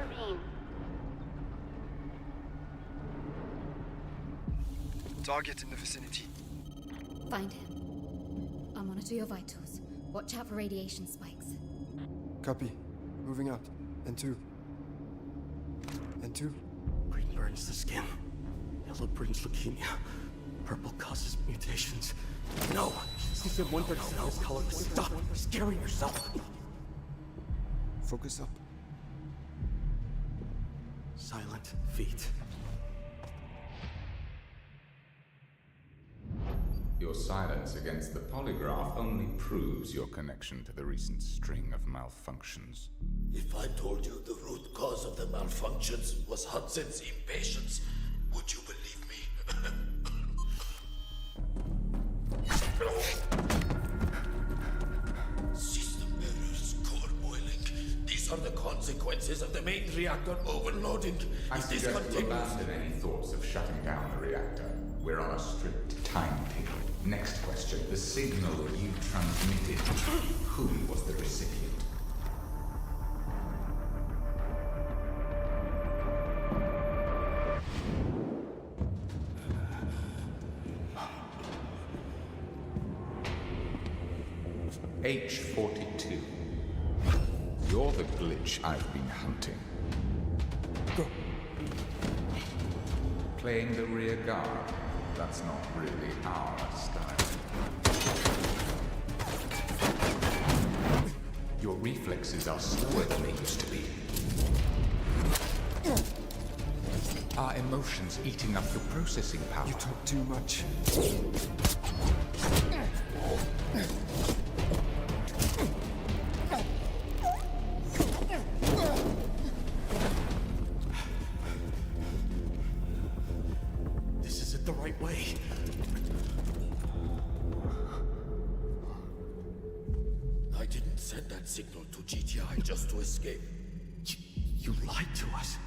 intervene. Target in the vicinity. Find him. I'll monitor your vitals. Watch out for radiation spikes. Copy. Moving out. N2. N2. Green burns the skin. Yellow brings leukemia. Purple causes mutations. No! You said 137 is color. Stop scaring yourself! Focus up. Silent feet. Your silence against the polygraph only proves your connection to the recent string of malfunctions. If I told you the root cause of the malfunctions was Hudson's impatience, would you believe me? System errors, core boiling. These are the consequences of the main reactor overloading. I If this suggest you continues... abandon any thoughts of shutting down the reactor. We're on a strict timetable. Next question. The signal you transmitted. Who was the recipient? H42. You're the glitch I've been hunting. Go. Playing the rear guard. That's not really our style. Your reflexes are slower than they used to be. Are emotions eating up your processing power? You talk too much. This isn't the right way. I didn't send that signal to GTI just to escape. You lied to us.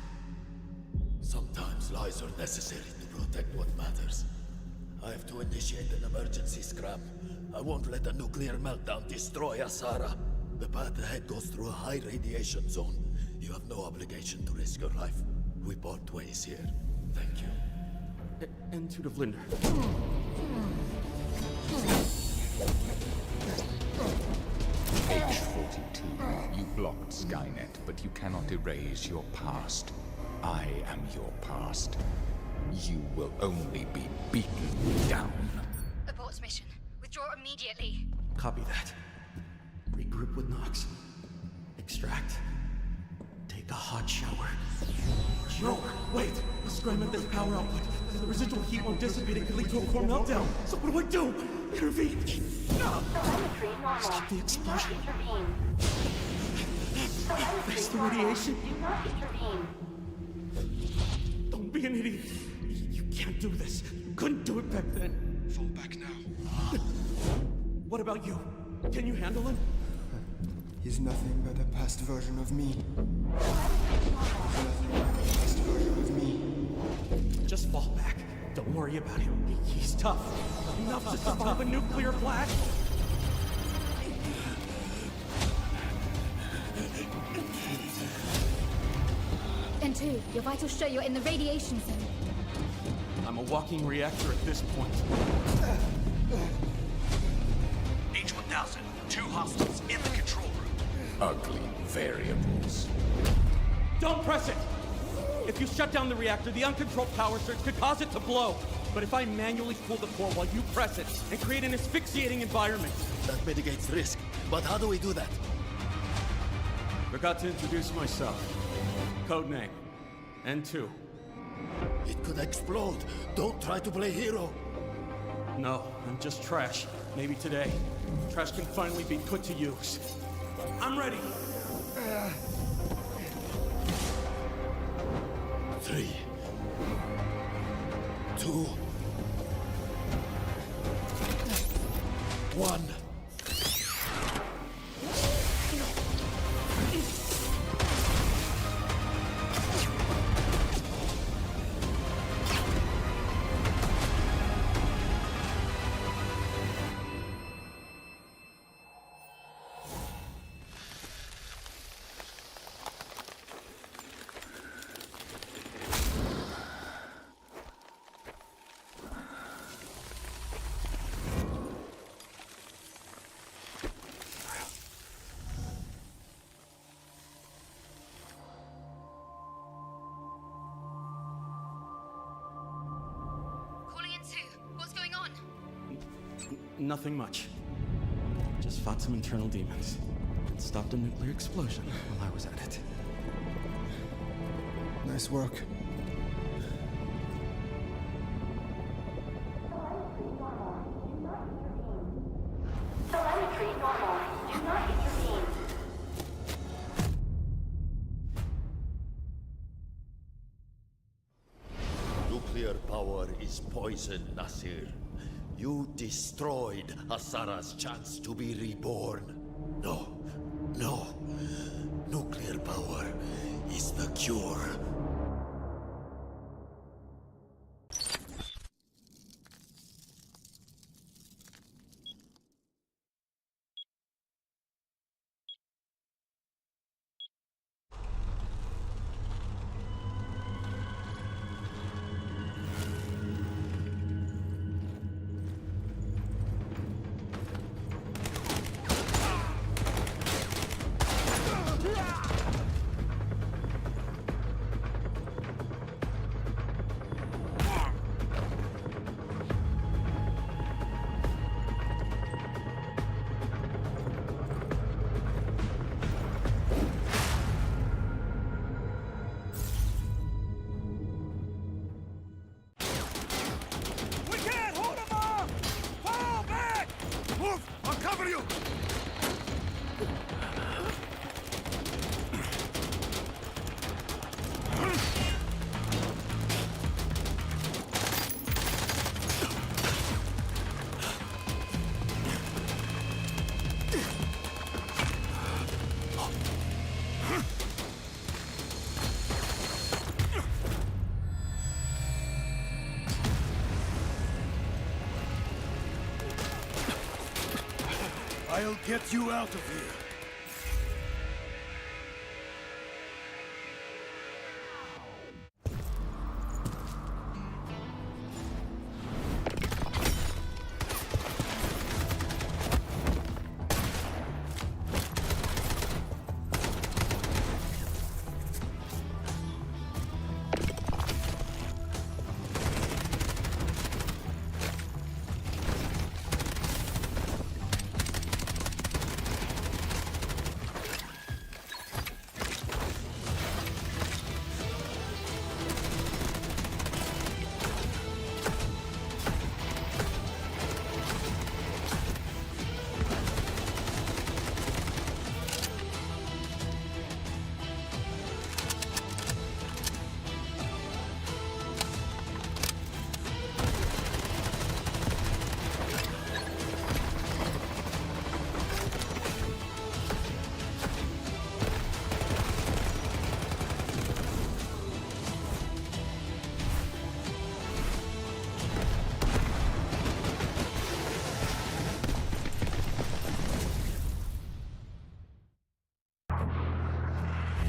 Sometimes lies are necessary to protect what matters. I have to initiate an emergency scram. I won't let a nuclear meltdown destroy Asara. The path ahead goes through a high radiation zone. You have no obligation to risk your life. We part ways here. Thank you. N2 to Vlinder. H42. You blocked Skynet, but you cannot erase your past. I am your past. You will only be beaten down. Abort mission. Withdraw immediately. Copy that. Regroup with Nox. Extract. Take a hot shower. No, wait! The scram at this power output. The residual heat won't dissipate and could lead to a core meltdown. So what do? Intervene! No! Telemetry normal. Stop the explosion. Do not intervene. Face the radiation. Do not intervene. Don't be an idiot. You can't do this. You couldn't do it back then. Fall back now. What about you? Can you handle him? He's nothing but a past version of me. Nothing but a past version of me. Just fall back. Don't worry about him. He's tough. Enough to survive a nuclear blast. N2, your vitals show you're in the radiation zone. I'm a walking reactor at this point. H-1000, 2 hostiles in the control room. Ugly variables. Don't press it! If you shut down the reactor, the uncontrolled power surge could cause it to blow. But if I manually pull the core while you press it and create an asphyxiating environment... That mitigates risk. But how do we do that? Forgot to introduce myself. Codename. N2. It could explode. Don't try to play hero. No, I'm just trash. Maybe today. Trash can finally be put to use. I'm ready. 3, 2, 1. Nothing much. Just fought some internal demons. And stopped a nuclear explosion while I was at it. Nice work. Telemetry normal. Do not intervene. Nuclear power is poison, Nasir. You destroyed Asara's chance to be reborn. No, no. Nuclear power is the cure. We can't hold them off! Fall back! Move! I'll cover you! I'll get you out of here.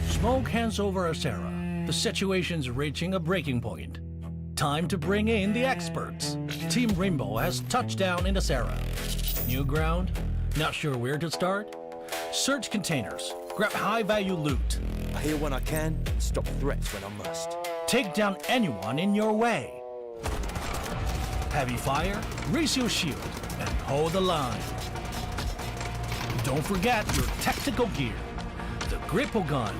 Smoke hands over Asara. The situation's reaching a breaking point. Time to bring in the experts. Team Rainbow has touched down in Asara. New ground? Not sure where to start? Search containers. Grab high-value loot. I hear when I can and stop threats when I must. Take down anyone in your way. Heavy fire, raise your shield, and hold the line. Don't forget your tactical gear. The gripple gun.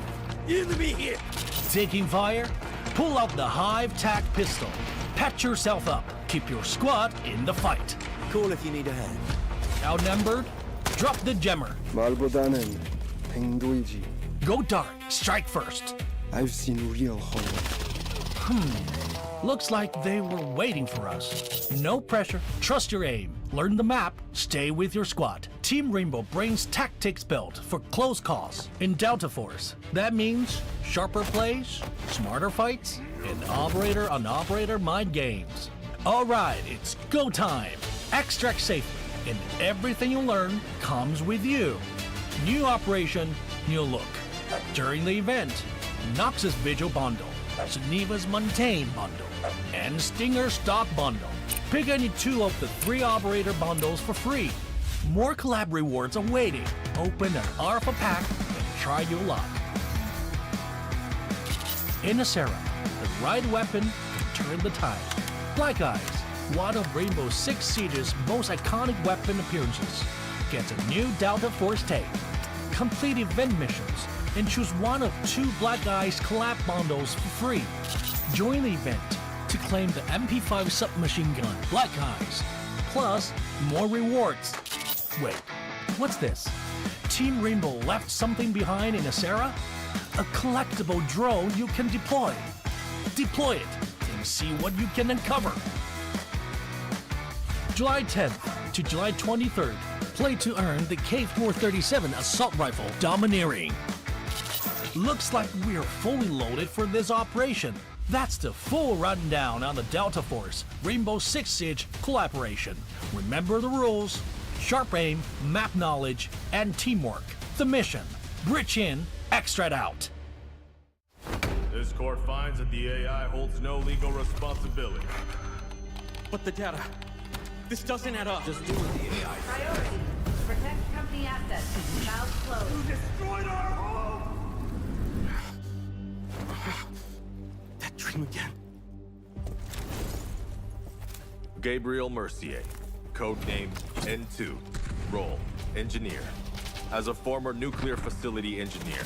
Enemy here! Taking fire? Pull out the Hive-Tac pistol. Patch yourself up. Keep your squad in the fight. Call if you need a hand. Outnumbered? Drop the jammer. 말보다는 행도이지. Go dark. Strike first. I've seen real horror. Looks like they were waiting for us. No pressure. Trust your aim. Learn the map. Stay with your squad. Team Rainbow brings tactics built for close calls in Delta Force. That means sharper plays, smarter fights, and operator-on-operator mind games. All right, it's go time. Extract safely, and everything you learn comes with you. New operation, new look. During the event, Nox's Vigil Bundle, Geneva's Montaigne Bundle, and Stinger Stock Bundle. Pick any two of the 3 operator bundles for free. More collab rewards awaiting. Open an Alpha pack and try your luck. In Asara, the right weapon can turn the tide. Black Eyes, one of Rainbow Six Siege's most iconic weapon appearances. Get a new Delta Force tape, complete event missions, and choose one of 2 Black Eyes collab bundles for free. Join the event to claim the MP5 submachine gun Black Eyes, plus more rewards. Wait, what's this? Team Rainbow left something behind in Asera? A collectible drone you can deploy. Deploy it and see what you can uncover. July 10th to July 23rd, play to earn the K437 assault rifle Domineering. Looks like we're fully loaded for this operation. That's the full rundown on the Delta Force Rainbow Six Siege collaboration. Remember the rules: sharp aim, map knowledge, and teamwork. The mission: breach in, extract out. This court finds that the AI holds no legal responsibility. But the data, this doesn't add up. Just do with the AI. Priority. Protect company assets. Valve closed. Destroyed our home! That dream again. Gabriel Mercier, codename N2, role engineer. As a former nuclear facility engineer,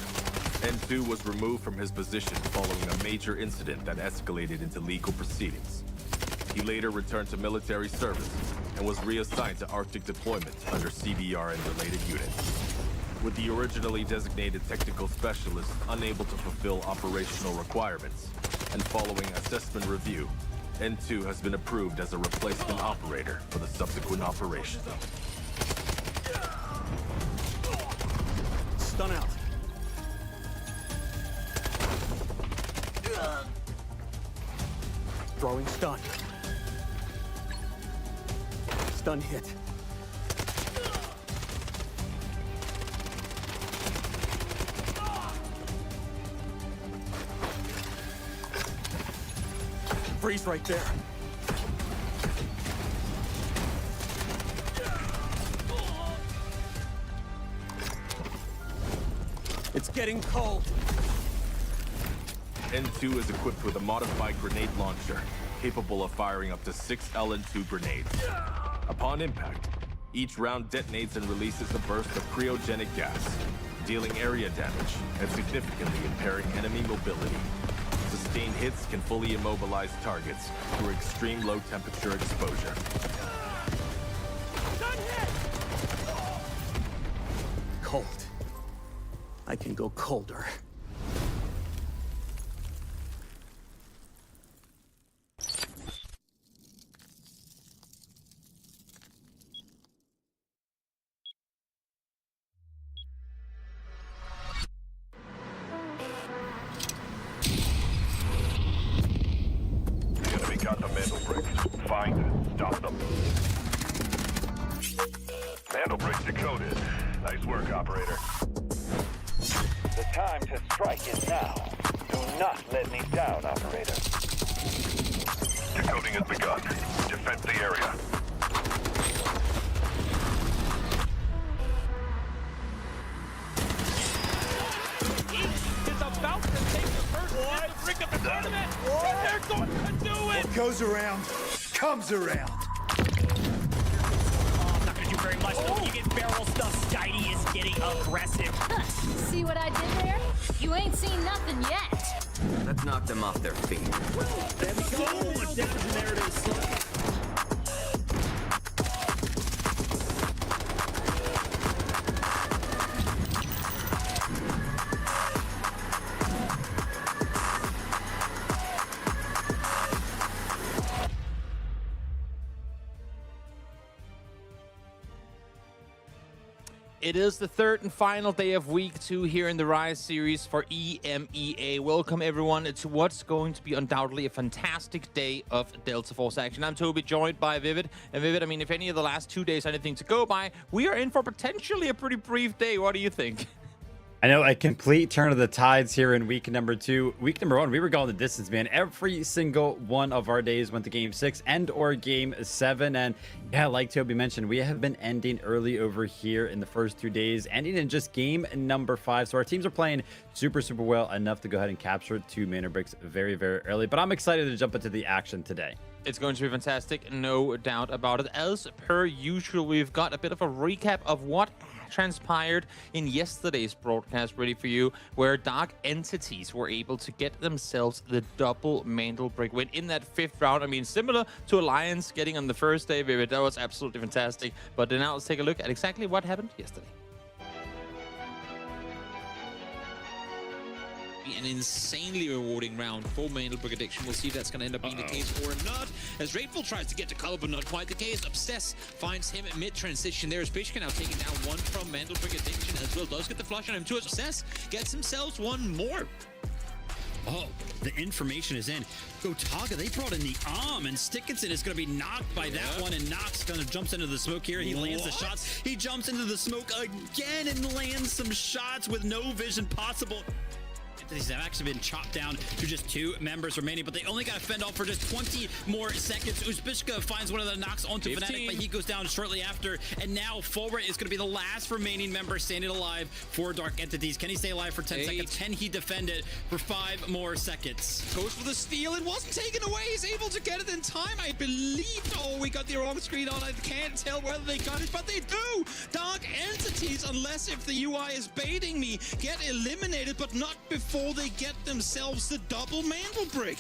N2 was removed from his position following a major incident that escalated into legal proceedings. He later returned to military service and was reassigned to Arctic deployment under CBR and related units. With the originally designated technical specialist unable to fulfill operational requirements, and following assessment review, N2 has been approved as a replacement operator for the subsequent operation. Stun out. Throwing stun. Stun hit. Freeze right there. It's getting cold. N2 is equipped with a modified grenade launcher, capable of firing up to 6 LN2 grenades. Upon impact, each round detonates and releases a burst of cryogenic gas, dealing area damage and significantly impairing enemy mobility. Sustained hits can fully immobilize targets through extreme low temperature exposure. Cold. I can go colder. The enemy got the Mandelbrick. Find it. Stop them. Mandelbrick decoded. Nice work, operator. The time to strike is now. Do not let me down, operator. Decoding has begun. Defend the area. Is about to take the first hit to bring up the tournament, and they're going to do it! What goes around, comes around. Oh, I'm not going to do very much. When you get barrel stuff, Skydie is getting aggressive. See what I did there? You ain't seen nothing yet. Let's knock them off their feet. There we go. Damage and there it is. It is the third and final day of week 2 here in the Rise series for EMEA. Welcome everyone to what's going to be undoubtedly a fantastic day of Delta Force action. I'm Toby, joined by Vivid. And Vivid, I mean, if any of the last 2 days are anything to go by, we are in for potentially a pretty brief day. What do you think? I know, a complete turn of the tides here in week number 2. Week number 1, we were going the distance, man. Every single one of our days went to game 6 and or game 7. And yeah, like Toby mentioned, we have been ending early over here in the first 2 days, ending in just game number 5. So our teams are playing super well, enough to go ahead and capture 2 mana bricks very, very early. But I'm excited to jump into the action today. It's going to be fantastic, no doubt about it. As per usual, we've got a bit of a recap of what transpired in yesterday's broadcast ready for you, where Dark Entities were able to get themselves the double Mandelbrick win in that 5th round. I mean, similar to Alliance getting on the first day, baby. That was absolutely fantastic. But now let's take a look at exactly what happened yesterday. An insanely rewarding round for Mandelbrick Addiction. We'll see if that's going to end up being the case or not. As Rateful tries to get to color, but not quite the case. Obsess finds him mid-transition there as Bishka now taking down one from Mandelbrick Addiction as well. Does get the flush on him too. As Obsess gets themselves one more. Oh, the information is in. Gotaga, they brought in the arm, and Stickinson is going to be knocked by that one, and Nox kind of jumps into the smoke here. He lands the shots. He jumps into the smoke again and lands some shots with no vision possible. These have actually been chopped down to just 2 members remaining, but they only got to fend off for just 20 more seconds. Uzbishka finds one of the knocks onto 15. Fnatic, but he goes down shortly after. And now Forward is going to be the last remaining member standing alive for Dark Entities. Can he stay alive for 10 seconds? Can he defend it for 5 more seconds? Goes for the steal. It wasn't taken away. He's able to get it in time, I believe. Oh, we got the wrong screen on. I can't tell whether they got it, but they do. Dark Entities, unless if the UI is baiting me, get eliminated, but not before they get themselves the double Mandelbrick.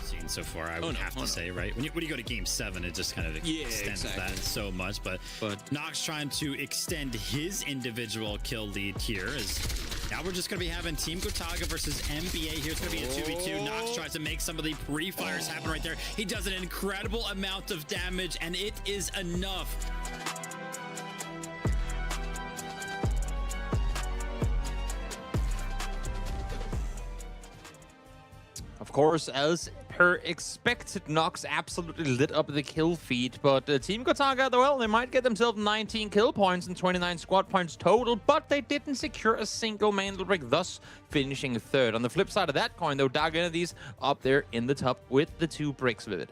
Seen so far, I would have to say, right? When you go to game 7, it just kind of extends that so much. But Nox trying to extend his individual kill lead here. As now we're just going to be having Team Gotaga versus MBA. Here's going to be a 2v2. Nox tries to make some of the pre-fires happen right there. He does an incredible amount of damage, and it is enough. Of course, as per expected, Nox absolutely lit up the kill feed, but Team Gotaga, well, they might get themselves 19 kill points and 29 squad points total, but they didn't secure a single Mandelbrick, thus finishing 3rd. On the flip side of that coin, though, Dark Entities up there in the top with the 2 bricks, Vivid.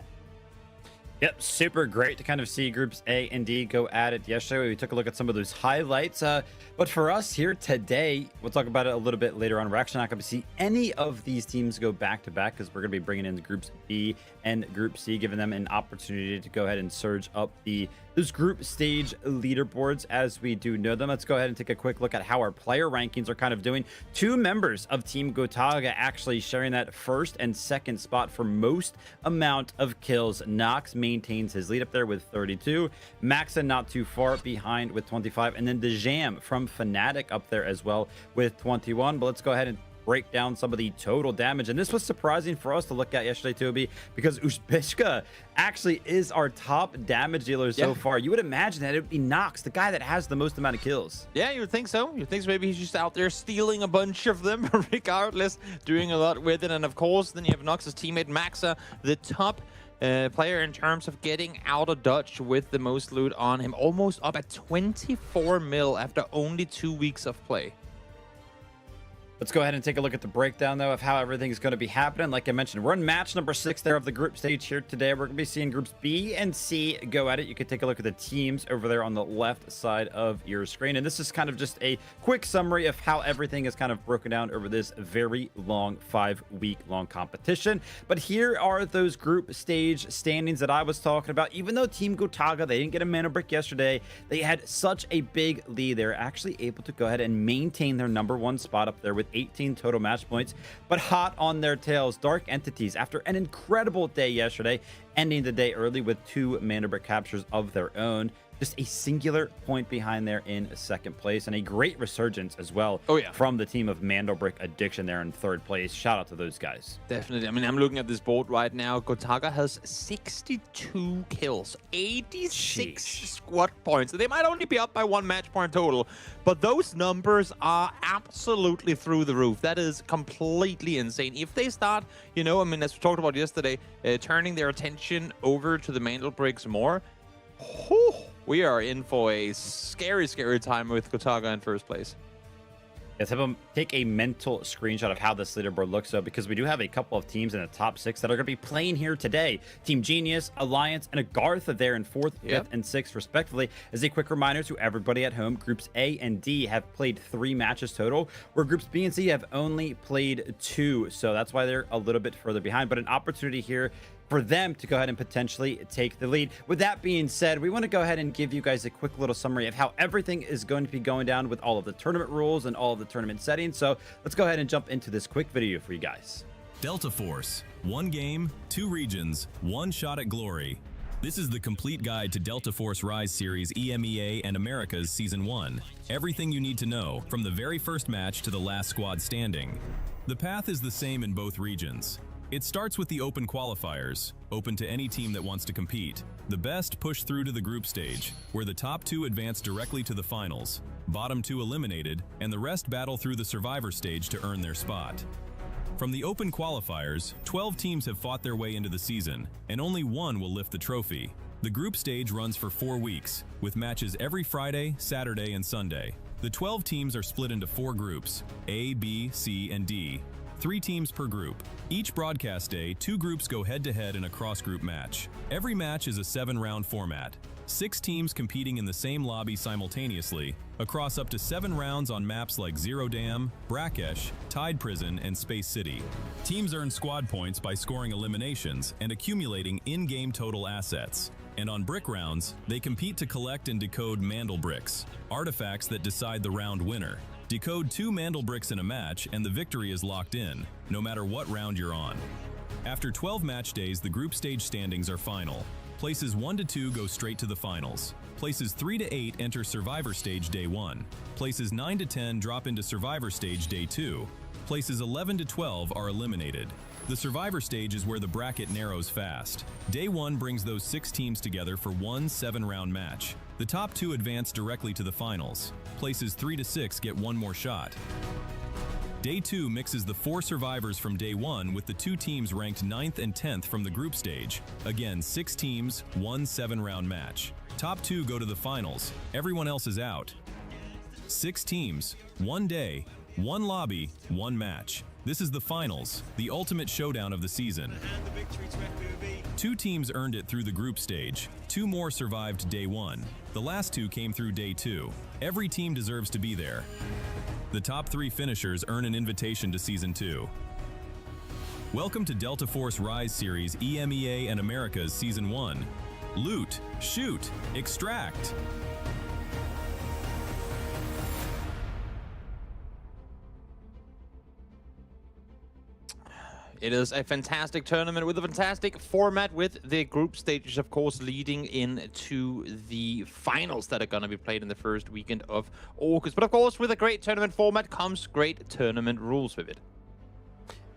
Yep, super great to kind of see groups A and D go at it yesterday. We took a look at some of those highlights. But for us here today, we'll talk about it a little bit later on. We're actually not going to see any of these teams go back-to-back because we're going to be bringing in groups B and Group C, giving them an opportunity to go ahead and surge up those group stage leaderboards as we do know them. Let's go ahead and take a quick look at how our player rankings are kind of doing. 2 members of Team Gotaga actually sharing that 1st and 2nd spot for most amount of kills. Nox maintains his lead up there with 32. Maxa not too far behind with 25. And then the Jam from Fnatic up there as well with 21. But let's go ahead and break down some of the total damage. And this was surprising for us to look at yesterday, Toby, because Uzbishka actually is our top damage dealer so far. You would imagine that it would be Nox, the guy that has the most amount of kills. Yeah, you would think so. You think so. Maybe he's just out there stealing a bunch of them, regardless, doing a lot with it. And of course, then you have Nox's teammate Maxa, the top player in terms of getting out of Dutch with the most loot on him, almost up at 24 mil after only 2 weeks of play. Let's go ahead and take a look at the breakdown, though, of how everything is going to be happening. Like I mentioned, we're in match number 6 there of the group stage here today. We're going to be seeing groups B and C go at it. You can take a look at the teams over there on the left side of your screen. And this is kind of just a quick summary of how everything is kind of broken down over this very long 5-week-long competition. But here are those group stage standings that I was talking about. Even though Team Gotaga, they didn't get a Mandelbrick yesterday, they had such a big lead. They're actually able to go ahead and maintain their #1 spot up there with 18 total match points. But hot on their tails, Dark Entities, after an incredible day yesterday, ending the day early with 2 Mandelbrick captures of their own. Just a singular point behind there in 2nd place, and a great resurgence as well from the team of Mandelbrick Addiction there in 3rd place. Shout out to those guys. Definitely. I mean, I'm looking at this board right now. Gotaga has 62 kills, 86 squad points. They might only be up by 1 match point total, but those numbers are absolutely through the roof. That is completely insane. If they start, you know, I mean, as we talked about yesterday, turning their attention over to the Mandelbricks more, we are in for a scary, scary time with Gotaga in 1st place. Let's have them take a mental screenshot of how this leaderboard looks, though, because we do have a couple of teams in the top 6 that are going to be playing here today. Team Genius, Alliance, and AGARTHA there in 4th, 5th, and 6th, respectively. As a quick reminder to everybody at home, Groups A and D have played 3 matches total, where Groups B and C have only played 2, so that's why they're a little bit further behind. But an opportunity here for them to go ahead and potentially take the lead. With that being said, we want to go ahead and give you guys a quick little summary of how everything is going to be going down with all of the tournament rules and all of the tournament settings. So let's go ahead and jump into this quick video for you guys. Delta Force, 1 game, 2 regions, 1 shot at glory. This is the complete guide to Delta Force Rise Series EMEA and Americas Season 1. Everything you need to know, from the very first match to the last squad standing. The path is the same in both regions. It starts with the open qualifiers, open to any team that wants to compete. The best push through to the group stage, where the top 2 advance directly to the finals, bottom 2 eliminated, and the rest battle through the survivor stage to earn their spot. From the open qualifiers, 12 teams have fought their way into the season, and only 1 will lift the trophy. The group stage runs for 4 weeks, with matches every Friday, Saturday, and Sunday. The 12 teams are split into 4 groups, A, B, C, and D. 3 teams per group. Each broadcast day, 2 groups go head-to-head in a cross-group match. Every match is a 7-round format. 6 teams competing in the same lobby simultaneously, across up to 7 rounds on maps like Zero Dam, Brakkesh, Tide Prison, and Space City. Teams earn squad points by scoring eliminations and accumulating in-game total assets. And on brick rounds, they compete to collect and decode Mandelbricks, artifacts that decide the round winner. Decode 2 Mandelbricks in a match and the victory is locked in, no matter what round you're on. After 12 match days, the group stage standings are final. Places 1 to 2 go straight to the finals. Places 3 to 8 enter Survivor Stage Day 1. Places 9 to 10 drop into Survivor Stage Day 2. Places 11 to 12 are eliminated. The Survivor Stage is where the bracket narrows fast. Day 1 brings those 6 teams together for one 7-round match. The top 2 advance directly to the finals. Places 3 to 6 get 1 more shot. Day 2 mixes the 4 survivors from Day 1 with the 2 teams ranked 9th and 10th from the group stage. Again, 6 teams, 1 7-round match. Top 2 go to the finals. Everyone else is out. 6 teams, 1 day, 1 lobby, 1 match. This is the finals, the ultimate showdown of the season. 2 teams earned it through the group stage. 2 more survived Day 1. The last 2 came through Day 2. Every team deserves to be there. The top 3 finishers earn an invitation to Season 2. Welcome to Delta Force Rise Series EMEA and Americas Season 1. Loot, shoot, extract. It is a fantastic tournament with a fantastic format, with the group stages, of course, leading into the finals that are going to be played in the first weekend of August. But of course, with a great tournament format comes great tournament rules with it.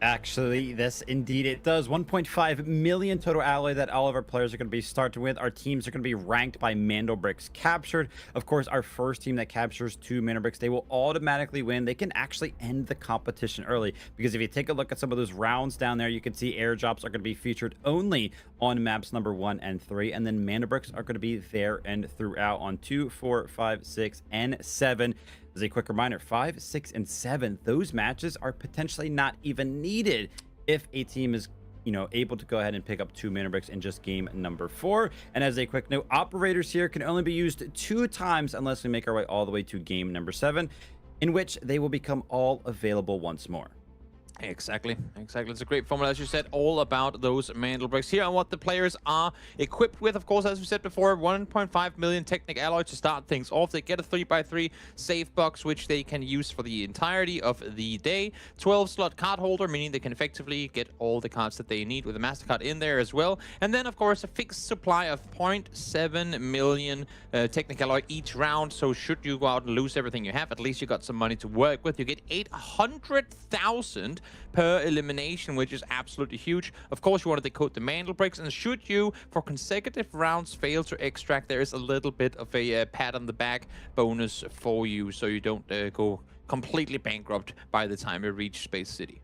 Actually, this indeed it does. 1.5 million total alloy that all of our players are going to be starting with. Our teams are going to be ranked by Mandelbricks captured. Of course, our first team that captures 2 Mandelbricks, they will automatically win. They can actually end the competition early, because if you take a look at some of those rounds down there, you can see airdrops are going to be featured only on maps number 1 and 3, and then Mandelbricks are going to be there and throughout on 2, 4, 5, 6, and 7. As a quick reminder, 5, 6, and 7, those matches are potentially not even needed if a team is, able to go ahead and pick up 2 Mandelbricks in just game number 4. And as a quick note, operators here can only be used 2 times unless we make our way all the way to game number 7, in which they will become all available once more. Exactly. It's a great formula, as you said, all about those Mandelbricks here and what the players are equipped with. Of course, as we said before, 1.5 million Technic alloy to start things off. They get a 3x3 save box, which they can use for the entirety of the day. 12-slot card holder, meaning they can effectively get all the cards that they need with a MasterCard in there as well. And then, of course, a fixed supply of 0.7 million Technic alloy each round. So should you go out and lose everything you have, at least you got some money to work with. You get 800,000 per elimination, which is absolutely huge. Of course, you want to decode the Mandelbricks, and should you, for consecutive rounds, fail to extract, there is a little bit of a pat on the back bonus for you, so you don't go completely bankrupt by the time you reach Space City.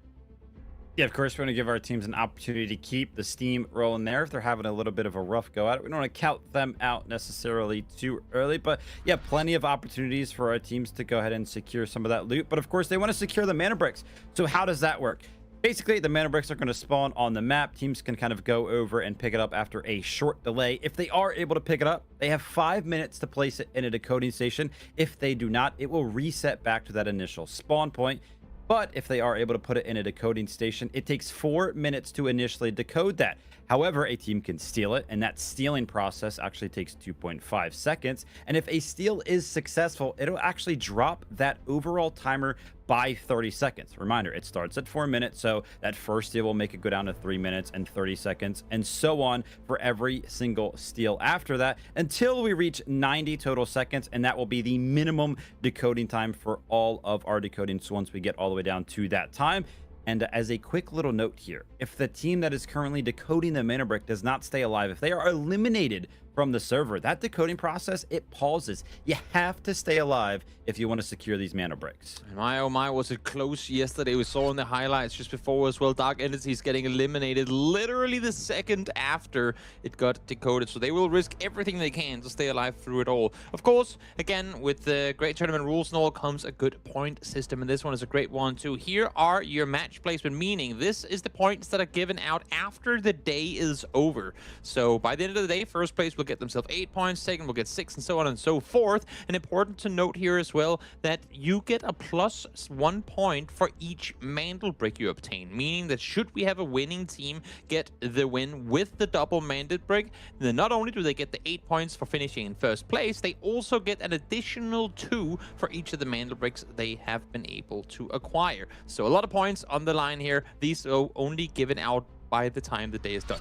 Yeah, of course, we want to give our teams an opportunity to keep the steam rolling there if they're having a little bit of a rough go at it. We don't want to count them out necessarily too early, but yeah, plenty of opportunities for our teams to go ahead and secure some of that loot. But of course, they want to secure the Mandelbricks. So how does that work? Basically, the Mandelbricks are going to spawn on the map. Teams can kind of go over and pick it up after a short delay. If they are able to pick it up, they have 5 minutes to place it in a decoding station. If they do not, it will reset back to that initial spawn point. But if they are able to put it in a decoding station, it takes 4 minutes to initially decode that. However, a team can steal it, and that stealing process actually takes 2.5 seconds. And if a steal is successful, it'll actually drop that overall timer by 30 seconds. Reminder, it starts at 4 minutes, so that first steal will make it go down to 3 minutes and 30 seconds, and so on for every single steal after that, until we reach 90 total seconds, and that will be the minimum decoding time for all of our decoding. So once we get all the way down to that time. And as a quick little note here, if the team that is currently decoding the Mandelbrick does not stay alive, if they are eliminated from the server, that decoding process, it pauses. You have to stay alive if you want to secure these Mandelbricks. My oh my, was it close yesterday. We saw in the highlights just before as well, Dark Entities getting eliminated literally the second after it got decoded. So they will risk everything they can to stay alive through it all. Of course, again, with the great tournament rules and all comes a good point system, and this one is a great one too. Here are your match placement, meaning this is the points that are given out after the day is over. So by the end of the day, first place will get themselves 8 points, second will get 6, and so on and so forth. And important to note here as well that you get a +1 point for each Mandelbrick you obtain, meaning that should we have a winning team get the win with the double Mandelbrick, then not only do they get the 8 points for finishing in first place, they also get an additional 2 for each of the Mandelbricks they have been able to acquire. So a lot of points on the line here. These are only given out by the time the day is done.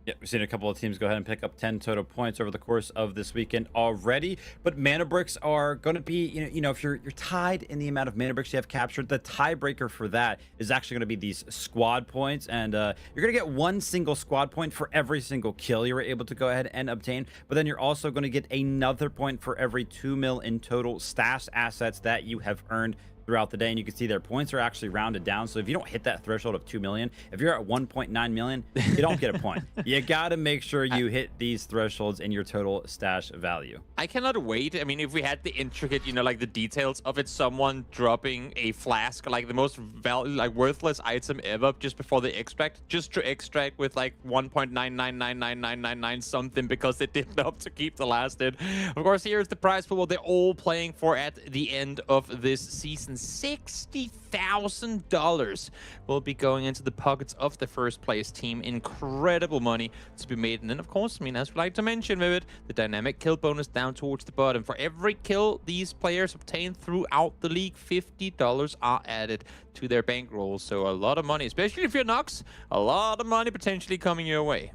Yeah, we've seen a couple of teams go ahead and pick up 10 total points over the course of this weekend already. But Mandelbricks are going to be, you know, if you're tied in the amount of Mandelbricks you have captured, the tiebreaker for that is actually going to be these squad points. And you're going to get 1 single squad point for every single kill you were able to go ahead and obtain. But then you're also going to get another point for every 2 mil in total stash assets that you have earned throughout the day. And you can see their points are actually rounded down, so if you don't hit that threshold of 2 million, if you're at 1.9 million, you don't get a point. You got to make sure you hit these thresholds in your total stash value. I cannot wait. I mean, if we had the intricate, you know, like the details of it, someone dropping a flask, like the most worthless item ever just before they extract, just to extract with like 1.9999999 something because they did enough to keep the last hit. Of course, here's the prize pool, what they're all playing for at the end of this season. $60,000 will be going into the pockets of the first place team. Incredible money to be made. And then, of course, I mean, as we like to mention, Vivid, the dynamic kill bonus down towards the bottom. For every kill these players obtain throughout the league, $50 are added to their bankroll. So a lot of money, especially if you're Nox, a lot of money potentially coming your way.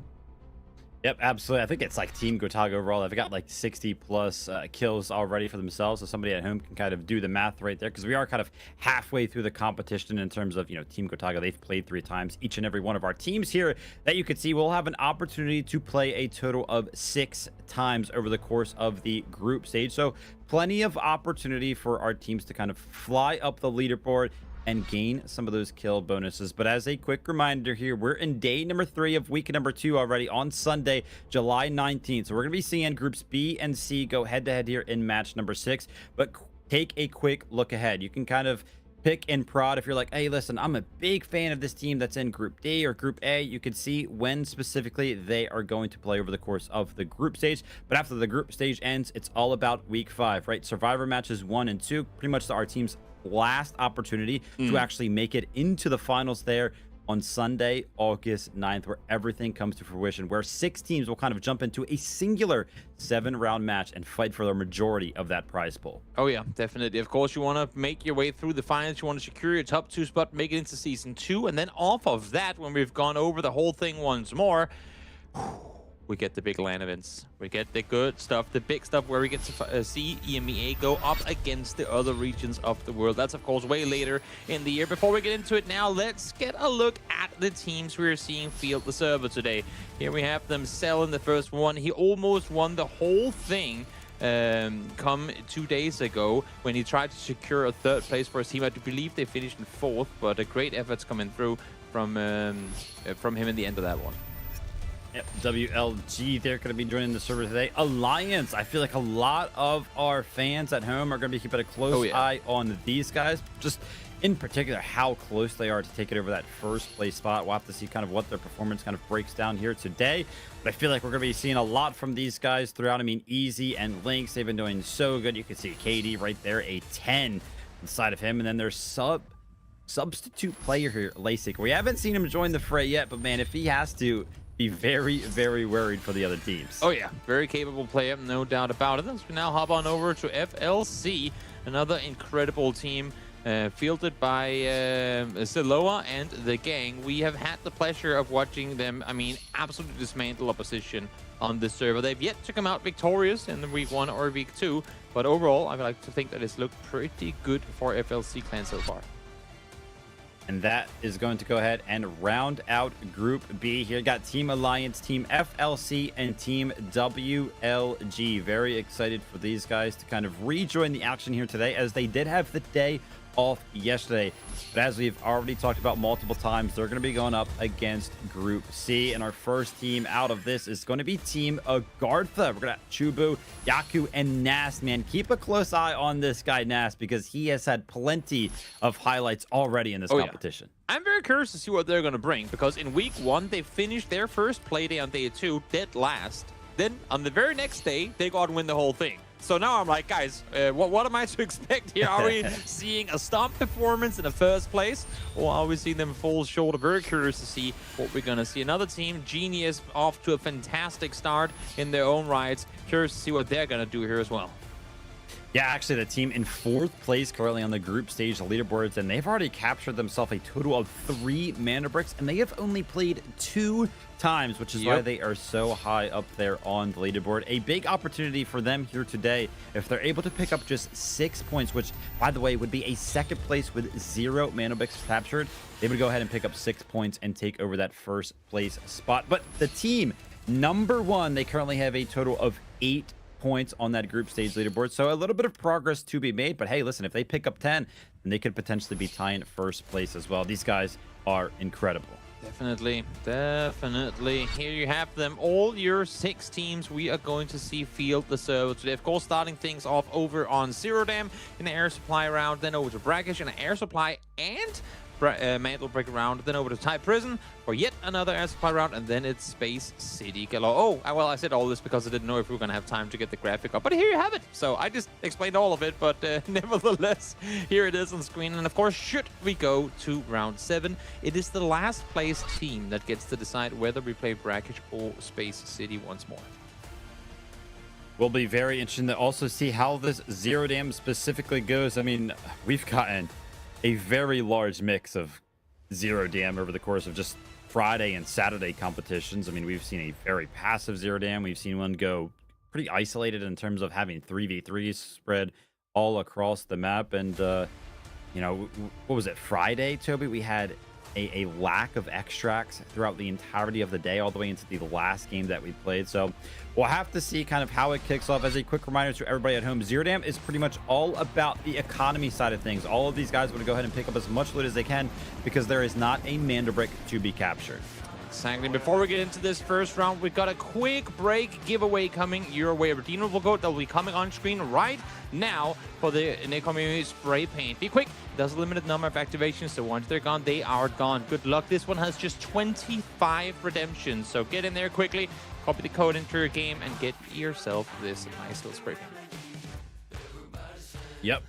Yep, absolutely. I think it's like Team Gotaga overall. They've got like 60 plus kills already for themselves. So somebody at home can kind of do the math right there, because we are kind of halfway through the competition in terms of, you know, Team Gotaga. They've played 3 times. Each and every one of our teams here that you can see will have an opportunity to play a total of 6 times over the course of the group stage. So plenty of opportunity for our teams to kind of fly up the leaderboard and gain some of those kill bonuses. But as a quick reminder here, we're in day number 3 of week number 2 already on Sunday, July 19th. So we're going to be seeing groups B and C go head-to-head here in match number 6. But take a quick look ahead. You can kind of pick and prod if you're like, hey, listen, I'm a big fan of this team that's in Group D or Group A. You can see when specifically they are going to play over the course of the group stage. But after the group stage ends, it's all about week 5, right? Survivor matches 1 and 2, pretty much our team's last opportunity to actually make it into the finals there on Sunday, August 9th, where everything comes to fruition, where 6 teams will kind of jump into a singular 7-round match and fight for the majority of that prize pool. Oh yeah, definitely. Of course, you want to make your way through the finals. You want to secure your top 2 spot, make it into season 2, and then off of that, when we've gone over the whole thing once more, we get the big LAN events. We get the good stuff, the big stuff where we get to see EMEA go up against the other regions of the world. That's, of course, way later in the year. Before we get into it now, let's get a look at the teams we're seeing field the server today. Here we have them selling the first one. He almost won the whole thing come 2 days ago when he tried to secure a 3rd place for his team. I do believe they finished in 4th, but a great efforts coming through from him in the end of that one. Yep, WLG, they're going to be joining the server today. Alliance, I feel like a lot of our fans at home are going to be keeping a close eye on these guys. Just in particular, how close they are to taking over that first place spot. We'll have to see kind of what their performance kind of breaks down here today. But I feel like we're going to be seeing a lot from these guys throughout. I mean, Easy and Lynx, they've been doing so good. You can see KD right there, a 10 inside of him. And then there's substitute player here, Lasik. We haven't seen him join the fray yet, but man, if he has to be very, very worried for the other teams. Oh yeah, very capable player, no doubt about it. Let's now hop on over to FLC, another incredible team fielded by Siloa and the gang. We have had the pleasure of watching them, I mean, absolutely dismantle opposition on this server. They've yet to come out victorious in the week 1 or week 2, but overall, I would like to think that it's looked pretty good for FLC clan so far. And that is going to go ahead and round out Group B here. Got Team Alliance, Team FLC, and Team WLG. Very excited for these guys to kind of rejoin the action here today, as they did have the day off yesterday. But as we've already talked about multiple times, they're going to be going up against Group C. And our first team out of this is going to be Team AGARTHA. We're going to have Chubu, Yaku, and Nas, man. Keep a close eye on this guy, Nas, because he has had plenty of highlights already in this competition. Yeah. I'm very curious to see what they're going to bring, because in week 1, they finished their first play day on day 2, dead last. Then on the very next day, they go out and win the whole thing. So now I'm like, guys, what am I to expect here? Are we seeing a stomp performance in the first place, or are we seeing them fall short? I'm very curious to see what we're going to see. Another team, Genius, off to a fantastic start in their own rights. Curious to see what they're going to do here as well. Yeah, actually, the team in 4th place currently on the group stage leaderboards, and they've already captured themselves a total of 3 Mandelbricks, and they have only played 2 times, which is why they are so high up there on the leaderboard. A big opportunity for them here today if they're able to pick up just 6 points, which, by the way, would be a 2nd place with 0 Mandelbricks captured. They would go ahead and pick up 6 points and take over that 1st place spot. But the team number 1, they currently have a total of 8 points on that group stage leaderboard, so a little bit of progress to be made. But hey, listen, if they pick up 10, then they could potentially be tying 1st place as well. These guys are incredible. Definitely. Here you have them, all your 6 teams we are going to see field the server today. Of course, starting things off over on Zero Dam in the air supply round, then over to Brakkesh in an air supply and Mandelbrick round, then over to Thai Prison for yet another air supply round, and then it's Space City galore. Oh, well, I said all this because I didn't know if we were going to have time to get the graphic up, but here you have it. So I just explained all of it, but nevertheless, here it is on screen. And of course, should we go to round 7, it is the last place team that gets to decide whether we play Brakkesh or Space City once more. Will be very interesting to also see how this Zero Dam specifically goes. I mean, we've gotten a very large mix of Zero Dam over the course of just Friday and Saturday competitions. I mean, we've seen a very passive Zero Dam. We've seen one go pretty isolated in terms of having 3v3s spread all across the map. And, you know, what was it, Friday, Toby? We had a lack of extracts throughout the entirety of the day, all the way into the last game that we played. So we'll have to see kind of how it kicks off. As a quick reminder to everybody at home, Zero Dam is pretty much all about the economy side of things. All of these guys want to go ahead and pick up as much loot as they can, because there is not a Mandelbrick to be captured. Exactly. Before we get into this first round, we've got a quick break giveaway coming your way. Redeemable code that will be coming on screen right now for the Community spray paint. Be quick. There's a limited number of activations, so once they're gone, they are gone. Good luck. This one has just 25 redemptions, so get in there quickly, copy the code into your game, and get yourself this nice little spray paint. Yep.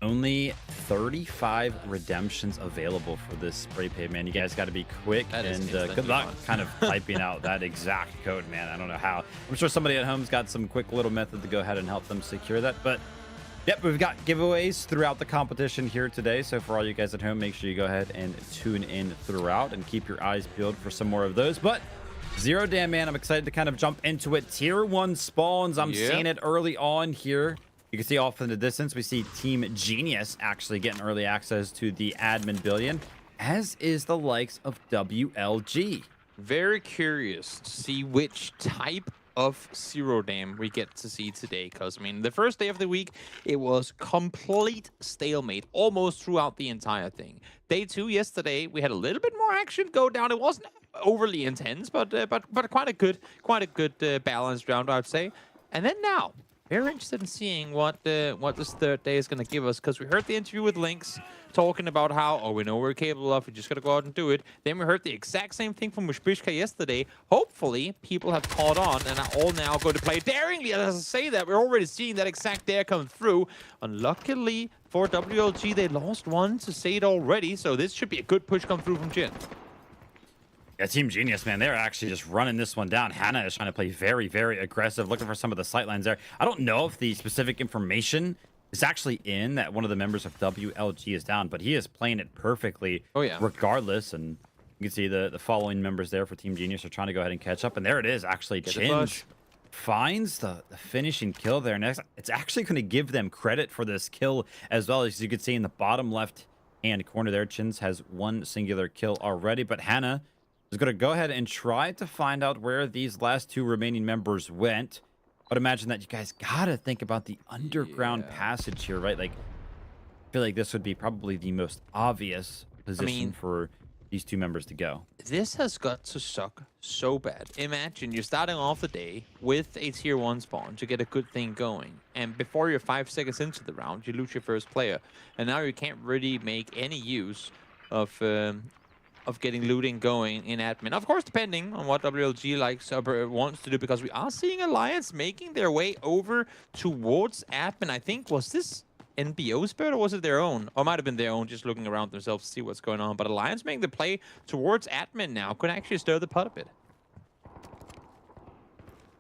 Only 35 redemptions available for this spray paint, man. You guys got to be quick, and good luck kind of typing out that exact code, man. I don't know how. I'm sure somebody at home's got some quick little method to go ahead and help them secure that. But yep, we've got giveaways throughout the competition here today. So for all you guys at home, make sure you go ahead and tune in throughout and keep your eyes peeled for some more of those. But Zero Dam, man, I'm excited to kind of jump into it. Tier 1 spawns. I'm seeing it early on here. You can see off in the distance, we see Team Genius actually getting early access to the admin billion, as is the likes of WLG. Very curious to see which type of Zero Dam we get to see today, because, I mean, the first day of the week, it was complete stalemate almost throughout the entire thing. Day 2 yesterday, we had a little bit more action go down. It wasn't overly intense, but quite a good balanced round, I would say. And then now, very interested in seeing what this third day is going to give us, because we heard the interview with Lynx talking about how, oh, we know what we're capable of, we just got to go out and do it. Then we heard the exact same thing from Mushbishka yesterday. Hopefully, people have caught on and are all now going to play daringly. And as I say that, we're already seeing that exact dare come through. Unluckily for WLG, they lost one to Sade already, so this should be a good push come through from Jin. Yeah, Team Genius, man, they're actually just running this one down. Hannah is trying to play very, very aggressive, looking for some of the sight lines there. I don't know if the specific information is actually in that one of the members of WLG is down, but he is playing it perfectly regardless. And you can see the following members there for Team Genius are trying to go ahead and catch up. And there it is, actually. Chinge finds the finishing kill there. Next, it's actually going to give them credit for this kill as well. As you can see in the bottom left-hand corner there, Chins has one singular kill already, but Hannah is going to go ahead and try to find out where these last two remaining members went. But imagine that you guys got to think about the underground passage here, right? Like, I feel like this would be probably the most obvious position for these two members to go. This has got to suck so bad. Imagine you're starting off the day with a tier 1 spawn to get a good thing going. And before you're 5 seconds into the round, you lose your first player. And now you can't really make any use of getting looting going in admin. Of course, depending on what WLG likes or wants to do, because we are seeing Alliance making their way over towards admin. I think, was this NBO's bird or was it their own? Or it might have been their own, just looking around themselves to see what's going on. But Alliance making the play towards admin now could actually stir the pot a bit.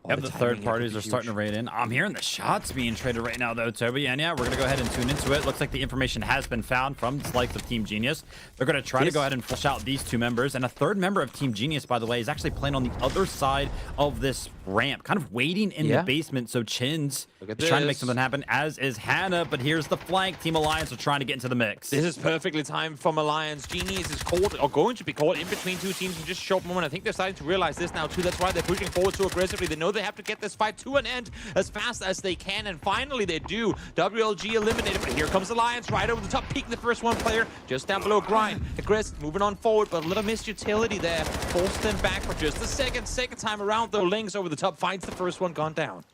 Yep, the third parties are starting to raid in. I'm hearing the shots being traded right now, though, Toby. And yeah, we're going to go ahead and tune into it. Looks like the information has been found from the likes of Team Genius. They're going to try to go ahead and flush out these two members. And a third member of Team Genius, by the way, is actually playing on the other side of this ramp, kind of waiting in the basement. So Chins is trying to make something happen, as is Hannah. But here's the flank. Team Alliance are trying to get into the mix. This is perfectly timed from Alliance. Genius is caught, or going to be caught, in between two teams in just a short moment. I think they're starting to realize this now, too. That's why they're pushing forward so aggressively. They know they have to get this fight to an end as fast as they can, and finally they do. WLG eliminated, but here comes Alliance right over the top, peeking the first one player just down below. Grind, aggressive, moving on forward, but a little missed utility there. Forced them back for just a second. Second time around, though, Lynx over the top finds the first one, gone down.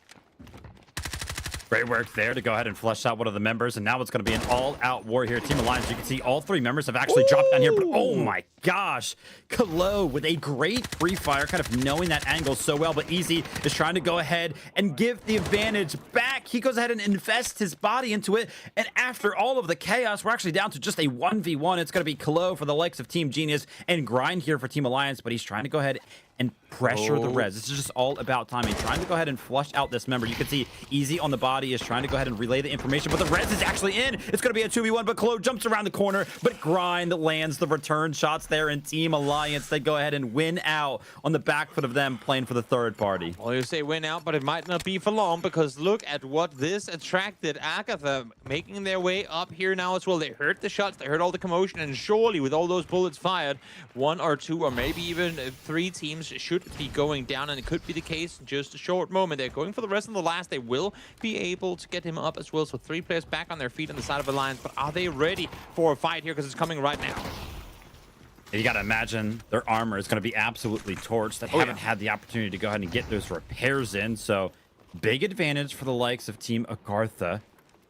Great work there to go ahead and flush out one of the members, and now it's going to be an all-out war here. Team Alliance, you can see all three members have actually dropped down here, but oh my gosh, Kalo with a great free fire, kind of knowing that angle so well, but Easy is trying to go ahead and give the advantage back. He goes ahead and invests his body into it, and after all of the chaos, we're actually down to just a 1v1. It's going to be Kalo for the likes of Team Genius and Grind here for Team Alliance, but he's trying to go ahead and pressure the res. This is just all about timing. Trying to go ahead and flush out this member. You can see Easy on the body is trying to go ahead and relay the information, but the res is actually in. It's going to be a 2v1, but Kalo jumps around the corner, but Grind lands the return shots there, and Team Alliance, they go ahead and win out on the back foot of them playing for the third party. Well, you say win out, but it might not be for long, because look at what this attracted. AGARTHA making their way up here now as well. They heard the shots, they heard all the commotion, and surely with all those bullets fired, one or two or maybe even three teams should be going down, and it could be the case in just a short moment. They're going for the rest of the last. They will be able to get him up as well. So 3 players back on their feet on the side of Alliance, but are they ready for a fight here? Because it's coming right now. You got to imagine their armor is going to be absolutely torched. They haven't had the opportunity to go ahead and get those repairs in. So big advantage for the likes of Team AGARTHA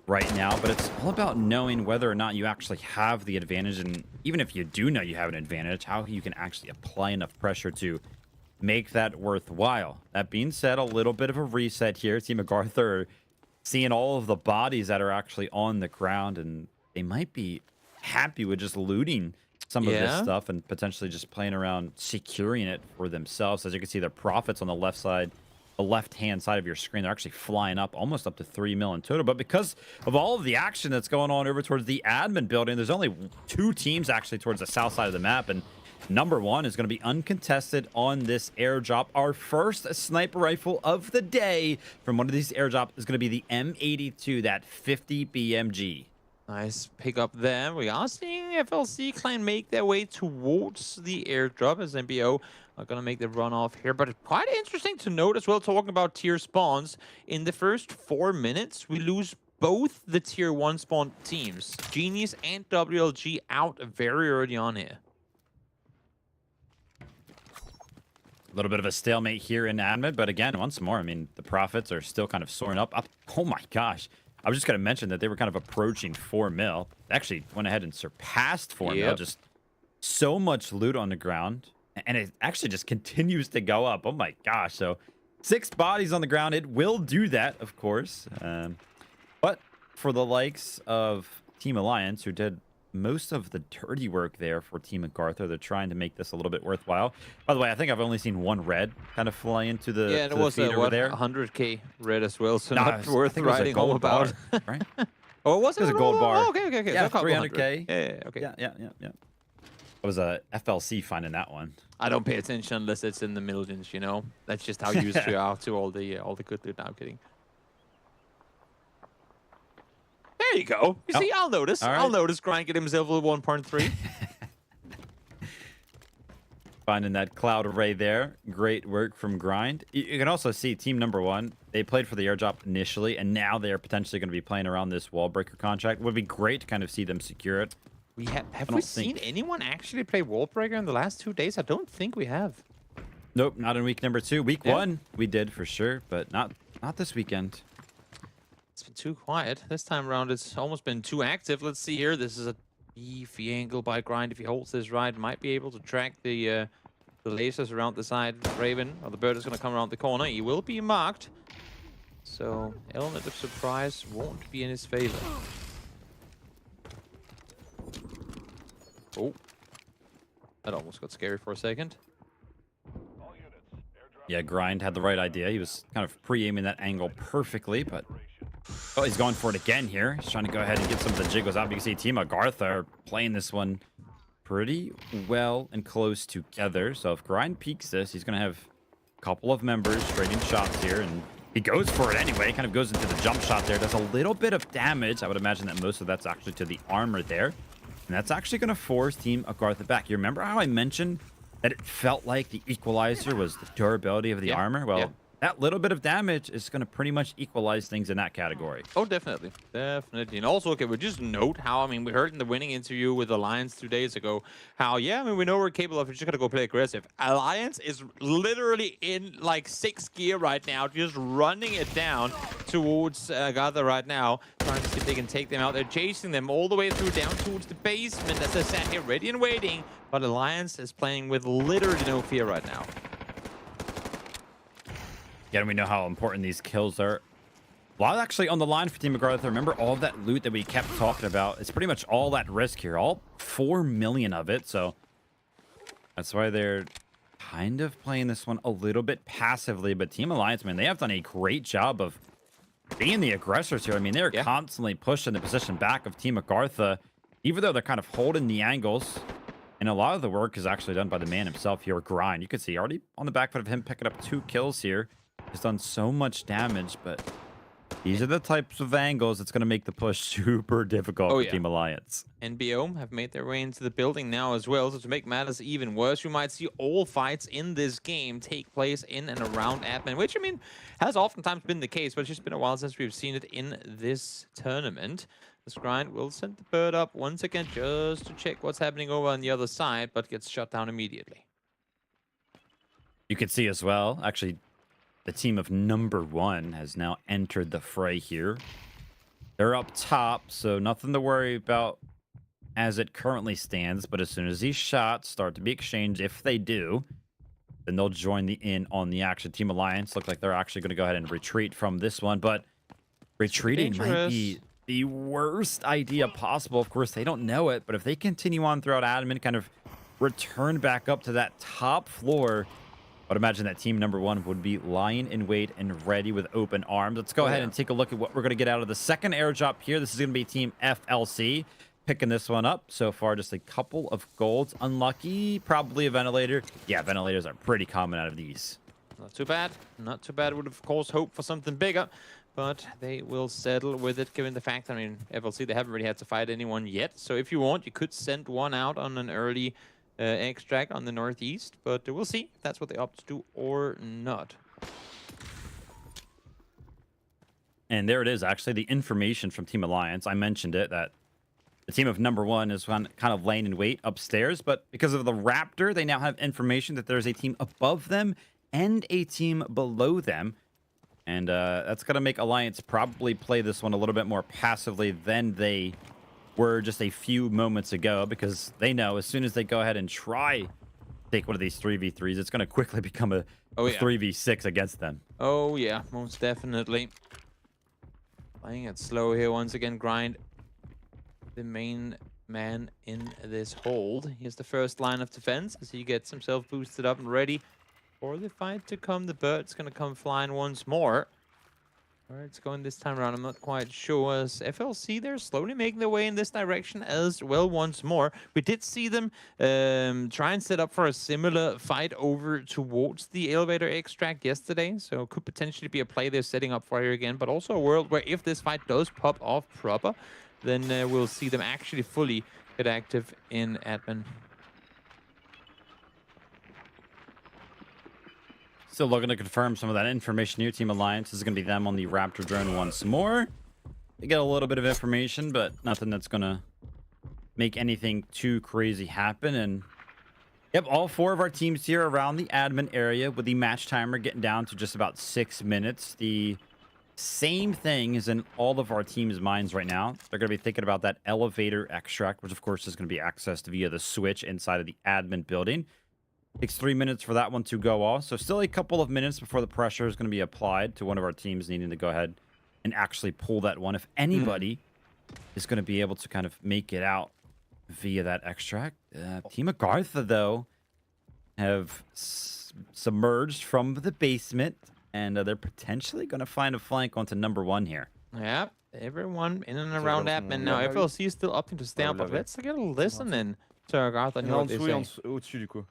right now, but it's all about knowing whether or not you actually have the advantage, and even if you do know you have an advantage, how you can actually apply enough pressure to make that worthwhile. That being said, a little bit of a reset here. Team AGARTHA are seeing all of the bodies that are actually on the ground, and they might be happy with just looting some of this stuff and potentially just playing around securing it for themselves. As you can see, their profits on the left side, the left-hand side of your screen, they're actually flying up almost up to 3 mil in total. But because of all of the action that's going on over towards the admin building, there's only 2 teams actually towards the south side of the map, and number 1 is going to be uncontested on this airdrop. Our first sniper rifle of the day from one of these airdrops is going to be the M82, that 50 BMG. Nice pick up there. We are seeing FLC Clan make their way towards the airdrop as MBO are going to make the run off here. But quite interesting to note as well, talking about tier spawns. In the first 4 minutes, we lose both the tier 1 spawn teams. Genius and WLG out very early on here. A little bit of a stalemate here in admin, but again, once more, I mean, the profits are still kind of soaring up. Oh my gosh. I was just going to mention that they were kind of approaching 4 mil. Actually went ahead and surpassed 4 mil. Just so much loot on the ground. And it actually just continues to go up. Oh my gosh. So 6 bodies on the ground. It will do that, of course. But for the likes of Team Alliance, who did most of the dirty work there for Team AGARTHA. They're trying to make this a little bit worthwhile. By the way, I think I've only seen one red kind of fly into the Yeah, and it was feed over there. 100k red as well, so No, not worth it was a writing home gold about. bar, right? Oh, was it? It was a gold bar. Oh, okay. Yeah, So 300k. Yeah, okay. Yeah. It was a FLC finding that one. I don't pay attention unless it's in the millions, you know. That's just how used we are to all the good loot. Now, kidding. There you go. You see, I'll notice. All right. I'll notice Grind get himself a 1.3. Finding that cloud array there. Great work from Grind. You can also see team number 1. They played for the airdrop initially, and now they are potentially going to be playing around this wall breaker contract. It would be great to kind of see them secure it. Have we seen anyone actually play Wallbreaker in the last 2 days? I don't think we have. Nope, not in week number 2. Week 1, we did for sure, but not this weekend. It's been too quiet. This time around, it's almost been too active. Let's see here. This is a beefy angle by Grind. If he holds this right, might be able to track the lasers around the side. Raven, or the bird is going to come around the corner. He will be marked. So, element of surprise won't be in his favor. Oh, that almost got scary for a second. Yeah, Grind had the right idea. He was kind of pre-aiming that angle perfectly, but... Oh, he's going for it again here. He's trying to go ahead and get some of the jiggles out. You can see Team AGARTHA are playing this one pretty well and close together. So if Grind peeks this, he's going to have a couple of members trading shots here, and he goes for it anyway. Kind of goes into the jump shot there. Does a little bit of damage. I would imagine that most of that's actually to the armor there. And that's actually going to force Team AGARTHA back. You remember how I mentioned that it felt like the equalizer was the durability of the armor? Well, that little bit of damage is going to pretty much equalize things in that category. Oh, definitely. Definitely. And also, okay, we just note how, I mean, we heard in the winning interview with Alliance 2 days ago, how, yeah, I mean, we know we're capable of, we just got to go play aggressive. Alliance is literally in, like, 6th gear right now, just running it down towards AGARTHA right now, trying to see if they can take them out. They're chasing them all the way through down towards the basement as they sat here ready and waiting. But Alliance is playing with literally no fear right now. Yeah, and we know how important these kills are. A lot actually on the line for Team AGARTHA. Remember all of that loot that we kept talking about? It's pretty much all that risk here. All 4 million of it. So that's why they're kind of playing this one a little bit passively. But Team Alliance, man, they have done a great job of being the aggressors here. I mean, they're constantly pushing the position back of Team AGARTHA, even though they're kind of holding the angles. And a lot of the work is actually done by the man himself here, Grind. You can see already on the back foot of him picking up 2 kills here. He's done so much damage, but these are the types of angles that's going to make the push super difficult for Team Alliance. NBO have made their way into the building now as well, so to make matters even worse, we might see all fights in this game take place in and around admin, which, I mean, has oftentimes been the case, but it's just been a while since we've seen it in this tournament. This Grind will send the bird up once again just to check what's happening over on the other side, but gets shut down immediately. You can see as well, actually, the team of number 1 has now entered the fray here. They're up top, so nothing to worry about as it currently stands. But as soon as these shots start to be exchanged, if they do, then they'll join in on the action. Team Alliance look like they're actually going to go ahead and retreat from this one. But retreating might be the worst idea possible. Of course, they don't know it. But if they continue on throughout admin, kind of return back up to that top floor, I would imagine that team number 1 would be lying in wait and ready with open arms. Let's go ahead and take a look at what we're going to get out of the second airdrop here. This is going to be Team FLC picking this one up. So far, just a couple of golds. Unlucky, probably a ventilator. Yeah, ventilators are pretty common out of these. Not too bad. Not too bad. Would, of course, hope for something bigger. But they will settle with it, given the fact, I mean, FLC, they haven't really had to fight anyone yet. So if you want, you could send one out on an early extract on the northeast, but we'll see if that's what they opt to do or not. And there it is, actually, the information from Team Alliance. I mentioned it, that the team of number 1 is kind of laying in wait upstairs, but because of the Raptor, they now have information that there's a team above them and a team below them. And that's going to make Alliance probably play this one a little bit more passively than they were just a few moments ago, because they know as soon as they go ahead and try to take one of these 3v3s, it's going to quickly become a 3v6 against them. Oh, yeah, most definitely. Playing it slow here once again. Grind, the main man in this hold. Here's the first line of defense as he gets himself boosted up and ready for the fight to come. The bird's going to come flying once more. Where it's going this time around, I'm not quite sure. As FLC, they're slowly making their way in this direction as well once more. We did see them try and set up for a similar fight over towards the elevator extract yesterday. So could potentially be a play they're setting up for here again. But also a world where if this fight does pop off proper, then we'll see them actually fully get active in admin. Still looking to confirm some of that information here. Team Alliance is going to be them on the Raptor drone once more. They get a little bit of information, but nothing that's going to make anything too crazy happen. And yep, all 4 of our teams here around the admin area with the match timer getting down to just about 6 minutes. The same thing is in all of our teams' minds right now. They're going to be thinking about that elevator extract, which of course is going to be accessed via the switch inside of the admin building. Takes 3 minutes for that one to go off. So still a couple of minutes before the pressure is going to be applied to one of our teams needing to go ahead and actually pull that one. If anybody is going to be able to kind of make it out via that extract. Team AGARTHA, though, have submerged from the basement. And they're potentially going to find a flank onto number 1 here. Yep, everyone in and around admin now. FLC is still opting to stay up, but let's get a listen in to AGARTHA and hear what they say. Au-dessus du coup.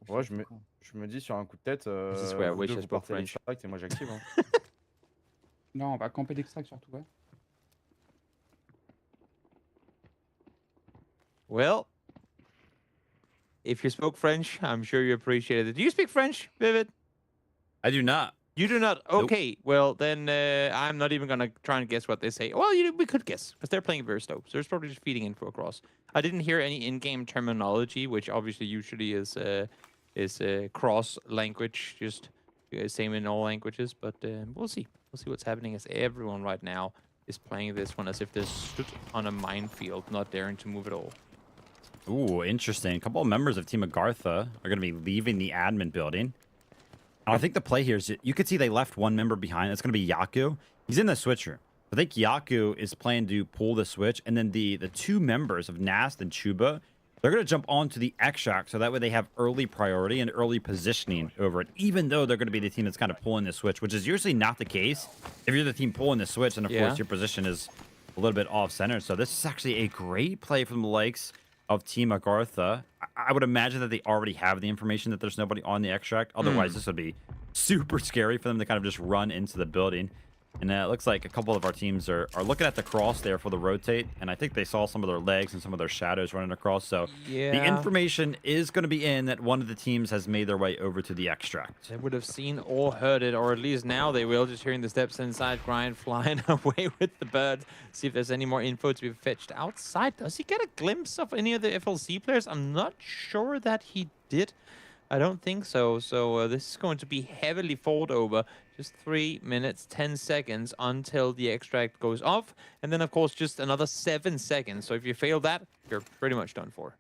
Ouais, je me dis sur un coup de tête, vous deux, vous partez à l'extract et moi j'active. Hein. Non, on va camper l'extract surtout, ouais. Well, if you spoke French, I'm sure you appreciate it. Do you speak French, Vivid? I do not. You do not? Okay, nope. Well, then I'm not even going to try and guess what they say. Well, we could guess, because they're playing very slow. So it's probably just feeding info across. I didn't hear any in-game terminology, which obviously usually is cross-language, just same in all languages. But we'll see. We'll see what's happening as everyone right now is playing this one as if they're stood on a minefield, not daring to move at all. Ooh, interesting. A couple of members of Team AGARTHA are going to be leaving the admin building. I think the play here is, you could see they left one member behind. It's going to be Yaku. He's in the switch room. I think Yaku is planning to pull the switch, and then the 2 members of Nast and Chuba, they're going to jump onto the extract, so that way they have early priority and early positioning over it, even though they're going to be the team that's kind of pulling the switch, which is usually not the case. If you're the team pulling the switch, and of course your position is a little bit off-center. So this is actually a great play from the likes of Team AGARTHA. I would imagine that they already have the information that there's nobody on the extract. Otherwise, this would be super scary for them to kind of just run into the building. And it looks like a couple of our teams are looking at the cross there for the rotate. And I think they saw some of their legs and some of their shadows running across. So the information is going to be in that one of the teams has made their way over to the extract. They would have seen or heard it, or at least now they will, just hearing the steps inside. Grind flying away with the bird. See if there's any more info to be fetched outside. Does he get a glimpse of any of the FLC players? I'm not sure that he did. I don't think so. So this is going to be heavily fought over. Just 3 minutes, 10 seconds until the extract goes off. And then, of course, just another 7 seconds. So if you fail that, you're pretty much done for.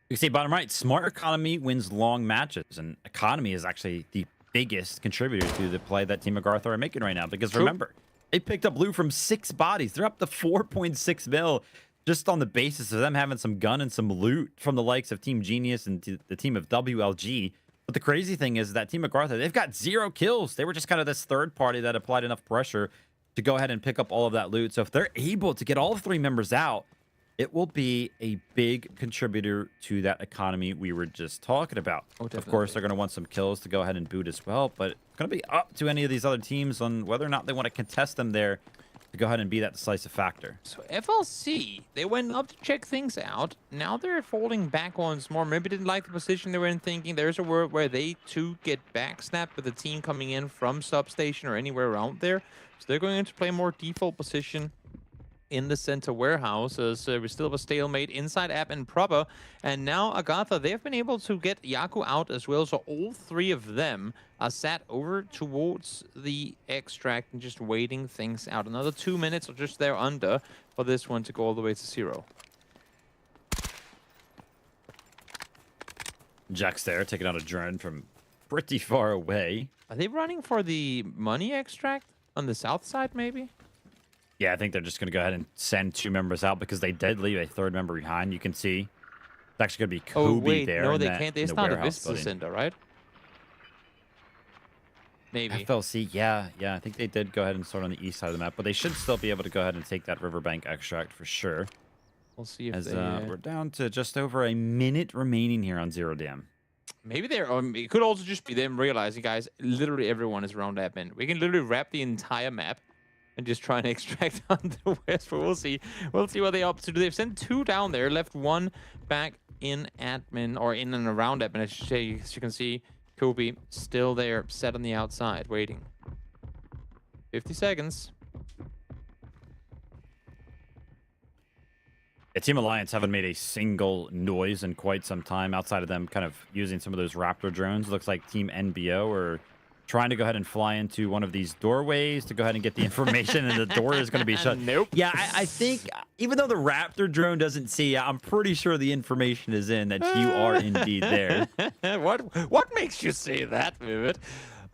You see, bottom right, smart economy wins long matches. And economy is actually the biggest contributor to the play that Team AGARTHA are making right now. Because remember, they picked up loot from 6 bodies. They're up to 4.6 mil. Just on the basis of them having some gun and some loot from the likes of Team Genius and the team of WLG. But the crazy thing is that Team AGARTHA, they've got 0 kills. They were just kind of this third party that applied enough pressure to go ahead and pick up all of that loot. So if they're able to get all 3 members out, it will be a big contributor to that economy we were just talking about. Of course, they're going to want some kills to go ahead and boot as well. But it's going to be up to any of these other teams on whether or not they want to contest them there to go ahead and be that decisive factor. So FLC, they went up to check things out. Now they're falling back once more. Maybe didn't like the position they were in, thinking there's a world where they too get backsnapped with a team coming in from substation or anywhere around there. So they're going to play more default position in the center warehouse, as we still have a stalemate inside app and proper. And now AGARTHA, they've been able to get Yaku out as well, so all 3 of them are sat over towards the extract and just waiting things out. Another 2 minutes or just there under for this one to go all the way to 0. Jack's there, taking out a drone from pretty far away. Are they running for the money extract on the south side, maybe? Yeah, I think they're just going to go ahead and send 2 members out because they did leave a 3rd member behind. You can see it's actually going to be Kobe there. No, they can't. They start a business center, right? Maybe. FLC, yeah. I think they did go ahead and start on the east side of the map, but they should still be able to go ahead and take that riverbank extract for sure. We'll see if as they... we're down to just over a minute remaining here on Zero Dam. Maybe they're... it could also just be them realizing, guys, literally everyone is around that bend. We can literally wrap the entire map and just try and extract on the west, but we'll see. We'll see what they're up to. They've sent 2 down there, left 1 back in admin, or in and around admin, I should say. As you can see, Kobe still there, set on the outside, waiting. 50 seconds. Yeah, Team Alliance haven't made a single noise in quite some time outside of them kind of using some of those Raptor drones. Looks like Team NBO are trying to go ahead and fly into one of these doorways to go ahead and get the information, and the door is going to be shut. Nope. Yeah, I think even though the Raptor drone doesn't see you, I'm pretty sure the information is in that you are indeed there. What makes you say that, Vivid?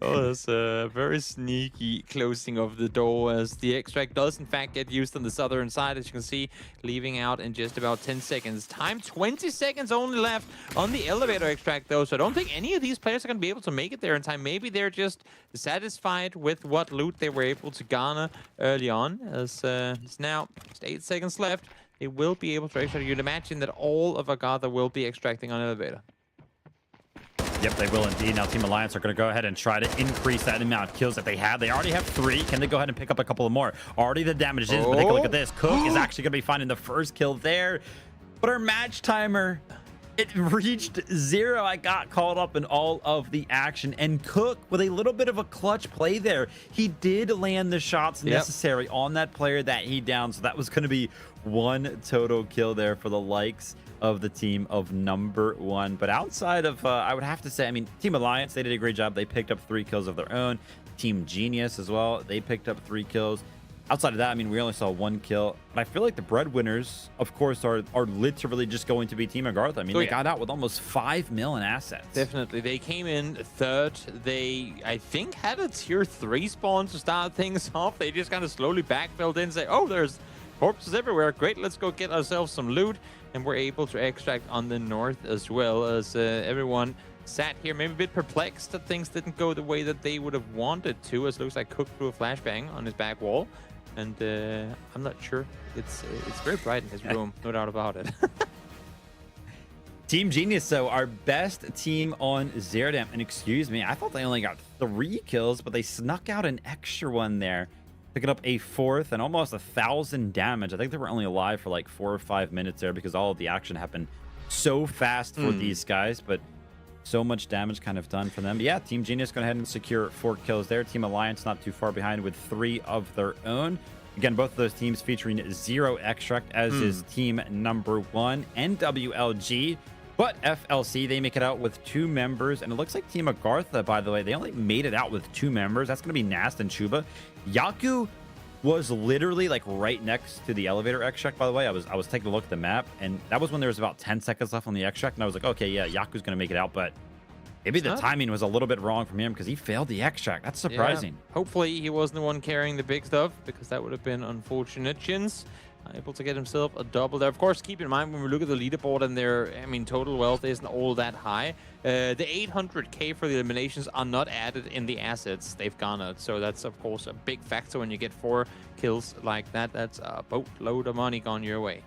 Oh, that's a very sneaky closing of the door, as the extract does in fact get used on the southern side, as you can see, leaving out in just about 10 seconds. Time 20 seconds only left on the elevator extract, though, so I don't think any of these players are going to be able to make it there in time. Maybe they're just satisfied with what loot they were able to garner early on, as it's now just 8 seconds left. They will be able to extract. You'd imagine that all of AGARTHA will be extracting on elevator. Yep, they will indeed. Now Team Alliance are going to go ahead and try to increase that amount of kills that they have. They already have 3. Can they go ahead and pick up a couple of more? Already the damage is, but take a look at this. Cook is actually going to be finding the first kill there. But our match timer, it reached 0. I got caught up in all of the action. And Cook, with a little bit of a clutch play there, he did land the shots necessary on that player that he downed. So that was going to be 1 total kill there for the likes of the team of number 1. But outside of, I would have to say, I mean, Team Alliance, they did a great job. They picked up 3 kills of their own. Team Genius as well, they picked up 3 kills. Outside of that, I mean, we only saw 1 kill. But I feel like the breadwinners, of course, are literally just going to be Team AGARTHA. I mean, they got out with almost 5 mil in assets. Definitely. They came in 3rd. They, I think, had a tier 3 spawn to start things off. They just kind of slowly backfilled in and say, oh, there's corpses everywhere. Great, let's go get ourselves some loot. And we're able to extract on the north as well, as everyone sat here maybe a bit perplexed that things didn't go the way that they would have wanted to, as it looks like Cook threw a flashbang on his back wall. And I'm not sure. It's very bright in his room, no doubt about it. Team Genius, though, our best team on Zero Dam. And excuse me, I thought they only got 3 kills, but they snuck out an extra one there. Picking up a 4th and almost 1,000 damage. I think they were only alive for like 4 or 5 minutes there because all of the action happened so fast for these guys, but so much damage kind of done for them. But yeah, Team Genius going ahead and secure 4 kills there. Team Alliance not too far behind with 3 of their own. Again, both of those teams featuring 0 extract, as is team number 1 and WLG. But FLC, they make it out with 2 members. And it looks like Team AGARTHA, by the way, they only made it out with 2 members. That's going to be Nast and Chuba. Yaku was literally like right next to the elevator extract, by the way. I was taking a look at the map, and that was when there was about 10 seconds left on the extract. And I was like, okay, yeah, Yaku's going to make it out. But maybe the timing was a little bit wrong from him because he failed the extract. That's surprising. Yeah. Hopefully he wasn't the one carrying the big stuff, because that would have been unfortunate. Chins able to get himself a double there. Of course, keep in mind when we look at the leaderboard and their, I mean, total wealth isn't all that high. The 800k for the eliminations are not added in the assets they've garnered. So that's, of course, a big factor when you get 4 kills like that. That's a boatload of money gone your way.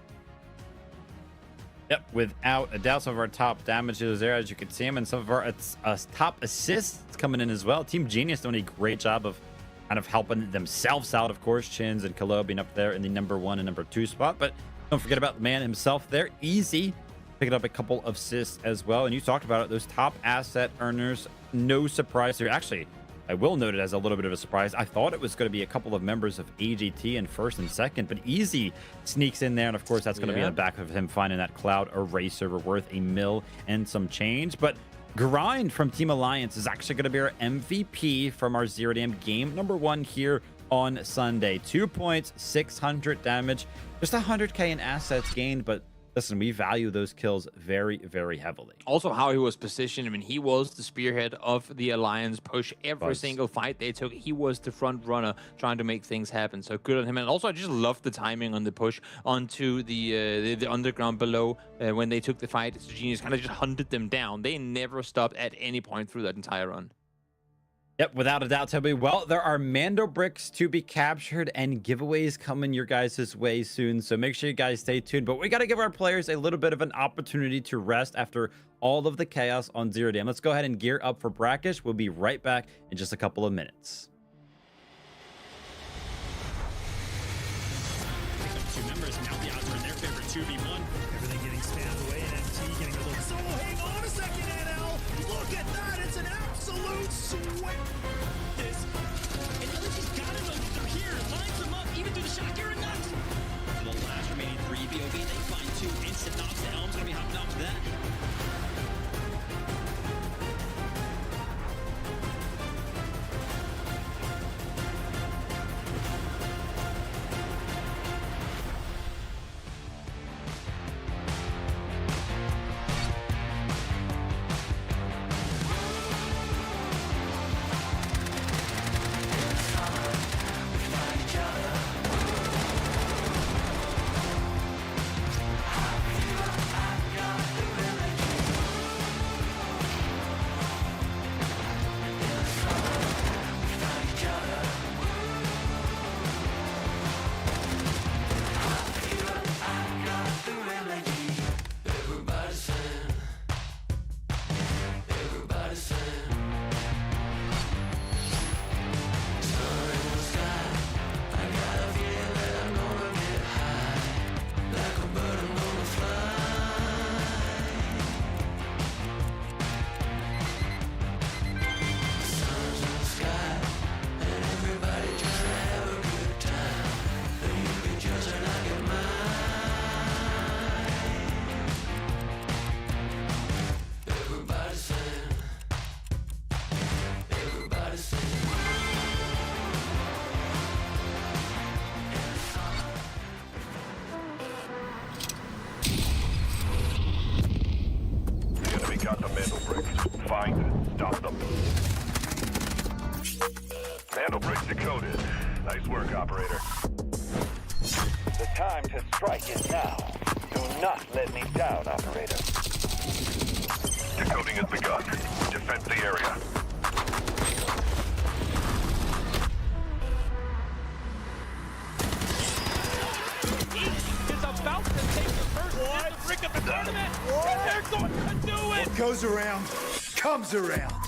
Yep, without a doubt, some of our top damages there, as you can see them, and some of our top assists coming in as well. Team Genius doing a great job of kind of helping themselves out, of course. Chins and Kalo being up there in the number 1 and number 2 spot. But don't forget about the man himself there, Easy, picking up a couple of assists as well. And you talked about it, those top asset earners, no surprise here. Actually, I will note it as a little bit of a surprise. I thought it was going to be a couple of members of AGT in 1st and 2nd, but Easy sneaks in there. And of course, that's going to be on the back of him finding that Cloud Eraser worth $1 million and some change. But Grind from Team Alliance is actually going to be our MVP from our Zero Dam game number 1 here on Sunday. 2 points, 600 damage, just 100k in assets gained, but listen, we value those kills very, very heavily. Also, how he was positioned. I mean, he was the spearhead of the Alliance push. Every single fight they took, he was the front runner trying to make things happen. So good on him. And also, I just love the timing on the push onto the underground below when they took the fight. So Genius kind of just hunted them down. They never stopped at any point through that entire run. Yep, without a doubt, Toby. Well, there are Mandelbricks to be captured and giveaways coming your guys' way soon. So make sure you guys stay tuned. But we got to give our players a little bit of an opportunity to rest after all of the chaos on Zero Dam. Let's go ahead and gear up for Brakkesh. We'll be right back in just a couple of minutes. Two members, now the odds are in their favor, 2v1. Everything getting spammed away, and MT getting a little... So hang on a second, NL! Look at that! It's an absolute sweat! This. And LG's gotta know that they're here. Lines them up, even through the shot. You're a nut! For the last remaining 3 BOV, they find 2 instant knocks. The Helm's gonna be hopping off that. Got the Mandelbrick. Find it. Stop them. Mandelbrick decoded. Nice work, operator. The time to strike is now. Do not let me down, operator. Decoding has begun. Defend the area. Is about to take the first brick of the tournament, and they're going to do it! What goes around, comes around. Oh,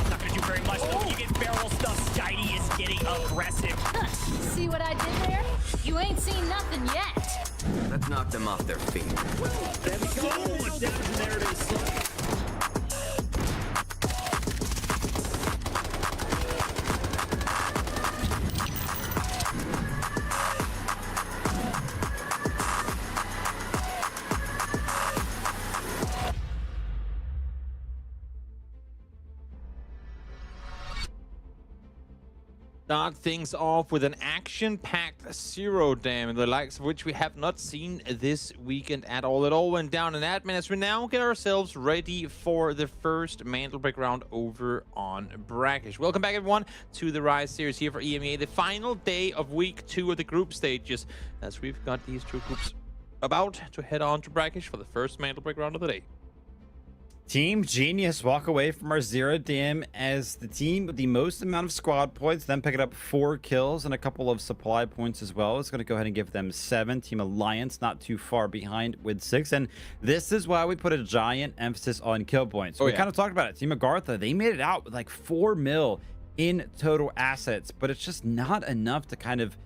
I'm not gonna do very much, though. When you get barrel stuff, Skydie is getting aggressive. See what I did there? You ain't seen nothing yet. That knocked them off their feet. There we go! Damage in there, it is slow. Start things off with an action-packed Zero Dam, the likes of which we have not seen this weekend at all. It all went down in admin as we now get ourselves ready for the first Mandelbrick round over on Brakkesh. Welcome back, everyone, to the Rise series here for EMEA, the final day of week 2 of the group stages, as we've got these 2 groups about to head on to Brakkesh for the first Mandelbrick round of the day. Team Genius walk away from our Zero Dam as the team with the most amount of squad points, then picking up 4 kills and a couple of supply points as well. It's going to go ahead and give them 7. Team Alliance not too far behind with 6. And this is why we put a giant emphasis on kill points. We kind of talked about it. Team AGARTHA, they made it out with like 4 mil in total assets, but it's just not enough to kind of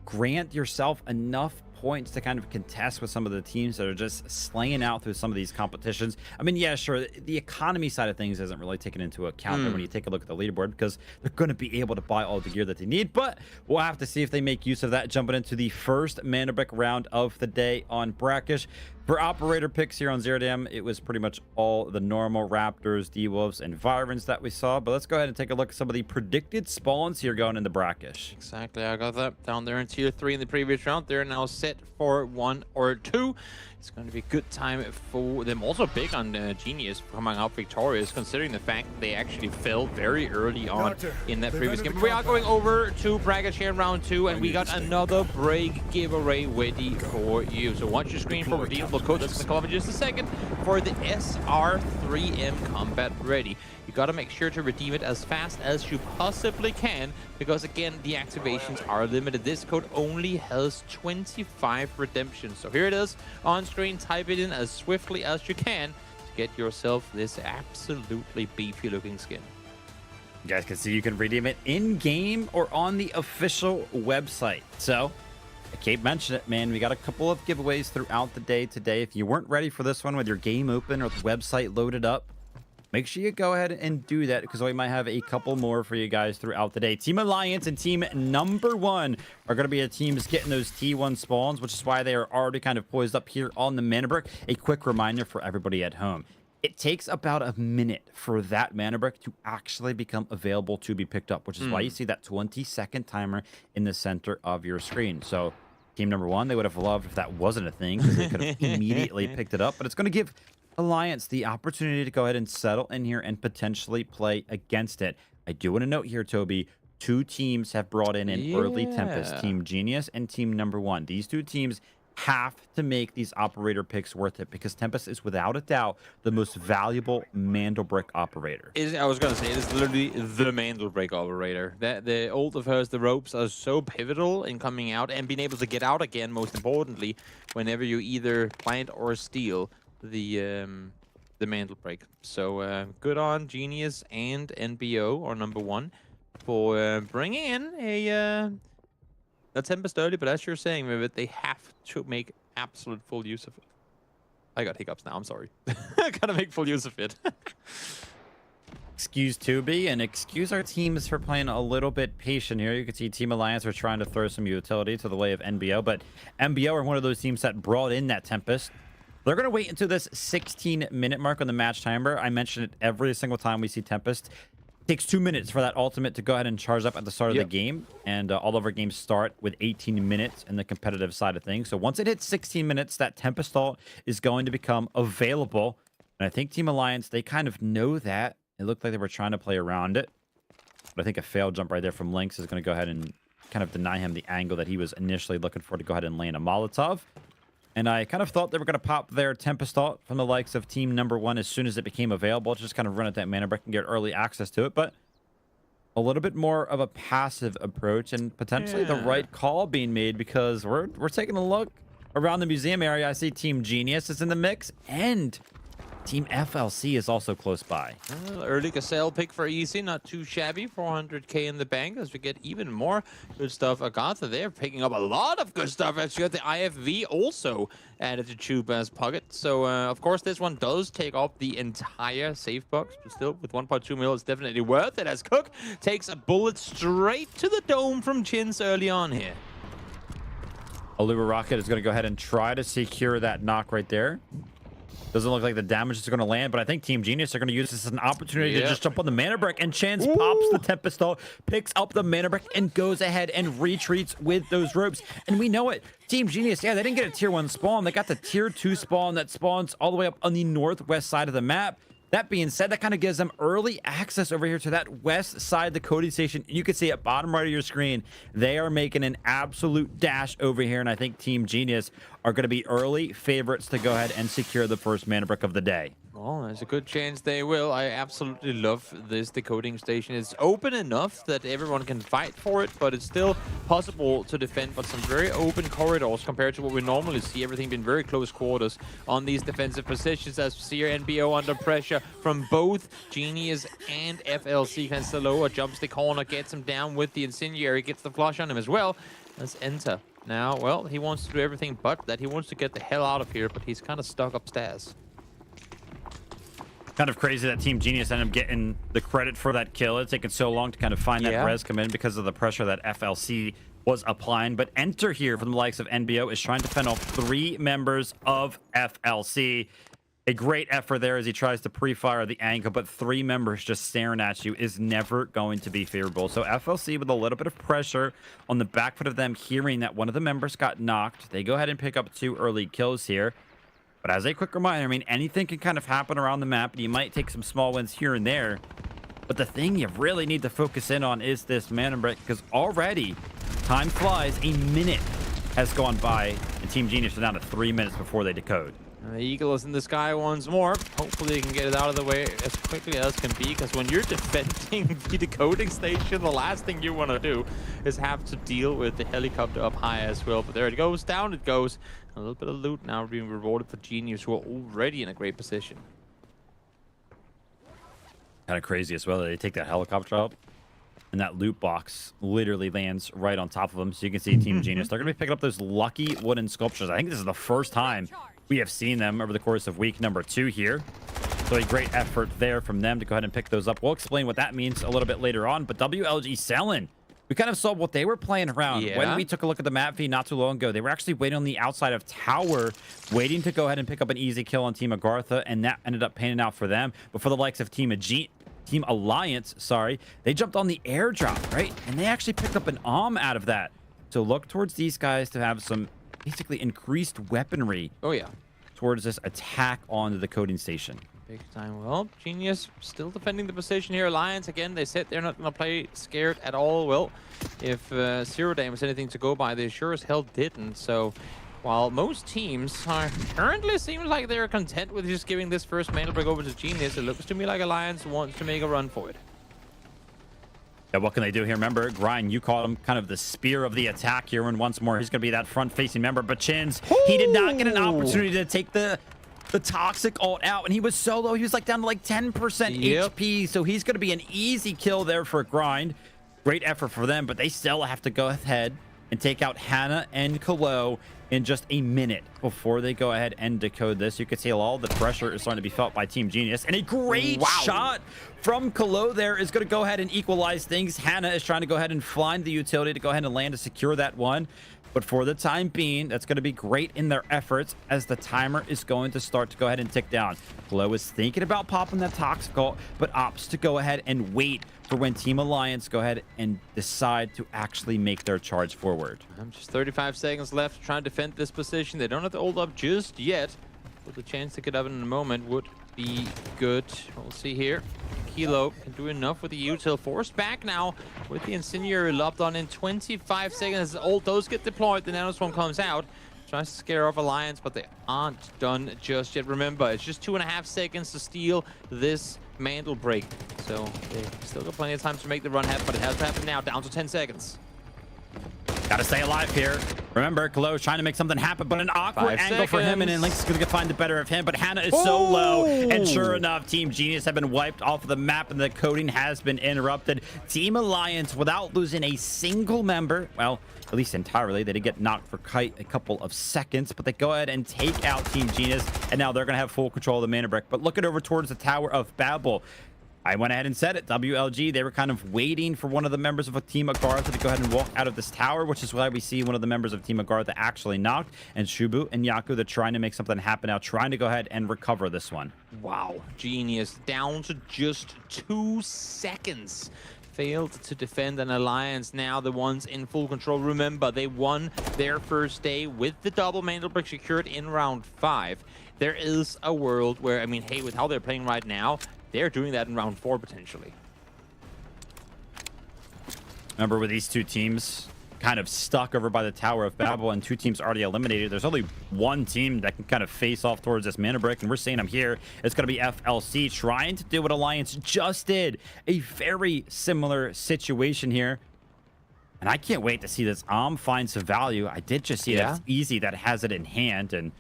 grant yourself enough points to kind of contest with some of the teams that are just slaying out through some of these competitions. I mean, yeah, sure, the economy side of things isn't really taken into account when you take a look at the leaderboard, because they're going to be able to buy all the gear that they need, but we'll have to see if they make use of that jumping into the first Mandelbrick round of the day on Brakkesh. For operator picks here on Zero Dam, it was pretty much all the normal Raptors, D-Wolves, and Vyrens that we saw. But let's go ahead and take a look at some of the predicted spawns here going into Brakkesh. Exactly, I got that down there in tier 3 in the previous round. They're now set for 1 or 2. It's going to be a good time for them. Also big on Genius coming out victorious, considering the fact that they actually fell very early on in that previous game. We are going over to Brakkesh here in round 2, and we got another break giveaway ready for you. So watch your screen for redeemable code. That's going to come up in just a second for the SR3M Combat Ready. You got to make sure to redeem it as fast as you possibly can, because again, the activations are limited. This code only has 25 redemptions. So here it is on screen. Type it in as swiftly as you can to get yourself this absolutely beefy looking skin. You guys can see you can redeem it in-game or on the official website. So I keep mentioning it, man. We got a couple of giveaways throughout the day today. If you weren't ready for this one with your game open or the website loaded up, make sure you go ahead and do that, because we might have a couple more for you guys throughout the day. Team Alliance and Team Number 1 are going to be the teams getting those T1 spawns, which is why they are already kind of poised up here on the Mandelbrick. A quick reminder for everybody at home. It takes about a minute for that Mandelbrick to actually become available to be picked up, which is why you see that 20-second timer in the center of your screen. So Team Number 1, they would have loved if that wasn't a thing, because they could have immediately picked it up. But it's going to give Alliance the opportunity to go ahead and settle in here and potentially play against it. I do want to note here, Toby, 2 teams have brought in an early Tempest, Team Genius and Team Number 1. These 2 teams have to make these operator picks worth it, because Tempest is without a doubt the most valuable Mandelbrick operator. I was going to say, it is literally the Mandelbrick operator. The ult of hers, the ropes, are so pivotal in coming out and being able to get out again, most importantly, whenever you either plant or steal the Mandelbrick. So good on Genius and NBO, or Number 1, for bringing in a Tempest early. But as you're saying, Vivid, they have to make absolute full use of it. I got hiccups now, I'm sorry. I gotta make full use of it. Excuse Tubi, and excuse our teams for playing a little bit patient here. You can see Team Alliance are trying to throw some utility to the way of NBO, but NBO are one of those teams that brought in that Tempest. They're going to wait until this 16-minute mark on the match timer. I mention it every single time we see Tempest. It takes 2 minutes for that ultimate to go ahead and charge up at the start of the game. And all of our games start with 18 minutes in the competitive side of things. So once it hits 16 minutes, that Tempest ult is going to become available. And I think Team Alliance, they kind of know that. It looked like they were trying to play around it. But I think a failed jump right there from Lynx is going to go ahead and kind of deny him the angle that he was initially looking for to go ahead and land a Molotov. And I kind of thought they were going to pop their Tempest ult from the likes of Team Number 1 as soon as it became available. Just kind of run at that Mandelbrick and get early access to it. But a little bit more of a passive approach, and potentially the right call being made, because we're taking a look around the museum area. I see Team Genius is in the mix, and Team FLC is also close by. Early Gazelle pick for easy, not too shabby. 400k in the bank as we get even more good stuff. AGARTHA, they're picking up a lot of good stuff. Actually, got the IFV also added to Chuba's pocket. So, of course, this one does take off the entire safe box, but still, with 1.2 mil, it's definitely worth it, as Cook takes a bullet straight to the dome from Chins early on here. Aluba Rocket is going to go ahead and try to secure that knock right there. Doesn't look like the damage is going to land, but I think Team Genius are going to use this as an opportunity to just jump on the Mandelbrick, and Chance pops the Tempest ult, picks up the Mandelbrick, and goes ahead and retreats with those ropes. And we know it. Team Genius, they didn't get a tier 1 spawn. They got the tier 2 spawn that spawns all the way up on the northwest side of the map. That being said, that kind of gives them early access over here to that west side of the coding station. You can see at bottom right of your screen, they are making an absolute dash over here, and I think Team Genius are going to be early favorites to go ahead and secure the first Mandelbrick of the day. Well, there's a good chance they will. I absolutely love this decoding station. It's open enough that everyone can fight for it, but it's still possible to defend, but some very open corridors compared to what we normally see. Everything being very close quarters on these defensive positions, as we see here NBO under pressure from both Genius and FLC. Can Saloa jumps the corner, gets him down with the incendiary, gets the flush on him as well. Let's enter. Now, well, he wants to do everything but that. He wants to get the hell out of here, but he's kind of stuck upstairs. Kind of crazy that Team Genius ended up getting the credit for that kill. It's taken so long to kind of find that res come in because of the pressure that FLC was applying. But enter here from the likes of NBO is trying to fend off 3 members of FLC. A great effort there as he tries to pre-fire the angle, but 3 members just staring at you is never going to be favorable. So FLC with a little bit of pressure on the back foot of them hearing that one of the members got knocked. They go ahead and pick up 2 early kills here. But as a quick reminder, I mean, anything can kind of happen around the map, and you might take some small wins here and there. But the thing you really need to focus in on is this Mandelbrick, because already time flies. A minute has gone by, and Team Genius are down to 3 minutes before they decode. The Eagle is in the sky once more. Hopefully, they can get it out of the way as quickly as can be, because when you're defending the decoding station, the last thing you want to do is have to deal with the helicopter up high as well. But there it goes, down it goes. A little bit of loot now being rewarded for Genius, who are already in a great position. Kind of crazy as well. They take that helicopter up, and that loot box literally lands right on top of them. So you can see Team Genius. They're going to be picking up those lucky wooden sculptures. I think this is the first time we have seen them over the course of week number 2 here. So a great effort there from them to go ahead and pick those up. We'll explain what that means a little bit later on. But WLG selling. We kind of saw what they were playing around. Yeah. When we took a look at the map feed not too long ago, they were actually waiting on the outside of tower, waiting to go ahead and pick up an easy kill on Team AGARTHA, and that ended up panning out for them. But for the likes of Team Alliance, sorry, they jumped on the airdrop, right? And they actually picked up an out of that. So look towards these guys to have some basically increased weaponry. Oh, yeah. Towards this attack on the decoding station. Big time. Well, Genius still defending the position here. Alliance, again, they said they're not going to play scared at all. Well, if Zero Dame was anything to go by, they sure as hell didn't. So while most teams are currently seems like they're content with just giving this first Mandelbrick over to Genius, it looks to me like Alliance wants to make a run for it. Yeah, what can they do here? Remember, Grind, you called him kind of the spear of the attack here, and once more, he's going to be that front-facing member. But Chins, he did not get an opportunity to take the toxic ult out, and he was solo. He was like down to like 10% HP, so he's going to be an easy kill there for Grind. Great effort for them, but they still have to go ahead and take out Hannah and Kalo in just a minute before they go ahead and decode this. You can see all the pressure is starting to be felt by Team Genius, and a great shot from Kalo there is going to go ahead and equalize things. Hannah is trying to go ahead and find the utility to go ahead and land to secure that one. But for the time being, that's going to be great in their efforts as the timer is going to start to go ahead and tick down. Kalo is thinking about popping that toxic ult, but opts to go ahead and wait for when Team Alliance go ahead and decide to actually make their charge forward. Just 35 seconds left to try and defend this position. They don't have to hold up just yet, but the chance to get up in a moment would be good. We'll see here. Kilo can do enough with the util. Forced back now with the incendiary lobbed on in 25 seconds. As all those get deployed, the nanoswarm comes out. Tries to scare off Alliance, but they aren't done just yet. Remember, it's just 2.5 seconds to steal this Mandelbrick. So they still got plenty of time to make the run happen, but it has to happen now. Down to 10 seconds. Gotta stay alive here. Remember, Kalo is trying to make something happen, but an awkward angle for him, and then Link's going to find the better of him. But Hannah is so low, and sure enough, Team Genius have been wiped off of the map, and the coding has been interrupted. Team Alliance, without losing a single member, well, at least entirely, they did get knocked for quite a couple of seconds, but they go ahead and take out Team Genius, and now they're going to have full control of the Mandelbrick. But looking over towards the Tower of Babel, I went ahead and said it. WLG, they were kind of waiting for one of the members of a Team AGARTHA to go ahead and walk out of this tower, which is why we see one of the members of Team AGARTHA actually knocked. And Shubu and Yaku, they're trying to make something happen now, trying to go ahead and recover this one. Wow. Genius down to just 2 seconds. Failed to defend an Alliance, now the ones in full control. Remember, they won their first day with the double Mandelbrick secured in round 5. There is a world where, I mean, hey, with how they're playing right now, they're doing that in round 4 potentially. Remember, with these two teams kind of stuck over by the Tower of Babel and 2 teams already eliminated, there's only one team that can kind of face off towards this Mandelbrick, and we're seeing them here. It's going to be FLC trying to do what Alliance just did. A very similar situation here. And I can't wait to see this find some value. I did just see that it's easy that has it in hand, and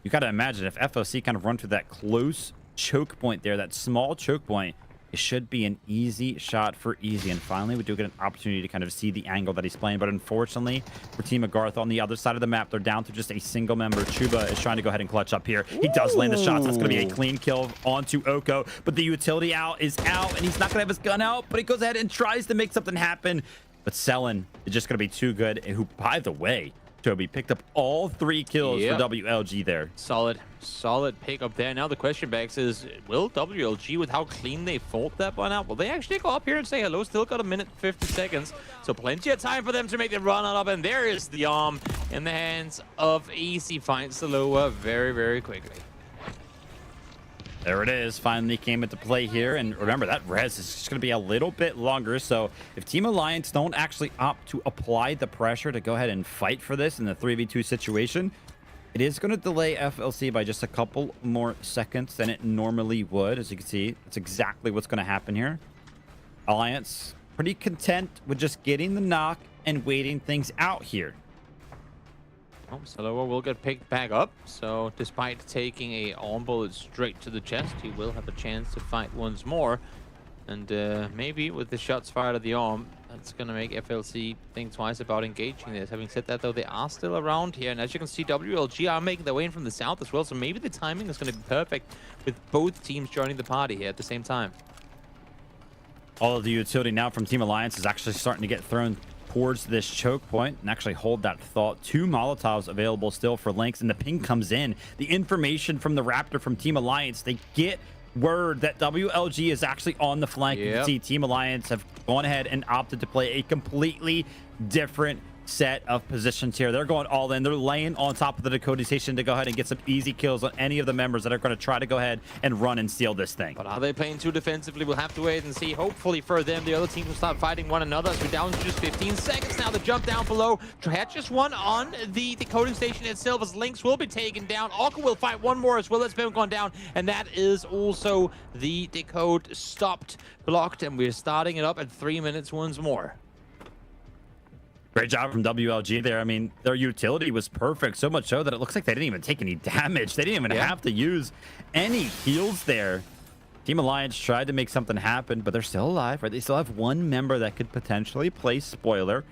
you got to imagine if FLC kind of run through that close choke point there, that small choke point, it should be an easy shot for easy. And finally, we do get an opportunity to kind of see the angle that he's playing. But unfortunately, for Team AGARTHA on the other side of the map, they're down to just a single member. Chuba is trying to go ahead and clutch up here. He does land the shots. That's going to be a clean kill onto Oko. But the utility out is out, and he's not going to have his gun out. But he goes ahead and tries to make something happen. But Selen is just going to be too good. And who, by the way, Toby picked up all 3 kills for WLG there. Solid pick up there. Now the question begs is, will WLG, with how clean they fought that one out, will they actually go up here and say hello? Still got 1 minute 50 seconds, so plenty of time for them to make the run on up. And there is the arm in the hands of Easy. Finds Saloa very, very quickly. There it is. Finally came into play here. And remember, that res is just going to be a little bit longer. So if Team Alliance don't actually opt to apply the pressure to go ahead and fight for this in the 3v2 situation, it is going to delay FLC by just a couple more seconds than it normally would. As you can see, that's exactly what's going to happen here. Alliance pretty content with just getting the knock and waiting things out here. Oh, Saloa will get picked back up, so despite taking a arm bullet straight to the chest, he will have a chance to fight once more. And maybe with the shots fired at the arm, that's going to make FLC think twice about engaging this. Having said that, though, they are still around here, and as you can see, WLG are making their way in from the south as well, so maybe the timing is going to be perfect with both teams joining the party here at the same time. All of the utility now from Team Alliance is actually starting to get thrown towards this choke point, and actually hold that thought. 2 Molotovs available still for Lynx, and the ping comes in. The information from the Raptor from Team Alliance, they get word that WLG is actually on the flank. You can see Team Alliance have gone ahead and opted to play a completely different set of positions here. They're going all in. They're laying on top of the decoding station to go ahead and get some easy kills on any of the members that are going to try to go ahead and run and steal this thing. But are they playing too defensively? We'll have to wait and see. Hopefully for them, the other teams will start fighting one another. So we're down to just 15 seconds now. The jump down below. Had just one on the decoding station itself, as Lynx will be taken down. Orca will fight one more as well. That's been gone down. And that is also the decode stopped, blocked. And we're starting it up at 3 minutes once more. Great job from WLG there. I mean, their utility was perfect, so much so that it looks like they didn't even take any damage. They didn't even have to use any heals there. Team Alliance tried to make something happen, but they're still alive, right? They still have 1 member that could potentially play spoiler.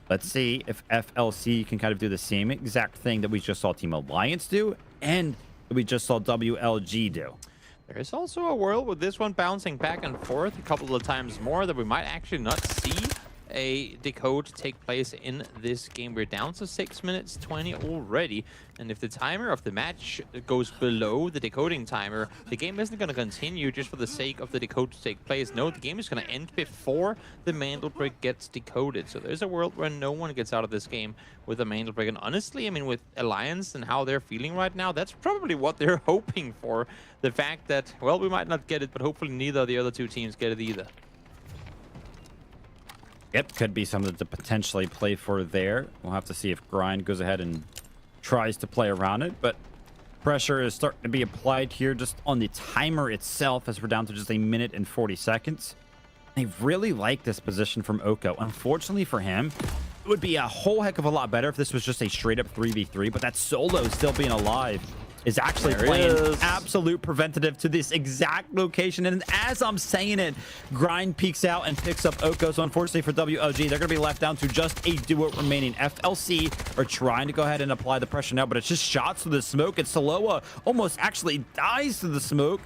Let's see if FLC can kind of do the same exact thing that we just saw Team Alliance do and that we just saw WLG do. There is also a world with this one bouncing back and forth a couple of times more that we might actually not see a decode take place in this game. We're down to 6 minutes 20 already, and if the timer of the match goes below the decoding timer, the game isn't going to continue just for the sake of the decode to take place. No, the game is going to end before the Mandelbrick gets decoded. So there's a world where no one gets out of this game with a Mandelbrick, and honestly, I mean, with Alliance and how they're feeling right now, that's probably what they're hoping for. The fact that, well, we might not get it, but hopefully neither of the other 2 teams get it either. Yep, could be something to potentially play for there. We'll have to see if Grind goes ahead and tries to play around it, but pressure is starting to be applied here just on the timer itself as we're down to just 1 minute and 40 seconds. They really like this position from Oko. Unfortunately for him, it would be a whole heck of a lot better if this was just a straight up 3v3, but that solo still being alive is actually playing absolute preventative to this exact location. And as I'm saying it, Grind peeks out and picks up Oko. So unfortunately for WLG, they're going to be left down to just a duo remaining. FLC are trying to go ahead and apply the pressure now, but it's just shots through the smoke. And Saloa almost actually dies through the smoke.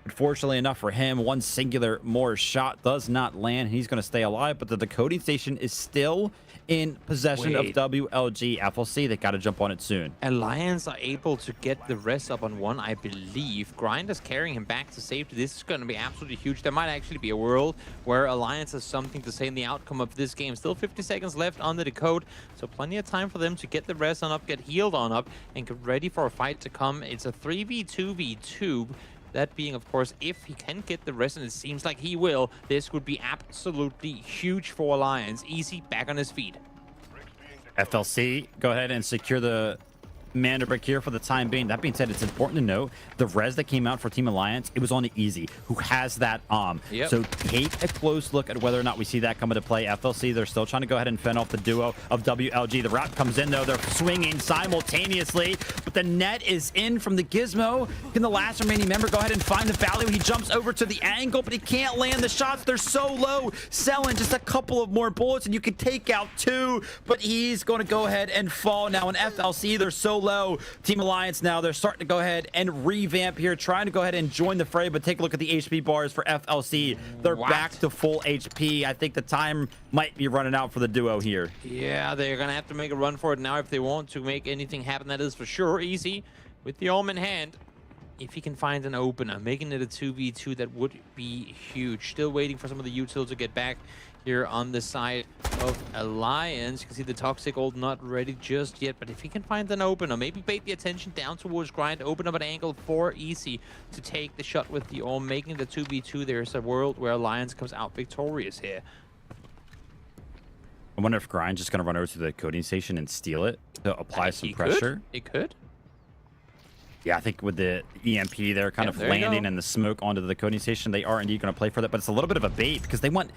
Unfortunately enough for him, 1 singular more shot does not land. He's going to stay alive, but the decoding station is still in possession of WLG. FLC, they got to jump on it soon. Alliance are able to get the rest up on 1, I believe. Grind is carrying him back to safety. This is going to be absolutely huge. There might actually be a world where Alliance has something to say in the outcome of this game. Still 50 seconds left on the decode, so plenty of time for them to get the rest on up, get healed on up, and get ready for a fight to come. It's a 3v2v2. That being, of course, if he can get the rest, and it seems like he will, this would be absolutely huge for Alliance. Easy back on his feet. FLC, go ahead and secure the Mandelbrick here for the time being. That being said, it's important to note the res that came out for Team Alliance, it was on the Easy, who has that So take a close look at whether or not we see that come into play. FLC, they're still trying to go ahead and fend off the duo of WLG. The route comes in, though. They're swinging simultaneously, but the net is in from the Gizmo. Can the last remaining member go ahead and find the value? He jumps over to the angle, but he can't land the shots. They're so low. Selling just a couple of more bullets, and you can take out 2, but he's going to go ahead and fall now. And FLC, they're so so low. Team Alliance now, they're starting to go ahead and revamp here, trying to go ahead and join the fray, but take a look at the HP bars for FLC. They're back to full HP. I think the time might be running out for the duo here. Yeah, they're going to have to make a run for it now if they want to make anything happen. That is for sure. Easy with the Orm in hand. If he can find an opener, making it a 2v2, that would be huge. Still waiting for some of the utils to get back here on the side of Alliance. You can see the Toxic ult not ready just yet, but if he can find an opener, maybe bait the attention down towards Grind, open up an angle for Easy to take the shot with the Orm, making the 2v2. There's a world where Alliance comes out victorious here. I wonder if Grind's just going to run over to the coding station and steal it to apply some pressure. It could. Yeah, I think with the EMP, they're kind of landing in the smoke onto the coding station. They are indeed going to play for that, but it's a little bit of a bait because they want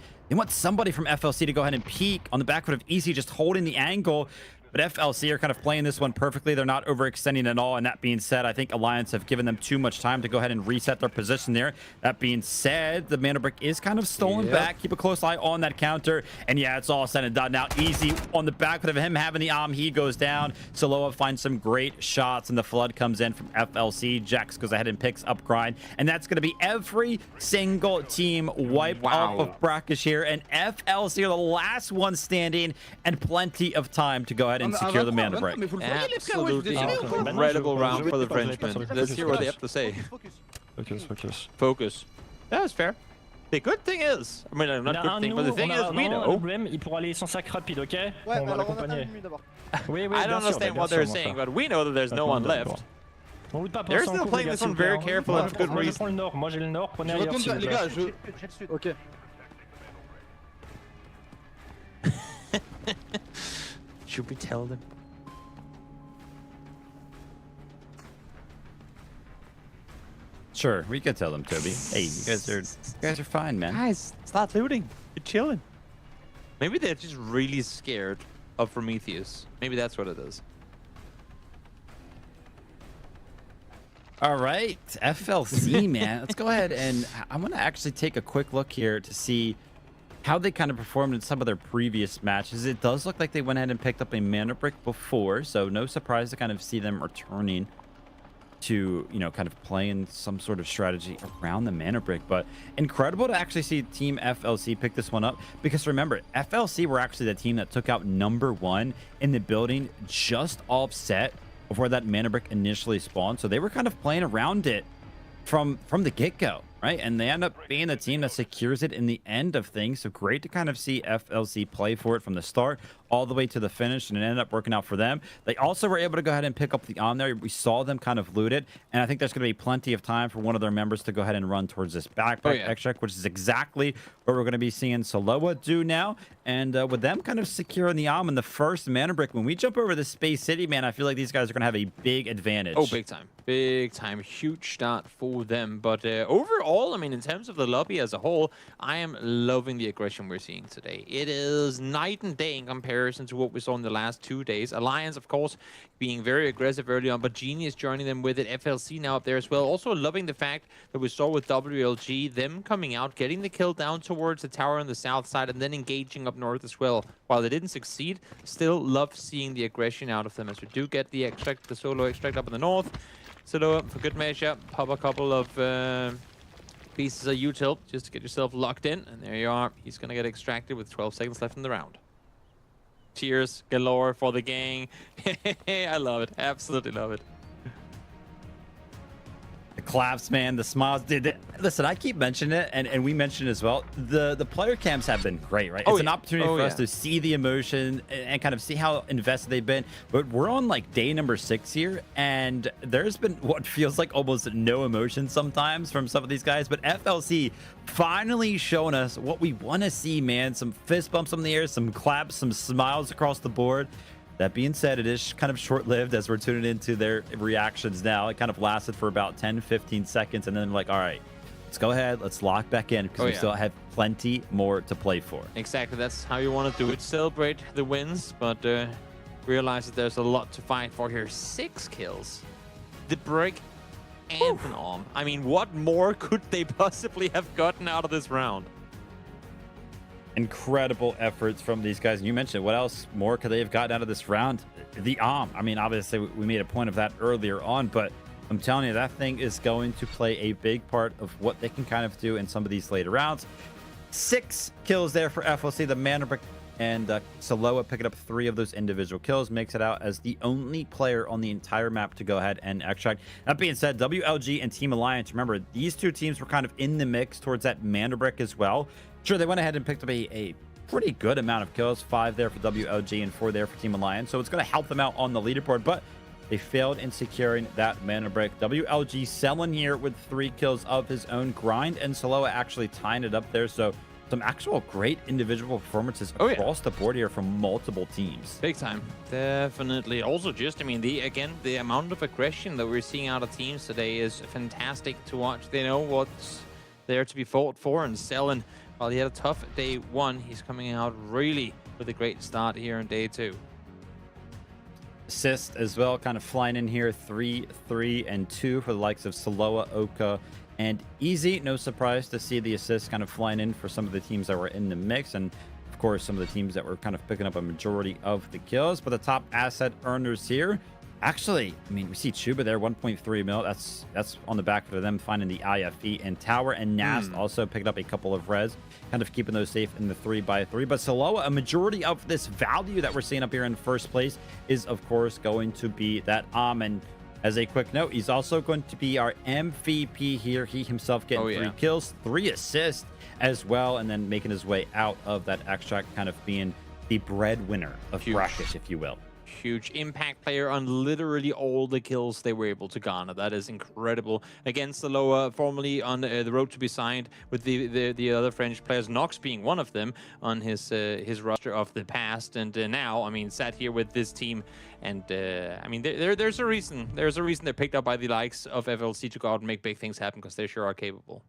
somebody from FLC to go ahead and peek on the back foot of Easy, just holding the angle. But FLC are kind of playing this one perfectly. They're not overextending at all. And that being said, I think Alliance have given them too much time to go ahead and reset their position there. That being said, the Mandelbrick is kind of stolen back. Keep a close eye on that counter. And yeah, it's all said and done now. Easy on the back foot of him having the he goes down. Soloa finds some great shots, and the flood comes in from FLC. Jax goes ahead and picks up Grind. And that's going to be every single team wiped off of Brakkesh here. And FLC are the last one standing, and plenty of time to go ahead and secure the Mandelbrick. Absolutely incredible round for the Frenchmen. Let's hear what they have to say. Focus. That's fair. The good thing is, I mean, not good thing, but the thing is, we know. I don't understand what they're saying, but we know that there's no one left. They're still playing this one very careful and for good reason. Should we tell them? Sure, we could tell them, Toby. Hey, you guys are fine, man. Guys, start looting. You're chilling. Maybe they're just really scared of Prometheus. Maybe that's what it is. All right, FLC, man. Let's go ahead and I'm going to actually take a quick look here to see how they kind of performed in some of their previous matches. It does look like they went ahead and picked up a Mandelbrick before, so no surprise to kind of see them returning to, you know, kind of playing some sort of strategy around the Mandelbrick. But incredible to actually see Team FLC pick this one up, because remember, FLC were actually the team that took out #1 in the building just offset before that Mandelbrick initially spawned. So they were kind of playing around it from the get-go, right? And they end up being the team that secures it in the end of things. So great to kind of see FLC play for it from the start all the way to the finish, and it ended up working out for them. They also were able to go ahead and pick up the there. We saw them kind of loot it, and I think there's going to be plenty of time for one of their members to go ahead and run towards this backpack extract, which is exactly what we're going to be seeing Soloa do now. And with them kind of securing the in the first Mandelbrick, when we jump over the Space City, man, I feel like these guys are going to have a big advantage. Oh, big time. Big time. Huge start for them. But overall, I mean, in terms of the lobby as a whole, I am loving the aggression we're seeing today. It is night and day in comparison to what we saw in the last 2 days. Alliance, of course, being very aggressive early on, but Genius joining them with it. FLC now up there as well. Also loving the fact that we saw with WLG, them coming out, getting the kill down towards the tower on the south side, and then engaging up north as well. While they didn't succeed, still love seeing the aggression out of them, as we do get the extract, the solo extract up in the north. So for good measure, pop a couple of pieces of util just to get yourself locked in, and there you are. He's gonna get extracted with 12 seconds left in the round. Cheers galore for the gang. I love it. Absolutely love it. The claps, man, the smiles. Dude, listen, I keep mentioning it, and we mentioned it as well. The player cams have been great, right? It's an opportunity for us to see the emotion and kind of see how invested they've been. But we're on like day number 6 here, and there's been what feels like almost no emotion sometimes from some of these guys. But FLC finally showing us what we want to see, man. Some fist bumps in the air, some claps, some smiles across the board. That being said, it is kind of short-lived as we're tuning into their reactions now. It kind of lasted for about 10-15 seconds, and then like, all right, let's go ahead, let's lock back in, because we still have plenty more to play for. Exactly, that's how you want to do it. Celebrate the wins, but realize that there's a lot to fight for here. 6 kills, the break, and an arm. I mean, what more could they possibly have gotten out of this round? Incredible efforts from these guys. And you mentioned, what else more could they have gotten out of this round? The I mean, obviously we made a point of that earlier on, but I'm telling you, that thing is going to play a big part of what they can kind of do in some of these later rounds. 6 kills there for FLC. The Mandelbrick and Saloa picking up 3 of those individual kills, makes it out as the only player on the entire map to go ahead and extract. That being said, WLG and Team Alliance, remember, these 2 teams were kind of in the mix towards that Mandelbrick as well. Sure, they went ahead and picked up a pretty good amount of kills, 5 there for WLG and 4 there for Team Alliance, so it's going to help them out on the leaderboard, but they failed in securing that Mandelbrick. WLG selling here with 3 kills of his own grind, and Saloa actually tying it up there, so some actual great individual performances across the board here from multiple teams. Big time. Definitely. Also, just, I mean, the amount of aggression that we're seeing out of teams today is fantastic to watch. They know what's there to be fought for, and selling, while he had a tough day 1, he's coming out really with a great start here in day 2. Assist as well, kind of flying in here, 3, 3, and 2 for the likes of Saloa, Oka, and Easy. No surprise to see the assists kind of flying in for some of the teams that were in the mix, and of course some of the teams that were kind of picking up a majority of the kills. But the top asset earners here, actually, I mean, we see Chuba there, 1.3 mil. That's on the back of them finding the IFE and tower, and Nast also picked up a couple of res, kind of keeping those safe in the 3x3. But Saloa, a majority of this value that we're seeing up here in first place is of course going to be that and as a quick note, he's also going to be our MVP here. He himself getting 3 kills, 3 assists as well, and then making his way out of that extract, kind of being the breadwinner of Brakkesh, if you will. Huge impact player on literally all the kills they were able to garner. That is incredible. Against Saloa, formerly on the road to be signed with the other French players, Nox being one of them on his roster of the past, and now, I mean, sat here with this team, and I mean, there's a reason. There's a reason they're picked up by the likes of FLC to go out and make big things happen, because they sure are capable.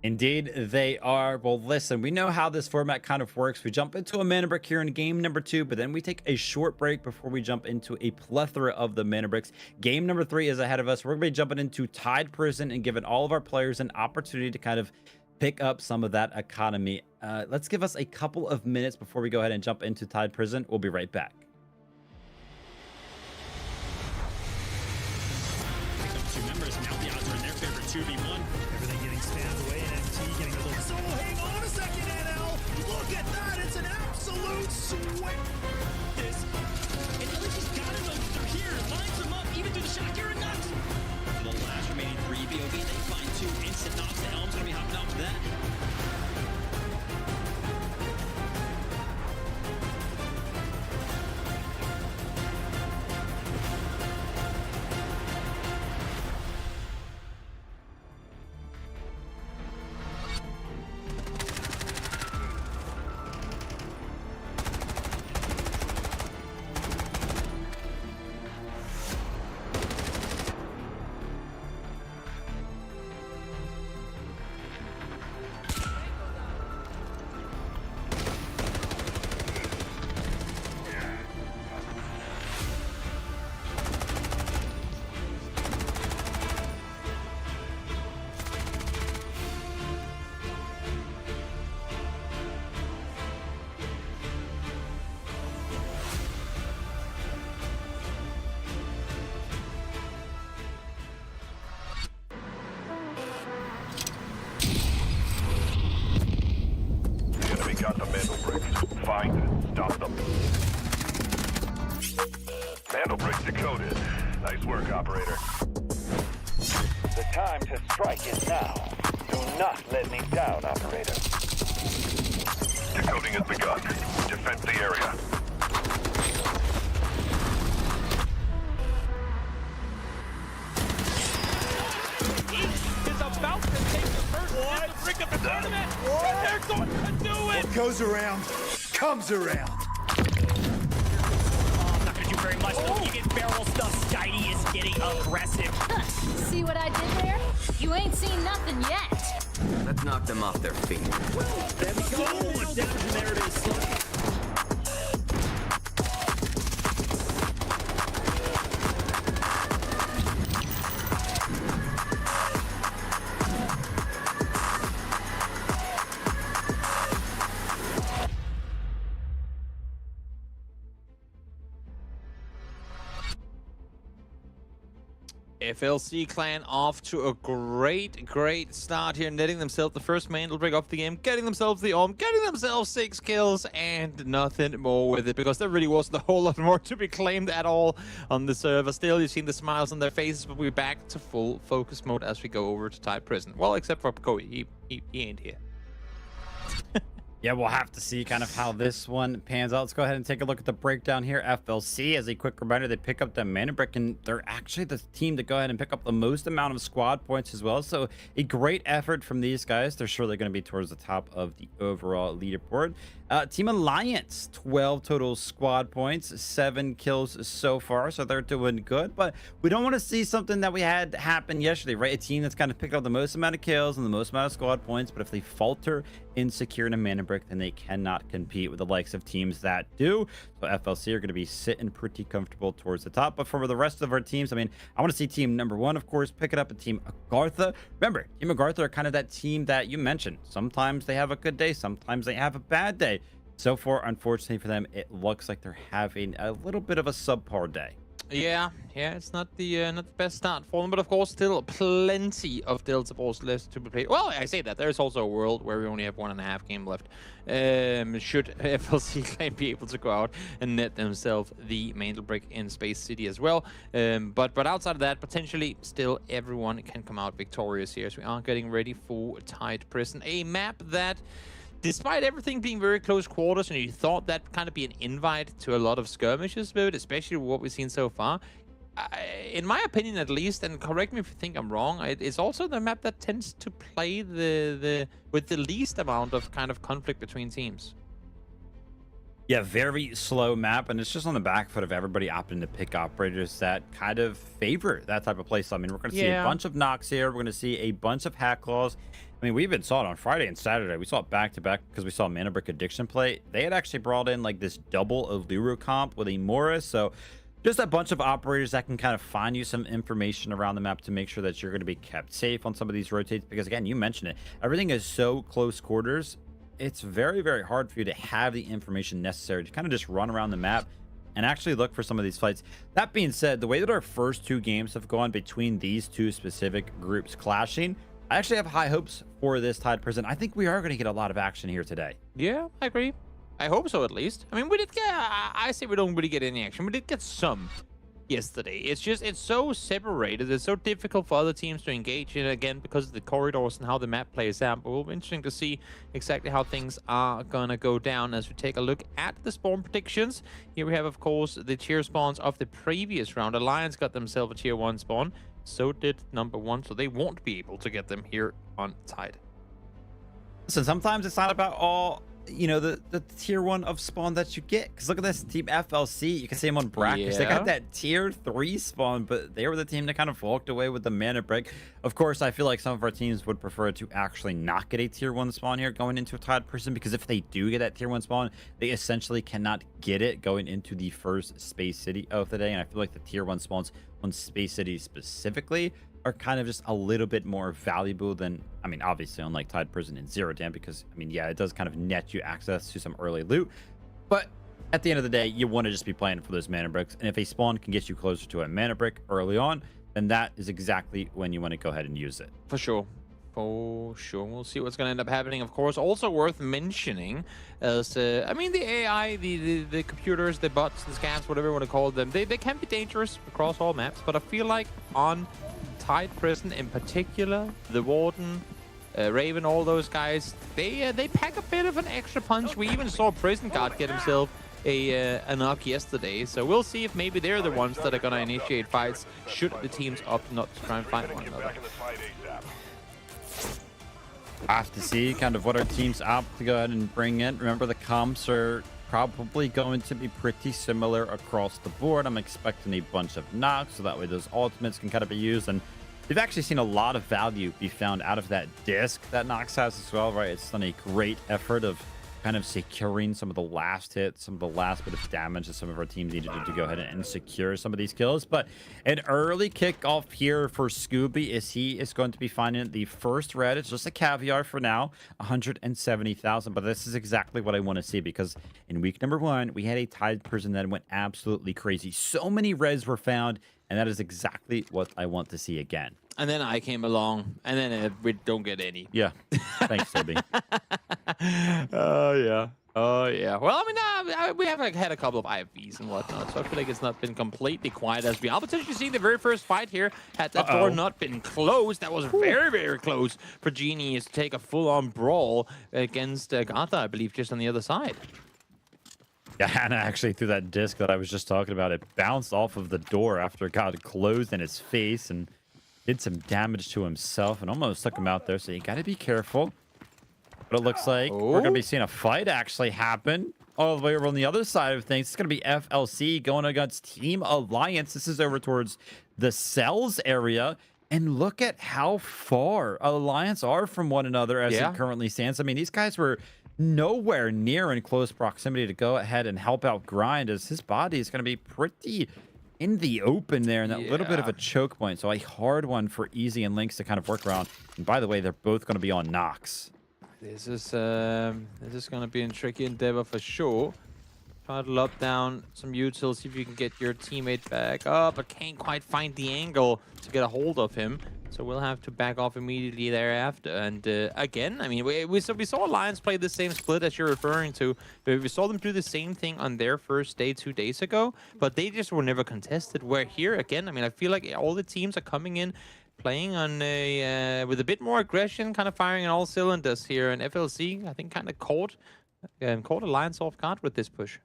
Indeed, they are. Well, listen, we know how this format kind of works. We jump into a Mandelbrick here in game number 2, but then we take a short break before we jump into a plethora of the Mandelbricks. Game number 3 is ahead of us. We're going to be jumping into Tide Prison and giving all of our players an opportunity to kind of pick up some of that economy. Let's give us a couple of minutes before we go ahead and jump into Tide Prison. We'll be right back. Pick up 2 members. Now the odds are in their favor, 2v1. Everything getting spammed away, and MT getting a little. So hang on a second, NL. Look at that! It's an absolute sweat. This. And LG's got it though. They're here. Lines them up, even through the shot here and nuts. The last remaining 3 BOB, they find 2 instant knocks. The Elm's gonna be hopping out for that. Got the Mandelbricks. Find and stop them. Mandelbricks decoded. Nice work, operator. The time to strike is now. Do not let me down, operator. Decoding has begun. Defend the area. Is about to take the first brick of the tournament. And they're going to do it. What goes around comes around. I'm not gonna do very much. You get barrel stuff. Skydie is getting aggressive. See what I did there? You ain't seen nothing yet. Let's knock them off their feet. There we go. Down, and there it is. FLC clan off to a great start here, netting themselves the first Mandelbrick of the game, getting themselves the Orm, getting themselves 6 kills, and nothing more with it, because there really wasn't a whole lot more to be claimed at all on the server. Still, you've seen the smiles on their faces, but we're back to full focus mode as we go over to Tide Prison. Well, except for Koi, he ain't here. Yeah, we'll have to see kind of how this one pans out. Let's go ahead and take a look at the breakdown here. FLC, as a quick reminder, they pick up the Mandelbrick, and they're actually the team to go ahead and pick up the most amount of squad points as well. So a great effort from these guys. They're surely going to be towards the top of the overall leaderboard. Team Alliance, 12 total squad points, 7 kills so far, so they're doing good. But we don't want to see something that we had happen yesterday, right? A team that's kind of picked up the most amount of kills and the most amount of squad points, but if they falter in securing a Mandelbrick, then they cannot compete with the likes of teams that do. So FLC are going to be sitting pretty comfortable towards the top. But for the rest of our teams, I mean, I want to see team number 1, of course, pick it up, a team AGARTHA. Remember, team AGARTHA are kind of that team that you mentioned. Sometimes they have a good day, sometimes they have a bad day. So far, unfortunately for them, it looks like they're having a little bit of a subpar day. Yeah, it's not the best start for them, but of course, still plenty of Delta Force left to be played. Well, I say that there's also a world where we only have 1.5 game left. Should FLC Clan be able to go out and net themselves the Mandelbrick in Space City as well. But outside of that, potentially still everyone can come out victorious here as we are getting ready for Tide Prison, a map that, despite everything being very close quarters, and you thought that kind of be an invite to a lot of skirmishes, but especially what we've seen so far, in my opinion at least, and correct me if you think I'm wrong, it's also the map that tends to play with the least amount of kind of conflict between teams. Yeah, very slow map, and it's just on the back foot of everybody opting to pick operators that kind of favor that type of play. So, I mean, we're going to see a bunch of knocks here. We're going to see a bunch of hack claws. I mean, we even saw it on Friday and Saturday. We saw it back-to-back because we saw Mandelbrick Addiction play. They had actually brought in, like, this double Allura comp with a Morris. So, just a bunch of operators that can kind of find you some information around the map to make sure that you're going to be kept safe on some of these rotates. Because, again, you mentioned it. Everything is so close quarters. It's very, very hard for you to have the information necessary to kind of just run around the map and actually look for some of these fights. That being said, the way that our first 2 games have gone between these 2 specific groups clashing, I actually have high hopes for this Tide Prison. I think we are going to get a lot of action here today. Yeah, I agree. I hope so, at least. I mean, we did get, I say we don't really get any action. We did get some yesterday. It's just, it's so separated. It's so difficult for other teams to engage in, again, because of the corridors and how the map plays out. But it will be interesting to see exactly how things are going to go down as we take a look at the spawn predictions. Here we have, of course, the tier spawns of the previous round. Alliance got themselves a tier 1 spawn. So did number 1, so they won't be able to get them here on Tide. Listen, sometimes it's not about all, you know, the tier 1 of spawn that you get. Because look at this team FLC. You can see them on Brakkesh. They got that tier 3 spawn, but they were the team that kind of walked away with the Mandelbrick. Of course, I feel like some of our teams would prefer to actually not get a tier 1 spawn here going into a Tide Prison, because if they do get that tier 1 spawn, they essentially cannot get it going into the first Space City of the day. And I feel like the tier 1 spawns on Space City specifically are kind of just a little bit more valuable than, I mean, obviously unlike Tide Prison and Zero Dam, because, I mean, yeah, it does kind of net you access to some early loot. But at the end of the day, you want to just be playing for those mana bricks. And if a spawn can get you closer to a mana brick early on, then that is exactly when you want to go ahead and use it. For sure. For sure. We'll see what's going to end up happening. Of course, also worth mentioning is, I mean, the AI, the computers, the bots, the scams, whatever you want to call them, they can be dangerous across all maps. But I feel like on Tide Prison in particular, the Warden, Raven, all those guys, they pack a bit of an extra punch. We even saw Prison Guard get himself a knock yesterday, so we'll see if maybe they're the ones that are going to initiate fights should the teams opt not to try and fight one another. I have to see kind of what our teams opt to go ahead and bring in. Remember, the comps are probably going to be pretty similar across the board. I'm expecting a bunch of knocks, so that way those ultimates can kind of be used. And we've actually seen a lot of value be found out of that disc that Nox has as well, right? It's done a great effort of kind of securing some of the last hits, some of the last bit of damage that some of our teams needed to go ahead and secure some of these kills. But an early kickoff here for Scooby is he is going to be finding the first red. It's just a caviar for now, 170,000. But this is exactly what I want to see, because in week number 1, we had a Tide person that went absolutely crazy. So many reds were found, and that is exactly what I want to see again. And then I came along, and then we don't get any. Yeah. Thanks, Toby. Oh, yeah. Oh, yeah. Well, I mean, we have had a couple of IFVs and whatnot, so I feel like it's not been completely quiet as we are potentially seeing the very first fight here. Had that door not been closed, that was very, very close for Genius to take a full-on brawl against AGARTHA, I believe, just on the other side. Yeah, Hannah actually threw that disc that I was just talking about. It bounced off of the door after it got closed in his face and did some damage to himself and almost took him out there. So you got to be careful. But it looks like we're going to be seeing a fight actually happen all the way over on the other side of things. It's going to be FLC going against Team Alliance. This is over towards the cells area. And look at how far Alliance are from one another as it currently stands. I mean, these guys were nowhere near in close proximity to go ahead and help out Grind, as his body is going to be pretty in the open there, and that little bit of a choke point. So a hard one for Easy and Lynx to kind of work around. And by the way, they're both going to be on Nox. This is going to be a tricky endeavor for sure. Try to lob down some utils, see if you can get your teammate back up, but can't quite find the angle to get a hold of him. So we'll have to back off immediately thereafter. And again, I mean, we saw Alliance play the same split as you're referring to. We saw them do the same thing on their first day 2 days ago, but they just were never contested. Where here, again, I mean, I feel like all the teams are coming in playing on a with a bit more aggression, kind of firing on all cylinders here. And FLC, I think, kind of caught Alliance off guard with this push.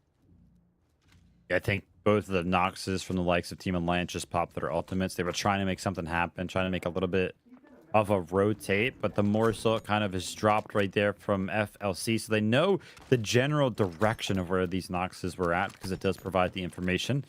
I think both of the Noxes from the likes of Team Alliance just popped their ultimates. They were trying to make something happen, trying to make a little bit of a rotate, but the more so it kind of is dropped right there from FLC. So they know the general direction of where these Noxes were at, because it does provide the information.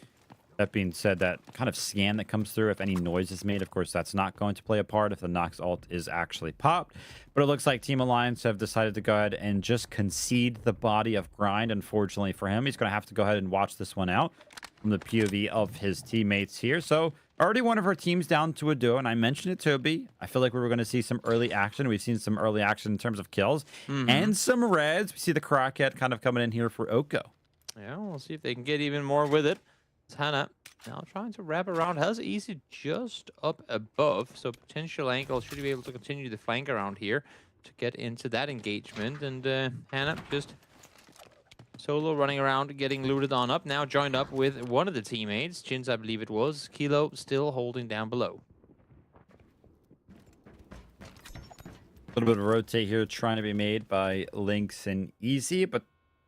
That being said, that kind of scan that comes through, if any noise is made, of course, that's not going to play a part if the Nox ult is actually popped. But it looks like Team Alliance have decided to go ahead and just concede the body of Grind. Unfortunately for him, he's going to have to go ahead and watch this one out from the POV of his teammates here. So already one of our teams down to a duo, and I mentioned it, Toby. I feel like we were going to see some early action. We've seen some early action in terms of kills and some reds. We see the Crockett kind of coming in here for Oko. Yeah, we'll see if they can get even more with it. Hannah now trying to wrap around. Has Easy just up above, so potential angle should be able to continue the flank around here to get into that engagement. And Hannah just solo running around, getting looted on up. Now joined up with one of the teammates, Jins, I believe it was. Kilo still holding down below. A little bit of a rotate here trying to be made by Lynx and Easy, but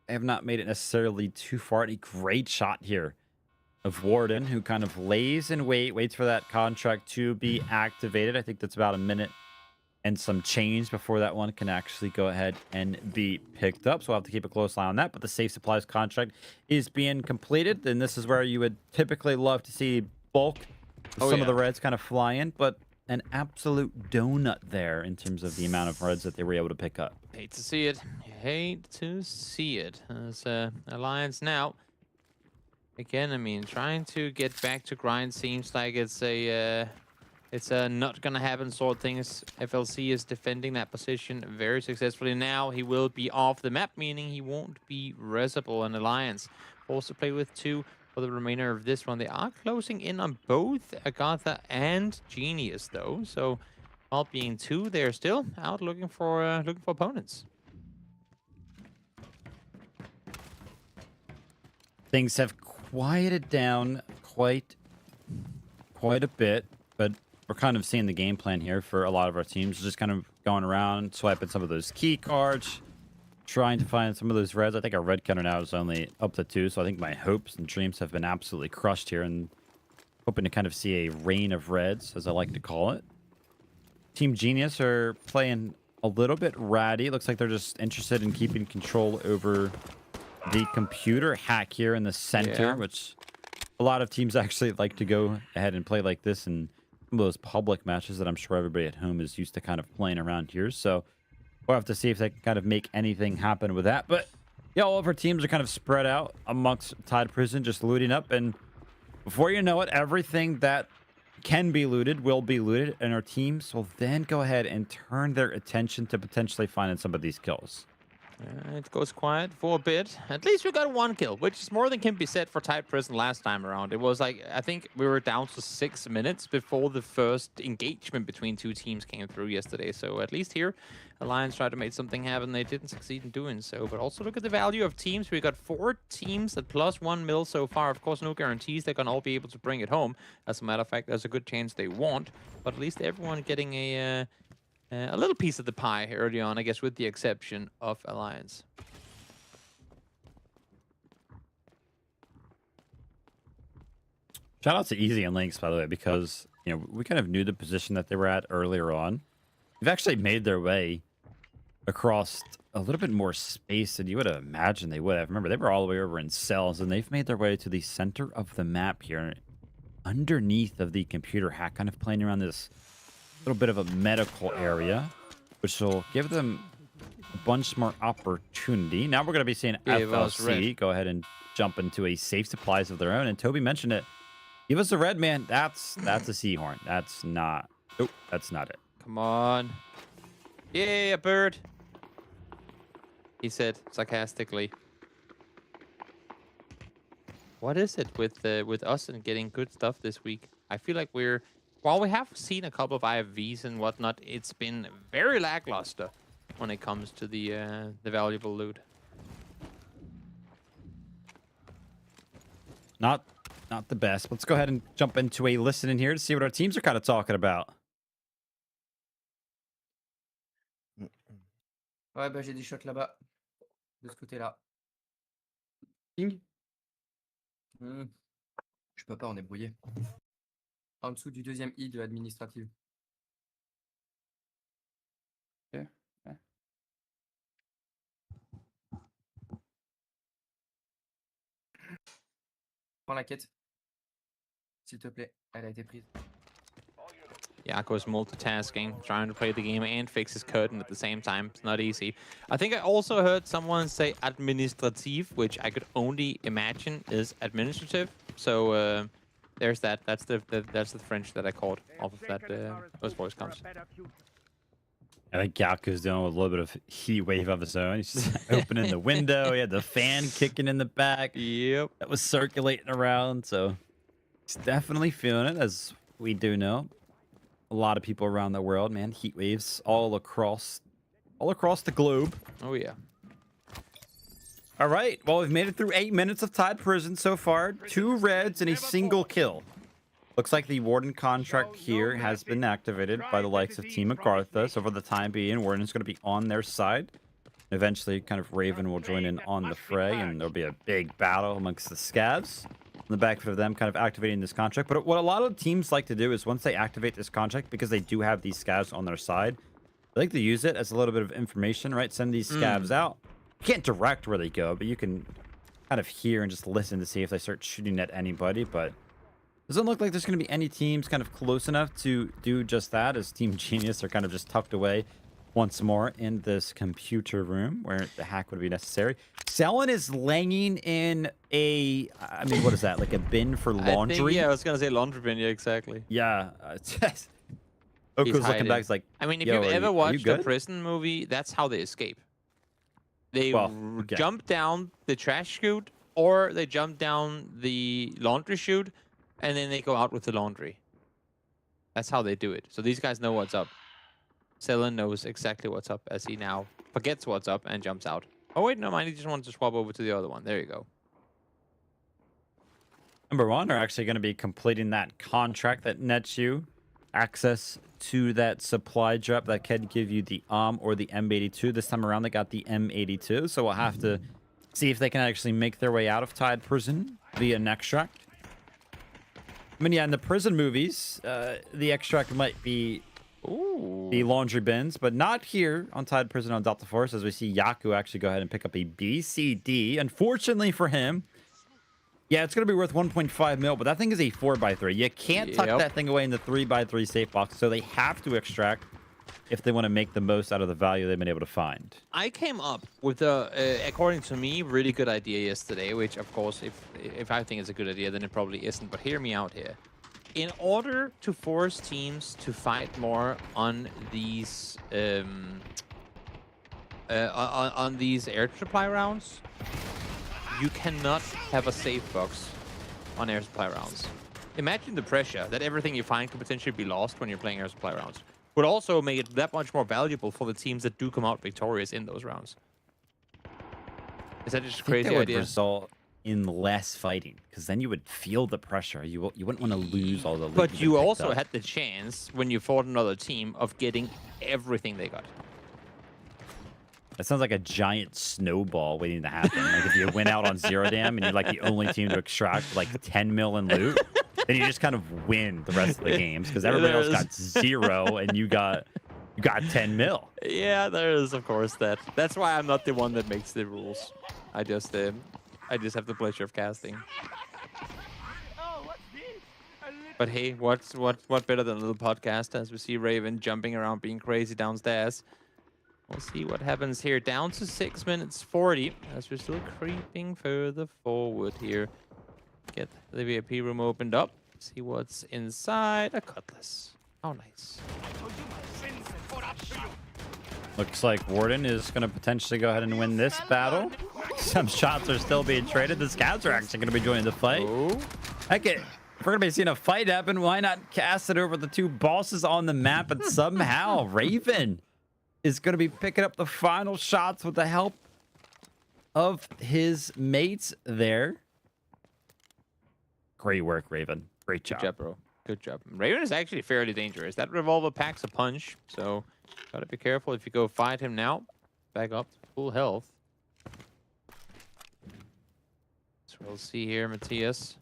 they have not made it necessarily too far. A great shot here of Warden, who kind of lays in wait, waits for that contract to be activated. I think that's about a minute and some change before that one can actually go ahead and be picked up. So we'll have to keep a close eye on that. But the safe supplies contract is being completed. And this is where you would typically love to see bulk. Some of the reds kind of fly in, but an absolute donut there in terms of the amount of reds that they were able to pick up. Hate to see it. Hate to see it. As Alliance now, again, I mean, trying to get back to Grind seems like it's a not gonna happen sort of things. FLC is defending that position very successfully. Now he will be off the map, meaning he won't be resable. And Alliance forced to play with 2 for the remainder of this one. They are closing in on both AGARTHA and Genius, though. So, all being 2, they're still out looking for opponents. Things have quieted down quite a bit, but we're kind of seeing the game plan here for a lot of our teams. Just kind of going around, swiping some of those key cards, trying to find some of those reds. I think our red counter now is only up to 2, so I think my hopes and dreams have been absolutely crushed here, and hoping to kind of see a rain of reds, as I like to call it. Team Genius are playing a little bit ratty. Looks like they're just interested in keeping control over the computer hack here in the center, which a lot of teams actually like to go ahead and play like this in some of those public matches that I'm sure everybody at home is used to kind of playing around here. So We'll have to see if they can kind of make anything happen with that. But yeah, all of our teams are kind of spread out amongst Tide Prison, just looting up. And before you know it, everything that can be looted will be looted. And our teams will then go ahead and turn their attention to potentially finding some of these kills. It goes quiet for a bit. At least we got 1 kill, which is more than can be said for Tide Prison last time around. It was like, I think we were down to 6 minutes before the first engagement between 2 teams came through yesterday. So at least here, Alliance tried to make something happen. They didn't succeed in doing so. But also look at the value of teams. We got 4 teams at +1 mil so far. Of course, no guarantees they're going to all be able to bring it home. As a matter of fact, there's a good chance they won't. But at least everyone getting a little piece of the pie early on, I guess, with the exception of Alliance. Shout out to Easy and Lynx, by the way, because we kind of knew the position that they were at earlier on. They've actually made their way across a little bit more space than you would have imagined they would have. Remember, they were all the way over in cells, and they've made their way to the center of the map here, underneath of the computer hack, kind of playing around this little bit of a medical area, which will give them a bunch more opportunity. Now we're going to be seeing FLC go ahead and jump into a safe supplies of their own. And Toby mentioned it. Give us a red, man. That's a Seahorn. That's not. Oh, that's not it. Come on. Yeah, a bird. He said sarcastically. What is it with us and getting good stuff this week? I feel like while we have seen a couple of IFVs and whatnot, it's been very lackluster when it comes to the valuable loot. Not the best. Let's go ahead and jump into a listen in here to see what our teams are kind of talking about. Ouais, bah j'ai des shots là-bas, de ce côté-là. Ping. Je peux pas, on est brouillé. En dessous du 2e I de administrative. Ok. Ouais. Prends la quête. S'il te plaît, elle a été prise. Yako's multitasking, trying to play the game and fix his curtain at the same time. It's not easy. I think I also heard someone say administrative, which I could only imagine is administrative. So there's that. That's the French that I caught off of that those voice comms. I think Yaku's dealing with a little bit of heat wave of his own. He's just opening the window. He had the fan kicking in the back. Yep. That was circulating around. So he's definitely feeling it, as we do know. A lot of people around the world, man. Heat waves all across the globe. Oh, yeah. All right. Well, we've made it through 8 minutes of Tide Prison so far. 2 reds and a single kill. Looks like the Warden contract here has been activated by the likes of Team AGARTHA. So for the time being, Warden's going to be on their side. Eventually, kind of Raven will join in on the fray, and there'll be a big battle amongst the scavs. On the back of them kind of activating this contract. But what a lot of teams like to do is once they activate this contract, because they do have these scavs on their side, they like to use it as a little bit of information, right? Send these scavs out. You can't direct where they go, but you can kind of hear and just listen to see if they start shooting at anybody. But doesn't look like there's going to be any teams kind of close enough to do just that, as Team Genius are kind of just tucked away once more in this computer room where the hack would be necessary. Selin is laying in a, I mean, what is that? Like a bin for laundry? I was going to say laundry bin. Yeah, exactly. Yeah. Oko's looking back. He's like, I mean, if you've ever watched a prison movie, that's how they escape. They jump down the trash chute, or they jump down the laundry chute, and then they go out with the laundry. That's how they do it. So these guys know what's up. Selin knows exactly what's up, as he now forgets what's up and jumps out. Oh, wait, no mind. He just wanted to swap over to the other one. There you go. Number 1 are actually going to be completing that contract that nets you access to that supply drop that can give you the or the M82. This time around, they got the M82. So we'll have to see if they can actually make their way out of Tide Prison via an extract. I mean, yeah, in the prison movies, the extract might be the laundry bins, but not here on Tide Prison on Delta Force, as we see Yaku actually go ahead and pick up a BCD. Unfortunately for him, yeah, it's going to be worth 1.5 mil, but that thing is a 4x3. You can't tuck that thing away in the 3x3 safe box, so they have to extract. if they want to make the most out of the value they've been able to find. I came up with a, according to me, really good idea yesterday, which of course, if I think it's a good idea, then it probably isn't, but hear me out here. In order to force teams to fight more on these air supply rounds, you cannot have a safe box on air supply rounds. Imagine the pressure that everything you find could potentially be lost when you're playing air supply rounds. Would also make it that much more valuable for the teams that do come out victorious in those rounds. Is that just a crazy that idea? would result in less fighting, because then you would feel the pressure. You wouldn't want to lose all the loot. But you also had the chance, when you fought another team, of getting everything they got. That sounds like a giant snowball waiting to happen. Like if you went out on Zero Dam and you're like the only team to extract like 10 mil in loot, then you just kind of win the rest of the games because everybody else got 0 and you got 10 mil. Yeah, there is of course that. That's why I'm not the one that makes the rules. I just have the pleasure of casting. But hey, what better than a little podcast as we see Raven jumping around being crazy downstairs. We'll see what happens here. Down to 6 minutes 40 as we're still creeping further forward here. Get the VIP room opened up. See what's inside. A cutlass. Oh, nice. Looks like Warden is going to potentially go ahead and win this battle. Some shots are still being traded. The scouts are actually going to be joining the fight. Heck it. If we're going to be seeing a fight happen, why not cast it over the two bosses on the map? But somehow Raven is going to be picking up the final shots with the help of his mates there. Great work, Raven. Great job. Good job, bro. Good job. Raven is actually fairly dangerous. That revolver packs a punch, so gotta be careful if you go fight him now. Back up to full health. So we'll see here, Matthias.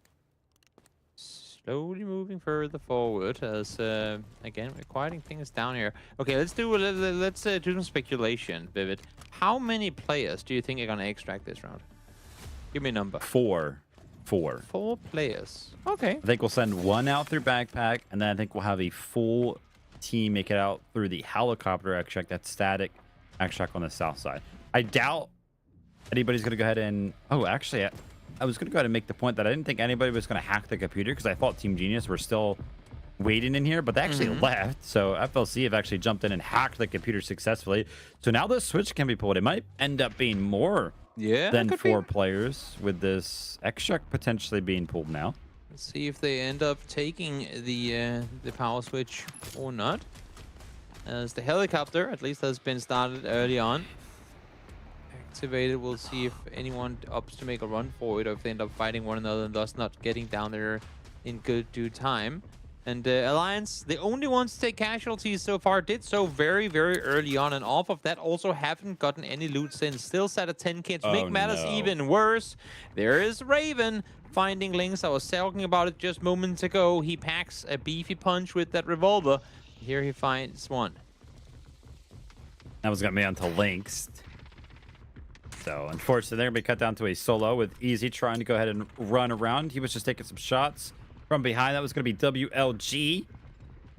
Slowly moving further forward as again we're quieting things down here. Okay, let's do some speculation, Vivid. How many players do you think are gonna extract this round? Give me a number. 4 players. Okay. I think we'll send one out through backpack, and then I think we'll have a full team make it out through the helicopter extract, that static extract on the south side. I doubt anybody's gonna go ahead and actually I was going to go ahead and make the point that I didn't think anybody was going to hack the computer because I thought Team Genius were still waiting in here, but they actually left. So FLC have actually jumped in and hacked the computer successfully. So now the switch can be pulled. It might end up being more than 4 players with this extract potentially being pulled now. Let's see if they end up taking the power switch or not. As the helicopter at least has been started early on. Activated. We'll see if anyone opts to make a run for it or if they end up fighting one another and thus not getting down there in good due time. And Alliance, the only ones to take casualties so far, did so very, very early on, and off of that also haven't gotten any loot since. Still sat at 10k to make matters even worse. There is Raven finding links. I was talking about it just moments ago. He packs a beefy punch with that revolver. Here he finds one. That was going to be onto links. So unfortunately, they're going to be cut down to a solo with Easy trying to go ahead and run around. He was just taking some shots from behind. That was going to be WLG.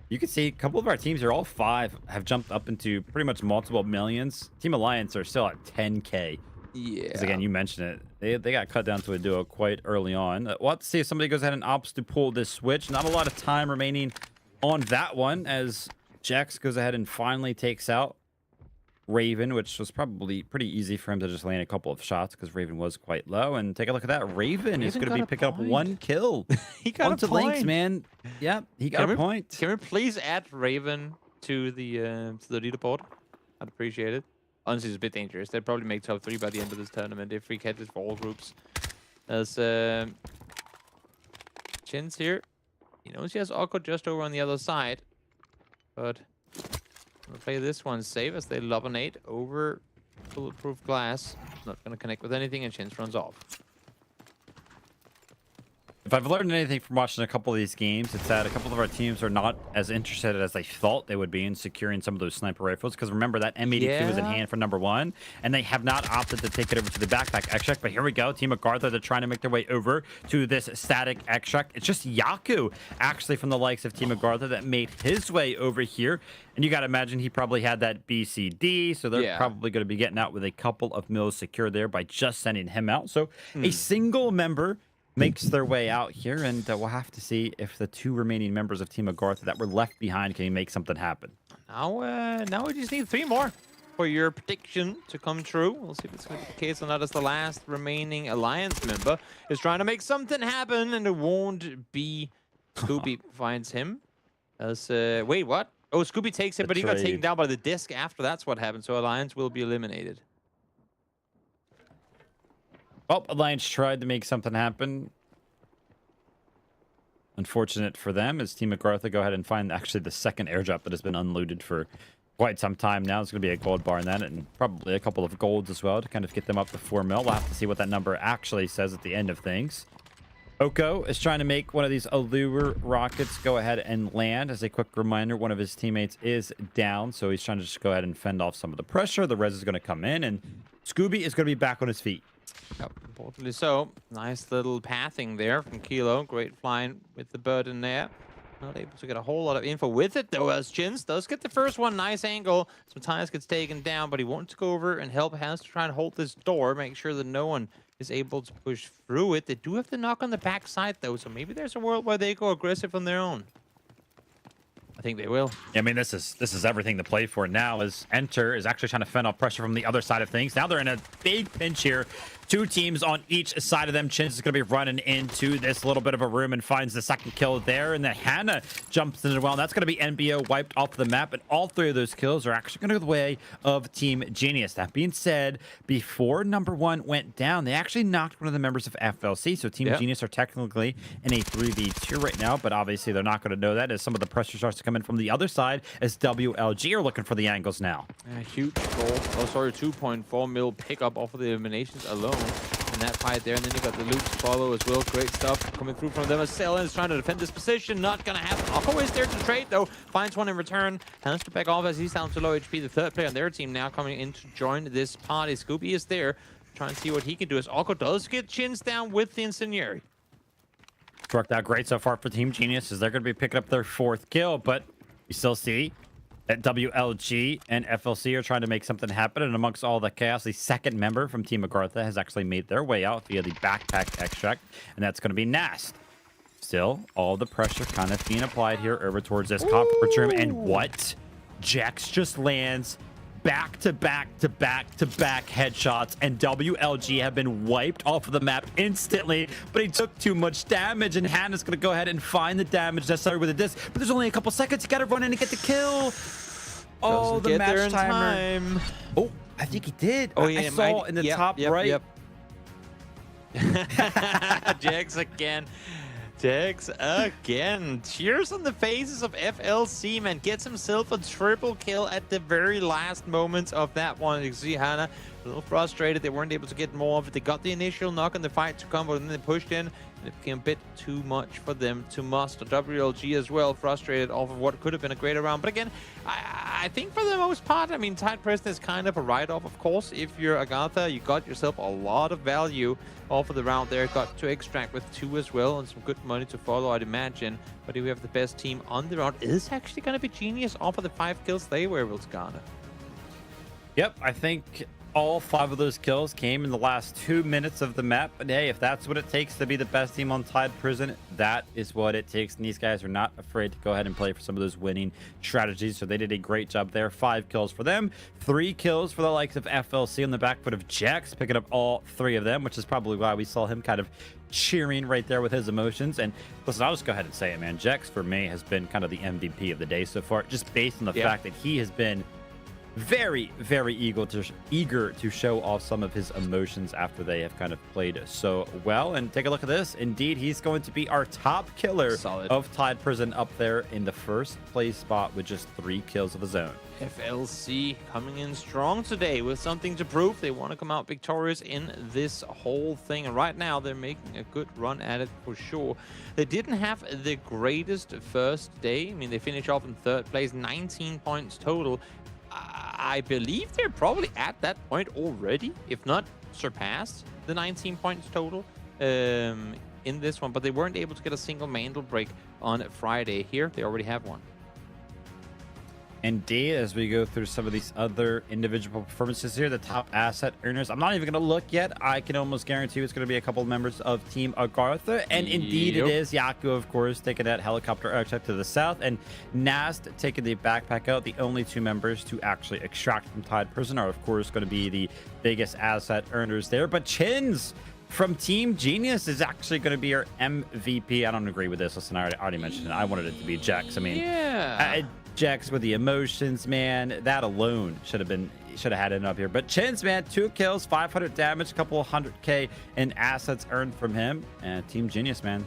You can see a couple of our teams here, all 5, have jumped up into pretty much multiple millions. Team Alliance are still at 10k. Yeah. Because again, you mentioned it. They got cut down to a duo quite early on. We'll have to see if somebody goes ahead and opts to pull this switch. Not a lot of time remaining on that one as Jax goes ahead and finally takes out Raven, which was probably pretty easy for him to just land a couple of shots because Raven was quite low. And take a look at that. Raven is going to be picking up 1 kill. He got onto a point. links, man. Yep, he got a point. Can we please add Raven to the leaderboard? I'd appreciate it. Honestly, it's a bit dangerous. They'd probably make top 3 by the end of this tournament if we catch it for all groups. As Chin's here. He knows he has Oko just over on the other side. But we'll play this one safe as they lobinate over bulletproof glass. Not going to connect with anything, and Chins runs off. If I've learned anything from watching a couple of these games, it's that a couple of our teams are not as interested as they thought they would be in securing some of those sniper rifles. Because remember, that M82 is in hand for number 1, and they have not opted to take it over to the backpack extract. But here we go. Team AGARTHA, they're trying to make their way over to this static extract. It's just Yaku, actually, from the likes of Team AGARTHA that made his way over here. And you got to imagine he probably had that BCD, so they're probably going to be getting out with a couple of mills secured there by just sending him out. So a single member makes their way out here, and we'll have to see if the 2 remaining members of Team AGARTHA that were left behind can make something happen. Now we just need 3 more for your prediction to come true. We'll see if it's going to be the case or not, as the last remaining Alliance member is trying to make something happen, and it won't be Scooby finds him. As wait, what? Oh, Scooby takes him, but he got taken down by the disc after. That's what happened. So Alliance will be eliminated. Well, Alliance tried to make something happen. Unfortunate for them, as Team AGARTHA go ahead and find actually the second airdrop that has been unlooted for quite some time now. It's going to be a gold bar in that, and probably a couple of golds as well to kind of get them up to 4 mil. We'll have to see what that number actually says at the end of things. Oko is trying to make one of these allure rockets go ahead and land. As a quick reminder, one of his teammates is down, so he's trying to just go ahead and fend off some of the pressure. The res is going to come in, and Scooby is going to be back on his feet. Yep, importantly so. Nice little pathing there from Kilo. Great flying with the bird in there. Not able to get a whole lot of info with it, though, as Chins does get the first one. Nice angle. Sometimes gets taken down, but he wants to go over and help. Has to try and hold this door, make sure that no one is able to push through it. They do have to knock on the backside, though, so maybe there's a world where they go aggressive on their own. I think they will. I mean, this is everything to play for now, as Enter is actually trying to fend off pressure from the other side of things. Now they're in a big pinch here. 2 teams on each side of them. Chins is going to be running into this little bit of a room and finds the second kill there. And then Hannah jumps in as well. And that's going to be NBO wiped off the map. And all 3 of those kills are actually going to go the way of Team Genius. That being said, before number 1 went down, they actually knocked one of the members of FLC. So Team Genius are technically in a 3v2 right now. But obviously, they're not going to know that as some of the pressure starts to come in from the other side, as WLG are looking for the angles now. Huge goal. Oh, sorry, 2.4 mil pickup off of the eliminations alone in that fight there. And then you got the loops follow as well. Great stuff coming through from them. As Selen is trying to defend this position. Not going to happen. Akko is there to trade, though. Finds one in return. Has to back off as he's down to low HP. The 3rd player on their team now coming in to join this party. Scooby is there, trying to see what he can do, as Akko does get Chins down with the Incendiary. Worked out great so far for Team Genius, as they're going to be picking up their 4th kill, but you still see that WLG and FLC are trying to make something happen, and amongst all the chaos, the 2nd member from Team AGARTHA has actually made their way out via the backpack extract, and that's going to be Nast. Still, all the pressure kind of being applied here over towards this conference room, and what? Jax just lands back-to-back headshots, and WLG have been wiped off of the map instantly, but he took too much damage, and Hannah's going to go ahead and find the damage necessary with a disc, but there's only a couple seconds. You got to run in and get the kill. Oh, the match timer. Oh, I think he did. Oh, yeah, I saw in the top right. Jax again. Jax again. Cheers on the faces of FLC, man. Gets himself a triple kill at the very last moments of that one. You see Hannah a little frustrated. They weren't able to get more of it. They got the initial knock on the fight to come, but then they pushed in. And it became a bit too much for them to muster. WLG as well, frustrated off of what could have been a greater round. But again, I think for the most part, I mean, tight pressing is kind of a write-off, of course. If you're AGARTHA, you got yourself a lot of value off of the round there. Got to extract with 2 as well, and some good money to follow, I'd imagine. But if we have the best team on the round, is actually going to be Genius off of the 5 kills they were able to garner. Yep, I think all 5 of those kills came in the last 2 minutes of the map. But hey, if that's what it takes to be the best team on Tide Prison, that is what it takes. And these guys are not afraid to go ahead and play for some of those winning strategies. So they did a great job there. 5 kills for them, 3 kills for the likes of FLC on the back foot of Jax, picking up all 3 of them, which is probably why we saw him kind of cheering right there with his emotions. And listen, I'll just go ahead and say it, man. Jax for me has been kind of the MVP of the day so far, just based on the fact that he has been very, very eager to show off some of his emotions after they have kind of played so well. And take a look at this. Indeed, he's going to be our top killer of Tide Prison up there in the first place spot with just 3 kills of his own. FLC coming in strong today with something to prove. They want to come out victorious in this whole thing. And right now, they're making a good run at it for sure. They didn't have the greatest first day. I mean, they finished off in 3rd place, 19 points total. I believe they're probably at that point already, if not surpassed the 19 points total in this one. But they weren't able to get a single Mandelbrick on Friday. Here, they already have one. Indeed, as we go through some of these other individual performances here, the top asset earners, I'm not even going to look yet. I can almost guarantee it's going to be a couple of members of Team AGARTHA. And indeed it is. Yaku, of course, taking that helicopter check to the south. And Nast taking the backpack out. The only 2 members to actually extract from Tide Prison are, of course, going to be the biggest asset earners there. But Chins from Team Genius is actually going to be our MVP. I don't agree with this. Listen, I already mentioned it. I wanted it to be Jax. I mean, Jax with the emotions, man. That alone should have had it up here. But Chins, man, 2 kills, 500 damage, a couple of 100K in assets earned from him. And Team Genius, man,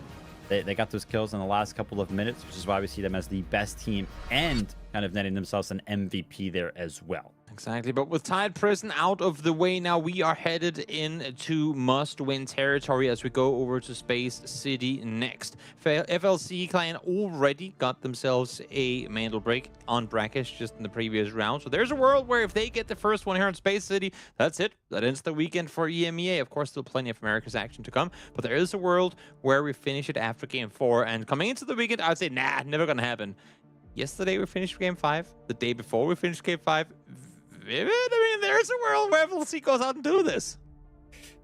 they got those kills in the last couple of minutes, which is why we see them as the best team and kind of netting themselves an MVP there as well. Exactly, but with Tide Prison out of the way now, we are headed into must-win territory as we go over to Space City next. FLC clan already got themselves a Mandelbrick on Brakkesh just in the previous round. So there's a world where if they get the first one here in Space City, that's it. That ends the weekend for EMEA. Of course, still plenty of America's action to come, but there is a world where we finish it after Game 4. And coming into the weekend, I would say, nah, never gonna happen. Yesterday we finished Game 5. The day before we finished Game 5. I mean, there's a world where FLC goes out and do this.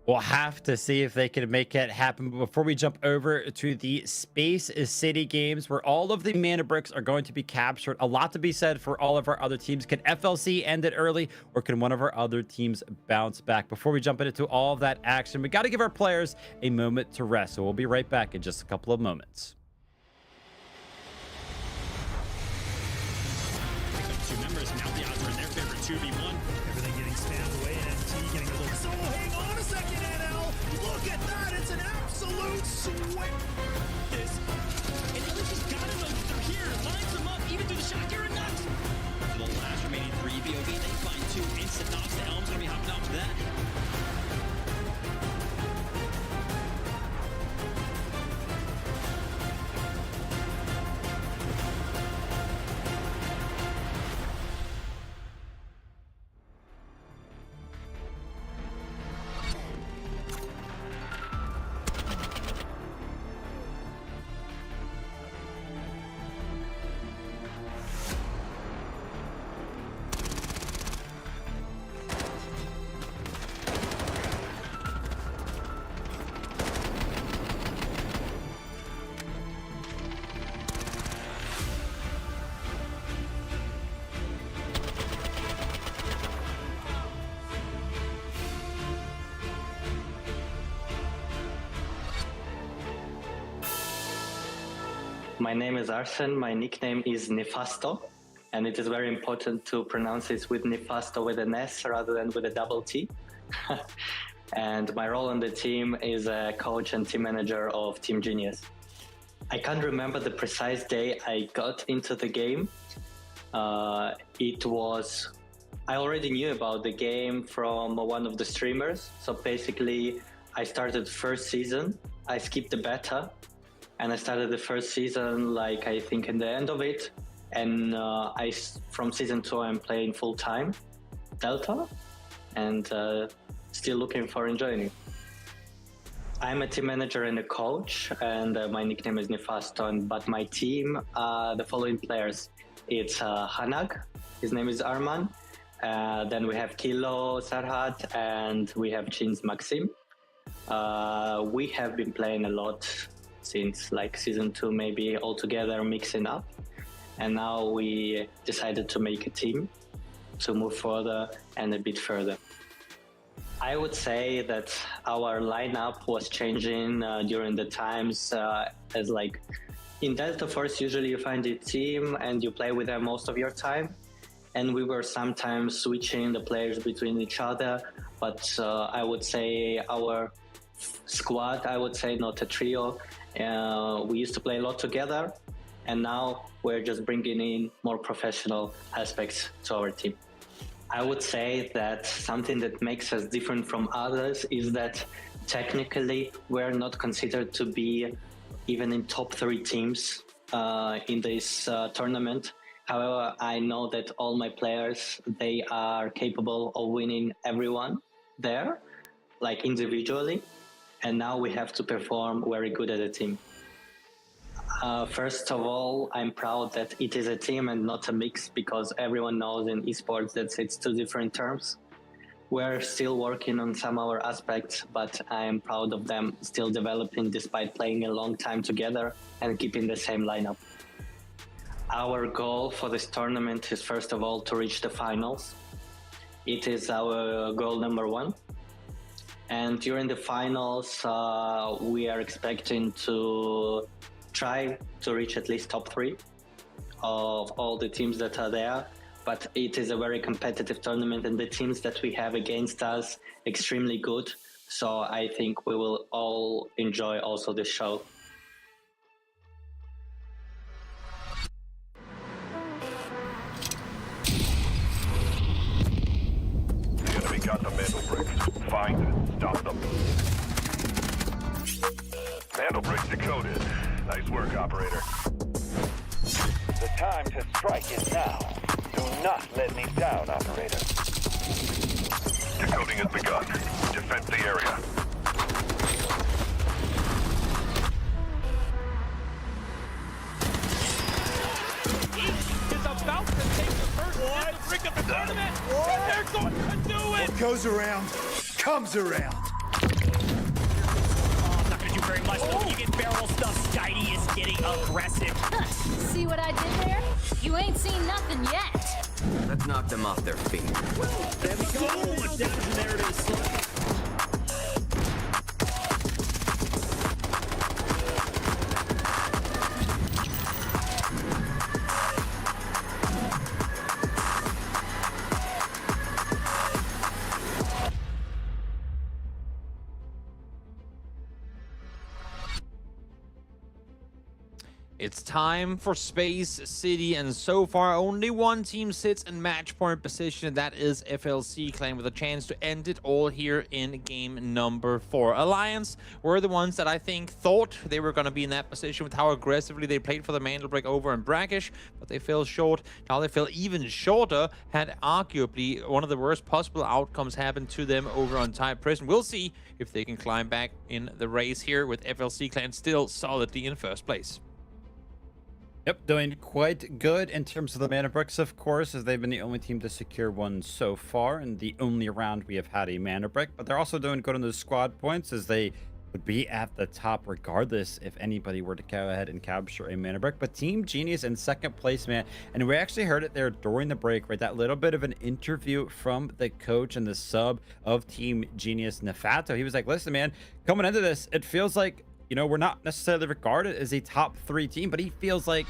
We'll have to see if they can make it happen. But before we jump over to the Space City games, where all of the mana bricks are going to be captured, a lot to be said for all of our other teams. Can FLC end it early, or can one of our other teams bounce back? Before we jump into all of that action, we got to give our players a moment to rest. So we'll be right back in just a couple of moments. 2 members, now the odds are in their favor, 2v1. Everything getting spammed away, and MT getting a little... So hang on a second, NL! Look at that! It's an absolute sweat! This. And LG's gotta know that they're here. Lines them up, even through the shot. You're nuts! For the last remaining 3 BOV, they find 2 instant knocks. The Helm's gonna be hopping out for that. My name is Arsen, my nickname is Nefasto, and it is very important to pronounce it with Nefasto with an S rather than with a double T. And my role on the team is a coach and team manager of Team Genius. I can't remember the precise day I got into the game. I already knew about the game from one of the streamers. So basically, I started first season, I skipped the beta, and I started the first season, like I think in the end of it. And from season 2, I'm playing full time Delta, and still looking for enjoying it. I'm a team manager and a coach, and my nickname is Nefasto. But my team, the following players: it's Hanag, his name is Arman. Then we have Kilo, Sarhat, and we have Chins, Maxim. We have been playing a lot since like season 2, maybe all together mixing up. And now we decided to make a team to move further and a bit further. I would say that our lineup was changing during the times as like in Delta Force, usually you find a team and you play with them most of your time. and we were sometimes switching the players between each other. But I would say our squad, I would say not a trio, we used to play a lot together, and now we're just bringing in more professional aspects to our team. I would say that something that makes us different from others is that technically we're not considered to be even in top 3 teams in this tournament. However, I know that all my players, they are capable of winning everyone there, like individually, and now we have to perform very good as a team. First of all, I'm proud that it is a team and not a mix, because everyone knows in esports that it's 2 different terms. We're still working on some other aspects, but I'm proud of them still developing despite playing a long time together and keeping the same lineup. Our goal for this tournament is first of all to reach the finals. It is our goal number 1. And during the finals, we are expecting to try to reach at least top 3 of all the teams that are there. But it is a very competitive tournament, and the teams that we have against us extremely good. So I think we will all enjoy also this show. The enemy got the Mandelbrick. Find it. Stop them. Mandelbrick decoded. Nice work, operator. The time to strike is now. Do not let me down, operator. Decoding has begun. Defend the area. Is about to take the first hit to bring up the tournament. And they're going to do it. What goes around, comes around. Oh, I'm not going to do very much. Oh. You get barrel stuff. Skydie is getting aggressive. See what I did there? You ain't seen nothing yet. Let's knock them off their feet. There we go. Much damage, and there it is. It's time for Space City, and so far only one team sits in match point position. That is FLC Clan, with a chance to end it all here in game number 4. Alliance were the ones that I think thought they were going to be in that position with how aggressively they played for the Mandelbrick over in Brakkesh, but they fell short. Now they fell even shorter, had arguably one of the worst possible outcomes happen to them over on Thai Prison. We'll see if they can climb back in the race here, with FLC Clan still solidly in first place. Yep, doing quite good in terms of the Mandelbricks, of course, as they've been the only team to secure one so far, and the only round we have had a Mandelbrick. But they're also doing good on those squad points, as they would be at the top regardless if anybody were to go ahead and capture a Mandelbrick. But Team Genius in second place, man, and we actually heard it there during the break, right? That little bit of an interview from the coach and the sub of Team Genius, Nefato. He was like, listen, man, coming into this, it feels like, you know, we're not necessarily regarded as a top 3 team, but he feels like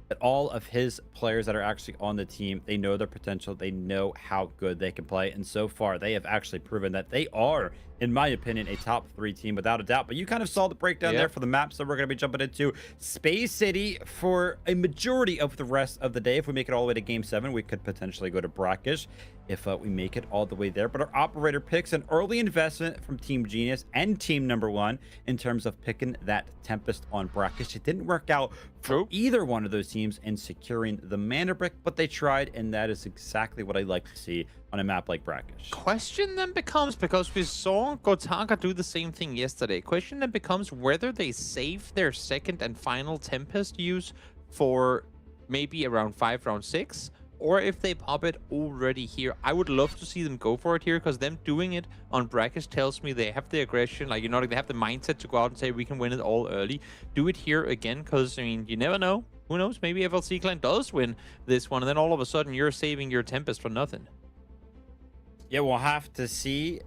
that all of his players that are actually on the team, they know their potential, they know how good they can play, and so far they have actually proven that they are, in my opinion, a top 3 team without a doubt. But you kind of saw the breakdown there for the maps that we're going to be jumping into. Space City for a majority of the rest of the day. If we make it all the way to game 7, we could potentially go to Brakkesh if we make it all the way there. But our operator picks an early investment from Team Genius and Team Number 1 in terms of picking that Tempest on Brakkesh. It didn't work out for either one of those teams in securing the Mandelbrick, but they tried, and that is exactly what I like to see on a map like Brakkesh. Question then becomes, because we saw Gotaga do the same thing yesterday, question then becomes whether they save their second and final Tempest use for maybe around 5 round 6, or if they pop it already here. I would love to see them go for it here, because them doing it on Brakkesh tells me they have the aggression, like, you know, like they have the mindset to go out and say we can win it all early. Do it here again, because I mean, you never know. Who knows? Maybe FLC Clan does win this one, and then all of a sudden you're saving your Tempest for nothing. Yeah, we'll have to see.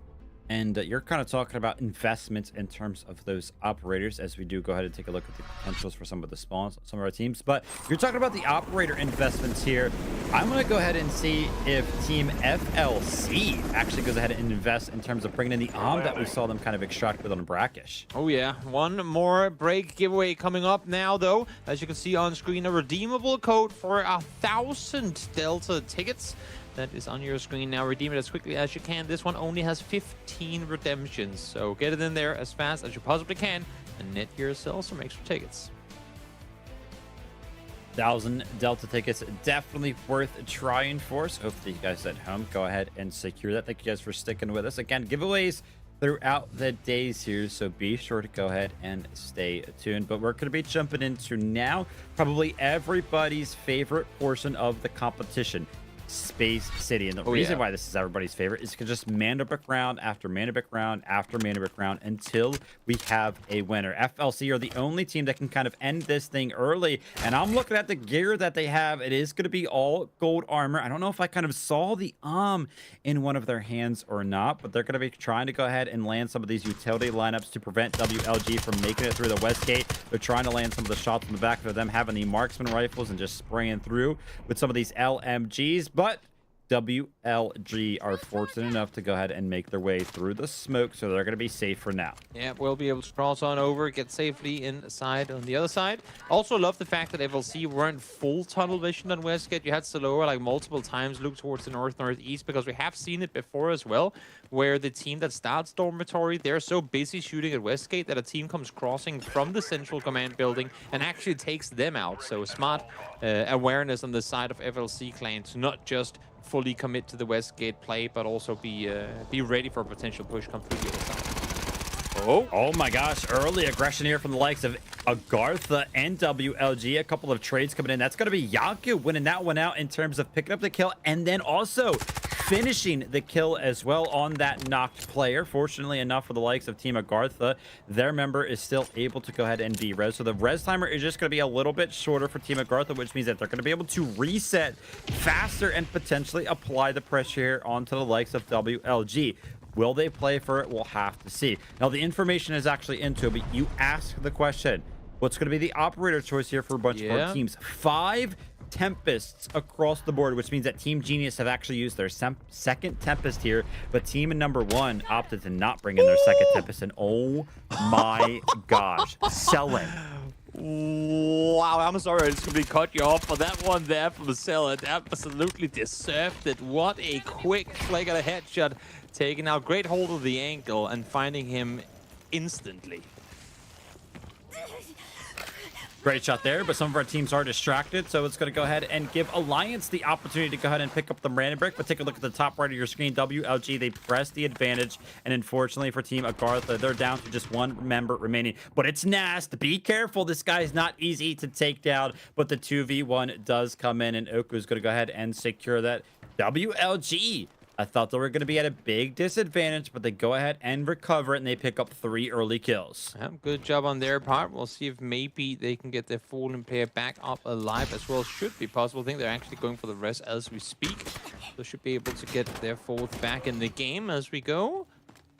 And you're kind of talking about investments in terms of those operators, as we do go ahead and take a look at the potentials for some of the spawns, some of our teams. But you're talking about the operator investments here. I'm going to go ahead and see if Team FLC actually goes ahead and invests in terms of bringing in the that we saw them kind of extract with on Brakkesh. Oh yeah, one more break giveaway coming up now though. As you can see on screen, a redeemable code for 1,000 Delta tickets. That is on your screen now. Redeem it as quickly as you can. This one only has 15 redemptions, so get it in there as fast as you possibly can and net yourself some extra tickets. 1,000 Delta tickets, definitely worth trying for. So hopefully you guys at home go ahead and secure that. Thank you guys for sticking with us. Again, giveaways throughout the days here, so be sure to go ahead and stay tuned. But we're going to be jumping into now probably everybody's favorite portion of the competition, Space City. And the reason why this is everybody's favorite is because just Mandelbrick round after Mandelbrick round after Mandelbrick round until we have a winner. FLC are the only team that can kind of end this thing early, and I'm looking at the gear that they have. It is going to be all gold armor. I don't know if I kind of saw the in one of their hands or not, but they're going to be trying to go ahead and land some of these utility lineups to prevent WLG from making it through the west gate. They're trying to land some of the shots in the back of them, having the marksman rifles and just spraying through with some of these LMGs. But WLG are fortunate enough to go ahead and make their way through the smoke, so they're going to be safe for now. Yeah, we'll be able to cross on over, get safely inside on the other side. Also love the fact that FLC weren't full tunnel vision on Westgate. You had Saloa like multiple times look towards the northeast, because we have seen it before as well, where the team that starts Dormitory, they're so busy shooting at Westgate that a team comes crossing from the central command building and actually takes them out. So smart awareness on the side of FLC clan to not just fully commit to the Westgate play, but also be ready for a potential push come through the other side. Oh my gosh, early aggression here from the likes of AGARTHA and WLG. A couple of trades coming in. That's going to be Yaku winning that one out in terms of picking up the kill and then also finishing the kill as well on that knocked player. Fortunately enough for the likes of Team AGARTHA, their member is still able to go ahead and be res. So the res timer is just going to be a little bit shorter for Team AGARTHA, which means that they're going to be able to reset faster and potentially apply the pressure here onto the likes of WLG. Will they play for it? We'll have to see. Now, the information is actually into it, but you ask the question, what's going to be the operator choice here for a bunch of our teams? 5 Tempests across the board, which means that Team Genius have actually used their second Tempest here, but team number 1 opted to not bring in their second Tempest, and oh my gosh, selling. Wow, I'm sorry, I just completely cut you off for that one there from the seller. Absolutely deserved it. What a quick flag and a headshot, taking out great hold of the ankle and finding him instantly. Great shot there, but some of our teams are distracted, so it's going to go ahead and give Alliance the opportunity to go ahead and pick up the Mandelbrick. But take a look at the top right of your screen. WLG, they press the advantage, and unfortunately for Team AGARTHA, they're down to just 1 member remaining. But it's Nast. Be careful. This guy is not easy to take down, but the 2v1 does come in, and Oku is going to go ahead and secure that. WLG, I thought they were going to be at a big disadvantage, but they go ahead and recover it, and they pick up 3 early kills. Good job on their part. We'll see if maybe they can get their fallen player back up alive as well. Should be possible. I think they're actually going for the rest as we speak. So should be able to get their fourth back in the game as we go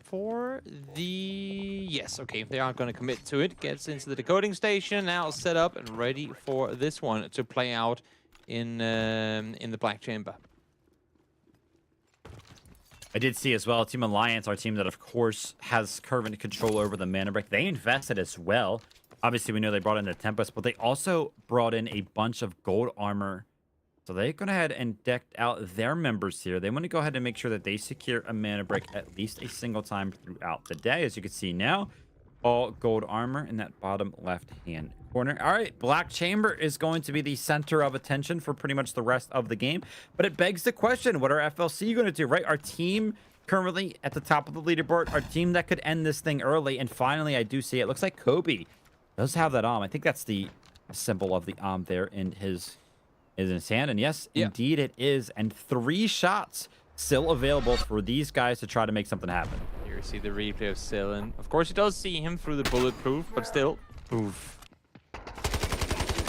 for the... Yes, okay. They are going to commit to it. Gets into the decoding station. Now set up and ready for this one to play out in the Black Chamber. I did see as well, Team Alliance, our team that, of course, has current control over the Mandelbrick. They invested as well. Obviously, we know they brought in the Tempest, but they also brought in a bunch of gold armor. So they go ahead and decked out their members here. They want to go ahead and make sure that they secure a Mandelbrick at least a single time throughout the day. As you can see now, all gold armor in that bottom left-hand corner. All right, Black Chamber is going to be the center of attention for pretty much the rest of the game. But it begs the question, what are FLC going to do, right? Our team currently at the top of the leaderboard, our team that could end this thing early. And finally, I do see it. Looks like Kobe does have that I think that's the symbol of the there in his hand. And yes, indeed it is. And 3 shots still available for these guys to try to make something happen. Here you see the replay of Sillin. Of course, he does see him through the bulletproof, but still, oof.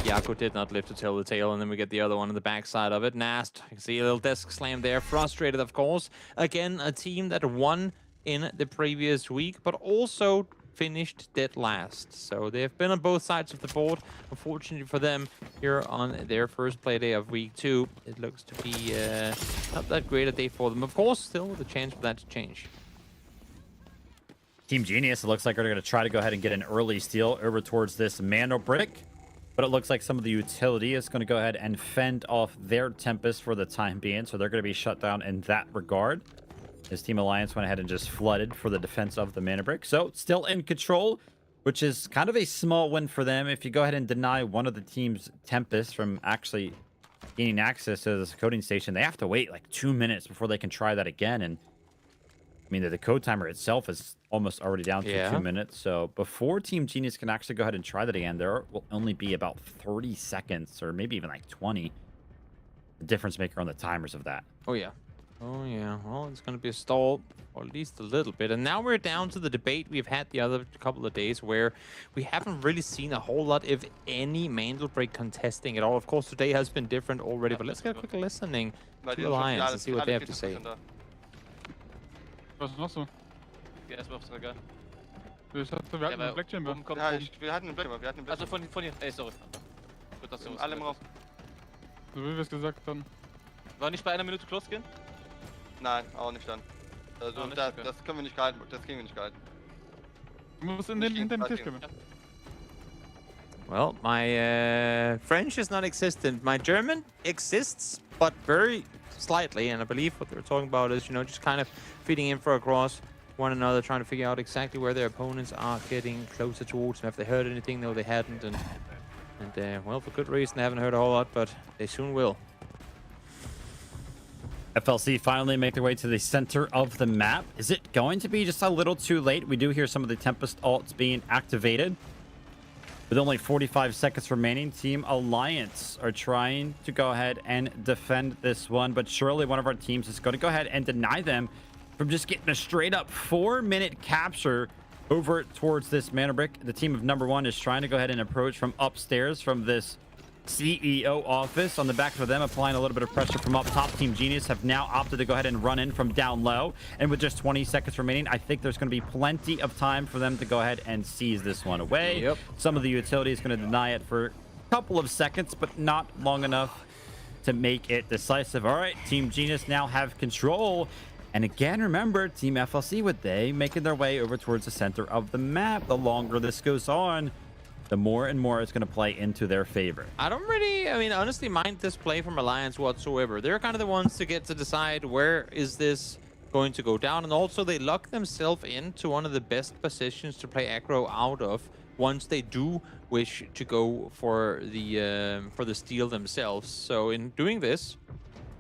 Yaku did not live to tell the tale, and then we get the other one on the backside of it. Nast, you can see a little desk slam there. Frustrated, of course. Again, a team that won in the previous week, but also finished dead last. So they've been on both sides of the board. Unfortunately for them, here on their first play day of week 2, it looks to be not that great a day for them. Of course, still with a chance for that to change. Team Genius, it looks like they're going to try to go ahead and get an early steal over towards this Mandelbrick. But it looks like some of the utility is going to go ahead and fend off their Tempest for the time being. So they're going to be shut down in that regard. His Team Alliance went ahead and just flooded for the defense of the Mandelbrick. So still in control, which is kind of a small win for them. If you go ahead and deny one of the team's Tempest from actually gaining access to this coding station, they have to wait like 2 minutes before they can try that again. And I mean, the code timer itself is almost already down to 2 minutes. So before Team Genius can actually go ahead and try that again, there will only be about 30 seconds or maybe even like 20. The difference maker on the timers of that. Oh, yeah. Oh, yeah. Well, it's going to be a stall, or at least a little bit. And now we're down to the debate we've had the other couple of days where we haven't really seen a whole lot, if any, Mandelbrick contesting at all. Of course, today has been different already, but let's get a quick listening to Alliance and see what they have to say. Was ist noch so? Ja, erstmal aufs Regal. Wir hatten einen Black Chamber. Ja, wir hatten einen Black Chamber. Also von hier. Ey, sorry. Gut, dass du alle im Raum. So wie wir es gesagt haben. War nicht bei 1 Minute close gehen? Nein, auch nicht dann. Also nicht, das können wir nicht gehalten. Das kriegen wir nicht gehalten. Du musst hinter den Tisch kommen. Well, my French is not existent. My German exists, but very slightly. And I believe what they're talking about is, you know, just kind of feeding info across one another, trying to figure out exactly where their opponents are getting closer towards them. If they heard anything, no, they hadn't. And well, for good reason, they haven't heard a whole lot, but they soon will. FLC finally make their way to the center of the map. Is it going to be just a little too late? We do hear some of the Tempest ults being activated. With only 45 seconds remaining, Team Alliance are trying to go ahead and defend this one, but surely one of our teams is going to go ahead and deny them from just getting a straight up 4-minute capture over towards this Mandelbrick. The team of number 1 is trying to go ahead and approach from upstairs from this CEO office. On the back of them, applying a little bit of pressure from up top. Team Genius have now opted to go ahead and run in from down low. And with just 20 seconds remaining, I think there's going to be plenty of time for them to go ahead and seize this one away. Yep. Some of the utility is going to deny it for a couple of seconds, but not long enough to make it decisive. All right, Team Genius now have control. And again, remember, Team FLC, with they making their way over towards the center of the map. The longer this goes on, the more and more it's going to play into their favor. I don't really, I mean, honestly, mind this play from Alliance whatsoever. They're kind of the ones to get to decide where is this going to go down. And also, they lock themselves into one of the best positions to play aggro out of once they do wish to go for the steal themselves. So in doing this,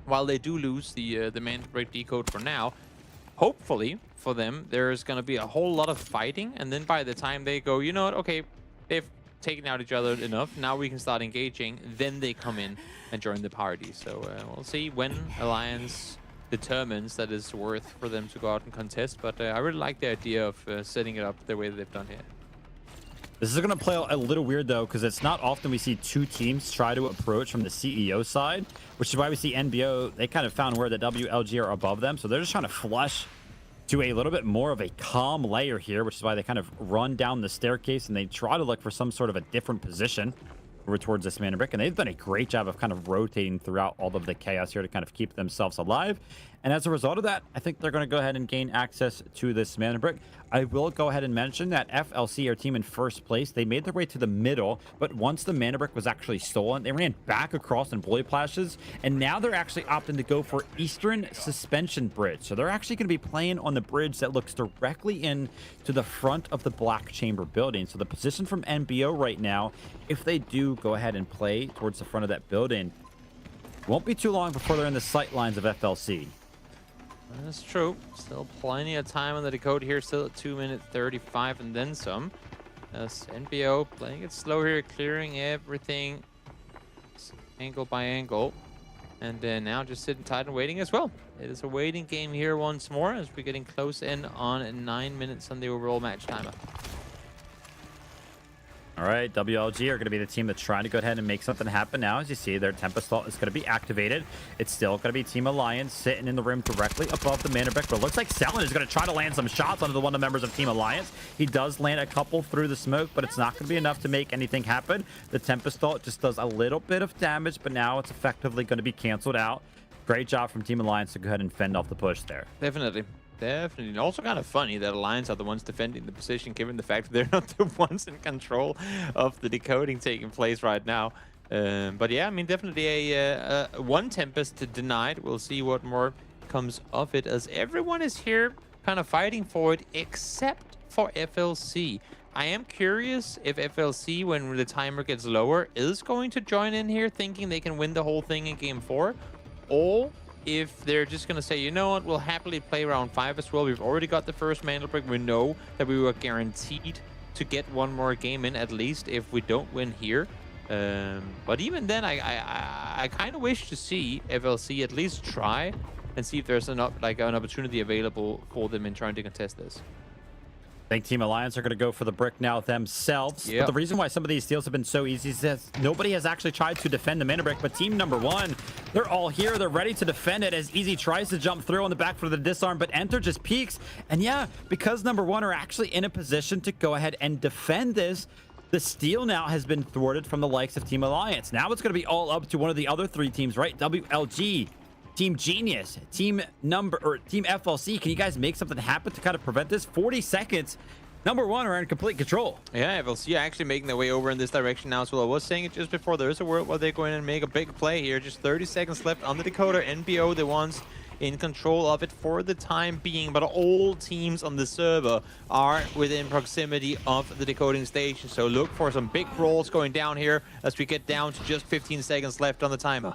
while they do lose the Mandelbrick decode for now, hopefully for them, there's going to be a whole lot of fighting. And then by the time they go, you know what, okay, they've taken out each other enough, now we can start engaging, then they come in and join the party. So we'll see when Alliance determines that it's worth for them to go out and contest. But I really like the idea of setting it up the way that they've done here. This is going to play a little weird, though, because it's not often we see 2 teams try to approach from the CEO side, which is why we see NBO, they kind of found where the WLG are above them. So they're just trying to flush to a little bit more of a calm layer here, which is why they kind of run down the staircase and they try to look for some sort of a different position over towards this Mandelbrick. And they've done a great job of kind of rotating throughout all of the chaos here to kind of keep themselves alive. And as a result of that, I think they're going to go ahead and gain access to this Mandelbrick. I will go ahead and mention that FLC, our team in first place, they made their way to the middle, but once the Mandelbrick was actually stolen, they ran back across in bully plashes, and now they're actually opting to go for Eastern Suspension Bridge. So they're actually going to be playing on the bridge that looks directly in to the front of the Black Chamber building. So the position from NBO right now, if they do go ahead and play towards the front of that building, won't be too long before they're in the sight lines of FLC. That's true. Still plenty of time on the decode here. Still at 2 minutes 35 and then some. As NBO playing it slow here, clearing everything angle by angle. And now just sitting tight and waiting as well. It is a waiting game here once more as we're getting close in on 9 minutes on the overall match timer. All right, WLG are going to be the team that's trying to go ahead and make something happen now. As you see, their Tempest Vault is going to be activated. It's still going to be Team Alliance sitting in the rim directly above the Mandelbrick, but it looks like Selen is going to try to land some shots onto one of the members of Team Alliance. He does land a couple through the smoke, but it's not going to be enough to make anything happen. The Tempest Vault just does a little bit of damage, but now it's effectively going to be canceled out. Great job from Team Alliance to go ahead and fend off the push there. Definitely. Definitely. And also kind of funny that Alliance are the ones defending the position, given the fact that they're not the ones in control of the decoding taking place right now. But yeah, I mean, definitely a one Tempest denied. We'll see what more comes of it, as everyone is here kind of fighting for it, except for FLC. I am curious if FLC, when the timer gets lower, is going to join in here, thinking they can win the whole thing in Game 4, or if they're just going to say, you know what, we'll happily play round 5 as well. We've already got the first Mandelbrick. We know that we were guaranteed to get one more game in, at least if we don't win here. But even then, I kind of wish to see FLC at least try and see if there's an opportunity available for them in trying to contest this. I think Team Alliance are going to go for the brick now themselves. Yep. But the reason why some of these steals have been so easy is that nobody has actually tried to defend the Mandelbrick. But team number 1, they're all here. They're ready to defend it as Easy tries to jump through on the back for the disarm, but Enter just peeks. And yeah, because number 1 are actually in a position to go ahead and defend this, the steal now has been thwarted from the likes of Team Alliance. Now it's going to be all up to one of the other 3 teams, right? WLG, Team Genius, Team FLC. Can you guys make something happen to kind of prevent this? 40 seconds. Number 1 are in complete control. Yeah, FLC actually making their way over in this direction now as well. I was saying it just before. There is a world where they're going to make a big play here. Just 30 seconds left on the decoder. NBO, the ones in control of it for the time being, but all teams on the server are within proximity of the decoding station. So look for some big rolls going down here as we get down to just 15 seconds left on the timer.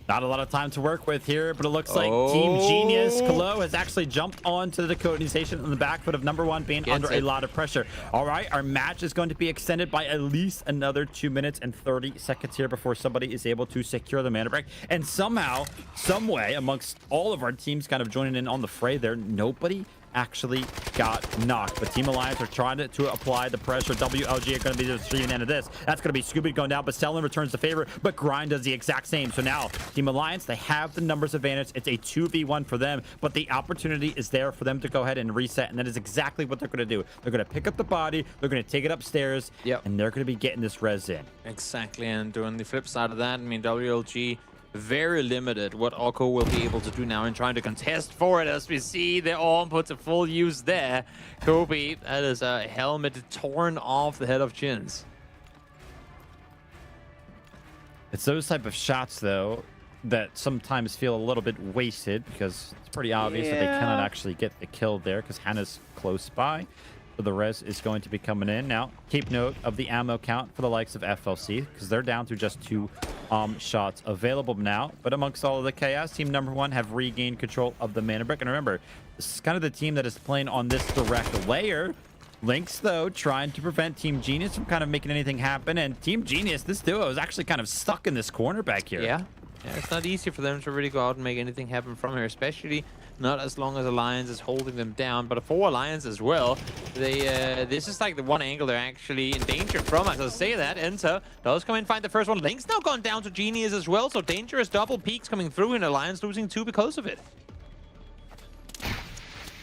Not a lot of time to work with here, but it looks like Team Genius, Kalo, has actually jumped onto the decoding station on the back foot of number 1 being under a lot of pressure. All right, our match is going to be extended by at least another 2 minutes and 30 seconds here before somebody is able to secure the Mandelbrick. And somehow, some way, amongst all of our teams kind of joining in on the fray there, nobody actually got knocked, but Team Alliance are trying to apply the pressure. WLG are going to be the receiving end of this. That's going to be Scooby going down, but Selen returns the favor, but Grind does the exact same. So now Team Alliance, they have the numbers advantage. It's a 2v1 for them, but the opportunity is there for them to go ahead and reset, and that is exactly what they're going to do. They're going to pick up the body, they're going to take it upstairs, and they're going to be getting this res in. Exactly, and doing the flip side of that, I mean, WLG very limited what Oko will be able to do now in trying to contest for it. As we see, they're all put to full use there. Kobe, that is a helmet torn off the head of Chins. It's those type of shots, though, that sometimes feel a little bit wasted because it's pretty obvious that they cannot actually get the kill there because Hannah's close by. So the res is going to be coming in. Now, keep note of the ammo count for the likes of FLC because they're down to just 2 shots available now. But amongst all of the chaos, team number 1 have regained control of the Mandelbrick. And remember, this is kind of the team that is playing on this direct layer. Lynx, though, trying to prevent Team Genius from kind of making anything happen. And Team Genius, this duo is actually kind of stuck in this corner back here. Yeah, it's not easy for them to really go out and make anything happen from here, especially not as long as Alliance is holding them down. But for Alliance as well, they this is like the one angle they're actually in danger from. As I say that, Enter does come in, find the first one. Link's now gone down to Genius as well, so dangerous double peaks coming through, and Alliance losing 2 because of it.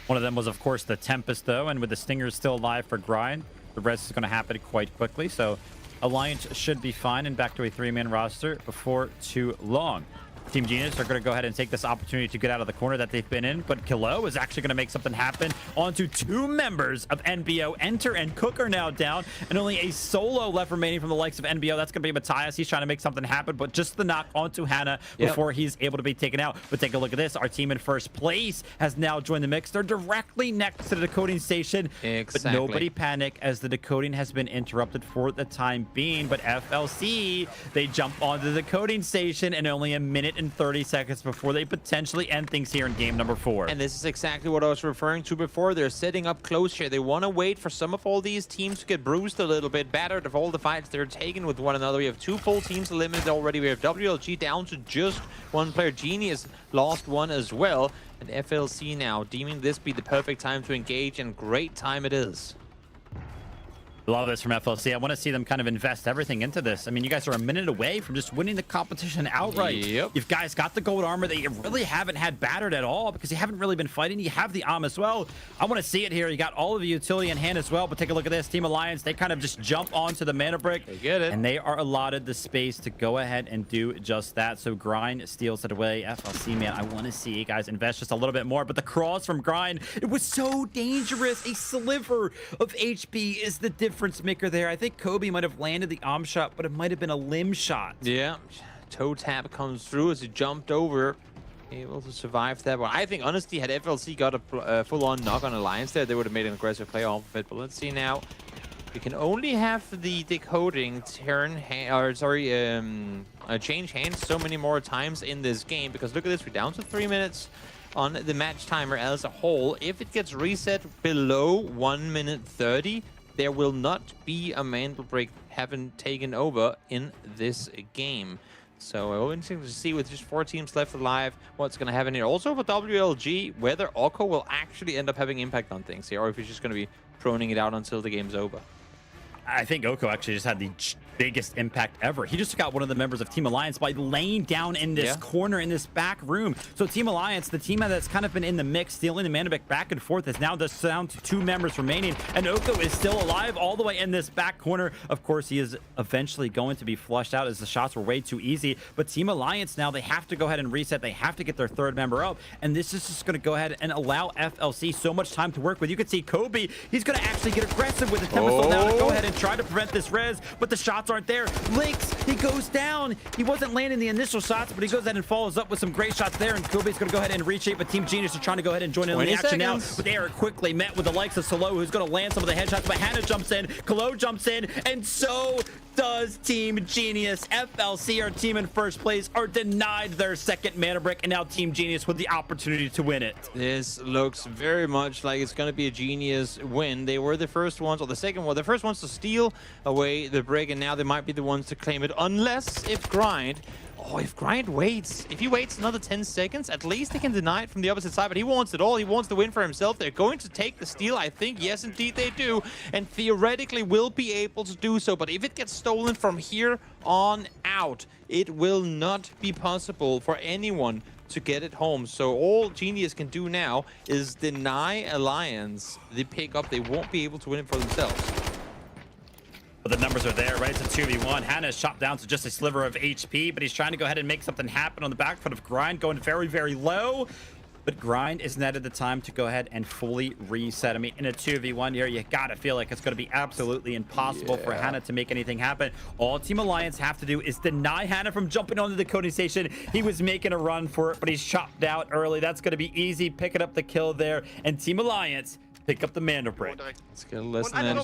One of them was, of course, the Tempest, though, and with the Stingers still alive for Grind, the rest is going to happen quite quickly. So Alliance should be fine and back to a 3-man roster before too long. Team Genius are going to go ahead and take this opportunity to get out of the corner that they've been in, but Kilo is actually going to make something happen onto 2 members of NBO. Enter and Cook are now down, and only a solo left remaining from the likes of NBO. That's going to be Matthias. He's trying to make something happen, but just the knock onto Hannah before he's able to be taken out. But take a look at this. Our team in first place has now joined the mix. They're directly next to the decoding station, but nobody panic as the decoding has been interrupted for the time being. But FLC, they jump onto the decoding station in only a minute and 30 seconds before they potentially end things here in game number 4. And this is exactly what I was referring to before. They're setting up close here. They want to wait for some of all these teams to get bruised a little bit, battered of all the fights they're taking with one another. We have 2 full teams eliminated already. We have WLG down to just 1 player. Genius lost 1 as well. And FLC now deeming this be the perfect time to engage, and great time it is. Love this from FLC. I want to see them kind of invest everything into this. I mean, you guys are a minute away from just winning the competition outright. Yep. You've guys got the gold armor that you really haven't had battered at all because you haven't really been fighting. You have the as well. I want to see it here. You got all of the utility in hand as well, but take a look at this. Team Alliance, they kind of just jump onto the mana brick. They get it. And they are allotted the space to go ahead and do just that. So Grind steals it away. FLC, man, I want to see you guys invest just a little bit more, but the cross from Grind, it was so dangerous. A sliver of HP is the difference maker there. I think Kobe might have landed the shot, but it might have been a limb shot. Yeah, toe tap comes through as he jumped over, able to survive that one. I think honestly, had FLC got a full-on knock on Alliance there, they would have made an aggressive play off of it. But let's see now. We can only have the decoding change hands so many more times in this game, because look at this, we're down to 3 minutes on the match timer as a whole. If it gets reset below 1 minute 30, there will not be a Mandelbrick having taken over in this game. So interesting to see with just 4 teams left alive what's going to happen here. Also for WLG, whether Oko will actually end up having impact on things here, or if he's just going to be proning it out until the game's over. I think Oko actually just had the biggest impact ever. He just took out one of the members of Team Alliance by laying down in this corner in this back room. So Team Alliance, the team that's kind of been in the mix, stealing the mana back and forth, is now just down to 2 members remaining, and Oko is still alive all the way in this back corner. Of course, he is eventually going to be flushed out as the shots were way too easy, but Team Alliance now, they have to go ahead and reset. They have to get their 3rd member up, and this is just going to go ahead and allow FLC so much time to work with. You can see Kobe, he's going to actually get aggressive with the Tempest now to go ahead and try to prevent this res, but the shots aren't there. Lynx, he goes down. He wasn't landing the initial shots, but he goes ahead and follows up with some great shots there, and Kobe's going to go ahead and reshape, but Team Genius are trying to go ahead and join in the action now, but they are quickly met with the likes of Solo, who's going to land some of the headshots, but Hannah jumps in, Kalo jumps in, and so does Team Genius. FLC, our team in first place, are denied their 2nd mana brick, and now Team Genius with the opportunity to win it. This looks very much like it's going to be a Genius win. They were the first ones, or the second one, the first ones to steal away the brick, and now they might be the ones to claim it, unless if Grind waits. If he waits another 10 seconds, at least they can deny it from the opposite side, but he wants it all. He wants the win for himself. They're going to take the steal, I think. Yes, indeed they do, and theoretically will be able to do so, but if it gets stolen from here on out, it will not be possible for anyone to get it home. So all Genius can do now is deny Alliance the pickup. They won't be able to win it for themselves. But the numbers are there, right? It's a 2v1. Hannah is chopped down to just a sliver of HP, but he's trying to go ahead and make something happen on the back foot of Grind, going very, very low. But Grind isn't at the time to go ahead and fully reset. I mean, in a 2v1 here, you gotta feel like it's gonna be absolutely impossible for Hannah to make anything happen. All Team Alliance have to do is deny Hannah from jumping onto the coding station. He was making a run for it, but he's chopped out early. That's gonna be easy, picking up the kill there. And Team Alliance pick up the Mandelbrick. Let's get a listen in.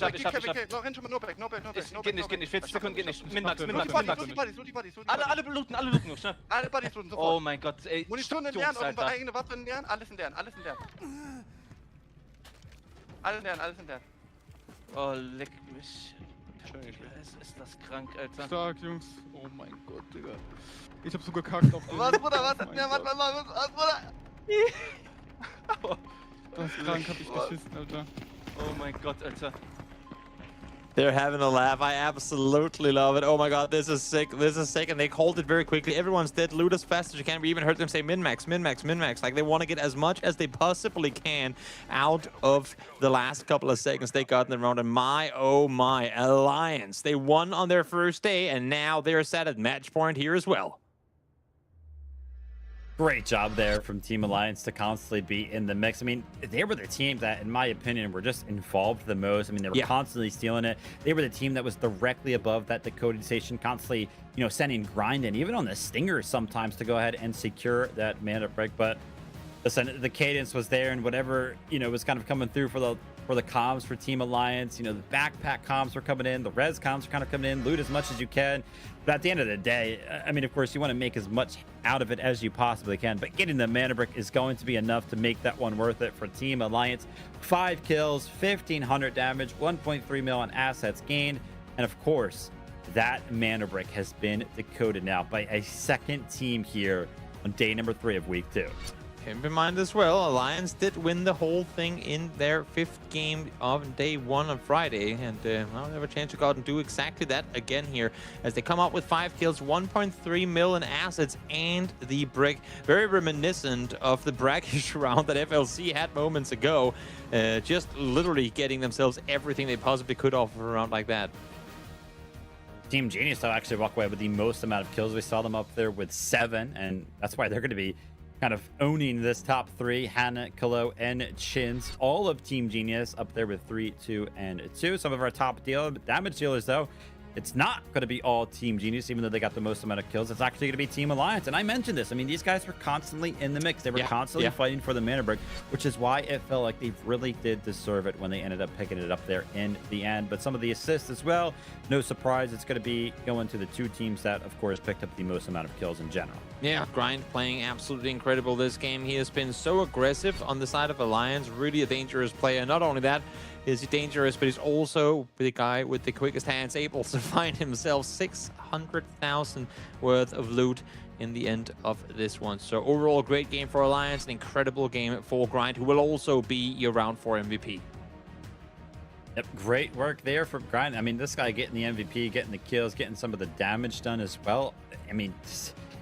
Geht nicht, geht nicht, 40 Sekunden geht nicht. Min-Max. Alle looten, noch schnell. Alle Buddies looten sofort. Oh mein Gott, ey. Munition entleeren, eigene Waffen entleeren, alles entleeren. Alles entleeren. Oh, leck mich. Ist das krank, Alter. Stark, Jungs. Oh mein Gott, Digga. Ich hab so gekackt auf den... Was, Bruder, was? Ja, warte mal, was, Bruder? Das ist krank, hab ich geschissen, Alter. Oh mein Gott, Alter. They're having a laugh. I absolutely love it. Oh my god, this is sick. This is sick, and they called it very quickly. Everyone's dead. Loot as fast as you can. We even heard them say min-max, min-max, min-max. Like, they want to get as much as they possibly can out of the last couple of seconds they got in the round. And my, oh my, Alliance. They won on their first day, and now they're set at match point here as well. Great job there from Team Alliance to constantly be in the mix. I mean, they were the team that, in my opinion, were just involved the most. I mean, they were constantly stealing it. They were the team that was directly above that decoding station, constantly, you know, sending Grind in, even on the Stingers sometimes, to go ahead and secure that mana break. But listen, the cadence was there, and whatever, you know, was kind of coming through for the comms for Team Alliance, you know, the backpack comms were coming in, the res comms are kind of coming in, loot as much as you can. But at the end of the day, I mean, of course, you want to make as much out of it as you possibly can, but getting the mana brick is going to be enough to make that one worth it for Team Alliance. 5 kills, 1,500 damage, 1.3 mil on assets gained, and of course, that mana brick has been decoded now by a second team here on day number 3 of week 2. keep in mind as well, Alliance did win the whole thing in their 5th game of day 1 on Friday, and well, they have a chance to go out and do exactly that again here as they come out with 5 kills, 1.3 million assets, and the brick. Very reminiscent of the Brakkesh round that FLC had moments ago, just literally getting themselves everything they possibly could off of a round like that. Team Genius, though, actually walk away with the most amount of kills. We saw them up there with 7, and that's why they're going to be kind of owning this top 3. Hannah, Kalo, and Chins. All of Team Genius up there with 3, 2, and 2. Some of our top damage dealers, though, it's not going to be all Team Genius, even though they got the most amount of kills. It's actually going to be Team Alliance. And I mentioned this. I mean, these guys were constantly in the mix. They were constantly fighting for the Mandelbrick, which is why it felt like they really did deserve it when they ended up picking it up there in the end. But some of the assists as well, no surprise, it's going to be going to the 2 teams that, of course, picked up the most amount of kills in general. Yeah, Grind playing absolutely incredible this game. He has been so aggressive on the side of Alliance, really a dangerous player. Not only that, is he dangerous, but he's also the guy with the quickest hands, able to find himself 600,000 worth of loot in the end of this one. So overall, great game for Alliance, an incredible game for Grind, who will also be your round 4 MVP. Yep, great work there for Grind. I mean, this guy getting the MVP, getting the kills, getting some of the damage done as well. I mean,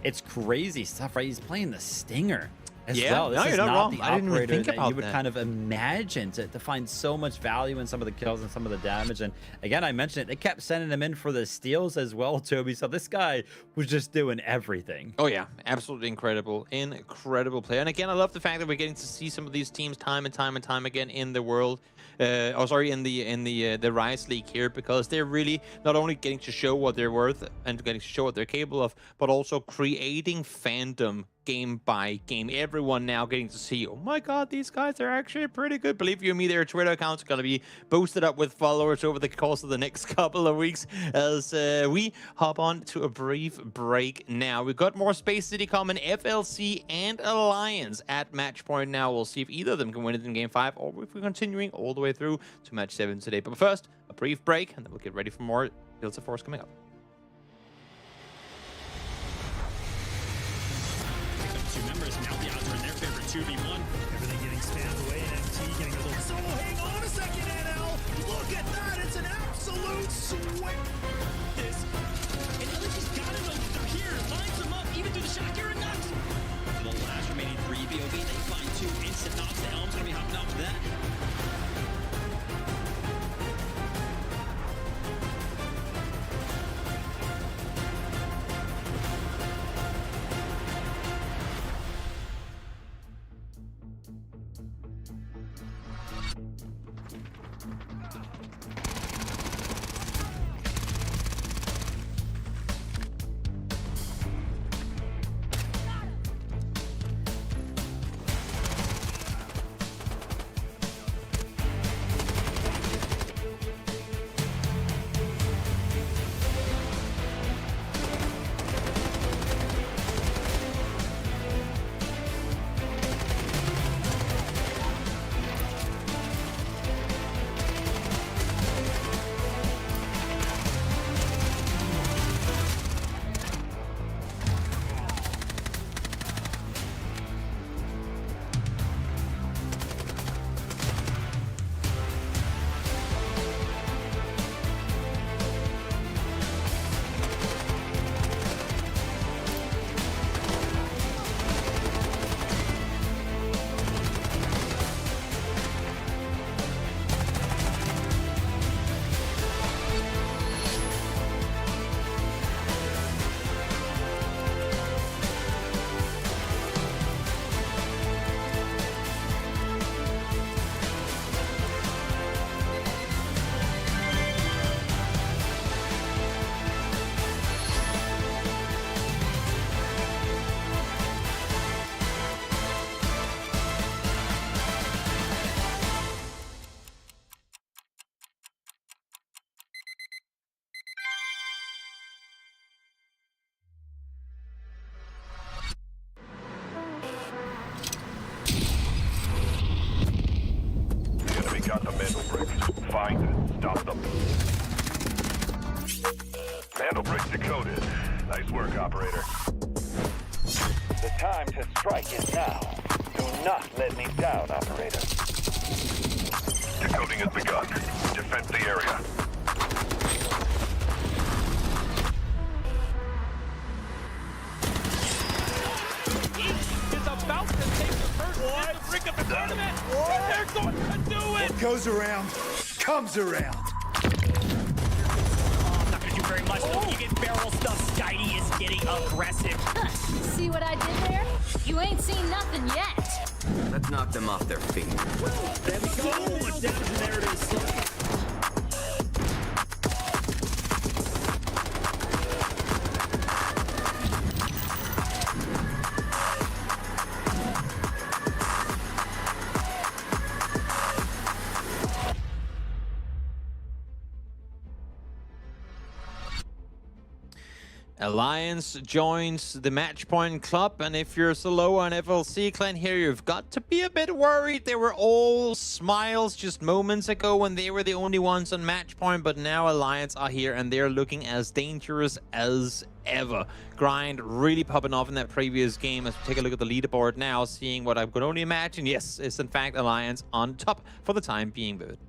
it's crazy stuff, right? He's playing the Stinger as well. This is not the operator that you would kind of imagine to find so much value in some of the kills and some of the damage. And again, I mentioned it, they kept sending him in for the steals as well, Toby. So this guy was just doing everything. Oh yeah, absolutely incredible player. And again, I love the fact that we're getting to see some of these teams time and time again in the world. In the Rise League here, because they're really not only getting to show what they're worth and getting to show what they're capable of, but also creating fandom game by game. Everyone now getting to see, oh my god, these guys are actually pretty good. Believe you me, their Twitter accounts are going to be boosted up with followers over the course of the next couple of weeks as we hop on to a brief break now. We've got more Space City coming, FLC and Alliance at match point now. We'll see if either of them can win it in game 5 or if we're continuing all the way through to match 7 today. But first, a brief break, and then we'll get ready for more Delta Force coming up. Two members, now the odds are in their favor, 2v1. Everything getting spammed away, and MT getting a little solo. Hang on a second, NL. Look at that, it's an absolute swing. This. And LG's got it over. They're here, lines them up, even through the shot. You're nuts. For the last remaining 3 BOV, they find 2 instant knocks. The Helm's gonna be hopping off that. got the Mandelbrick. Find it. Stop them. Mandelbrick decoded. Nice work, operator. The time to strike is now. Do not let me down, operator. Decoding has begun. Defend the area. Is about to take the first hit to bring up the tournament. And they're going to do it. What goes around comes around. Not gonna do very much though. You get barrel stuff. Skydie is getting aggressive. See what I did there? You ain't seen nothing yet. Let's knock them off their feet. There we go. Much damage, and there it is. Alliance joins the Matchpoint Club, and if you're Solo and FLC clan here, you've got to be a bit worried. They were all smiles just moments ago when they were the only ones on Matchpoint, but now Alliance are here and they're looking as dangerous as ever. Grind really popping off in that previous game. As we take a look at the leaderboard now, seeing what I could only imagine, yes, is in fact Alliance on top for the time being, Vivid.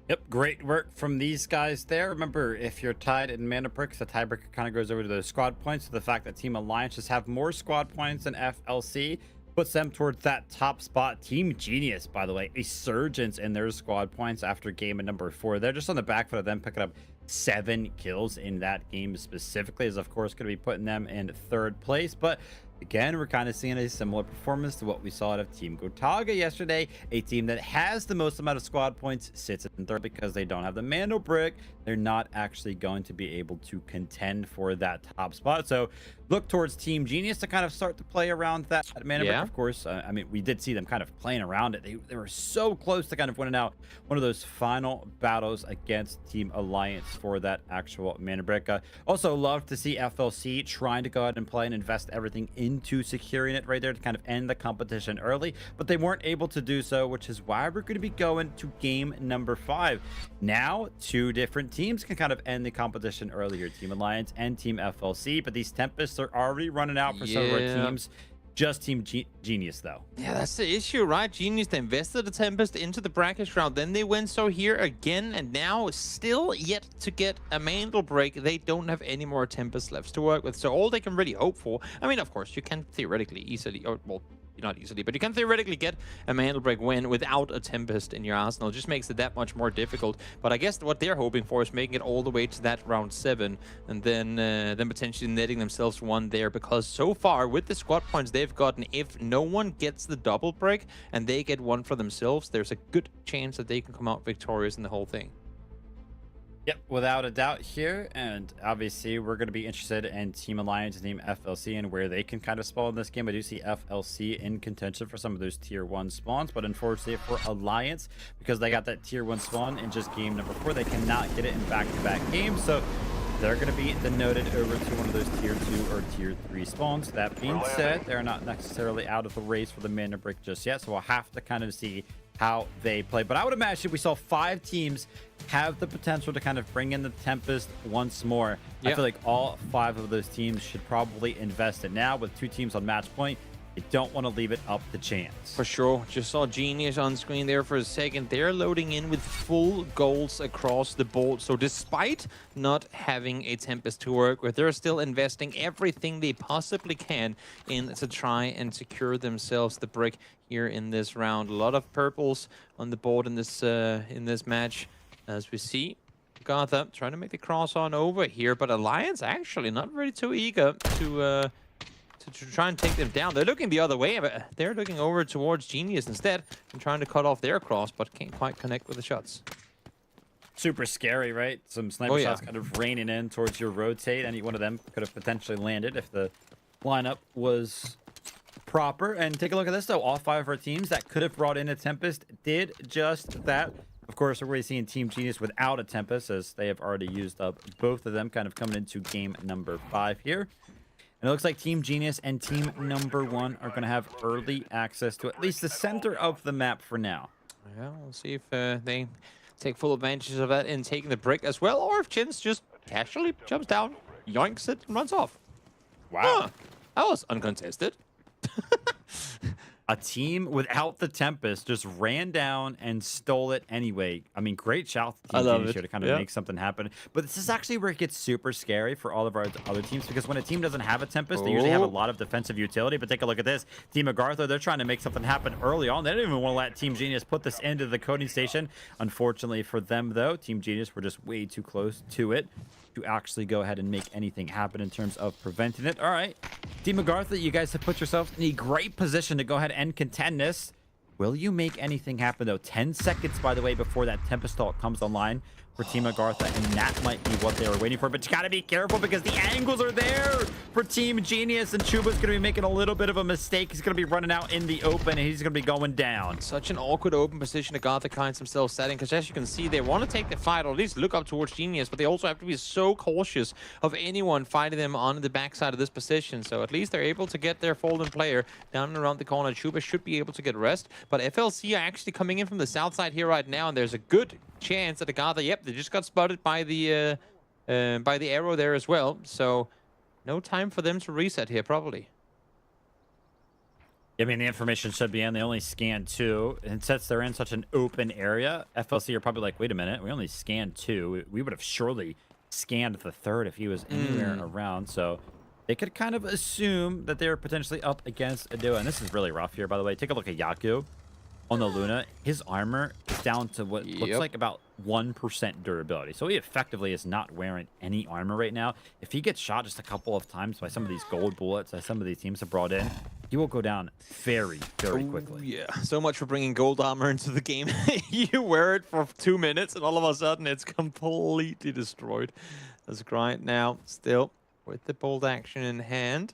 Yep, great work from these guys there. Remember, if you're tied in Mandelbrick, the tiebreaker kind of goes over to the squad points. So the fact that Team Alliance just have more squad points than FLC puts them towards that top spot. Team Genius, by the way, a surgence in their squad points after game at number 4. They're just on the back foot of them picking up 7 kills in that game specifically, is of course going to be putting them in 3rd place. But again, we're kind of seeing a similar performance to what we saw out of Team Gotaga yesterday. A team that has the most amount of squad points sits in 3rd because they don't have the Mandelbrick. They're not actually going to be able to contend for that top spot. So look towards Team Genius to kind of start to play around that Mandelbrick. Yeah. Of course, I mean, we did see them kind of playing around it. They were so close to kind of winning out one of those final battles against Team Alliance for that actual Mandelbrick. Also love to see FLC trying to go ahead and play and invest everything into securing it right there to kind of end the competition early, but they weren't able to do so, which is why we're going to be going to game number 5. Now, 2 different teams can kind of end the competition earlier, Team Alliance and Team FLC, but these Tempests are already running out for some of our teams. Just Team Genius, though. Yeah, that's the issue, right? Genius, they invested the Tempest into the Brakkesh round. Then they went so here again, and now still yet to get a Mandelbrick. They don't have any more Tempest left to work with. So all they can really hope for, I mean, of course, you can theoretically easily, or well, not easily, but you can theoretically get a Mandelbrick win without a Tempest in your arsenal. It just makes it that much more difficult. But I guess what they're hoping for is making it all the way to that round 7, and then potentially netting themselves one there. Because so far, with the squad points they've gotten, if no one gets the double break and they get one for themselves, there's a good chance that they can come out victorious in the whole thing. Yep, without a doubt here, and obviously we're going to be interested in Team Alliance and Team FLC and where they can kind of spawn in this game. I do see FLC in contention for some of those tier 1 spawns, but unfortunately for Alliance, because they got that tier 1 spawn in just game number 4, they cannot get it in back-to-back games, so they're going to be denoted over to one of those tier 2 or tier 3 spawns. That being said, they're not necessarily out of the race for the Mandelbrick just yet, so we'll have to kind of see how they play. But I would imagine we saw 5 teams have the potential to kind of bring in the Tempest once more. I feel like all 5 of those teams should probably invest it now. With 2 teams on match point, you don't want to leave it up to chance. For sure. Just saw Genius on screen there for a second. They're loading in with full goals across the board. So despite not having a Tempest to work with, they're still investing everything they possibly can in to try and secure themselves the brick here in this round. A lot of purples on the board in this match, as we see. AGARTHA trying to make the cross on over here, but Alliance actually not really too eager to try and take them down. They're looking the other way, but they're looking over towards Genius instead and trying to cut off their cross, but can't quite connect with the shots. Super scary, right? Some sniper shots kind of raining in towards your rotate. Any one of them could have potentially landed if the lineup was proper. And take a look at this, though. All 5 of our teams that could have brought in a Tempest did just that. Of course, we're already seeing Team Genius without a Tempest, as they have already used up both of them, kind of coming into game number 5 here. And it looks like Team Genius and Team number 1 are going to have early access to at least the center of the map for now. Yeah, we'll see if they take full advantage of that in taking the brick as well, or if Chins just casually jumps down, yoinks it, and runs off. Wow. Huh. That was uncontested. A team without the Tempest just ran down and stole it anyway. I mean, great shout to Team Genius here to kind of make something happen. But this is actually where it gets super scary for all of our other teams, because when a team doesn't have a Tempest, they usually have a lot of defensive utility. But take a look at this. Team AGARTHA, they're trying to make something happen early on. They didn't even want to let Team Genius put this into the coding station. Unfortunately for them, though, Team Genius were just way too close to it to actually go ahead and make anything happen in terms of preventing it. All right, Team AGARTHA, you guys have put yourselves in a great position to go ahead and contend this. Will you make anything happen, though? 10 seconds, by the way, before that Tempest ult comes online for Team AGARTHA, and that might be what they were waiting for. But you gotta be careful because the angles are there for Team Genius, and Chuba's gonna be making a little bit of a mistake. He's gonna be running out in the open, and he's gonna be going down. Such an awkward open position AGARTHA finds themselves setting, because as you can see, they want to take the fight, or at least look up towards Genius, but they also have to be so cautious of anyone fighting them on the backside of this position. So at least they're able to get their fallen player down and around the corner. Chuba should be able to get rest, but FLC are actually coming in from the south side here right now, and there's a good chance that AGARTHA, yep, they just got spotted by the arrow there as well. So no time for them to reset here, probably. I mean, the information should be in. They only scanned 2, and since they're in such an open area, FLC are probably like, wait a minute, we only scanned 2. We would have surely scanned the 3rd if he was anywhere around. So they could kind of assume that they're potentially up against a duo. And this is really rough here, by the way. Take a look at Yaku on the Luna. His armor is down to what looks like about 1% durability. So he effectively is not wearing any armor right now. If he gets shot just a couple of times by some of these gold bullets that some of these teams have brought in, he will go down very, very quickly. Yeah, so much for bringing gold armor into the game. You wear it for 2 minutes, and all of a sudden it's completely destroyed. Let's grind now, still with the bold action in hand.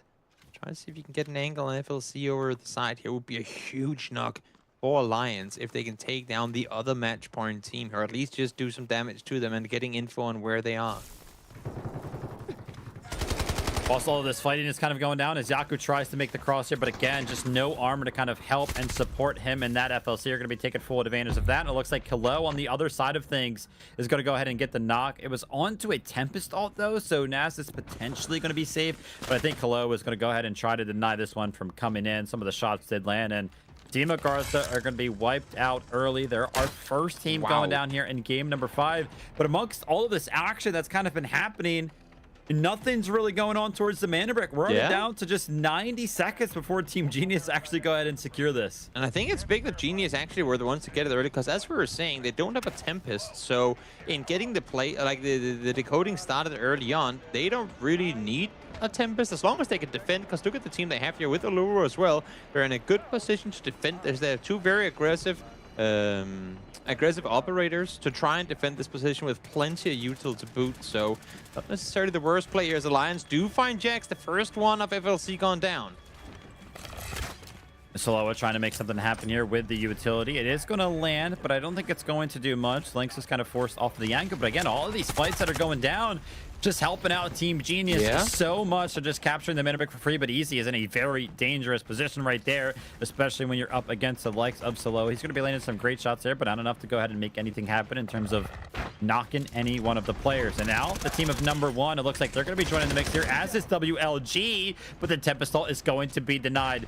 Try to see if you can get an angle on FLC over the side here. Would be a huge knock for Alliance if they can take down the other match point team, or at least just do some damage to them and getting info on where they are. Also, all of this fighting is kind of going down as Yaku tries to make the cross here, but again, just no armor to kind of help and support him, and that FLC are going to be taking full advantage of that. And it looks like Kalo on the other side of things is going to go ahead and get the knock. It was onto a Tempest ult, though, so Nas is potentially going to be safe, but I think Kalo is going to go ahead and try to deny this one from coming in. Some of the shots did land, and Team AGARTHA are going to be wiped out early. They're our first team going down here in game number 5. But amongst all of this action that's kind of been happening, nothing's really going on towards the Mandelbrick. We're only down to just 90 seconds before Team Genius actually go ahead and secure this. And I think it's big that Genius actually were the ones to get it early, because as we were saying, they don't have a Tempest. So in getting the play, like the decoding started early on, they don't really need a Tempest as long as they can defend, because look at the team they have here with Allura as well. They're in a good position to defend. They're 2 very aggressive operators to try and defend this position with plenty of util to boot. So not necessarily the worst players. Alliance do find Jax, the first one of FLC gone down. Soloa trying to make something happen here with the utility. It is going to land, but I don't think it's going to do much. Lynx is kind of forced off the angle, but again, all of these fights that are going down, just helping out Team Genius so much. They're just capturing the Mandelbrick for free, but Easy is in a very dangerous position right there, especially when you're up against the likes of Solo. He's going to be landing some great shots there, but not enough to go ahead and make anything happen in terms of knocking any one of the players. And now the team of number 1, it looks like they're going to be joining the mix here, as is WLG, but the Tempest ult is going to be denied.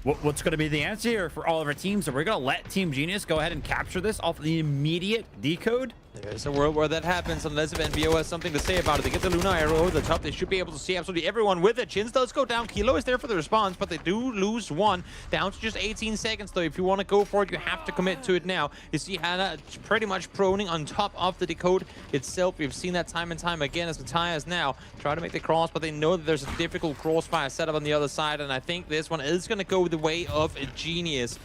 What's going to be the answer here for all of our teams? Are we going to let Team Genius go ahead and capture this off the immediate decode? There's a world where that happens unless if NBO has something to say about it. They get the Luna arrow over the top. They should be able to see absolutely everyone with it. Chins does go down. Kilo is there for the response, but they do lose 1. Down to just 18 seconds, though. If you want to go for it, you have to commit to it now. You see Hannah pretty much proning on top of the decode itself. We've seen that time and time again as Matthias now try to make the cross, but they know that there's a difficult crossfire setup on the other side, and I think this one is going to go the way of a Genius.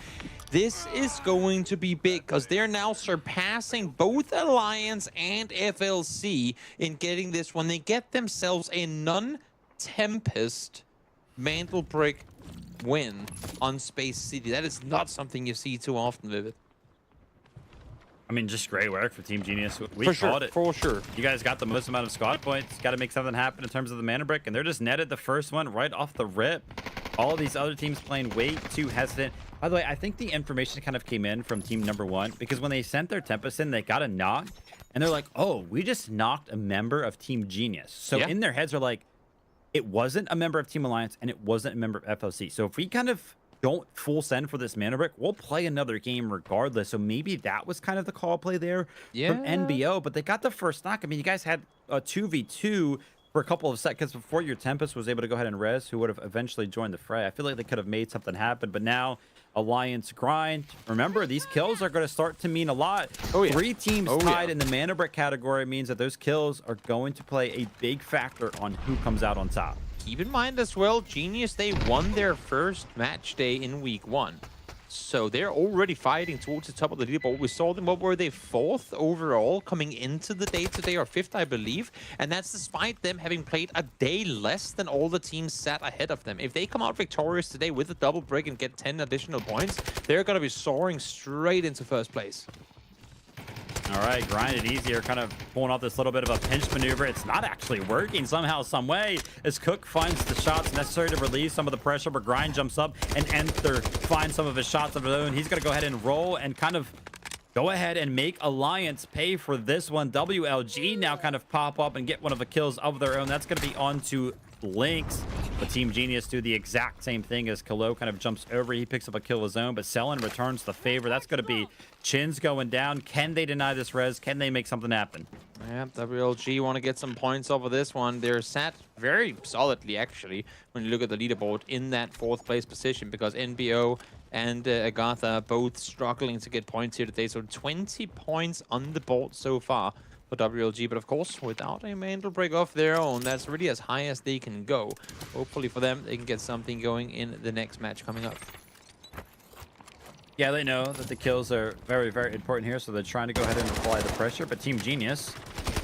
This is going to be big because they're now surpassing both Alliance and FLC in getting this one. They get themselves a non-Tempest Mandelbrick win on Space City. That is not something you see too often, Vivid. I mean, just great work for Team Genius. We called it. For sure. You guys got the most amount of squad points. Got to make something happen in terms of the Mandelbrick, and they're just netted the first one right off the rip. All of these other teams playing way too hesitant. By the way, I think the information kind of came in from team number 1 because when they sent their Tempest in, they got a knock, and they're like, oh, we just knocked a member of Team Genius. So in their heads are like, it wasn't a member of Team Alliance, and it wasn't a member of FLC. So if we kind of don't full send for this Mandelbrick, we'll play another game regardless. So maybe that was kind of the call play there from NBO, but they got the first knock. I mean, you guys had a 2v2 for a couple of seconds before your Tempest was able to go ahead and res, who would have eventually joined the fray. I feel like they could have made something happen, but now Alliance grind. Remember, these kills are going to start to mean a lot. 3 teams tied in the Mandelbrick category means that those kills are going to play a big factor on who comes out on top. Keep in mind as well, Genius, they won their first match day in week 1. So they're already fighting towards the top of the leaderboard. We saw them, what were they, 4th overall coming into the day today, or 5th, I believe. And that's despite them having played a day less than all the teams sat ahead of them. If they come out victorious today with a double break and get 10 additional points, they're going to be soaring straight into first place. All right, grind it easier, kind of pulling off this little bit of a pinch maneuver. It's not actually working somehow, some way, as Cook finds the shots necessary to relieve some of the pressure, but Grind jumps up and Enter finds some of his shots of his own. He's going to go ahead and roll and kind of go ahead and make Alliance pay for this one. WLG now kind of pop up and get one of the kills of their own. That's going to be on to Lynx. But Team Genius do the exact same thing as Kalo kind of jumps over. He picks up a kill of his own, but Selen returns the favor. That's going to be Chin's going down. Can they deny this res? Can they make something happen? Yeah, WLG want to get some points over this one. They're sat very solidly, actually, when you look at the leaderboard in that 4th place position, because NBO and AGARTHA are both struggling to get points here today. So 20 points on the board so far for WLG, but of course, without a Mandelbrick of their own, that's really as high as they can go. Hopefully for them, they can get something going in the next match coming up. Yeah, they know that the kills are very, very important here, so they're trying to go ahead and apply the pressure, but Team Genius,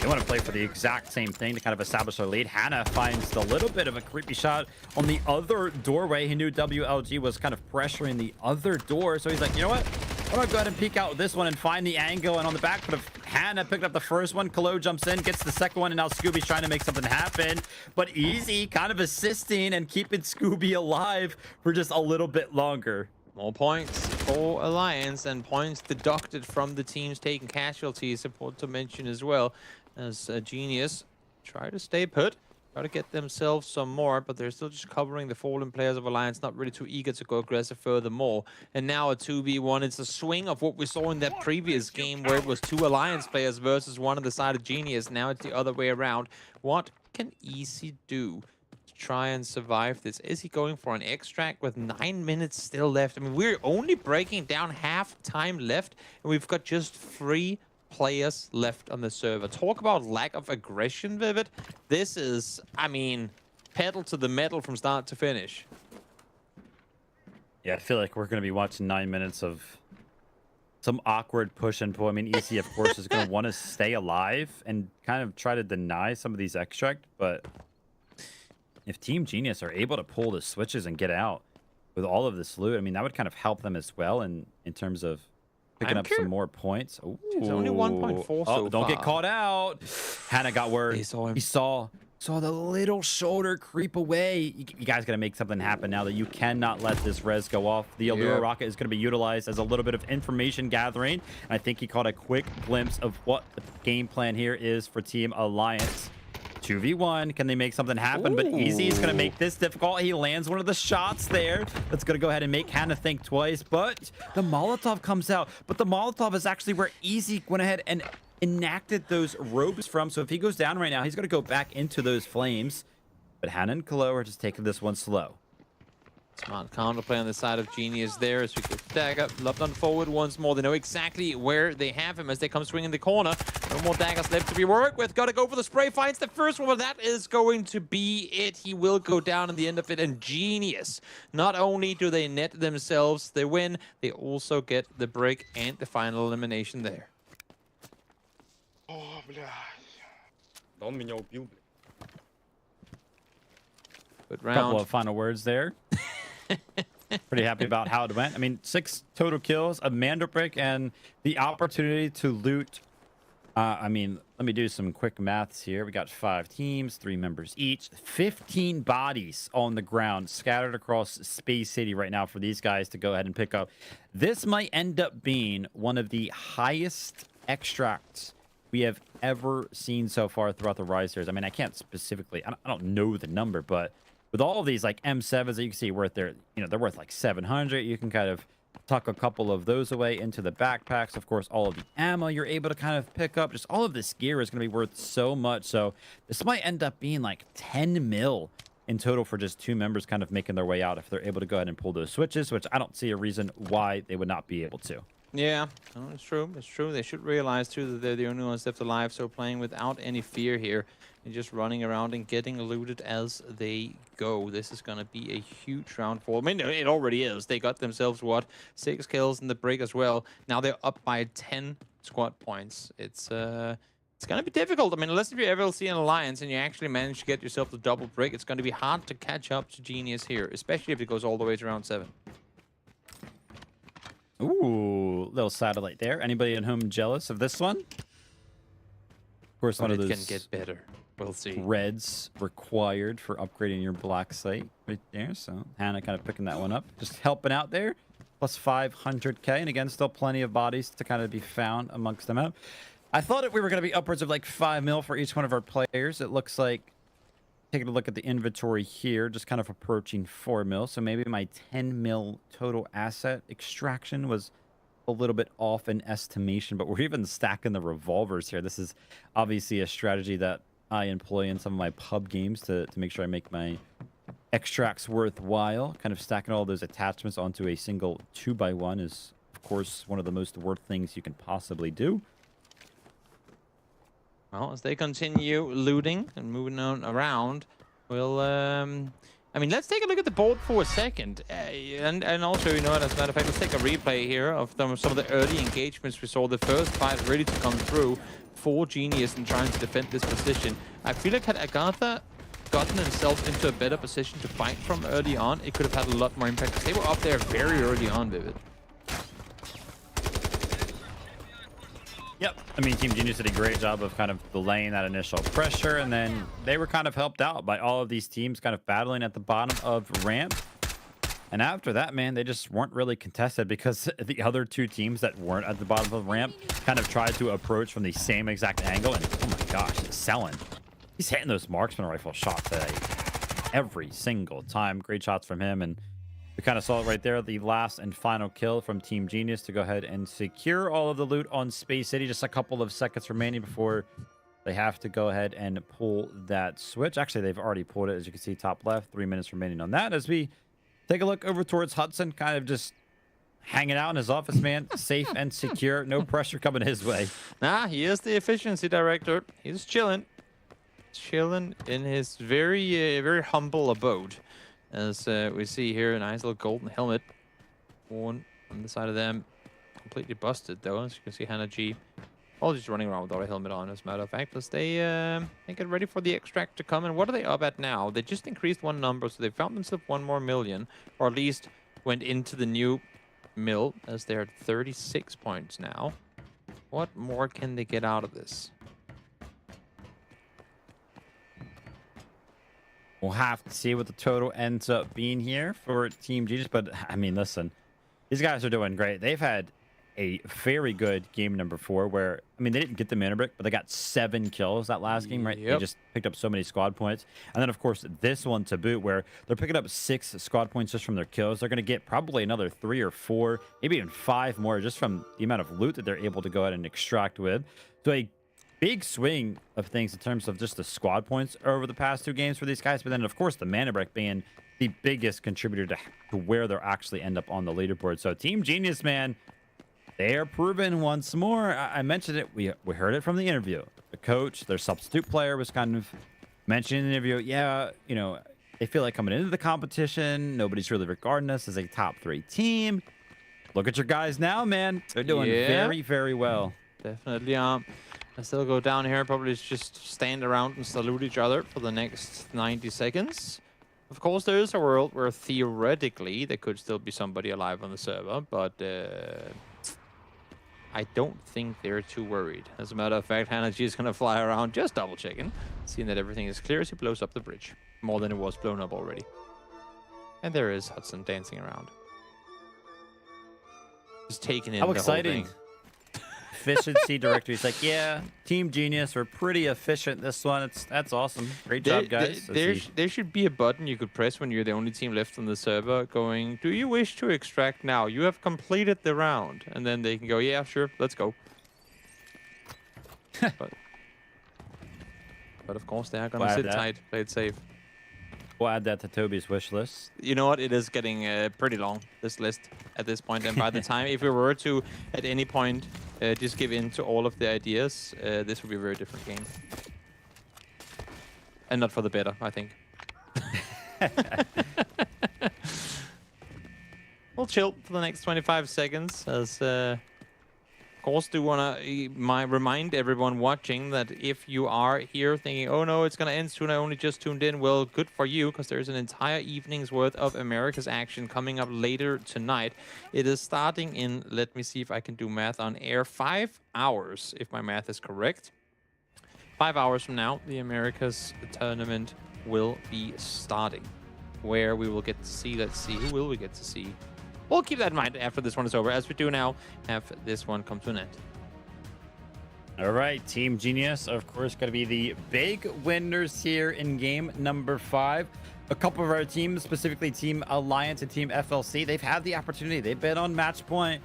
they want to play for the exact same thing to kind of establish their lead. Hannah finds the little bit of a creepy shot on the other doorway. He knew WLG was kind of pressuring the other door, so he's like, you know what? I'm going to go ahead and peek out this one and find the angle. And on the back foot of Hannah picked up the first one. Kalo jumps in, gets the second one, and now Scooby's trying to make something happen. But Easy kind of assisting and keeping Scooby alive for just a little bit longer. More points for Alliance and points deducted from the teams taking casualties. Important to mention as well, as Genius try to stay put. Try to get themselves some more, but they're still just covering the fallen players of Alliance, not really too eager to go aggressive furthermore. And now a 2v1. It's a swing of what we saw in that previous game where it was 2 Alliance players versus 1 on the side of Genius. Now it's the other way around. What can Easy do to try and survive this? Is he going for an extract with 9 minutes still left? I mean, we're only breaking down half time left, and we've got just 3 players left on the server. Talk about lack of aggression, Vivid. This is, I mean, pedal to the metal from start to finish. Yeah, I feel like we're going to be watching 9 minutes of some awkward push and pull. I mean, EC, of course, is going to want to stay alive and kind of try to deny some of these extract, but if Team Genius are able to pull the switches and get out with all of this loot, I mean, that would kind of help them as well in terms of picking up some more points. Ooh. It's only 1.4 so far. Don't get caught out. Hannah got word. He saw him. He saw the little shoulder creep away. You guys got to make something happen now that you cannot let this res go off. The Allure rocket is going to be utilized as a little bit of information gathering. And I think he caught a quick glimpse of what the game plan here is for Team Alliance. 2v1. Can they make something happen? Ooh. But Easy is going to make this difficult. He lands one of the shots there. That's going to go ahead and make Hannah think twice. But the Molotov comes out. But the Molotov is actually where Easy went ahead and enacted those ropes from. So if he goes down right now, he's going to go back into those flames. But Hannah and Kalo are just taking this one slow. Smart counterplay on the side of Genius there as we could dagger. Love done forward once more. They know exactly where they have him as they come swinging the corner. No more daggers left to be worked with. Got to go for the spray. Finds the first one. That is going to be it. He will go down in the end of it. And Genius, not only do they net themselves the win, they also get the break and the final elimination there. Oh, Good round. Couple of final words there. Pretty happy about how it went. I mean, 6 total kills, a Mandelbrick, and the opportunity to loot. I mean, let me do some quick maths here. We got 5 teams, 3 members each, 15 bodies on the ground scattered across Space City right now for these guys to go ahead and pick up. This might end up being one of the highest extracts we have ever seen so far throughout the Rise series. I mean, I can't specifically, I don't know the number, but with all of these like M7s that you can see worth they're worth like 700. You can kind of tuck a couple of those away into the backpacks. Of course, all of the ammo you're able to kind of pick up. Just all of this gear is going to be worth so much. So this might end up being like 10 mil in total for just 2 members kind of making their way out if they're able to go ahead and pull those switches, which I don't see a reason why they would not be able to. Yeah, no, it's true. It's true. They should realize, too, that they're the only ones left alive. So playing without any fear here and just running around and getting looted as they go. This is going to be a huge round for them. I mean, it already is. They got themselves, what, 6 kills in the break as well. Now they're up by 10 squad points. It's going to be difficult. I mean, unless if you ever see an alliance and you actually manage to get yourself the double break, it's going to be hard to catch up to Genius here, especially if it goes all the way to round 7. Ooh, little satellite there. Anybody at home jealous of this one? Of course, one of those can get better. We'll see. Reds required for upgrading your black site right there. So Hannah kind of picking that one up, just helping out there. Plus 500k, and again, still plenty of bodies to kind of be found amongst them out. I thought we were going to be upwards of like 5 mil for each one of our players. It looks like, taking a look at the inventory here, just kind of approaching 4 mil. So maybe my 10 mil total asset extraction was a little bit off in estimation, but we're even stacking the revolvers here. This is obviously a strategy that I employ in some of my pub games to make sure I make my extracts worthwhile. Kind of stacking all those attachments onto a single 2x1 is, of course, one of the most worth things you can possibly do. Well, as they continue looting and moving on around, we'll, I mean, let's take a look at the board for a second. And also, you know what, as a matter of fact, let's take a replay here of some of the early engagements we saw. The first fight ready to come through for Genius and trying to defend this position. I feel like had AGARTHA gotten themselves into a better position to fight from early on, it could have had a lot more impact. They were up there very early on, Vivid. Yep. I mean, Team Genius did a great job of kind of delaying that initial pressure, and then they were kind of helped out by all of these teams kind of battling at the bottom of ramp. And after that, man, they just weren't really contested because the other 2 teams that weren't at the bottom of the ramp kind of tried to approach from the same exact angle. And oh my gosh, Selin, he's hitting those marksman rifle shots today every single time. Great shots from him, and we kind of saw it right there, the last and final kill from Team Genius to go ahead and secure all of the loot on Space City. Just a couple of seconds remaining before they have to go ahead and pull that switch. Actually, they've already pulled it, as you can see, top left. 3 minutes remaining on that. As we take a look over towards Hudson, kind of just hanging out in his office, man. Safe and secure. No pressure coming his way. Nah, he is the efficiency director. He's chilling. Chilling in his very humble abode. As we see here, a nice little golden helmet. One on the side of them. Completely busted, though. As you can see, Hannah G. All just running around without a helmet on, as a matter of fact. As they get ready for the extract to come. And what are they up at now? They just increased one number, so they found themselves 1 more million. Or at least went into the new mill, as they're at 36 points now. What more can they get out of this? We'll have to see what the total ends up being here for Team Genius. But, I mean, listen, these guys are doing great. They've had a very good game number 4 where, I mean, they didn't get the Mandelbrick, but they got 7 kills that last game, right? They just picked up so many squad points. And then, of course, this one to boot where they're picking up 6 squad points just from their kills. They're going to get probably another 3 or 4, maybe even 5 more just from the amount of loot that they're able to go ahead and extract with. So a big swing of things in terms of just the squad points over the past 2 games for these guys. But then, of course, the Mandelbrick being the biggest contributor to where they'll actually end up on the leaderboard. So Team Genius, man, they are proven once more. I mentioned it. We heard it from the interview. The coach, their substitute player, was kind of mentioning in the interview, yeah, you know, they feel like coming into the competition, nobody's really regarding us as a top 3 team. Look at your guys now, man. They're doing very, very well. Definitely. I still go down here, probably just stand around and salute each other for the next 90 seconds. Of course, there is a world where theoretically there could still be somebody alive on the server, but I don't think they're too worried. As a matter of fact, Hannah G is going to fly around just double checking, seeing that everything is clear as he blows up the bridge. More than it was blown up already. And there is Hudson dancing around. Just taking in the whole thing. efficiency director. He's like, yeah, Team Genius, we're pretty efficient this one. That's awesome. Great job, guys. There should be a button you could press when you're the only team left on the server going, do you wish to extract now? You have completed the round. And then they can go, yeah, sure, let's go. but of course, they are going to sit tight, play it safe. We'll add that to Toby's wish list. You know what? It is getting pretty long, this list, at this point. And by the time, if we were to, at any point, just give in to all of the ideas, this would be a very different game. And not for the better, I think. We'll chill for the next 25 seconds as... Of course, do want to remind everyone watching that if you are here thinking, oh no, it's going to end soon, I only just tuned in, well, good for you, because there's an entire evening's worth of America's action coming up later tonight. It is starting in, let me see if I can do math on air, 5 hours, if my math is correct. 5 hours from now, the America's tournament will be starting, where we will get to see, let's see, who will we get to see? We'll keep that in mind after this one is over, as we do now have this one come to an end. All right, Team Genius, of course, going to be the big winners here in game number 5. A couple of our teams, specifically Team Alliance and Team FLC, they've had the opportunity. They've been on match point,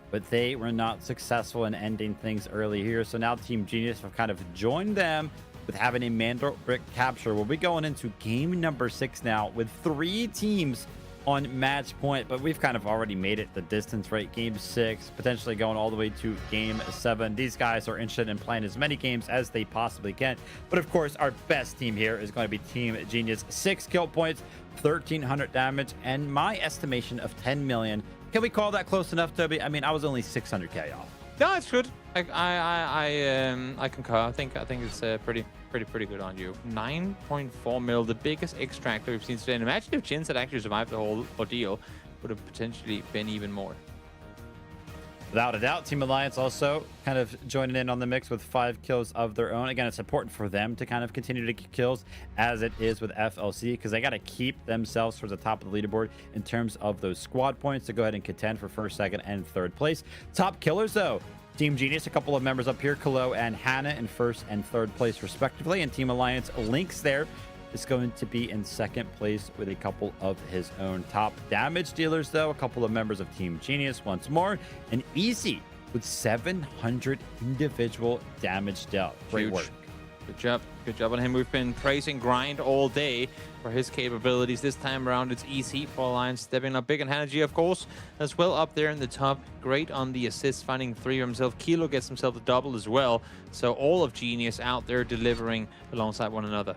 but they were not successful in ending things early here. So now Team Genius have kind of joined them with having a Mandelbrick capture. We'll be going into game number 6 now with 3 teams on match point, but we've kind of already made it the distance, right? Game 6, potentially going all the way to game 7. These guys are interested in playing as many games as they possibly can. But of course, our best team here is going to be Team Genius. 6 kill points, 1,300 damage, and my estimation of 10 million. Can we call that close enough, Toby? I mean, I was only 600k off. No, it's good. I concur. I think it's pretty good on you. 9.4 mil, the biggest extractor we've seen today. And imagine if Jins had actually survived the whole ordeal, would have potentially been even more. Without a doubt, Team Alliance also kind of joining in on the mix with 5 kills of their own. Again, it's important for them to kind of continue to get kills as it is with FLC, because they got to keep themselves towards the top of the leaderboard in terms of those squad points to go ahead and contend for 1st, 2nd, and 3rd place. Top killers, though. Team Genius, a couple of members up here, Kalo and Hannah in 1st and 3rd place respectively, and Team Alliance Lynx there is going to be in 2nd place with a couple of his own. Top damage dealers, though, a couple of members of Team Genius once more, and Easy with 700 individual damage dealt. Great work. Good job on him. We've been praising Grind all day for his capabilities. This time around, it's easy for Alliance, stepping up big. And Hanaji, of course, as well up there in the top. Great on the assists, finding 3 himself. Kilo gets himself a double as well. So all of Genius out there delivering alongside one another.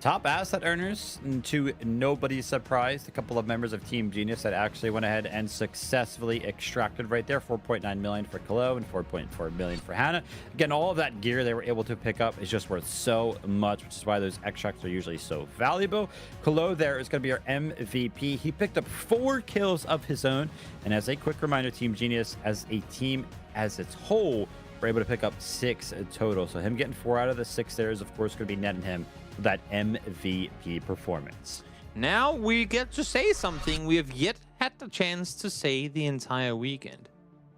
Top asset earners, and to nobody's surprise, a couple of members of Team Genius that actually went ahead and successfully extracted right there. 4.9 million for Kalo and 4.4 million for Hannah. Again, all of that gear they were able to pick up is just worth so much, which is why those extracts are usually so valuable. Kalo there is going to be our MVP. He picked up 4 kills of his own. And as a quick reminder, Team Genius as a team as its whole, we're able to pick up 6 total. So him getting 4 out of the 6 there is, of course, going to be netting him that MVP performance. Now we get to say something we have yet had the chance to say the entire weekend.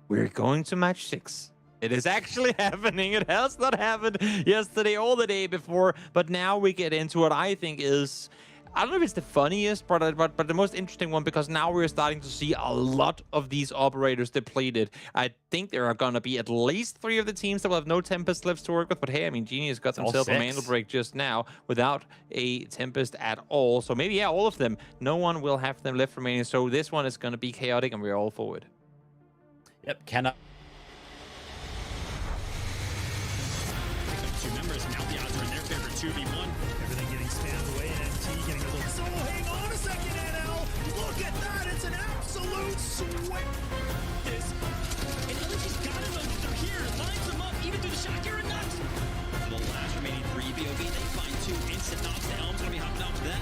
We're going to match 6. It is actually happening. It has not happened yesterday or the day before, but now we get into what I think is, I don't know if it's the funniest, but the most interesting one, because now we're starting to see a lot of these operators depleted. I think there are going to be at least 3 of the teams that will have no Tempest lifts to work with, but hey, I mean, Genius got themselves a Mandelbrick just now without a Tempest at all. So maybe, yeah, all of them. No one will have them left remaining, so this one is going to be chaotic, and we're all forward. Yep, cannot. 2 members, now the odds are in their favor, 2v1. Everything getting spammed away, and MT getting a little... So hang on a second, NL! Look at that! It's an absolute sweat! This... And LG's got him, they're here! Lines them up, even through the shot, you're nuts! For the last remaining 3 BOV, they find 2 instant knocks. The Helm's gonna be hopping off that.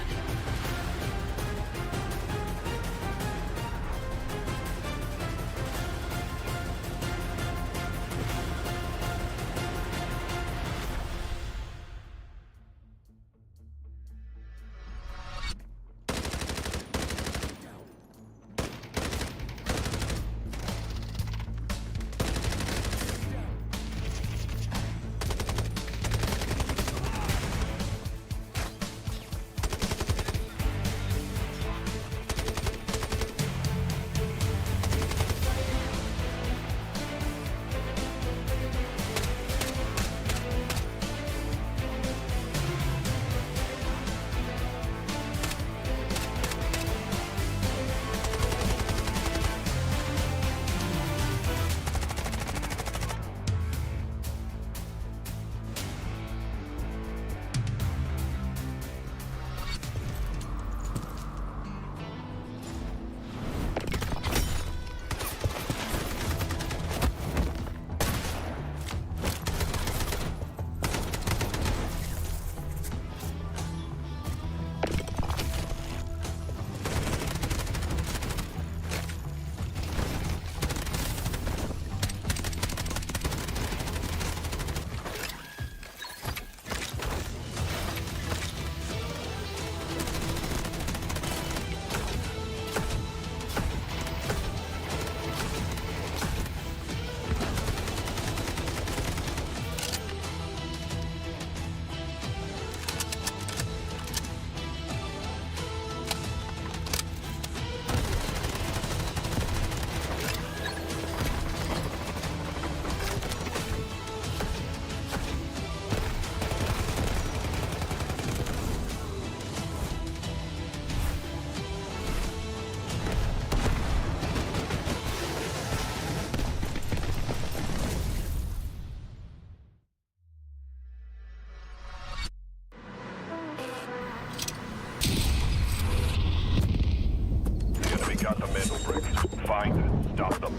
Got the Mandelbrick. Find it. Stop them.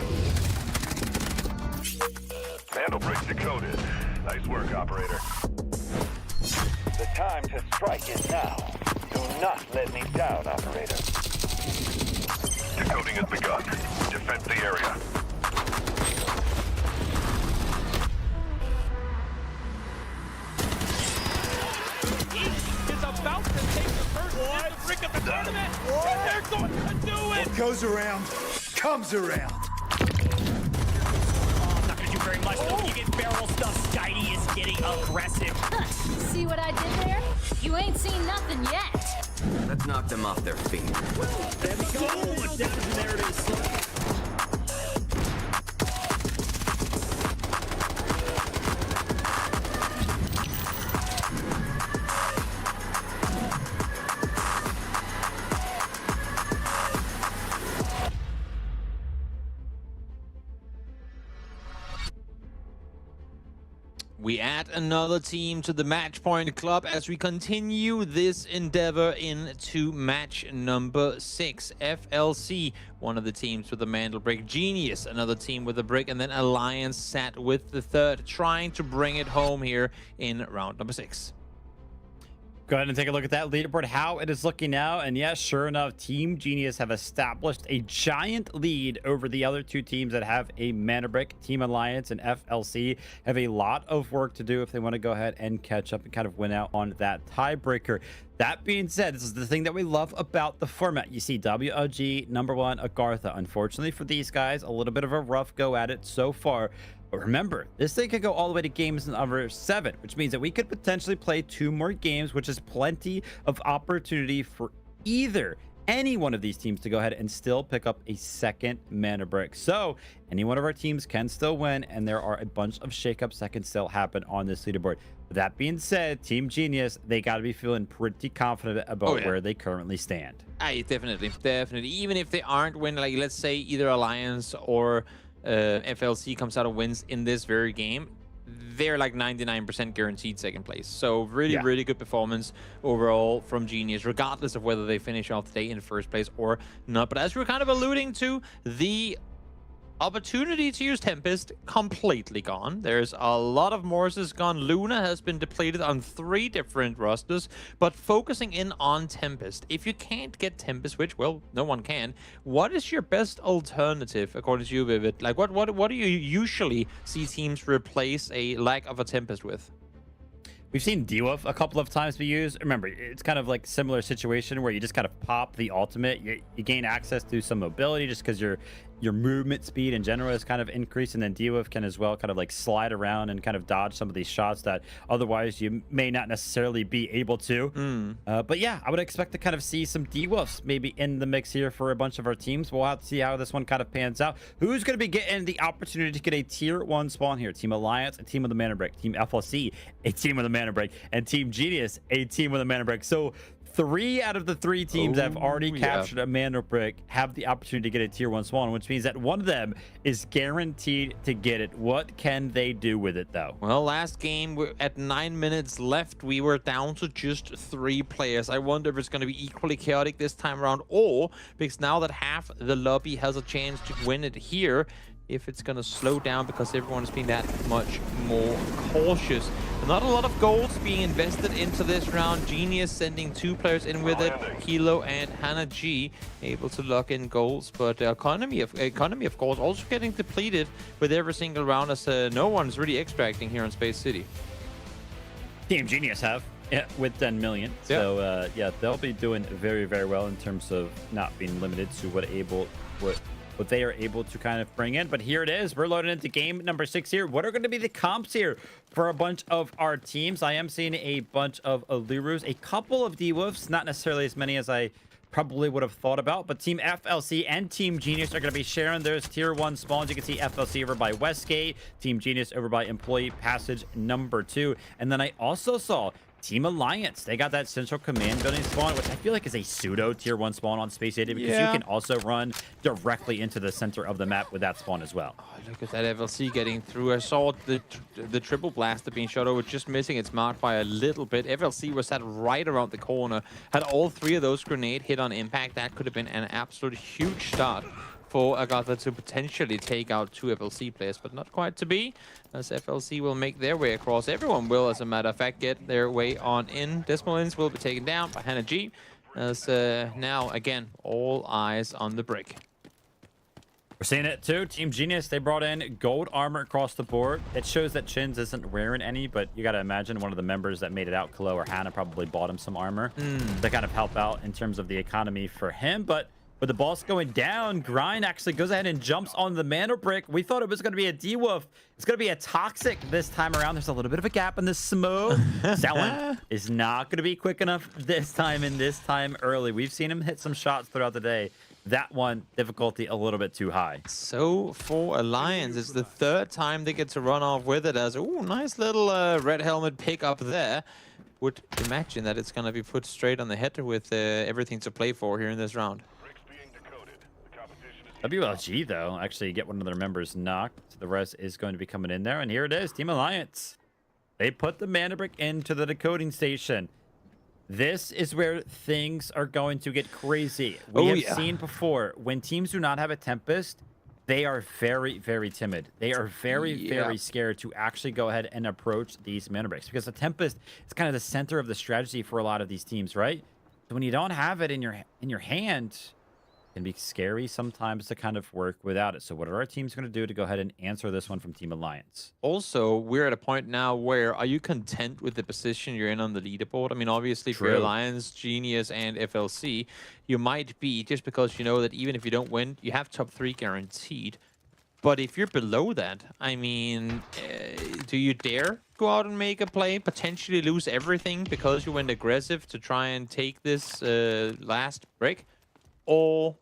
Mandelbrick decoded. Nice work, operator. The time to strike is now. Do not let me down, operator. Decoding has begun. Defend the area. Is about to take the first brick of the tournament. And they're going to do it. What goes around, comes around. Oh, I'm not gonna do very much though. You get barrel stuff. Skydie is getting aggressive. See what I did there? You ain't seen nothing yet. Let's knock them off their feet. There we go. There it is. We add another team to the Match Point Club as we continue this endeavor into match number 6. FLC, one of the teams with the Mandelbrick. Genius, another team with the brick. And then Alliance sat with the third, trying to bring it home here in round number 6. Go ahead and take a look at that leaderboard, how it is looking now. And yes, sure enough, Team Genius have established a giant lead over the other two teams that have a Mandelbrick. Team Alliance and FLC have a lot of work to do if they want to go ahead and catch up and kind of win out on that tiebreaker. That being said, this is the thing that we love about the format. You see WLG #1 AGARTHA. Unfortunately for these guys, a little bit of a rough go at it so far. But remember, this thing could go all the way to games number 7, which means that we could potentially play 2 more games, which is plenty of opportunity for any one of these teams to go ahead and still pick up a second Mandelbrick. So any one of our teams can still win, and there are a bunch of shakeups that can still happen on this leaderboard. That being said, Team Genius, they got to be feeling pretty confident about where they currently stand. Definitely. Even if they aren't winning, like let's say either Alliance or FLC comes out of wins in this very game, they're like 99% guaranteed second place. So really good performance overall from Genius, regardless of whether they finish off the day in first place or not. But as we're kind of alluding to, the opportunity to use Tempest completely gone. There's a lot of Morses gone. Luna has been depleted on 3 different rosters, but focusing in on Tempest. If you can't get Tempest, which, well, no one can, what is your best alternative according to you, Vivid? Like, what do you usually see teams replace a lack of a Tempest with? We've seen D-Wolf a couple of times be used. Remember, it's kind of like similar situation where you just kind of pop the ultimate. You gain access to some mobility just because your movement speed in general is kind of increased, and then D-Wolf can as well kind of like slide around and kind of dodge some of these shots that otherwise you may not necessarily be able to. But yeah, I would expect to kind of see some D-Wolves maybe in the mix here for a bunch of our teams. We'll have to see how this one kind of pans out. Who's going to be getting the opportunity to get a tier 1 spawn here? Team Alliance, a team with the Mandelbrick. Team FLC, a team with the Mandelbrick. And Team Genius, a team with the Mandelbrick. So 3 out of the 3 teams that have already captured a Mandelbrick have the opportunity to get a tier 1 spawn, which means that one of them is guaranteed to get it. What can they do with it, though? Well, last game, we're at 9 minutes left. We were down to just 3 players. I wonder if it's going to be equally chaotic this time around, or because now that half the lobby has a chance to win it here, if it's going to slow down because everyone's been that much more cautious. Not a lot of golds being invested into this round. Genius sending 2 players in with it. Kilo and Hannah G able to lock in goals, but economy of course also getting depleted with every single round, as no one's really extracting here in Space City. Team Genius have. Yeah, with 10 million. So yeah, they'll be doing very, very well in terms of not being limited to what they are able to kind of bring in. But here it is. We're loading into game number 6 here. What are going to be the comps here for a bunch of our teams? I am seeing a bunch of Alurus, a couple of D-Wolves, not necessarily as many as I probably would have thought about, but Team FLC and Team Genius are going to be sharing those tier 1 spawns. You can see FLC over by Westgate, Team Genius over by Employee Passage number 2. And then I also saw Team Alliance. They got that Central Command building spawn, which I feel like is a pseudo tier 1 spawn on Space 80, because you can also run directly into the center of the map with that spawn as well. Oh, look at that FLC getting through. I saw the triple blaster being shot over, just missing its mark by a little bit. FLC was sat right around the corner. Had all 3 of those grenade hit on impact. That could have been an absolute huge start for AGARTHA to potentially take out 2 FLC players, but not quite to be, as FLC will make their way across. Everyone will, as a matter of fact, get their way on in. Desmolins will be taken down by Hannah G, as now, again, all eyes on the brick. We're seeing it too. Team Genius, they brought in gold armor across the board. It shows that Chins isn't wearing any, but you got to imagine one of the members that made it out, Kalo or Hannah, probably bought him some armor to kind of help out in terms of the economy for him. But with the boss going down, Grind actually goes ahead and jumps on the Mandelbrick. We thought it was going to be a D-Wolf. It's going to be a Toxic this time around. There's a little bit of a gap in the smoke. Selwyn is not going to be quick enough this time, and this time early. We've seen him hit some shots throughout the day. That one, difficulty a little bit too high. So for Alliance, it's the 3rd time they get to run off with it, as, ooh, nice little red helmet pick up there. Would imagine that it's going to be put straight on the head with everything to play for here in this round. WLG, though, actually get one of their members knocked. The rest is going to be coming in there. And here it is, Team Alliance. They put the Mandelbrick into the decoding station. This is where things are going to get crazy. We have seen before, when teams do not have a Tempest, they are very, very timid. They are very, very scared to actually go ahead and approach these Mandelbricks, because the Tempest is kind of the center of the strategy for a lot of these teams, right? So when you don't have it in your hand, can be scary sometimes to kind of work without it. So what are our teams going to do to go ahead and answer this one from Team Alliance? Also, we're at a point now where, are you content with the position you're in on the leaderboard? I mean, obviously, for Alliance, Genius, and FLC, you might be, just because you know that even if you don't win, you have top 3 guaranteed. But if you're below that, I mean, do you dare go out and make a play, potentially lose everything because you went aggressive to try and take this last break? Or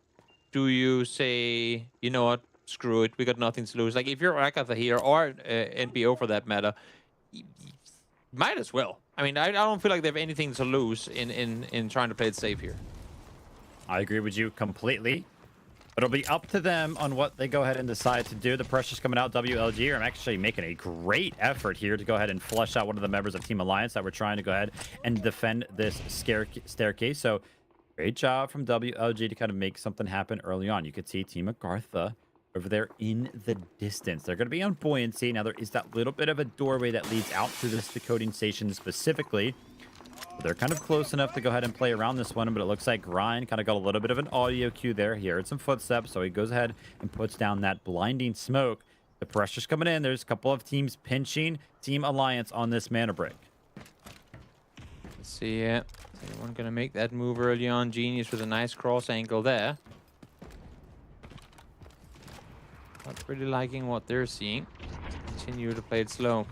do you say, you know what, screw it, we got nothing to lose? Like, if you're AGARTHA here, or NBO for that matter, might as well. I mean, I don't feel like they have anything to lose in trying to play it safe here. I agree with you completely. But it'll be up to them on what they go ahead and decide to do. The pressure's coming out. WLG are actually making a great effort here to go ahead and flush out one of the members of Team Alliance that were trying to go ahead and defend this staircase. So great job from WLG to kind of make something happen early on. You could see Team AGARTHA over there in the distance. They're going to be on buoyancy. Now, there is that little bit of a doorway that leads out to this decoding station specifically. They're kind of close enough to go ahead and play around this one, but it looks like Grind kind of got a little bit of an audio cue there. He heard some footsteps, so he goes ahead and puts down that blinding smoke. The pressure's coming in. There's a couple of teams pinching Team Alliance on this Mandelbrick. Let's see, anyone going to make that move early on? Genius with a nice cross angle there. Not really liking what they're seeing. Continue to play it slow.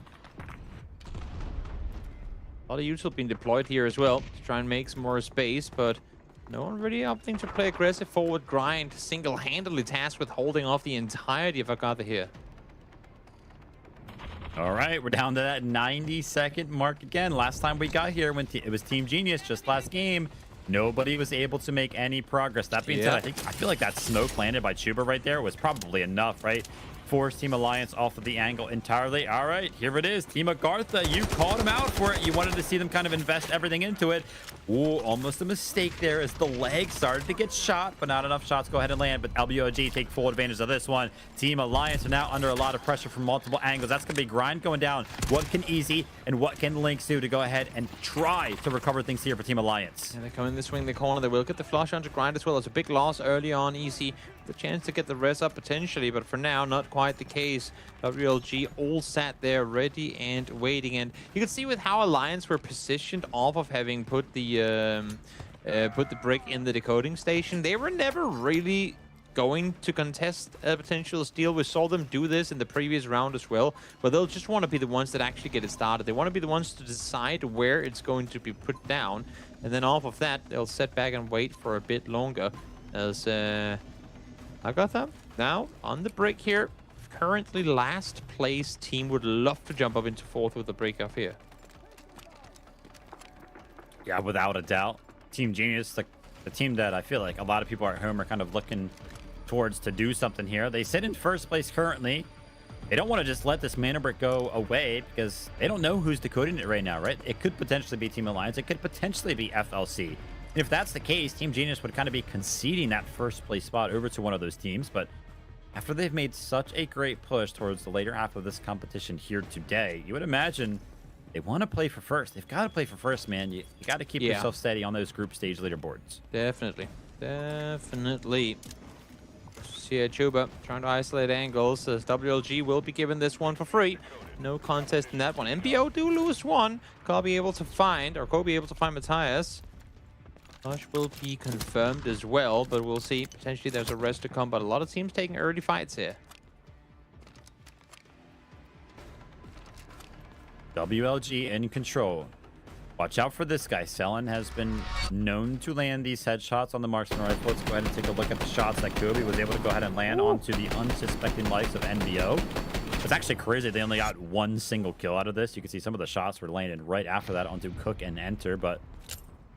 A lot of util being deployed here as well to try and make some more space, but no one really opting to play aggressive forward. Grind single-handedly tasked with holding off the entirety of AGARTHA here. All right, we're down to that 90-second mark again. Last time we got here, when it was Team Genius, just last game, Nobody was able to make any progress. That being said, I feel like that smoke landed by Chuba right there was probably enough, right? Force Team Alliance off of the angle entirely. All right, here it is. Team AGARTHA, you called him out for it. You wanted to see them kind of invest everything into it. Ooh, almost a mistake there as the leg started to get shot, but not enough shots go ahead and land. But WLG take full advantage of this one. Team Alliance are now under a lot of pressure from multiple angles. That's going to be grind going down. What can Easy and what can Lynx do to go ahead and try to recover things here for Team Alliance? And they come in the swing the corner. They will get the flush onto grind as well. It's a big loss early on. Easy the chance to get the res up potentially, but for now, not quite the case. WLG all sat there ready and waiting, and you can see with how Alliance were positioned off of having put the brick in the decoding station, they were never really going to contest a potential steal. We saw them do this in the previous round as well, but they'll just want to be the ones that actually get it started. They want to be the ones to decide where it's going to be put down, and then off of that, they'll sit back and wait for a bit longer as AGARTHA now on the break here. Currently last place team would love to jump up into fourth with the break off here. Yeah, without a doubt. Team Genius, the team that I feel like a lot of people at home are kind of looking towards to do something here. They sit in first place currently. They don't want to just let this mana brick go away because they don't know who's decoding it right now, right? It could potentially be Team Alliance. It could potentially be FLC. If that's the case, Team Genius would kind of be conceding that first place spot over to one of those teams. But after they've made such a great push towards the later half of this competition here today, you would imagine they want to play for first. They've got to play for first, man. You got to keep yourself steady on those group stage leaderboards. Definitely. Definitely. See Chuba trying to isolate angles as WLG will be given this one for free. No contest in that one. MBO do lose one. Go be able to find Matthias. Flush will be confirmed as well, but we'll see. Potentially there's a rest to come, but a lot of teams taking early fights here. WLG in control. Watch out for this guy. Selen has been known to land these headshots on the marksman rifle. Let's go ahead and take a look at the shots that Kobe was able to go ahead and land onto the unsuspecting likes of NBO. It's actually crazy. They only got one single kill out of this. You can see some of the shots were landed right after that onto Cook and Enter, but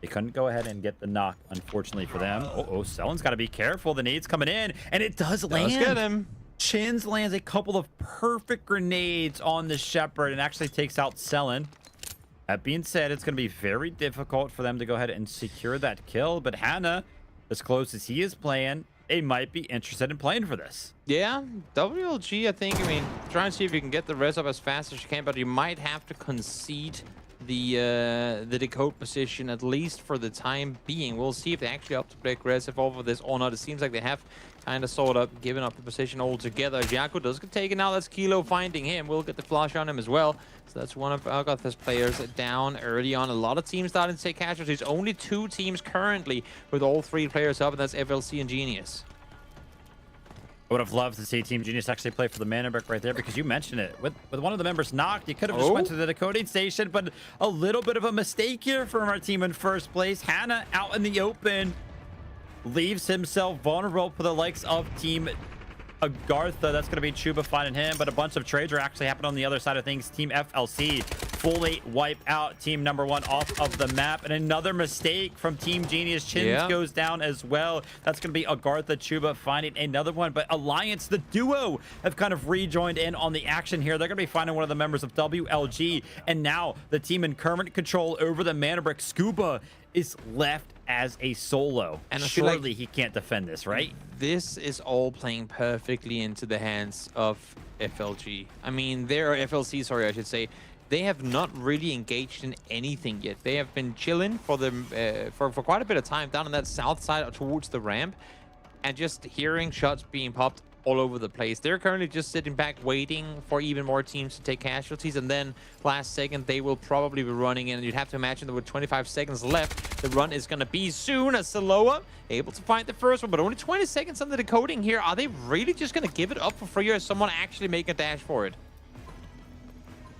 they couldn't go ahead and get the knock, unfortunately for them. Selen's got to be careful. The nade's coming in, and it does land. Let's get him. Chins lands a couple of perfect grenades on the Shepherd and actually takes out Selen. That being said, it's going to be very difficult for them to go ahead and secure that kill, but Hannah, as close as he is playing, they might be interested in playing for this. Yeah, WLG, I think, try and see if you can get the res up as fast as you can, but you might have to concede the decode position, at least for the time being. We'll see if they actually up to play aggressive over this or not. It seems like they have kind of sort of given up the position altogether. Jaco does get taken out. That's Kilo finding him. We'll get the flash on him as well. So that's one of AGARTHA's players down early on. A lot of teams starting to take casualties. Only 2 teams currently with all 3 players up, and that's FLC and Genius. I would have loved to see Team Genius actually play for the mana brick right there, because you mentioned it. With one of the members knocked, you could have just went to the decoding station, but a little bit of a mistake here from our team in first place. Hannah out in the open leaves himself vulnerable for the likes of Team AGARTHA. That's going to be Chuba finding him, but a bunch of trades are actually happening on the other side of things. Team FLC fully wipe out team number 1 off of the map, and another mistake from Team Genius. Chins goes down as well. That's going to be AGARTHA, Chuba finding another one, but Alliance, the duo, have kind of rejoined in on the action here. They're going to be finding one of the members of WLG, and now the team in current control over the mana brick. Scuba is left as a solo, and surely like he can't defend this, right? This is all playing perfectly into the hands of FLG. They're FLC, sorry, I should say. They have not really engaged in anything yet. They have been chilling for quite a bit of time down on that south side towards the ramp, and just hearing shots being popped all over the place. They're currently just sitting back waiting for even more teams to take casualties, and then last second they will probably be running in, and you'd have to imagine that with 25 seconds left, the run is going to be soon. As Saloa able to find the first one, but only 20 seconds on the decoding here. Are they really just going to give it up for free, or is someone actually making a dash for it?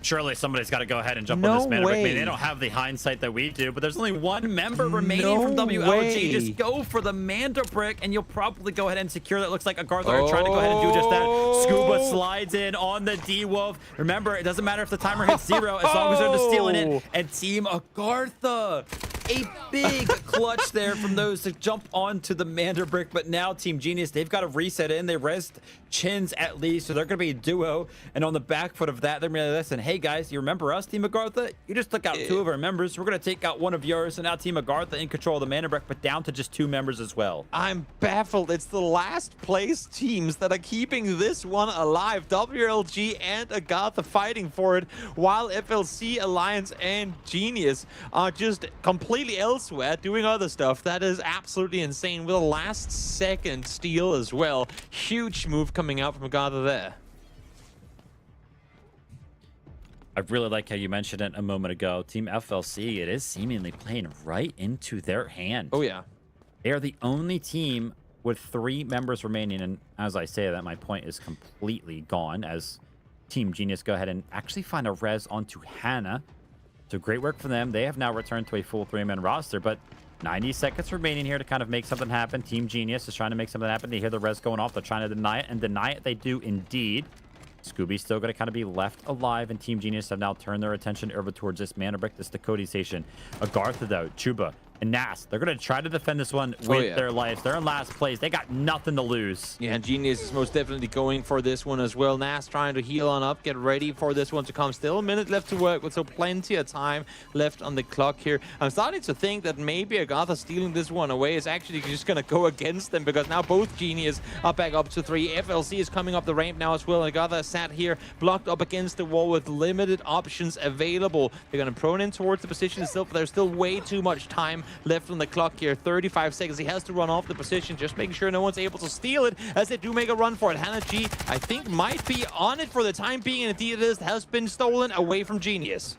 Surely somebody's got to go ahead and jump on this mana brick. They don't have the hindsight that we do, but there's only 1 member remaining from WLG. Just go for the mana brick, and you'll probably go ahead and secure that. Looks like AGARTHA are trying to go ahead and do just that. Scuba slides in on the D-Wolf. Remember, it doesn't matter if the timer hits 0 as long as they're just stealing it. And Team AGARTHA A big clutch there from those to jump onto the Mandelbrick, but now Team Genius, they've got to reset in. They rest Chins at least, so they're going to be a duo. And on the back foot of that, they're going to listen, hey guys, you remember us, Team AGARTHA? You just took out 2 of our members. We're going to take out 1 of yours. So now Team AGARTHA in control of the Mandelbrick, but down to just 2 members as well. I'm baffled. It's the last place teams that are keeping this one alive. WLG and AGARTHA fighting for it, while FLC, Alliance, and Genius are just completely elsewhere doing other stuff. That is absolutely insane, with a last second steal as well. Huge move coming out from AGARTHA there. I really like how you mentioned it a moment ago. Team FLC, it is seemingly playing right into their hand. Oh, yeah. They are the only team with 3 members remaining. And as I say that, my point is completely gone as Team Genius go ahead and actually find a res onto Hannah. So great work for them. They have now returned to a full 3-man roster, but 90 seconds remaining here to kind of make something happen. Team Genius is trying to make something happen. They hear the res going off. They're trying to deny it, and deny it they do indeed. Scooby's still going to kind of be left alive, and Team Genius have now turned their attention over towards this Mandelbrick, this Dakota station. AGARTHA, though, Chuba, and Nas, they're going to try to defend this one with their lives. They're in last place. They got nothing to lose. Yeah, Genius is most definitely going for this one as well. Nas trying to heal on up, get ready for this one to come. Still a minute left to work with, so plenty of time left on the clock here. I'm starting to think that maybe AGARTHA stealing this one away is actually just going to go against them, because now both Genius are back up to 3. FLC is coming up the ramp now as well. AGARTHA sat here, blocked up against the wall with limited options available. They're going to prone in towards the position still, but there's still way too much time left on the clock here. 35 seconds. He has to run off the position, just making sure no one's able to steal it as they do make a run for it. Hannah G, I think, might be on it for the time being, and indeed it is, has been stolen away from Genius.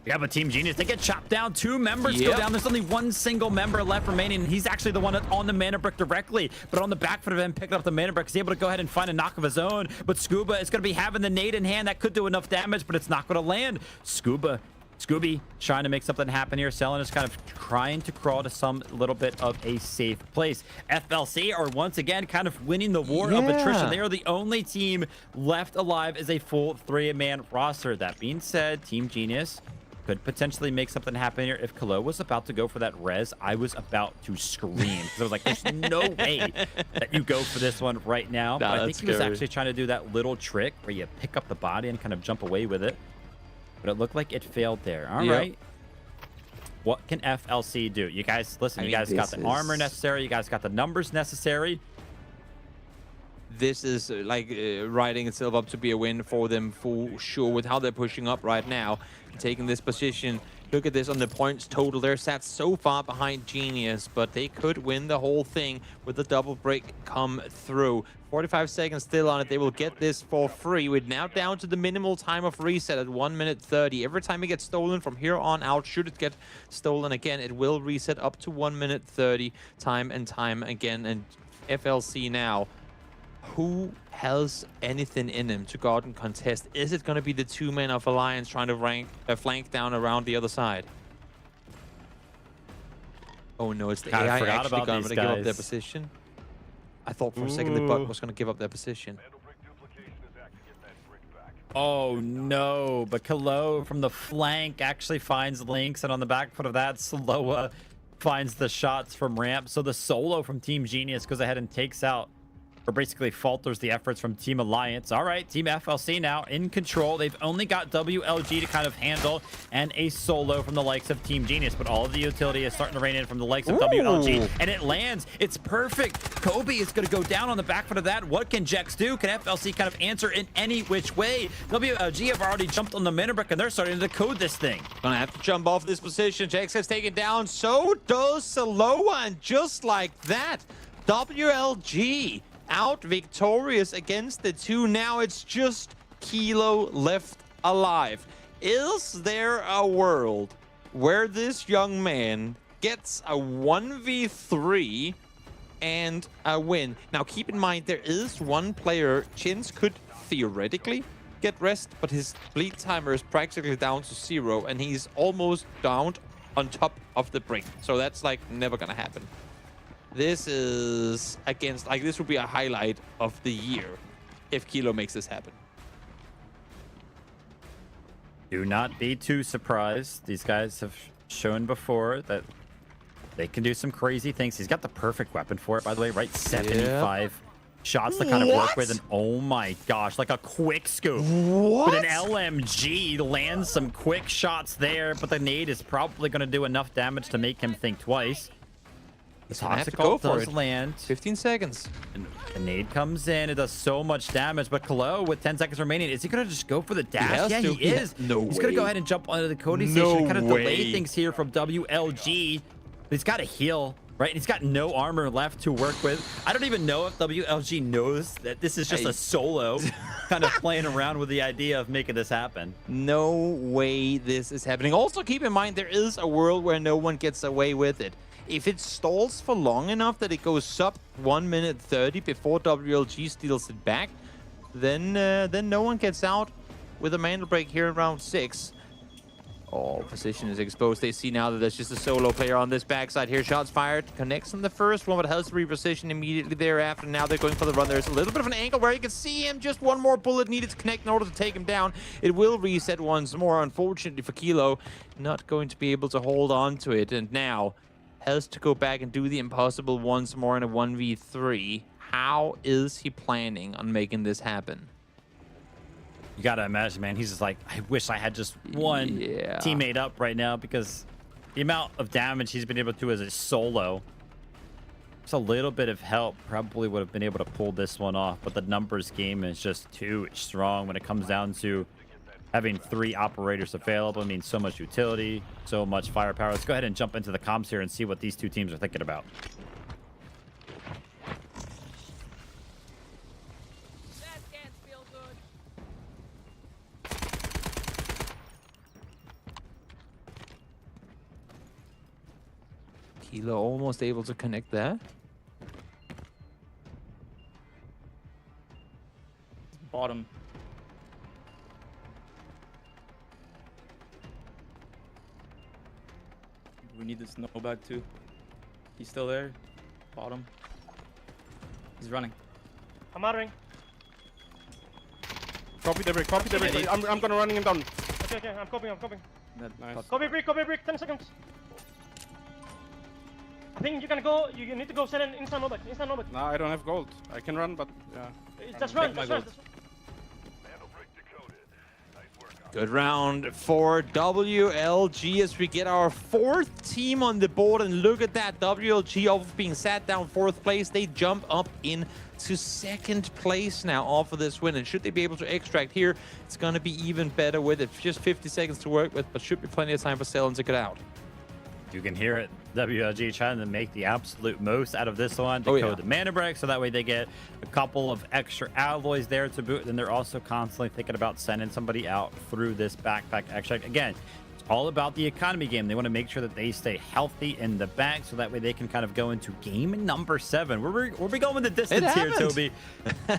Yeah, but Team Genius, they get chopped down. 2 members go down. There's only 1 single member left remaining, and he's actually the one on the Mandelbrick directly. But on the back foot of him, picking up the Mandelbrick, he's able to go ahead and find a knock of his own. But Scuba is going to be having the nade in hand. That could do enough damage, but it's not going to land. Scooby trying to make something happen here. Selin is kind of trying to crawl to some little bit of a safe place. FLC are once again kind of winning the war of attrition. They are the only team left alive as a full 3-man roster. That being said, Team Genius could potentially make something happen here. If Kalo was about to go for that res, I was about to scream, because I was like, there's no way that you go for this one right now. But I think he was actually trying to do that little trick where you pick up the body and kind of jump away with it. But it looked like it failed there. All right. What can FLC do? You guys, listen, you guys got the armor necessary. You guys got the numbers necessary. This is riding itself up to be a win for them for sure, with how they're pushing up right now, taking this position. Look at this on the points total. They're sat so far behind Genius, but they could win the whole thing with the double break come through. 45 seconds still on it. They will get this for free. We're now down to the minimal time of reset at 1 minute 30. Every time it gets stolen from here on out, should it get stolen again, it will reset up to 1 minute 30 time and time again. And FLC now, who has anything in him to go out and contest? Is it going to be the 2-man of Alliance trying to flank down around the other side? Oh no, it's the AI actually going to give up their position. I thought for a second the bot was going to give up their position. Oh no, but Kalo from the flank actually finds Lynx, and on the back foot of that, Sloa finds the shots from ramp. So the solo from Team Genius goes ahead and takes out, or basically falters the efforts from Team Alliance. All right, Team FLC now in control. They've only got WLG to kind of handle, and a solo from the likes of Team Genius, but all of the utility is starting to rain in from the likes of WLG, and it lands. It's perfect. Kobe is going to go down on the back foot of that. What can Jex do? Can FLC kind of answer in any which way? WLG have already jumped on the Mandelbrick, and they're starting to decode this thing. Gonna have to jump off this position. Jex has taken down. So does Saloa, and just like that, WLG out victorious against the 2. Now it's just Kilo left alive. Is there a world where this young man gets a 1v3 and a win? Now keep in mind, there is one player, Chins could theoretically get rest, but his bleed timer is practically down to 0, and he's almost down on top of the brink. So that's like never gonna happen. This is against, like, this would be a highlight of the year if Kilo makes this happen. Do not be too surprised. These guys have shown before that they can do some crazy things. He's got the perfect weapon for it, by the way, right? 75 shots to kind of work with. And oh my gosh, like a quick scope with an LMG, lands some quick shots there, but the nade is probably going to do enough damage to make him think twice. The toxic ult does land. 15 seconds. And the nade comes in. It does so much damage. But Kalo, with 10 seconds remaining, is he going to just go for the dash? Yeah, he is. No He's going to go ahead and jump onto the Cody station. Kind of delay things here from WLG. But he's got to heal, right? And he's got no armor left to work with. I don't even know if WLG knows that this is just a solo kind of playing around with the idea of making this happen. No way this is happening. Also, keep in mind, there is a world where no one gets away with it. If it stalls for long enough that it goes sub 1 minute 30 before WLG steals it back, then no one gets out with a Mandelbrick here in round 6. Oh, position is exposed. They see now that there's just a solo player on this backside here. Shots fired. Connects on the first one, but has to reposition immediately thereafter. Now they're going for the run. There's a little bit of an angle where you can see him. Just one more bullet needed to connect in order to take him down. It will reset once more. Unfortunately for Kilo, not going to be able to hold on to it. And now has to go back and do the impossible once more in a 1v3. How is he planning on making this happen? You gotta imagine, man, he's just like, I wish I had just one teammate up right now, because the amount of damage he's been able to do as a solo, just a little bit of help probably would have been able to pull this one off. But the numbers game is just too strong when it comes down to having 3 operators available. I mean, so much utility, so much firepower. Let's go ahead and jump into the comms here and see what these two teams are thinking about. Kilo almost able to connect that. Bottom. We need this snowbag too. He's still there. Bottom. He's running. I'm outering. Copy the brick, copy the brick. I'm gonna running him down. Okay, I'm copying. Nice. Copy brick, 10 seconds. I think you can go, you need to go sell an instant no back. No, I don't have gold. I can run, but yeah. Just run. Good round for WLG as we get our 4th team on the board. And look at that, WLG off of being sat down 4th place. They jump up into 2nd place now off of this win. And should they be able to extract here, it's going to be even better with it. Just 50 seconds to work with, but should be plenty of time for Selen to get out. You can hear it. WLG trying to make the absolute most out of this one to code the Mandelbrick, so that way they get a couple of extra alloys there to boot. Then they're also constantly thinking about sending somebody out through this backpack extract. Again, it's all about the economy game. They want to make sure that they stay healthy in the back, so that way they can kind of go into game number 7. Where we going the distance here, Toby?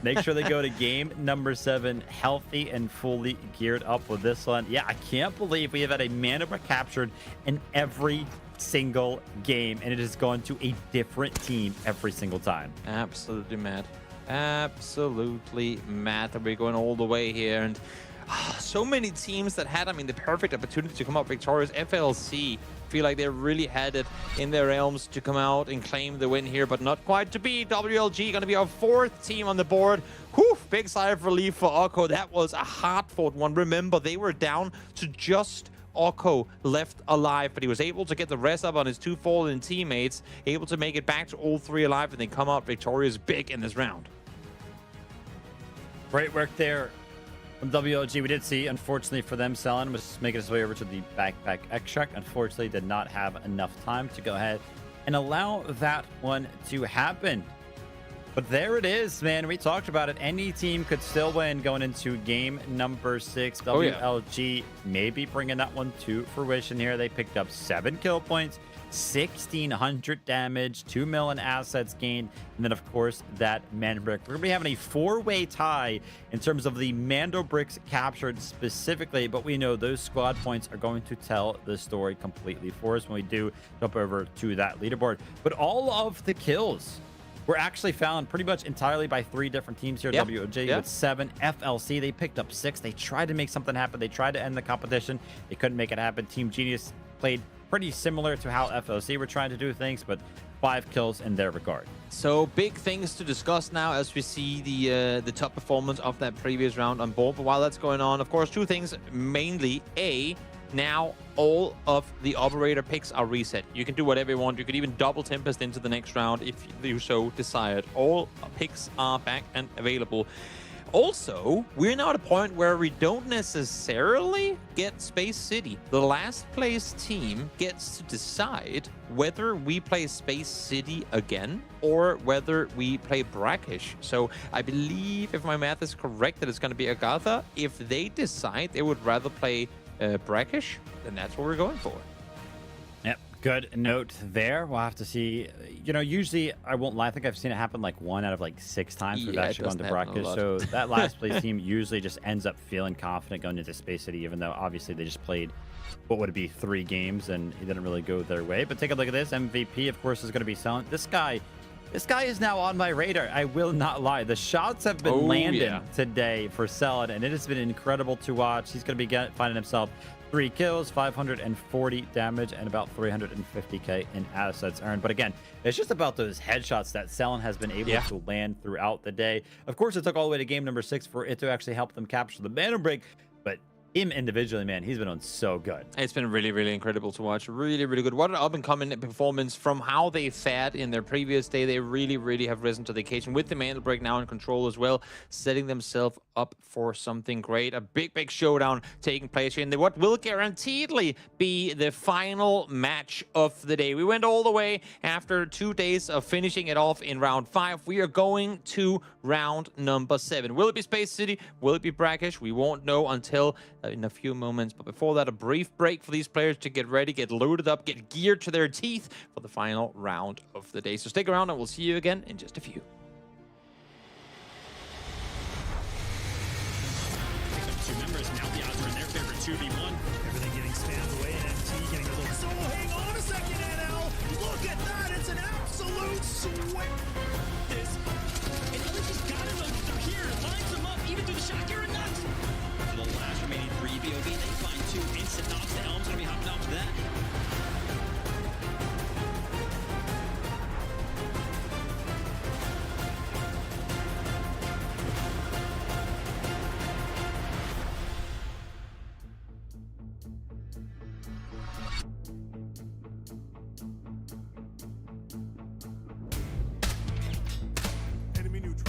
Make sure they go to game number 7 healthy and fully geared up with this one. Yeah, I can't believe we have had a Mandelbrick captured in every single game, and it has gone to a different team every single time. Absolutely mad. Absolutely mad that we're going all the way here. And so many teams that had, I mean, the perfect opportunity to come out victorious. FLC feel like they really had it in their realms to come out and claim the win here, but not quite to be. WLG going to be our 4th team on the board. Whew, big sigh of relief for Oko. That was a hard-fought one. Remember, they were down to just Oko left alive, but he was able to get the rest up on his 2 fallen teammates, able to make it back to all 3 alive, and they come out victorious big in this round. Great work there from WLG. We did see, unfortunately for them, Selen was making his way over to the backpack extract. Unfortunately, did not have enough time to go ahead and allow that one to happen. But there it is, man. We talked about it. Any team could still win going into game number 6. WLG maybe bringing that one to fruition here. They picked up 7 kill points, 1,600 damage, 2 million assets gained, and then, of course, that Mandelbrick. We're going to be having a 4-way tie in terms of the Mandelbricks captured specifically, but we know those squad points are going to tell the story completely for us when we do jump over to that leaderboard. But all of the kills were actually found pretty much entirely by 3 different teams here. WLG with 7. FLC, they picked up 6. They tried to make something happen. They tried to end the competition. They couldn't make it happen. Team Genius played pretty similar to how FOC were trying to do things, but 5 kills in their regard. So big things to discuss now as we see the top performance of that previous round on board. But while that's going on, of course, 2 things. Mainly, now all of the operator picks are reset. You can do whatever you want. You could even double Tempest into the next round if you so desired. All picks are back and available. Also, we're now at a point where we don't necessarily get Space City. The last place team gets to decide whether we play Space City again or whether we play Brakkesh. So I believe, if my math is correct, that it's going to be AGARTHA. If they decide they would rather play Brakkesh, then that's what we're going for. Yep, good note there. We'll have to see. You know, usually, I won't lie, I think I've seen it happen like 1 out of like 6 times we've actually gone to Brakkesh. So that last place team usually just ends up feeling confident going into Space City, even though obviously they just played, what would it be, 3 games, and it didn't really go their way. But take a look at this. MVP, of course, is going to be selling. This guy is now on my radar. I will not lie. The shots have been landing today for Selin, and it has been incredible to watch. He's going to be finding himself 3 kills, 540 damage, and about 350k in assets earned. But again, it's just about those headshots that Selin has been able to land throughout the day. Of course, it took all the way to game number 6 for it to actually help them capture the Mandelbrick, but him individually, man, he's been on so good. It's been really, really incredible to watch. Really, really good. What an up-and-coming performance from how they fared in their previous day. They really, really have risen to the occasion with the Mandelbrick now in control as well, setting themselves up for something great. A big, big showdown taking place here in what will guaranteedly be the final match of the day. We went all the way after 2 days of finishing it off in round 5. We are going to round number 7. Will it be Space City? Will it be Brakkesh? We won't know until in a few moments. But before that, a brief break for these players to get ready, get loaded up, get geared to their teeth for the final round of the day. So stick around and we'll see you again in just a few. Two members, now the odds are in their favor, 2v1. Everything getting spammed away, and MT getting a little solo. Hang on a second, NL. Look at that. It's an absolute sweat. This. And Ellis just got it over here. Lines them up, even through the shot. You're nuts. For the last remaining 3 BOV, they find 2 instant knocks. The Elm's going to be hopping off to that. Enemy neutralized.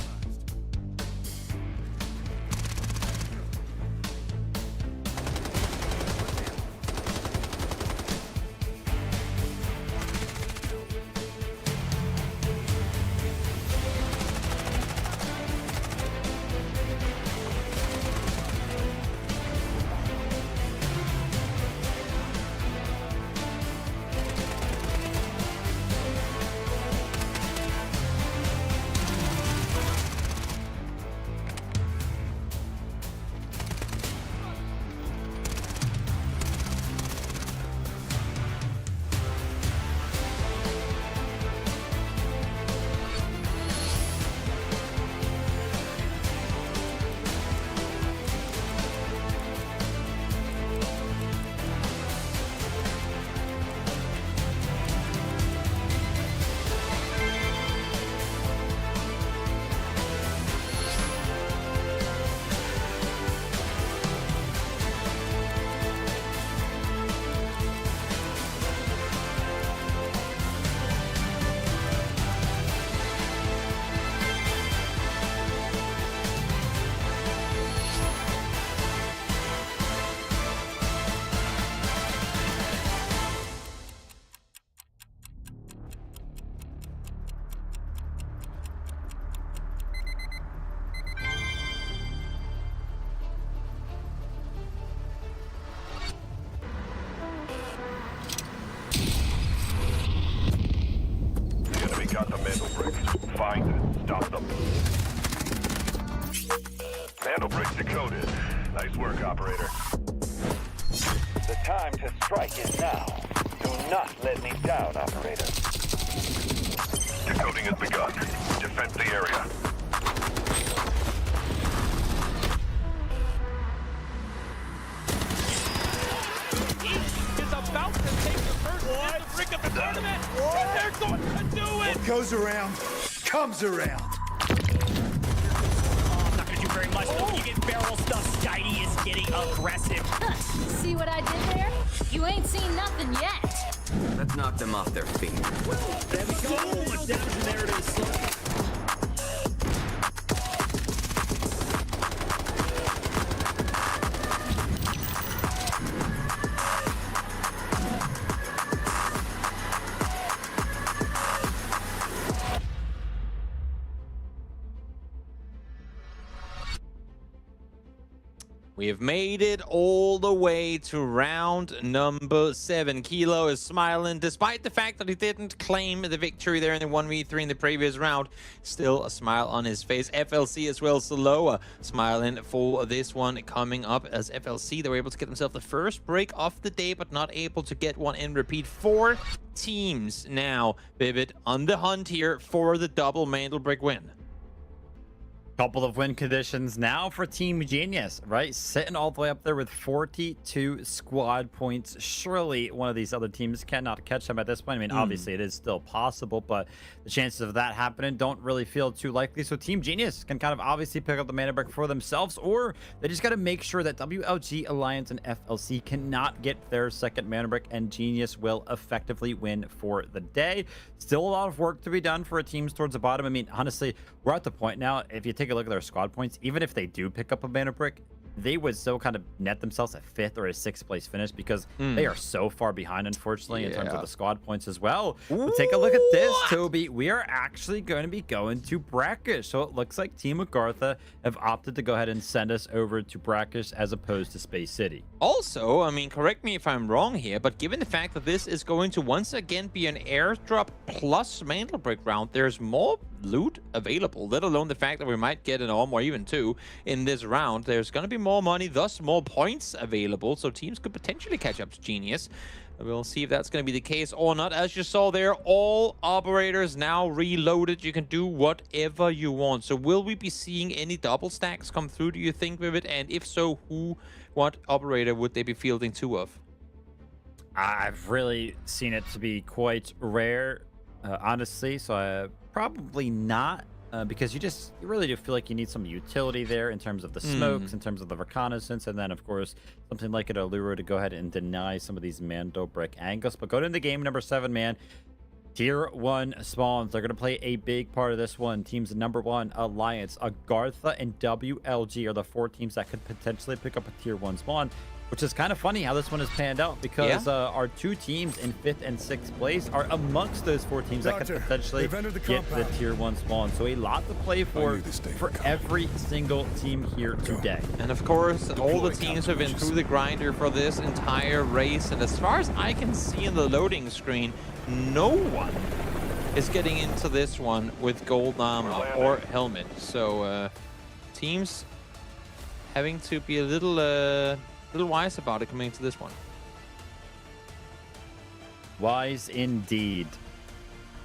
Got the Mandelbrick. Find it. Stop them. Mandelbrick decoded. Nice work, operator. The time to strike is now. Do not let me down, operator. Decoding has begun. Defend the area. Is about to take the first goes around, comes around. Oh, not gonna do very much. Though. You get barrel stuff. Skydie is getting aggressive. See what I did there? You ain't seen nothing yet. Let's knock them off their feet. There we go. Oh, much damage, and there it is. We have made it all the way to round number 7. Kilo is smiling, despite the fact that he didn't claim the victory there in the 1v3 in the previous round. Still a smile on his face. FLC as well, Soloa smiling for this one coming up, as FLC, they were able to get themselves the first break of the day, but not able to get one in repeat. 4 teams now, Vivid, on the hunt here for the double Mandelbrick win. Couple of win conditions now for Team Genius, right? Sitting all the way up there with 42 squad points. Surely one of these other teams cannot catch them at this point. I mean, obviously it is still possible, but the chances of that happening don't really feel too likely. So Team Genius can kind of obviously pick up the Mandelbrick for themselves, or they just got to make sure that WLG Alliance and FLC cannot get their second Mandelbrick, and Genius will effectively win for the day. Still a lot of work to be done for teams towards the bottom. I mean, honestly, we're at the point now, if you take a look at their squad points, even if they do pick up a Mandelbrick, they would still kind of net themselves a 5th or a 6th place finish, because they are so far behind, unfortunately, in terms of the squad points as well. But take a look at this, Toby. We are actually going to be going to Brakkesh. So it looks like Team AGARTHA have opted to go ahead and send us over to Brakkesh as opposed to Space City. Also, I mean, correct me if I'm wrong here, but given the fact that this is going to once again be an airdrop plus Mandelbrick round, there's more loot available, let alone the fact that we might get an arm or even 2 in this round. There's going to be more money, thus more points available, so teams could potentially catch up to Genius. We'll see if that's going to be the case or not. As you saw there, all operators now reloaded. You can do whatever you want. So will we be seeing any double stacks come through, do you think, Vivid? And if so, what operator would they be fielding 2 of? I've really seen it to be quite rare, honestly, so probably not, because you really do feel like you need some utility there in terms of the smokes, in terms of the reconnaissance, and then of course something like an Allura to go ahead and deny some of these Mandelbrick angles. But going into game number 7, man, Tier 1 spawns. They're going to play a big part of this one. Teams number 1, Alliance, AGARTHA, and WLG are the 4 teams that could potentially pick up a Tier 1 spawn, which is kind of funny how this one has panned out, because our 2 teams in 5th and 6th place are amongst those 4 teams that could potentially get the Tier 1 spawn. So a lot to play for every single team here today. And of course, all the teams have been through the grinder for this entire race. And as far as I can see in the loading screen, no one is getting into this one with gold armor or helmet. So teams having to be a little wise about it coming into this one. Wise indeed.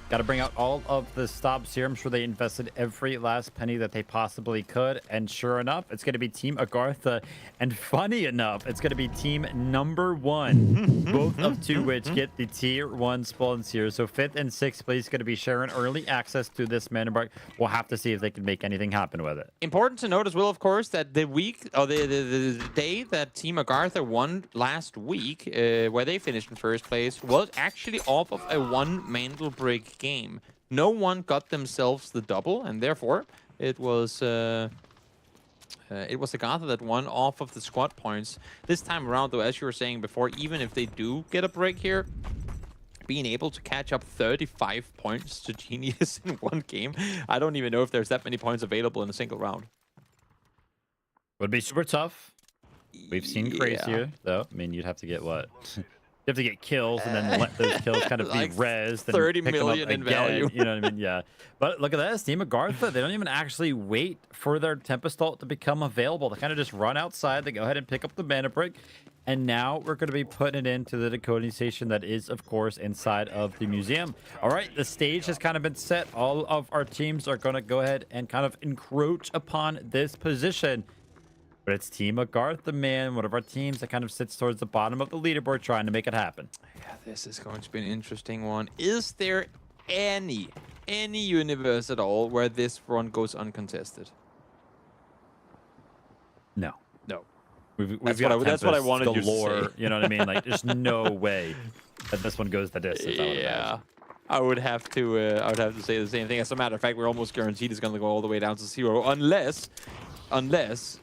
Got to bring out all of the stops here. I'm sure they invested every last penny that they possibly could. And sure enough, it's going to be Team AGARTHA. And funny enough, it's going to be team number 1, both of 2 which get the Tier 1 spawns here. So 5th and 6th place going to be sharing early access to this Mandelbrick. We'll have to see if they can make anything happen with it. Important to note as well, of course, that the week, or the day that Team AGARTHA won last week, where they finished in 1st place, was actually off of a 1 Mandelbrick game. No one got themselves the double, and therefore it was AGARTHA that won off of the squad points. This time around, though, as you were saying before, even if they do get a break here, being able to catch up 35 points to Genius in 1 game, I don't even know if there's that many points available in a single round. Would be super tough. We've seen crazier, though. I mean, you'd have to get what? You have to get kills and then let those kills kind of like be rezzed. 30 and pick million them up in again, value. You know what I mean? Yeah. But look at this. Team AGARTHA, they don't even actually wait for their Tempest ult to become available. They kind of just run outside. They go ahead and pick up the Mandelbrick. And now we're going to be putting it into the decoding station that is, of course, inside of the museum. All right, the stage has kind of been set. All of our teams are going to go ahead and kind of encroach upon this position. But it's Team AGARTHA, man, one of our teams that kind of sits towards the bottom of the leaderboard trying to make it happen. Yeah, this is going to be an interesting one. Is there any any universe at all where this run goes uncontested? No. No. We've That's got what I wanted galore, you to say. You know what I mean? Like, there's no way that this one goes the distance. Yeah. I would have to say the same thing. As a matter of fact, we're almost guaranteed it's going to go all the way down to 0, unless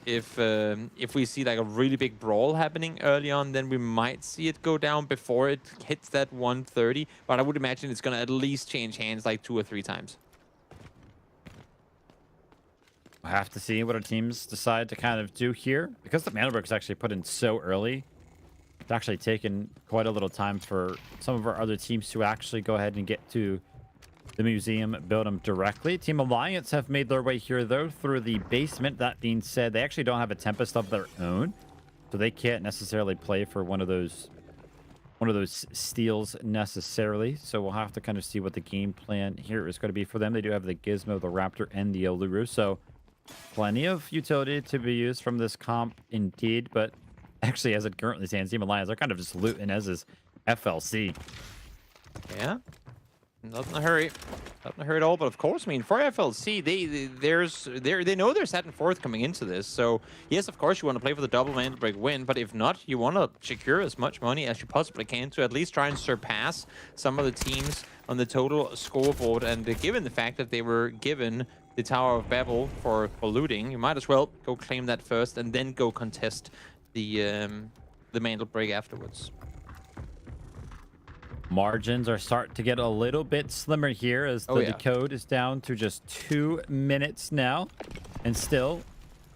if we see like a really big brawl happening early on, then we might see it go down before it hits that 130. But I would imagine it's going to at least change hands like 2 or 3 times. We'll have to see what our teams decide to kind of do here. Because the Mandelbrick is actually put in so early, it's actually taken quite a little time for some of our other teams to actually go ahead and get to the museum, build them directly. Team Alliance have made their way here, though, through the basement. That being said, they actually don't have a Tempest of their own, so they can't necessarily play for one of those steals necessarily. So we'll have to kind of see what the game plan here is going to be for them. They do have the Gizmo, the Raptor, and the Eluru, so plenty of utility to be used from this comp indeed. But actually, as it currently stands, Team Alliance are kind of just looting as is FLC. Yeah. Not in a hurry. Not in a hurry at all. But of course, I mean, for FLC, they know they're set and forth coming into this. So yes, of course, you want to play for the double Mandelbrick win. But if not, you want to secure as much money as you possibly can to at least try and surpass some of the teams on the total scoreboard. And given the fact that they were given the Tower of Babel for looting, you might as well go claim that first and then go contest the Mandelbrick afterwards. Margins are starting to get a little bit slimmer here as the decode is down to just 2 minutes now. And still,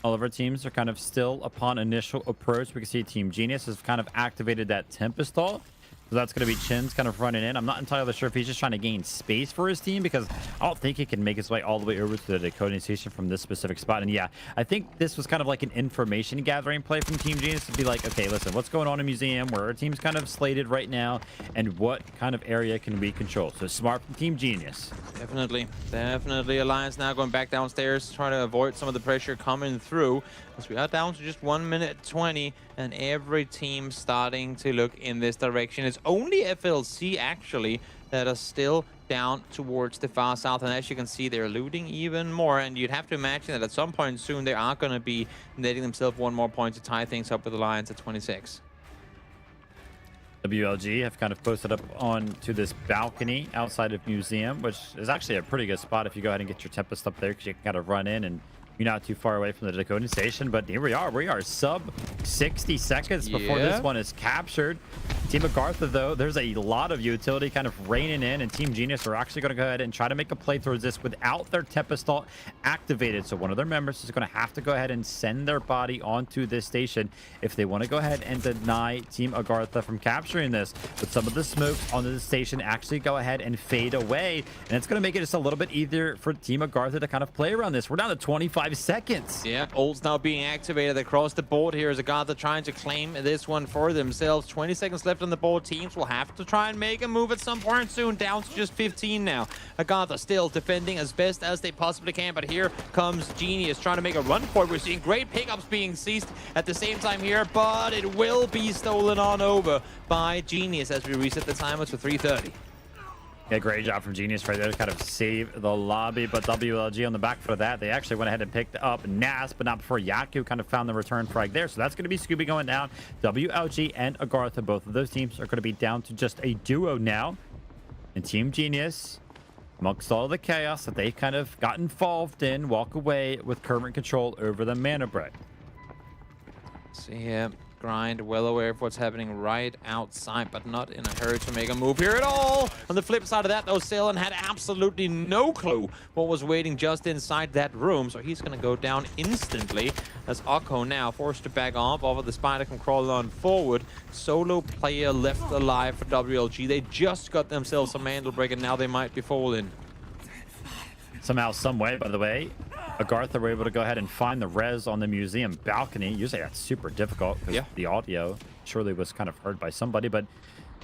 all of our teams are kind of still upon initial approach. We can see Team Genius has kind of activated that Tempest ult. So that's going to be Chin's kind of running in. I'm not entirely sure if he's just trying to gain space for his team, because I don't think he can make his way all the way over to the decoding station from this specific spot. And yeah, I think this was kind of like an information gathering play from Team Genius to be like, okay, listen, what's going on in Museum? Where our team's kind of slated right now, and what kind of area can we control? So smart from Team Genius. Definitely. Alliance now going back downstairs, trying to avoid some of the pressure coming through. As we are down to just 1 minute 20, and every team starting to look in this direction. It's only FLC actually that are still down towards the far south, and as you can see, they're looting even more. And you'd have to imagine that at some point soon they are going to be netting themselves 1 more point to tie things up with Alliance at 26. WLG have kind of posted up onto this balcony outside of Museum, which is actually a pretty good spot if you go ahead and get your Tempest up there, because you can kind of run in and you're not too far away from the decoding station. But here we are sub 60 seconds before this one is captured. Team AGARTHA, though, there's a lot of utility kind of raining in, and Team Genius are actually going to go ahead and try to make a play towards this without their Tempest ult activated. So one of their members is going to have to go ahead and send their body onto this station if they want to go ahead and deny Team AGARTHA from capturing this. But some of the smokes onto the station actually go ahead and fade away, and it's going to make it just a little bit easier for Team AGARTHA to kind of play around this. We're down to 25 seconds. Yeah, ults now being activated across the board here as AGARTHA trying to claim this one for themselves. 20 seconds left on the board. Teams will have to try and make a move at some point soon. Down to just 15 now. AGARTHA still defending as best as they possibly can, but here comes Genius trying to make a run for it. We're seeing great pickups being seized at the same time here, but it will be stolen on over by Genius as we reset the timer to 3:30. Yeah, great job from Genius right there to kind of save the lobby. But WLG on the back foot of that, they actually went ahead and picked up Nas, but not before Yaku kind of found the return frag there. So that's going to be Scooby going down. WLG and AGARTHA, both of those teams are going to be down to just a duo now. And Team Genius, amongst all the chaos that they kind of got involved in, walk away with current control over the Mandelbrick. See here. Grind, well aware of what's happening right outside, but not in a hurry to make a move here at all. On the flip side of that, though, Salen had absolutely no clue what was waiting just inside that room, so he's going to go down instantly as Akko now forced to back off. Over the spider can crawl on forward. Solo player left alive for WLG. They just got themselves a Mandelbrick, and now they might be falling. Somehow, some way, by the way, AGARTHA were able to go ahead and find the res on the museum balcony. Usually that's super difficult because the audio surely was kind of heard by somebody. But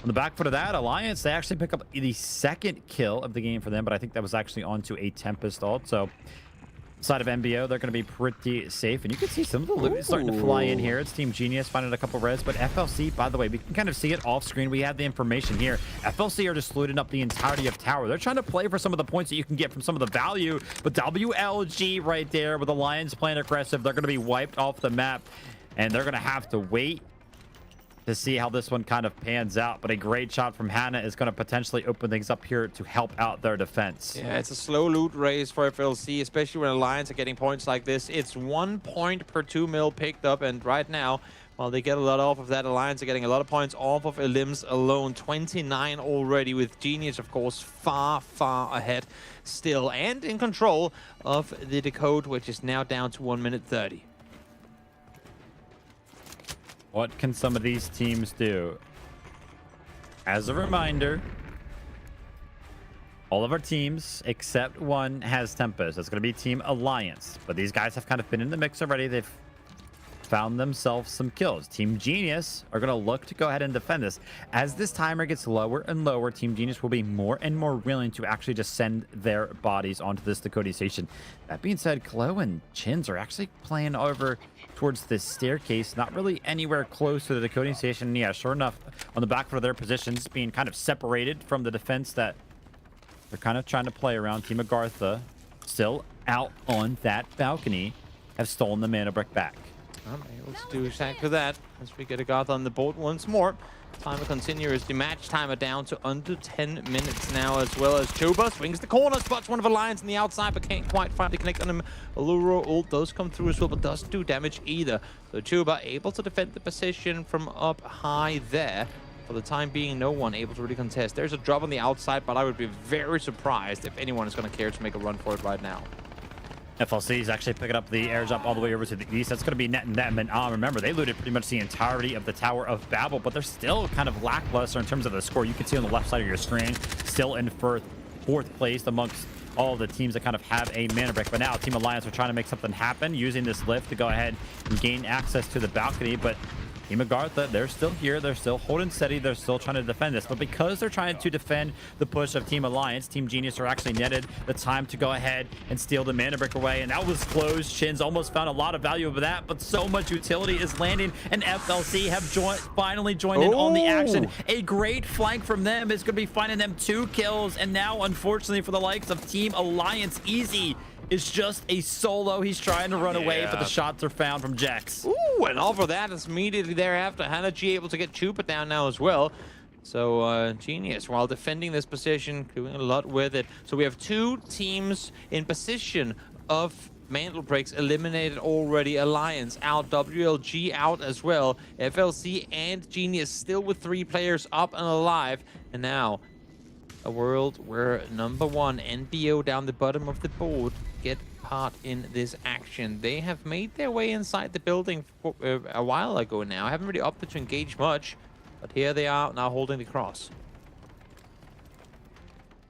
on the back foot of that, Alliance, they actually pick up the second kill of the game for them, but I think that was actually onto a Tempest ult. So Side of MBO, they're going to be pretty safe, and you can see some of the loot is starting to fly in here. It's Team Genius finding a couple res, but FLC, by the way, we can kind of see it off screen. We have the information here. FLC are just looting up the entirety of tower. They're trying to play for some of the points that you can get from some of the value, but WLG right there with the Lions playing aggressive, they're going to be wiped off the map, and they're going to have to wait to see how this one kind of pans out. But a great shot from Hannah is going to potentially open things up here to help out their defense. Yeah, it's a slow loot race for FLC, especially when Alliance are getting points like this. It's 1 point per 2 mil picked up, and right now, while they get a lot off of that, Alliance are getting a lot of points off of Elims alone. 29 already, with Genius, of course, far ahead still, and in control of the Decode, which is now down to 1 minute 30. What can some of these teams do? As a reminder, all of our teams except one has Tempest. That's going to be Team Alliance. But these guys have kind of been in the mix already. They've found themselves some kills. Team Genius are going to look to go ahead and defend this. As this timer gets lower and lower, Team Genius will be more and more willing to actually just send their bodies onto this Dakota station. That being said, Chloe and Chins are actually playing over towards this staircase, not really anywhere close to the Dakota station. And yeah, sure enough, on the back foot of their positions, being kind of separated from the defense that they're kind of trying to play around. Team AGARTHA still out on that balcony, have stolen the Mandelbrick back. I'm able to do exactly that as we get AGARTHA on the board once more. Timer continues. The match timer down to under 10 minutes now, as well as Chuba swings the corner, spots one of Alliance on the outside, but can't quite find the connect on him. Allura ult does come through as well, but doesn't do damage either. So Chuba able to defend the position from up high there. For the time being, no one able to really contest. There's a drop on the outside, but I would be very surprised if anyone is going to care to make a run for it right now. FLC is actually picking up the air jump all the way over to the east. That's going to be netting them. And remember, they looted pretty much the entirety of the Tower of Babel, but they're still kind of lackluster in terms of the score. You can see on the left side of your screen, still in fourth place amongst all of the teams that kind of have a Mandelbrick. But now Team Alliance are trying to make something happen using this lift to go ahead and gain access to the balcony. But Team AGARTHA, they're still here. They're still holding steady. They're still trying to defend this. But because they're trying to defend the push of Team Alliance, Team Genius are actually netted the time to go ahead and steal the Mandelbrick away. And that was close. Shins almost found a lot of value of that, but so much utility is landing. And FLC have finally joined in on the action. A great flank from them is going to be finding them 2 kills. And now, unfortunately, for the likes of Team Alliance, Easy is just a solo. He's trying to run away, but the shots are found from Jax. Ooh, and over that is immediately thereafter. Hannah G able to get Chupa down now as well. So Genius, while defending this position, doing a lot with it. So we have 2 teams in position of Mandelbricks eliminated already. Alliance out, WLG out as well. FLC and Genius still with 3 players up and alive. And now a world where number 1 NBO down the bottom of the board get part in this action. They have made their way inside the building for, a while ago now. Haven't really opted to engage much, but here they are now holding the cross.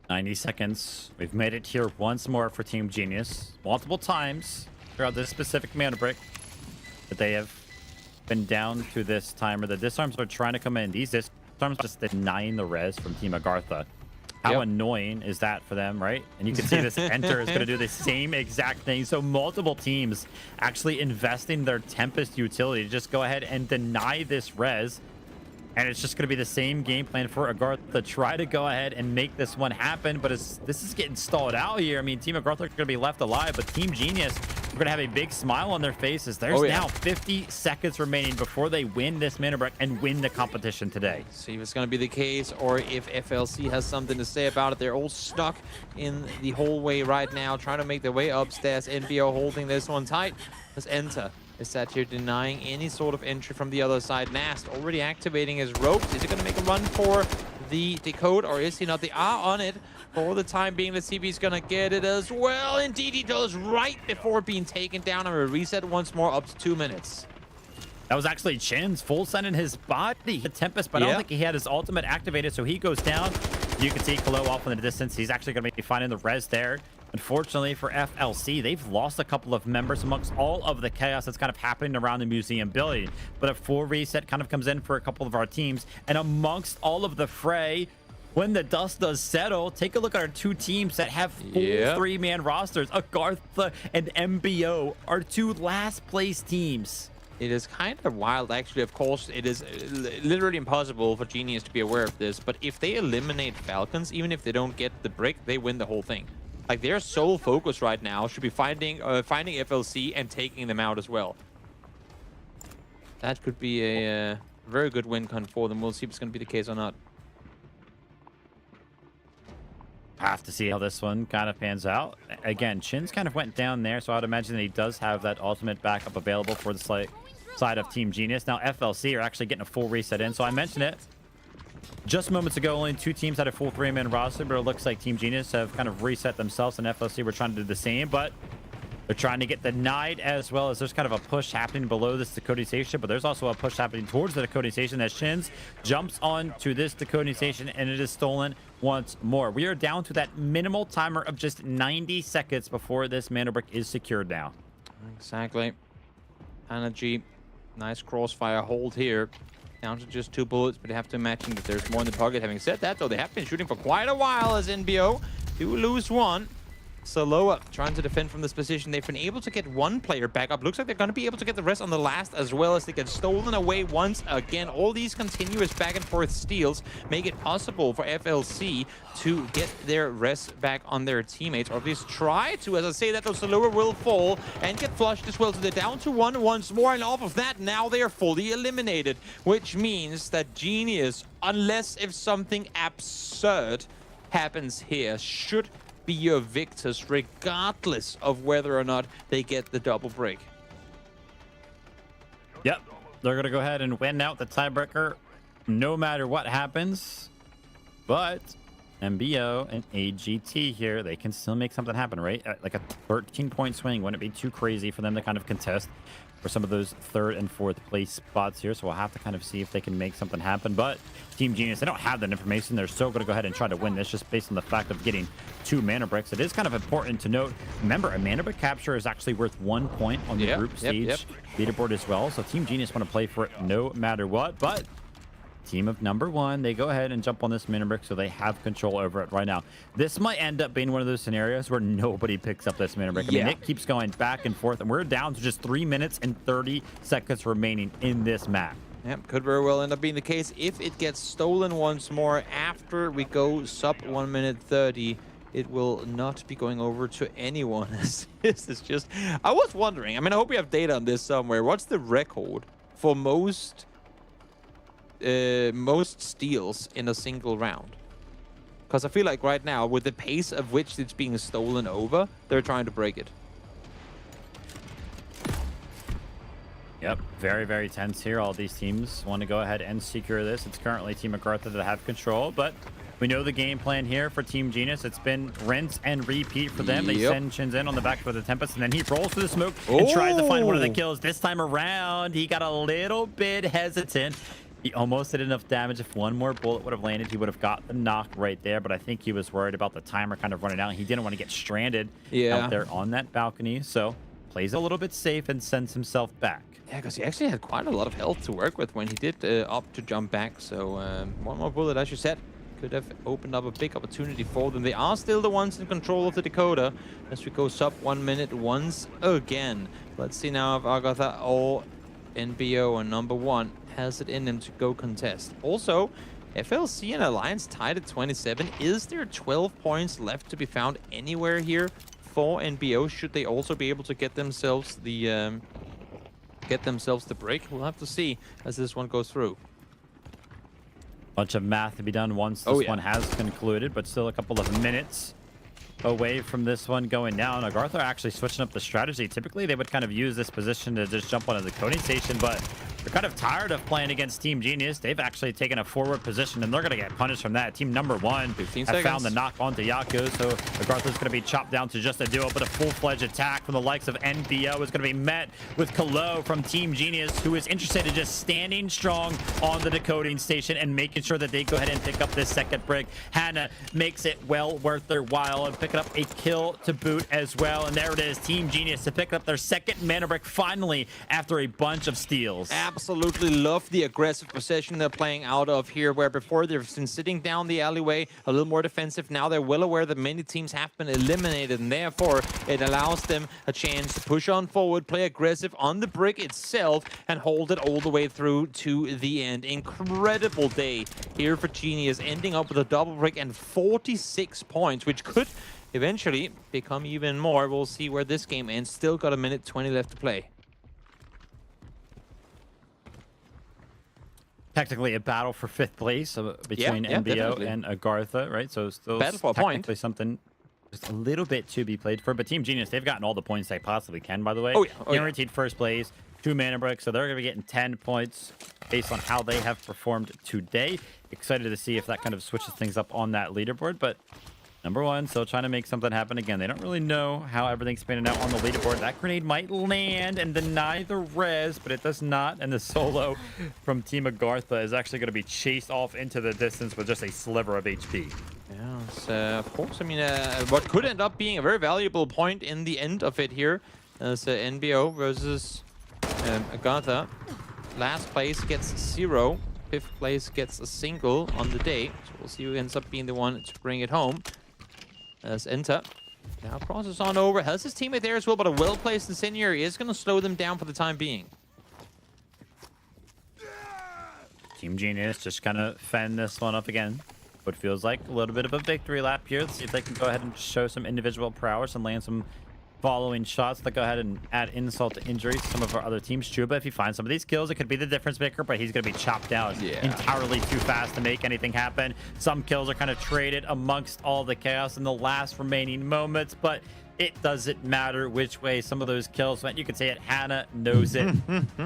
90 seconds. We've made it here once more for Team Genius. Multiple times throughout this specific Mandelbrick that they have been down to this timer. The disarms are trying to come in. These disarms just denying the res from Team AGARTHA. How annoying is that for them, right? And you can see this enter is going to do the same exact thing. So multiple teams actually investing their Tempest utility to just go ahead and deny this res. And it's just going to be the same game plan for AGARTHA to try to go ahead and make this one happen. But this is getting stalled out here. I mean, Team AGARTHA are going to be left alive, but Team Genius are going to have a big smile on their faces. There's now 50 seconds remaining before they win this Mandelbrick and win the competition today. See if it's going to be the case or if FLC has something to say about it. They're all stuck in the hallway right now, trying to make their way upstairs. NBO holding this one tight. Let's enter. Is that here denying any sort of entry from the other side. Nast already activating his ropes. Is he going to make a run for the decode or is he not? They are on it for the time being. Let's see if he's going to get it as well. Indeed he does, right before being taken down. And a reset once more up to 2 minutes. That was actually Chin's full send in his body. The Tempest, but I don't think he had his ultimate activated, so he goes down. You can see Kalo off in the distance. He's actually going to be finding the res there. Unfortunately for FLC, they've lost a couple of members amongst all of the chaos that's kind of happening around the museum building. But a full reset kind of comes in for a couple of our teams. And amongst all of the fray, when the dust does settle, take a look at our two teams that have full three-man rosters. AGARTHA and MBO are two last-place teams. It is kind of wild, actually. Of course, it is literally impossible for Genius to be aware of this, but if they eliminate Falcons, even if they don't get the brick, they win the whole thing. Like, their sole focus right now should be finding FLC and taking them out as well. That could be a very good win con for them. We'll see if it's going to be the case or not. Have to see how this one kind of pans out. Again, Chin's kind of went down there, so I'd imagine that he does have that ultimate backup available for the side of Team Genius. Now, FLC are actually getting a full reset in, so I mentioned it just moments ago. Only two teams had a full three-man roster, but it looks like Team Genius have kind of reset themselves, and FLC were trying to do the same, but they're trying to get denied, as well as there's kind of a push happening below this decoding station, but there's also a push happening towards the decoding station as Shins jumps on to this decoding station, and it is stolen once more. We are down to that minimal timer of just 90 seconds before this Mandelbrick is secured now. Exactly. Energy. Nice crossfire hold here. Down to just 2 bullets, but you have to imagine that there's more in the pocket. Having said that, though, they have been shooting for quite a while as NBO do lose one. Saloa trying to defend from this position. They've been able to get one player back up. Looks like they're going to be able to get the rest on the last, as well as they get stolen away once again. All these continuous back and forth steals make it possible for FLC to get their rest back on their teammates, or at least try to. As I say that, though, Saloa will fall and get flushed as well. So they're down to 1 once more, and off of that, now they are fully eliminated, which means that Genius, unless if something absurd happens here, should be your victors, regardless of whether or not they get the double break. Yep, they're going to go ahead and win out the tiebreaker no matter what happens. But MBO and AGT here, they can still make something happen, right? Like a 13-point swing wouldn't be too crazy for them to kind of contest for some of those 3rd and 4th place spots here. So we'll have to kind of see if they can make something happen. But Team Genius, they don't have that information. They're still going to go ahead and try to win this just based on the fact of getting 2 mana bricks. It is kind of important to note. Remember, a mana brick capture is actually worth 1 point on the group stage leaderboard as well. So Team Genius want to play for it no matter what. But team of number 1, they go ahead and jump on this mana brick, so they have control over it right now. This might end up being one of those scenarios where nobody picks up this mana brick. I mean, it keeps going back and forth, and we're down to just 3 minutes and 30 seconds remaining in this map. Yep, could very well end up being the case if it gets stolen once more after we go sub 1 minute 30. It will not be going over to anyone. This is just... I was wondering, I mean, I hope we have data on this somewhere. What's the record for most steals in a single round? Because I feel like right now, with the pace of which it's being stolen over, they're trying to break it. Yep, very, very tense here. All these teams want to go ahead and secure this. It's currently Team AGARTHA that have control, but we know the game plan here for Team Genius. It's been rinse and repeat for them. They send Shins in on the back for the Tempest, and then he rolls through the smoke and tries to find one of the kills. This time around, he got a little bit hesitant. He almost did enough damage. If one more bullet would have landed, he would have got the knock right there. But I think he was worried about the timer kind of running out. He didn't want to get stranded out there on that balcony. So plays a little bit safe and sends himself back. Yeah, because he actually had quite a lot of health to work with when he did opt to jump back. So one more bullet, as you said, could have opened up a big opportunity for them. They are still the ones in control of the Dakota as we go sub 1 minute once again. Let's see now if AGARTHA or NBO and number 1 has it in them to go contest. Also, FLC and Alliance tied at 27. Is there 12 points left to be found anywhere here for NBO? Should they also be able to get themselves the break? We'll have to see as this one goes through. Bunch of math to be done once this one has concluded, but still a couple of minutes away from this one going down. AGARTHA actually switching up the strategy. Typically, they would kind of use this position to just jump onto the coding station, but they're kind of tired of playing against Team Genius. They've actually taken a forward position, and they're going to get punished from that. Team number 1 have found the knock onto Yako, so AGARTHA's going to be chopped down to just a duo, but a full-fledged attack from the likes of NBO is going to be met with Kalo from Team Genius, who is interested in just standing strong on the decoding station and making sure that they go ahead and pick up this second brick. Hannah makes it well worth their while and picking up a kill to boot as well. And there it is, Team Genius to pick up their second mana brick finally after a bunch of steals. absolutely love the aggressive possession they're playing out of here, where before they've been sitting down the alleyway, a little more defensive. Now they're well aware that many teams have been eliminated, and therefore it allows them a chance to push on forward, play aggressive on the brick itself, and hold it all the way through to the end. Incredible day here for Genius, ending up with a double brick and 46 points, which could eventually become even more. We'll see where this game ends. Still got a minute 20 left to play. Technically a battle for 5th place between NBO and AGARTHA, right? So still battle for a technically point. Something just a little bit to be played for. But Team Genius, they've gotten all the points they possibly can, by the way. Guaranteed first place, 2 Mandelbrick, so they're going to be getting 10 points based on how they have performed today. Excited to see if that kind of switches things up on that leaderboard, but number 1, still trying to make something happen again. They don't really know how everything's spinning out on the leaderboard. That grenade might land and deny the res, but it does not. And the solo from Team AGARTHA is actually going to be chased off into the distance with just a sliver of HP. Yeah, so, of course, I mean, what could end up being a very valuable point in the end of it here as NBO versus AGARTHA. Last place gets 0. 5th place gets a single on the day. So we'll see who ends up being the one to bring it home. As Enter now crosses on over, has his teammate there as well, but a well-placed incendiary is going to slow them down for the time being. Team Genius just kind of fend this one up again. What feels like a little bit of a victory lap here. Let's see if they can go ahead and show some individual prowess and land some following shots that go ahead and add insult to injury to some of our other teams. Chuba, if he finds some of these kills, it could be the difference maker, but he's going to be chopped down entirely too fast to make anything happen. Some kills are kind of traded amongst all the chaos in the last remaining moments, but it doesn't matter which way some of those kills went. You could say it. Hannah knows it.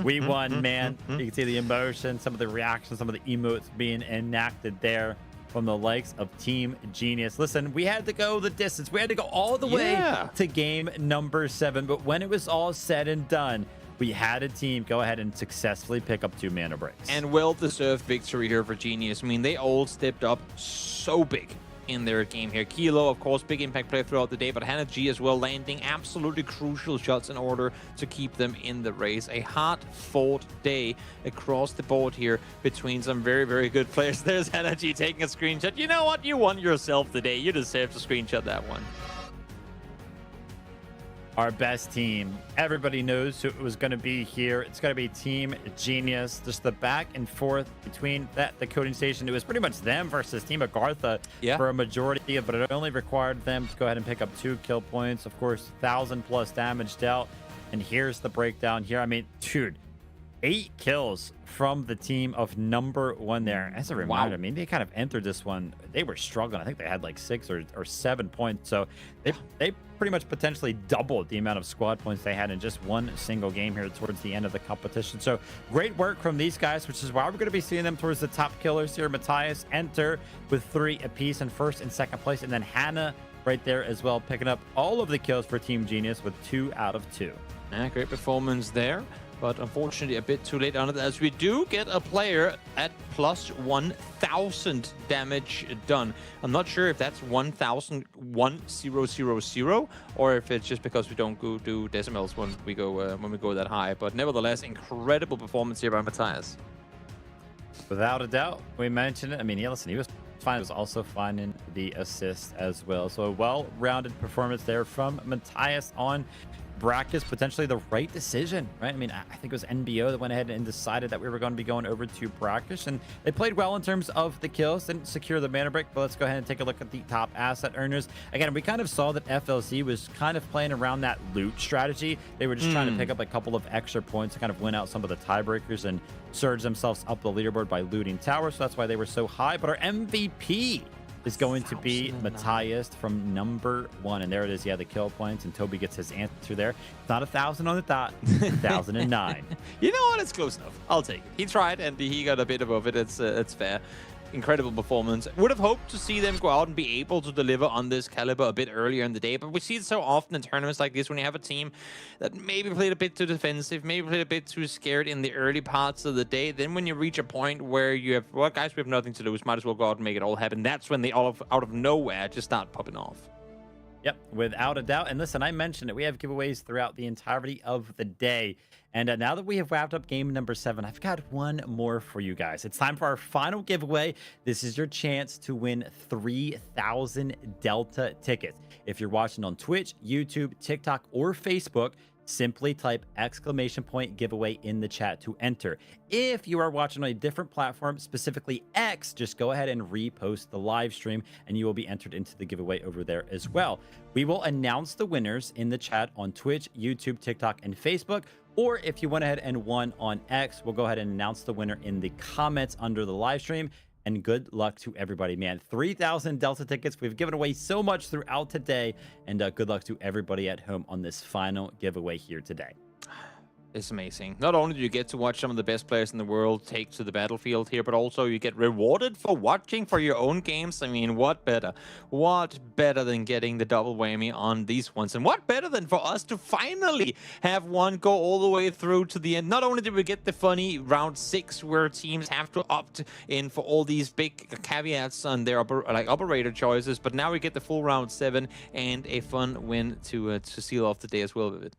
We won, man. You can see the emotion, some of the reactions, some of the emotes being enacted there from the likes of Team Genius. Listen, we had to go the distance. We had to go all the way to game number 7. But when it was all said and done, we had a team go ahead and successfully pick up 2 Mandelbricks. And well-deserved victory here for Genius. I mean, they all stepped up so big in their game here. Kilo, of course, big impact player throughout the day, but Hannah G as well, landing absolutely crucial shots in order to keep them in the race. A hard-fought day across the board here between some very, very good players. There's Hannah G taking a screenshot. You know what? You won yourself today. You deserve to screenshot that one. Our best team. Everybody knows who it was going to be here. It's going to be Team Genius. Just the back and forth between the coding station. It was pretty much them versus Team AGARTHA for a majority of, but it only required them to go ahead and pick up 2 kill points. Of course, 1,000+ damage dealt. And here's the breakdown here. I mean, dude, 8 kills from the team of number 1 there. As a reminder, I mean, they kind of entered this one. They were struggling. I think they had like 6 or 7 points. So they pretty much potentially doubled the amount of squad points they had in just one single game here towards the end of the competition. So great work from these guys, which is why we're going to be seeing them towards the top killers here. Matthias enter with 3 apiece in 1st and 2nd place. And then Hannah right there as well, picking up all of the kills for Team Genius with 2 out of 2. Yeah, great performance there. But unfortunately, a bit too late on it, as we do get a player at plus 1,000 damage done. I'm not sure if that's 1,000 or if it's just because we don't go do decimals when we go that high. But nevertheless, incredible performance here by Matthias. Without a doubt, we mentioned it. I mean, yeah, listen, he was fine. He was also finding the assist as well. So a well-rounded performance there from Matthias on Brakkesh, potentially the right decision, right? I mean, I think it was NBO that went ahead and decided that we were going to be going over to Brakkesh, and they played well in terms of the kills, didn't secure the mana brick, but let's go ahead and take a look at the top asset earners. Again, we kind of saw that FLC was kind of playing around that loot strategy. They were just trying to pick up a couple of extra points to kind of win out some of the tiebreakers and surge themselves up the leaderboard by looting towers, so that's why they were so high. But our MVP is going to be Matthias from number 1. And there it is. Yeah, the kill points. And Toby gets his answer there. It's not 1,000 on the dot. 1,009. You know what? It's close enough. I'll take it. He tried and he got a bit above it. It's fair. Incredible performance. Would have hoped to see them go out and be able to deliver on this caliber a bit earlier in the day, but we see it so often in tournaments like this when you have a team that maybe played a bit too defensive, maybe played a bit too scared in the early parts of the day. Then when you reach a point where you have, well, guys, we have nothing to lose, might as well go out and make it all happen. That's when they all out of nowhere just start popping off. Yep, without a doubt. And listen, I mentioned it. We have giveaways throughout the entirety of the day. And now that we have wrapped up game number 7, I've got one more for you guys. It's time for our final giveaway. This is your chance to win 3,000 Delta tickets. If you're watching on Twitch, YouTube, TikTok, or Facebook, simply type !giveaway in the chat to enter. If you are watching on a different platform, specifically X, just go ahead and repost the live stream and you will be entered into the giveaway over there as well. We will announce the winners in the chat on Twitch, YouTube, TikTok, and Facebook. Or if you went ahead and won on X, we'll go ahead and announce the winner in the comments under the live stream. And good luck to everybody, man. 3,000 Delta tickets. We've given away so much throughout today. And good luck to everybody at home on this final giveaway here today. It's amazing. Not only do you get to watch some of the best players in the world take to the battlefield here, but also you get rewarded for watching for your own games. I mean, what better? What better than getting the double whammy on these ones? And what better than for us to finally have one go all the way through to the end? Not only did we get the funny round 6 where teams have to opt in for all these big caveats on their operator choices, but now we get the full round 7 and a fun win to seal off the day as well with it.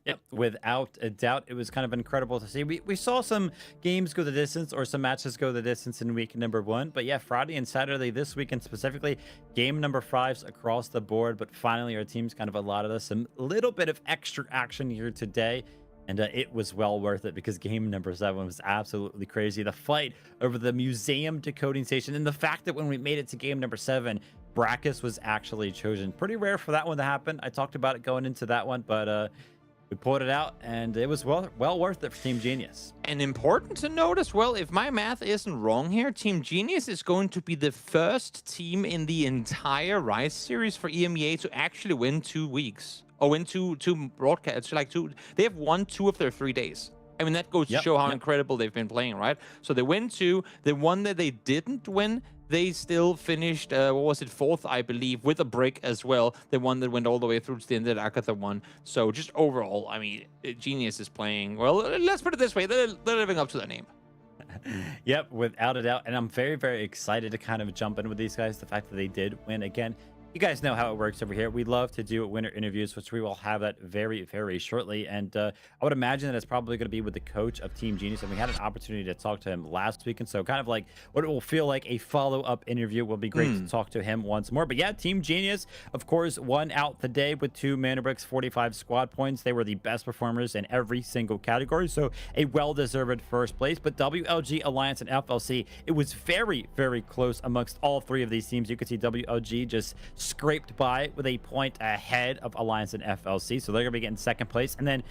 Yep, without a doubt, it was kind of incredible to see. We saw some games go the distance or some matches go the distance in week number 1. But yeah, Friday and Saturday this weekend specifically, game number 5s across the board. But finally, our teams kind of allotted us a little bit of extra action here today. And it was well worth it because game number 7 was absolutely crazy. The fight over the museum decoding station and the fact that when we made it to game number 7, Brakkesh was actually chosen. Pretty rare for that one to happen. I talked about it going into that one, but we pulled it out, and it was well worth it for Team Genius. And important to note as well, if my math isn't wrong here, Team Genius is going to be the first team in the entire Rise series for EMEA to actually win 2 weeks. Or win two broadcasts. They have won 2 of their 3 days. I mean, that goes to show how incredible they've been playing, right? So they win 2. The one that they didn't win, they still finished, what was it, 4th, I believe, with a break as well. The one that went all the way through to the end that AGARTHA won. So just overall, I mean, Genius is playing, well, let's put it this way, they're living up to their name. Yep, without a doubt. And I'm very, very excited to kind of jump in with these guys. The fact that they did win again. You guys know how it works over here. We love to do winner interviews, which we will have that very, very shortly. And I would imagine that it's probably going to be with the coach of Team Genius. And we had an opportunity to talk to him last week. And so kind of like what it will feel like a follow-up interview. Will be great to talk to him once more. But yeah, Team Genius, of course, won out the day with 2 Mandelbricks, 45 squad points. They were the best performers in every single category. So a well-deserved first place. But WLG, Alliance, and FLC, it was very, very close amongst all 3 of these teams. You could see WLG just scraped by with a point ahead of Alliance and FLC, so they're gonna be getting 2nd place. And then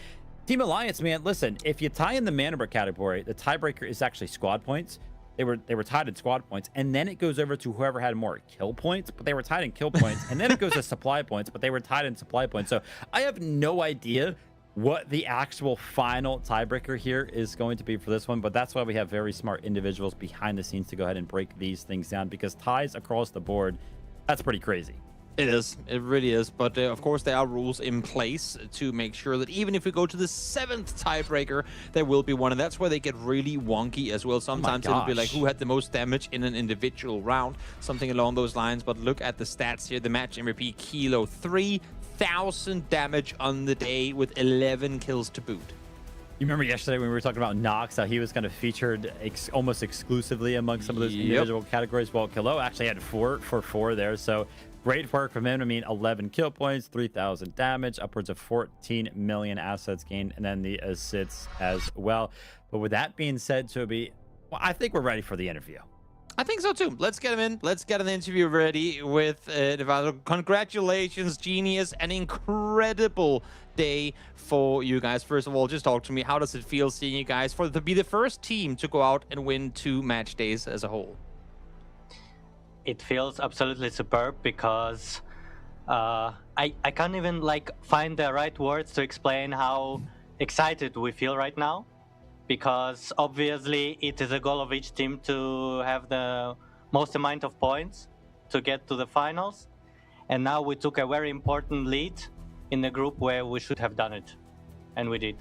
Team Alliance, man, listen, if you tie in the Mandelbrick category, the tiebreaker is actually squad points. They were tied in squad points, and then it goes over to whoever had more kill points, but they were tied in kill points, and then it goes to supply points, but they were tied in supply points. So I have no idea what the actual final tiebreaker here is going to be for this one, but that's why we have very smart individuals behind the scenes to go ahead and break these things down, because ties across the board, that's pretty crazy. It is. It really is. But of course, there are rules in place to make sure that even if we go to the 7th tiebreaker, there will be one. And that's where they get really wonky as well. Sometimes it'll be like who had the most damage in an individual round, something along those lines. But look at the stats here. The match MVP Kilo, 3,000 damage on the day with 11 kills to boot. You remember yesterday when we were talking about Nox, how he was kind of featured almost exclusively among some of those individual categories? Well, Kilo actually had 4 for 4 there. So great work from him. I mean, 11 kill points, 3,000 damage, upwards of 14 million assets gained, and then the assists as well. But with that being said, Toby, well, I think we're ready for the interview. I think so too. Let's get him in. Let's get an interview ready with Nevada. Congratulations, Genius. An incredible day for you guys. First of all, just talk to me. How does it feel seeing you guys to be the first team to go out and win 2 match days as a whole? It feels absolutely superb because I can't even find the right words to explain how excited we feel right now, because obviously it is a goal of each team to have the most amount of points to get to the finals, and now we took a very important lead in the group where we should have done it, and we did.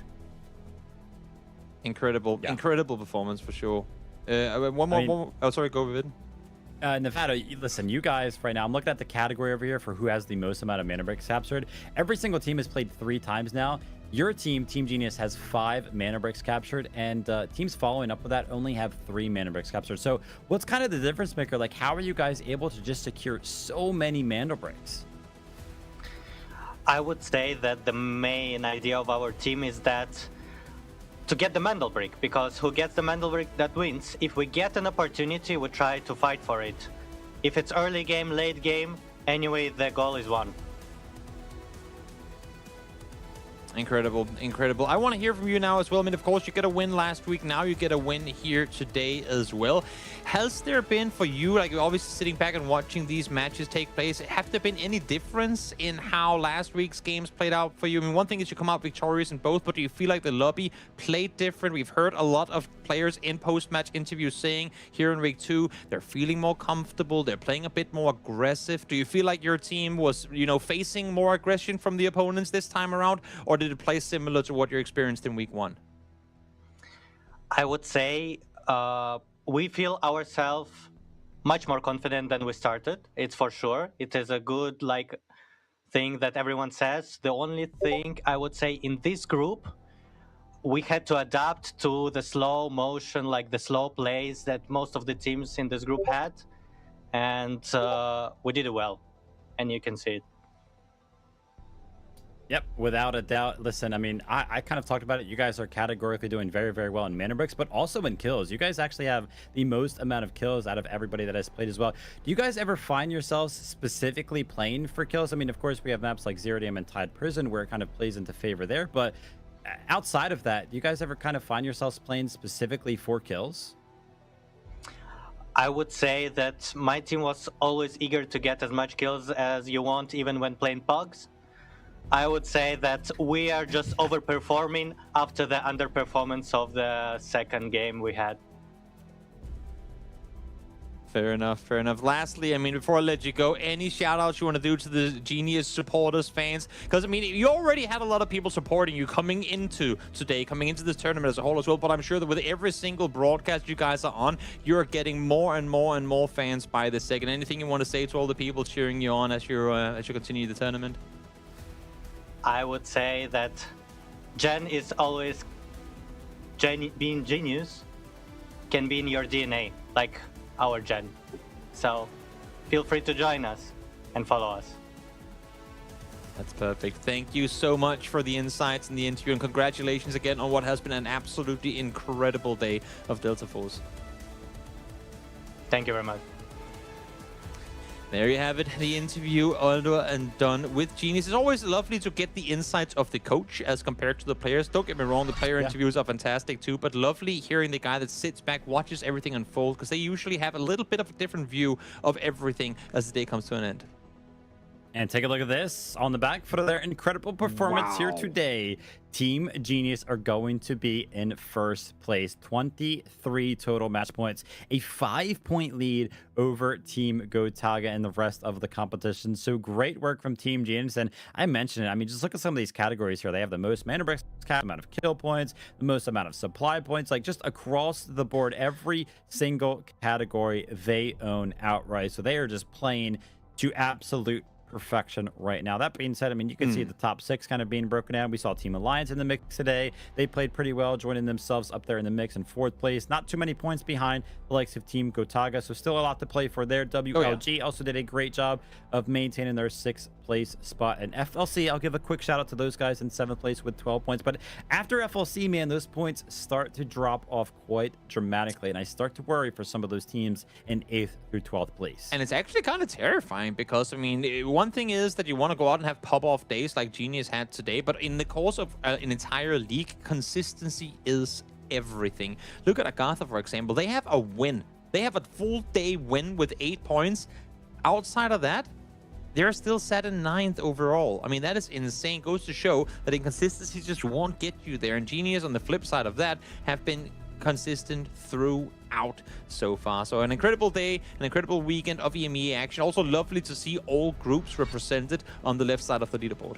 Incredible performance for sure. One more. Oh, sorry, go with it. Nevada, listen, you guys right now, I'm looking at the category over here for who has the most amount of mana bricks captured. Every single team has played 3 times now. Your team, Team Genius, has 5 mana bricks captured, and teams following up with that only have 3 mana bricks captured. So what's kind of the difference maker? Like, how are you guys able to just secure so many mana bricks? I would say that the main idea of our team is that to get the Mandelbrick, because who gets the Mandelbrick that wins. If we get an opportunity, we try to fight for it. If it's early game, late game, anyway, the goal is won. Incredible, incredible. I want to hear from you now as well. I mean, of course, you get a win last week. Now you get a win here today as well. Has there been for you, like obviously sitting back and watching these matches take place, have there been any difference in how last week's games played out for you? I mean, one thing is you come out victorious in both, but do you feel like the lobby played different? We've heard a lot of players in post-match interviews saying here in week 2, they're feeling more comfortable, they're playing a bit more aggressive. Do you feel like your team was, you know, facing more aggression from the opponents this time around, or did it play similar to what you experienced in week 1? I would say we feel ourselves much more confident than we started. It's for sure. It is a good thing that everyone says. The only thing I would say in this group, we had to adapt to the slow motion, like the slow plays that most of the teams in this group had. And we did it well. And you can see it. Yep, without a doubt. Listen, I mean, I kind of talked about it. You guys are categorically doing very, very well in mana bricks, but also in kills. You guys actually have the most amount of kills out of everybody that has played as well. Do you guys ever find yourselves specifically playing for kills? I mean, of course, we have maps like Zero Dam and Tide Prison where it kind of plays into favor there, but outside of that, do you guys ever kind of find yourselves playing specifically for kills? I would say that my team was always eager to get as much kills as you want, even when playing pugs. I would say that we are just overperforming after the underperformance of the second game we had. Fair enough, fair enough. Lastly, I mean, before I let you go, any shout-outs you want to do to the Genius supporters, fans? Because, I mean, you already had a lot of people supporting you coming into today, coming into this tournament as a whole as well, but I'm sure that with every single broadcast you guys are on, you're getting more and more and more fans by the second. Anything you want to say to all the people cheering you on as you continue the tournament? I would say that Gen is always being genius can be in your DNA, like our Gen. So feel free to join us and follow us. That's perfect. Thank you so much for the insights and the interview, and congratulations again on what has been an absolutely incredible day of Delta Force. Thank you very much. There you have it, the interview over and done with Genius. It's always lovely to get the insights of the coach as compared to the players. Don't get me wrong, the player interviews are fantastic too, but lovely hearing the guy that sits back, watches everything unfold, because they usually have a little bit of a different view of everything as the day comes to an end. And take a look at this on the back foot of their incredible performance here today. Team Genius are going to be in first place. 23 total match points. A 5-point lead over Team Gotaga and the rest of the competition. So great work from Team Genius. And I mentioned it. I mean, just look at some of these categories here. They have the most mana bricks, amount of kill points, the most amount of supply points. Like just across the board, every single category they own outright. So they are just playing to absolute perfection right now. That being said, I mean, you can see the top 6 kind of being broken down. We saw Team Alliance in the mix today. They played pretty well, joining themselves up there in the mix in 4th place. Not too many points behind the likes of Team Gotaga, so still a lot to play for there. WLG also did a great job of maintaining their 6th place spot. And FLC, I'll give a quick shout out to those guys in 7th place with 12 points. But after FLC, man, those points start to drop off quite dramatically, and I start to worry for some of those teams in 8th through 12th place. And it's actually kind of terrifying because, I mean, one thing is that you want to go out and have pop-off days like Genius had today, but in the course of an entire league, consistency is everything. Look at AGARTHA, for example. They have a win. They have a full day win with 8 points. Outside of that, they're still set in 9th overall. I mean, that is insane. Goes to show that inconsistency just won't get you there. And Genius, on the flip side of that, have been consistent throughout so far. So an incredible day, an incredible weekend of EMEA action. Also lovely to see all groups represented on the left side of the leaderboard.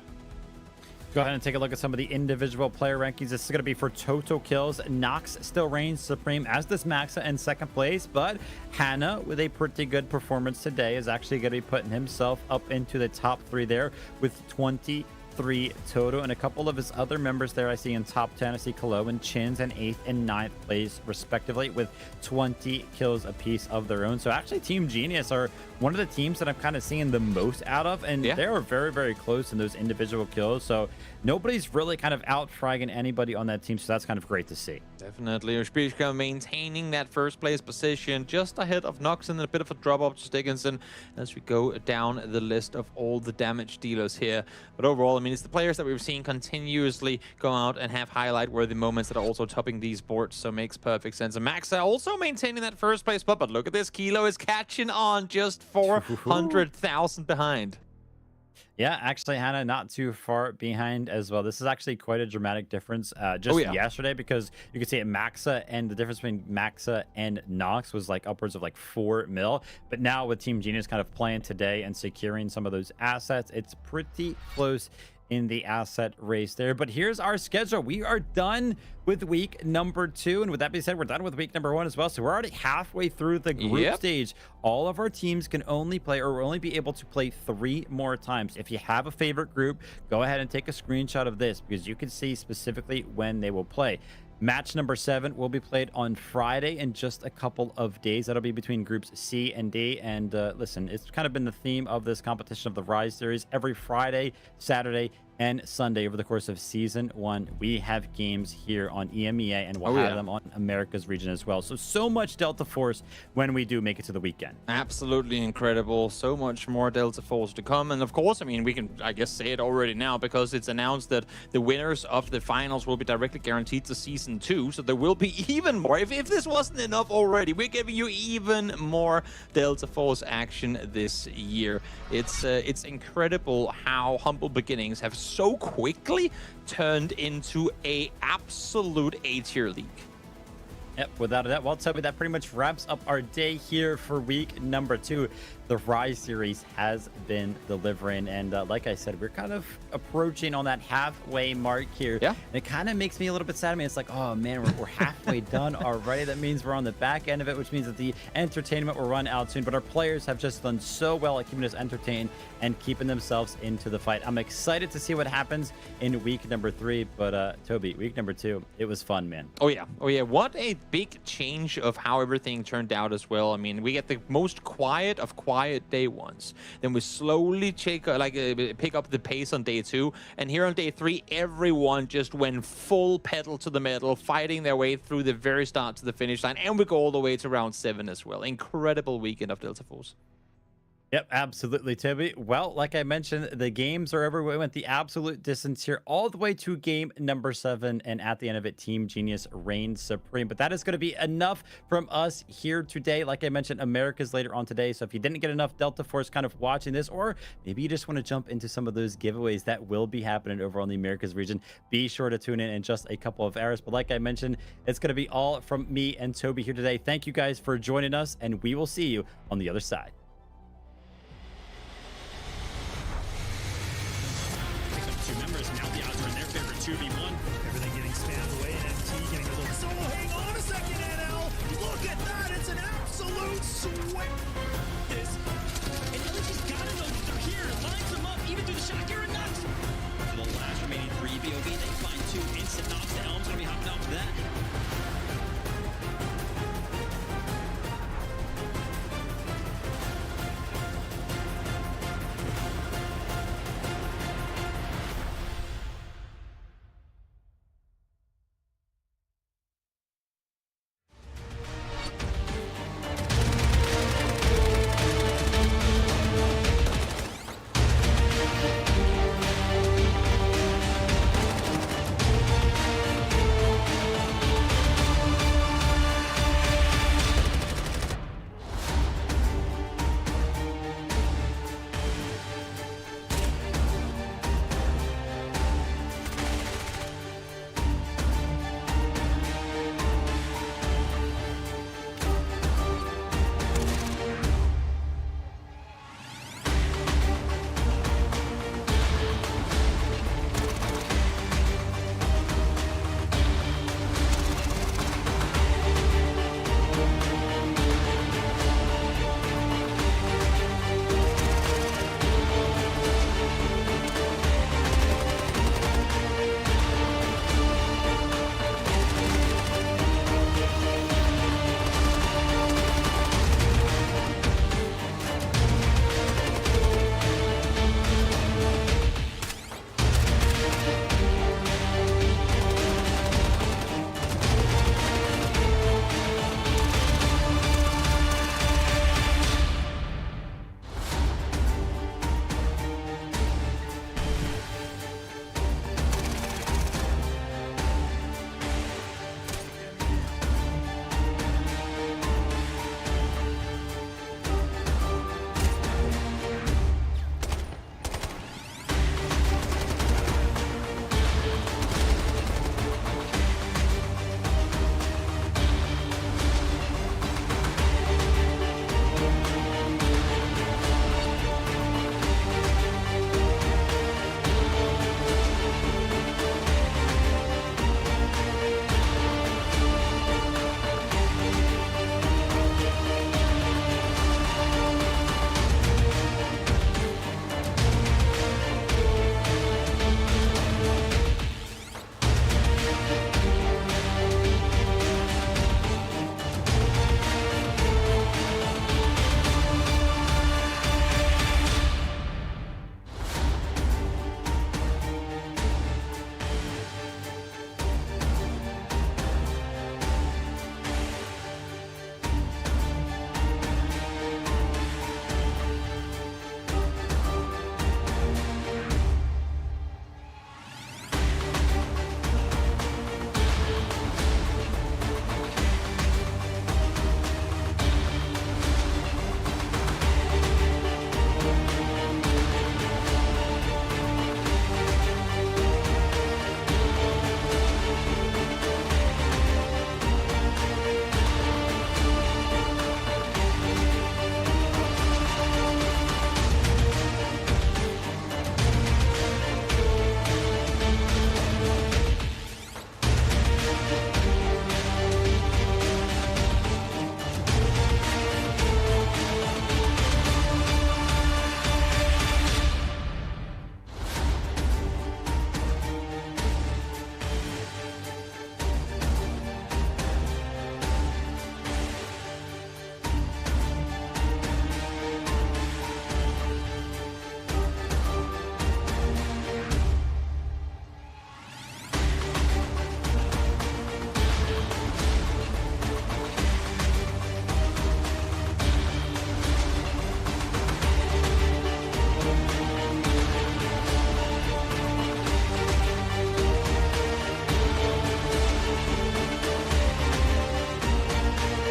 Go ahead and take a look at some of the individual player rankings. This is going to be for total kills. Nox still reigns supreme, as does Maxa in second place, but Hannah, with a pretty good performance today, is actually going to be putting himself up into the top 3 there with 23 total, and a couple of his other members there I see in top 10. I see Kalo and Chins in 8th and 9th place respectively with 20 kills apiece of their own. So actually Team Genius are one of the teams that I'm kind of seeing the most out of, and they are very, very close in those individual kills. So nobody's really kind of out fragging anybody on that team, so that's kind of great to see. Definitely. Ushpishka maintaining that first place position just ahead of Nox, and a bit of a drop off to Dickinson as we go down the list of all the damage dealers here. But overall, I mean, it's the players that we've seen continuously go out and have highlight-worthy moments that are also topping these boards, so makes perfect sense. And Maxa also maintaining that first place spot, but look at this. Kilo is catching on, just 400,000 behind. Yeah, actually, Hannah, not too far behind as well. This is actually quite a dramatic difference just yesterday, because you could see it Maxa, and the difference between Maxa and Nox was like upwards of like 4 mil. But now with Team Genius kind of playing today and securing some of those assets, it's pretty close in the asset race there. But here's our schedule. We are done with week number 2, and with that being said, we're done with week number 1 as well. So we're already halfway through the group stage. All of our teams can only play, or will only be able to play 3 more times. If you have a favorite group, go ahead and take a screenshot of this, because you can see specifically when they will play. Match number 7 will be played on Friday in just a couple of days. That'll be between groups C and D. And listen, it's kind of been the theme of this competition of the Rise series. Every Friday, Saturday, and Sunday over the course of season 1, we have games here on EMEA, and we'll have them on America's region as well. So much Delta Force when we do make it to the weekend. Absolutely incredible. So much more Delta Force to come. And of course, I mean, we can, I guess, say it already now, because it's announced that the winners of the finals will be directly guaranteed to season 2. So there will be even more. If this wasn't enough already, we're giving you even more Delta Force action this year. It's incredible how Humble Beginnings have so quickly turned into a absolute A-tier league. Yep, without a doubt. Well, Toby, that pretty much wraps up our day here for week number 2. The Rise series has been delivering, and like I said, we're kind of approaching on that halfway mark here. Yeah. And it kind of makes me a little bit sad. I mean, it's like, oh man, we're halfway done already. That means we're on the back end of it, which means that the entertainment will run out soon. But our players have just done so well at keeping us entertained and keeping themselves into the fight. I'm excited to see what happens in week number 3. But Toby, week number 2, it was fun, man. Oh yeah. What a big change of how everything turned out as well. I mean, we get the most quiet of quiet day ones, then we slowly pick up the pace on day 2, and here on day 3, everyone just went full pedal to the metal, fighting their way through the very start to the finish line, and we go all the way to round 7 as well. Incredible weekend of Delta Force. Yep, absolutely, Toby. Well, like I mentioned, the games are everywhere. We went the absolute distance here all the way to game number 7, and at the end of it, Team Genius reigns supreme. But that is going to be enough from us here today. Like I mentioned, America's later on today, so if you didn't get enough Delta Force kind of watching this, or maybe you just want to jump into some of those giveaways that will be happening over on the Americas region, be sure to tune in just a couple of hours. But like I mentioned, it's going to be all from me and Toby here today. Thank you guys for joining us, and we will see you on the other side.